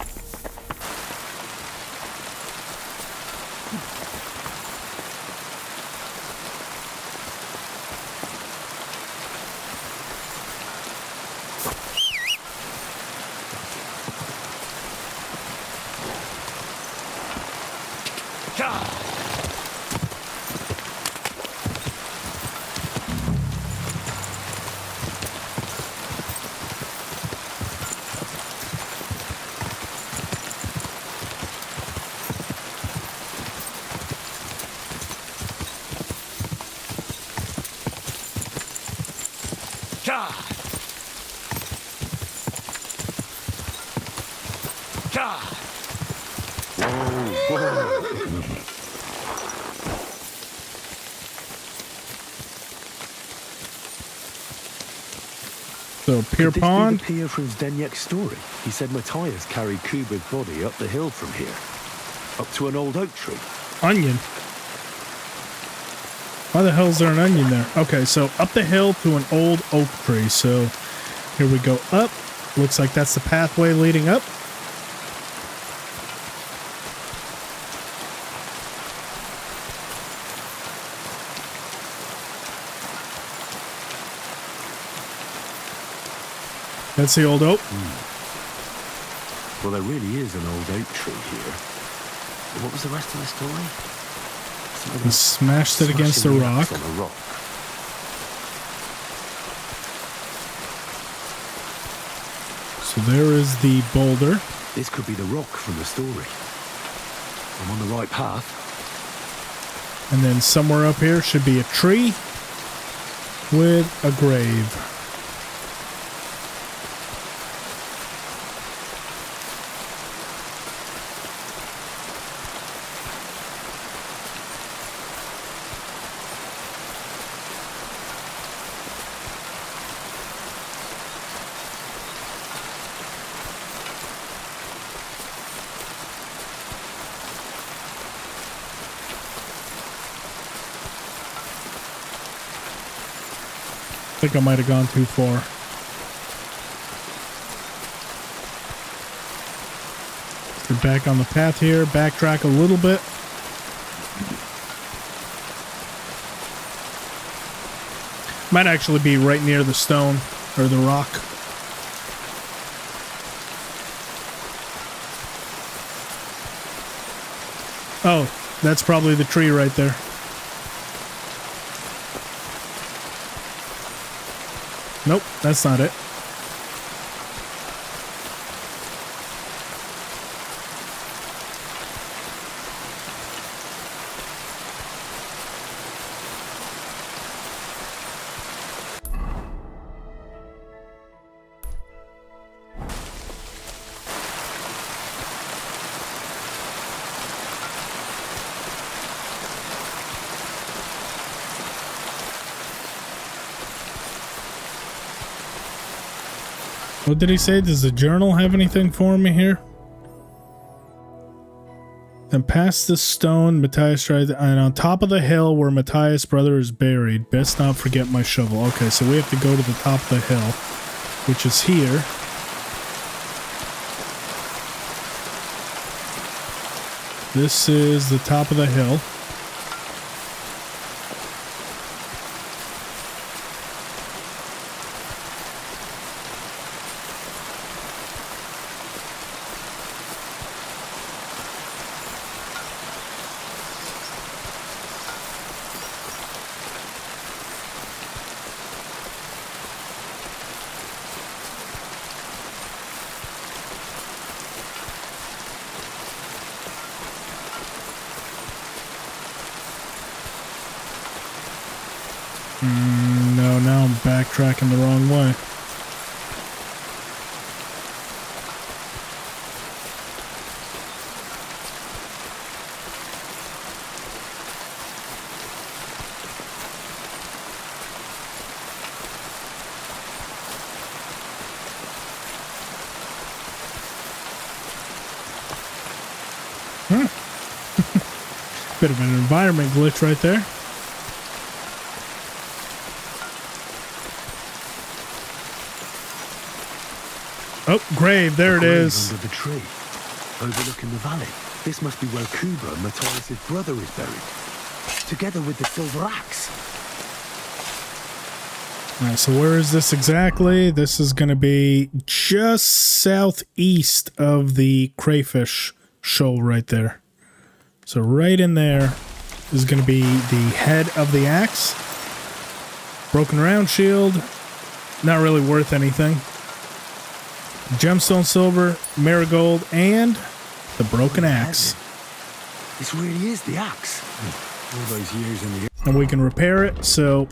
so pier pond. Could this be the pier from Zdeněk's story? He said Matthias carried Kuba's body up the hill from here, up to an old oak tree. Onion. Why the hell is there an onion there? Okay, so up the hill to an old oak tree. So here we go up. Looks like that's the pathway leading up. That's the old oak. Well, there really is an old oak tree here. But what was the rest of the story? He smashed it against the rock. On a rock. So there is the boulder. This could be the rock from the story. I'm on the right path. And then somewhere up here should be a tree with a grave. I think I might have gone too far. We're back on the path here. Backtrack a little bit. Might actually be right near the stone or the rock. Oh, that's probably the tree right there. Nope, that's not it. What did he say? Does the journal have anything for me here? Then past the stone, Matthias tried, and on top of the hill where Matthias' brother is buried. Best not forget my shovel. Okay, so we have to go to the top of the hill, which is here. This is the top of the hill. backtracking the wrong way. Bit of an environment glitch right there. Oh, grave, there it is. Under the tree, overlooking the valley. This must be where Kuba, Matthias' brother, is buried, together with the silver axe. Alright, so where is this exactly? This is going to be just southeast of the crayfish shoal right there. So right in there is going to be the head of the axe. Broken round shield. Not really worth anything. Gemstone silver, marigold, and the broken axe. This really is the axe. All those years in the... And we can repair it, so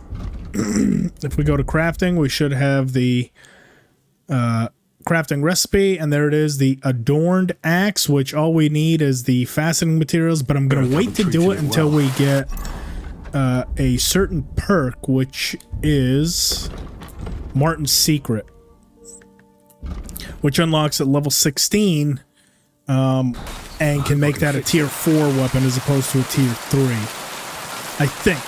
if we go to crafting, we should have the crafting recipe, and there it is, the adorned axe, which all we need is the fastening materials, but I'm going to wait to do it until we get a certain perk, which is Martin's Secret, which unlocks at level 16 and can make that a tier 4 weapon as opposed to a tier 3. I think.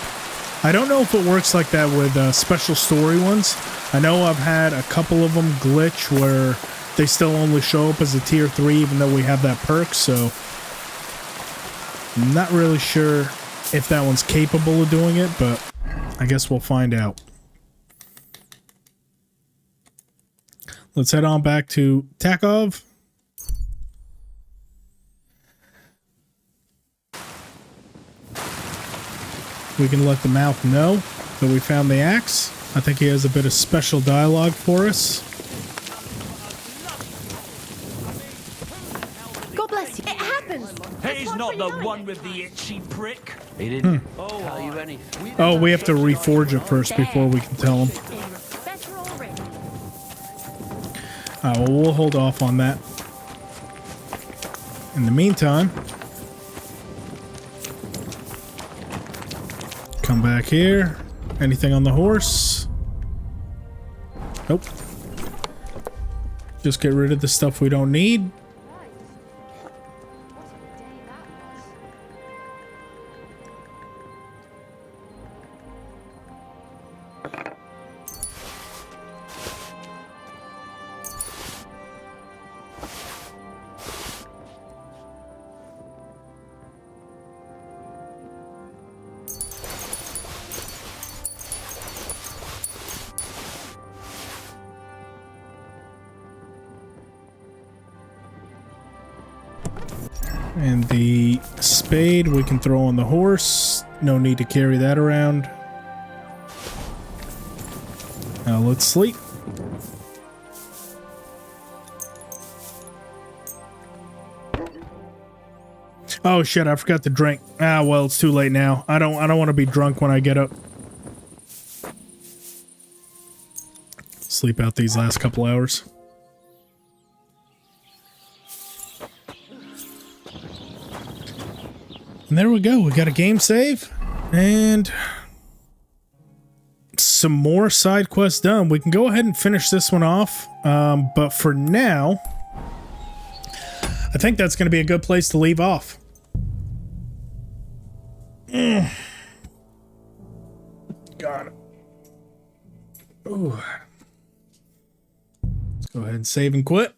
I don't know if it works like that with special story ones. I know I've had a couple of them glitch where they still only show up as a tier 3 even though we have that perk, so I'm not really sure if that one's capable of doing it, but I guess we'll find out. Let's head on back to Takov. We can let the mouth know that we found the axe. I think he has a bit of special dialogue for us. God bless you. It happens. He's not the one with the itchy prick. He didn't tell you anything. Oh, we have to reforge it first before we can tell him. Well, we'll hold off on that. In the meantime, come back here. Anything on the horse? Nope. Just get rid of the stuff we don't need. And the spade we can throw on the horse. No need to carry that around. Now let's sleep. Oh shit, I forgot to drink. Ah, well, it's too late now. I don't want to be drunk when I get up. Sleep out these last couple hours. And there we go. We got a game save and some more side quests done. We can go ahead and finish this one off. But for now, I think that's going to be a good place to leave off. Got it. Ooh. Let's go ahead and save and quit.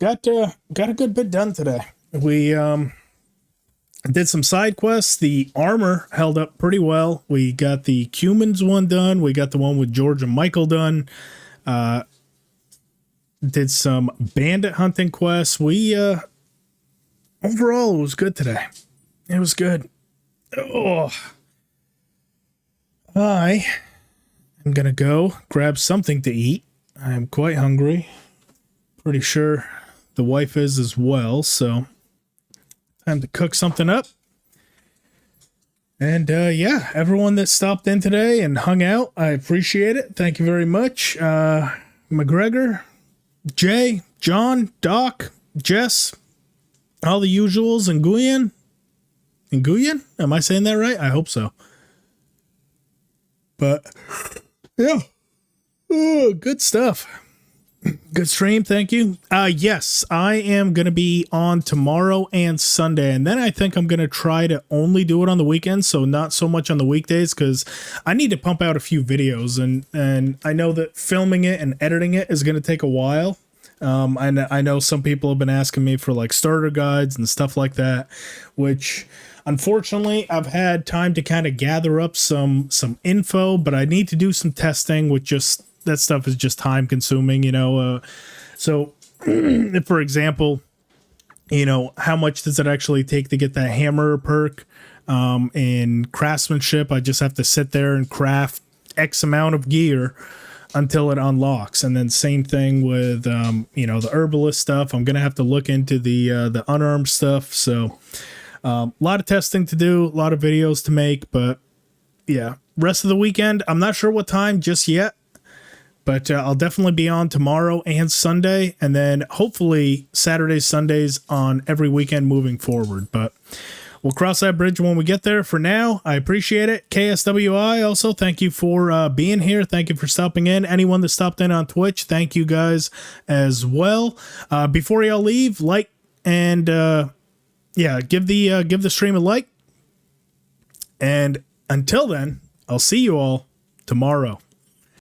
Got a good bit done today. We did some side quests. The armor held up pretty well. We got the Cumans one done. We got the one with George and Michael done. Did some bandit hunting quests. We overall it was good today. It was good. Oh, I am gonna go grab something to eat. I am quite hungry. Pretty sure the wife is as well, so time to cook something up. And yeah, everyone that stopped in today and hung out, I appreciate it. Thank you very much. McGregor, Jay, John, Doc, Jess, all the usuals, and Nguyen. Nguyen? Am I saying that right? I hope so. But yeah, good stuff. Good stream, thank you. Yes, I am going to be on tomorrow and Sunday, and then I think I'm going to try to only do it on the weekends, so not so much on the weekdays, because I need to pump out a few videos, and I know that filming it and editing it is going to take a while. And I know some people have been asking me for like starter guides and stuff like that, which unfortunately I've had time to kind of gather up some info, but I need to do some testing, with just that stuff is just time consuming, you know. So if, for example, you know, how much does it actually take to get that hammer perk in craftsmanship? I just have to sit there and craft X amount of gear until it unlocks. And then same thing with you know, the herbalist stuff. I'm gonna have to look into the unarmed stuff. So a lot of testing to do, a lot of videos to make, but yeah, rest of the weekend I'm not sure what time just yet, but I'll definitely be on tomorrow and Sunday, and then hopefully Saturdays, Sundays on every weekend moving forward. But we'll cross that bridge when we get there. For now, I appreciate it. KSWI, also, thank you for being here. Thank you for stopping in. Anyone that stopped in on Twitch, thank you guys as well. Before y'all leave, like and yeah, give the stream a like. And until then, I'll see you all tomorrow.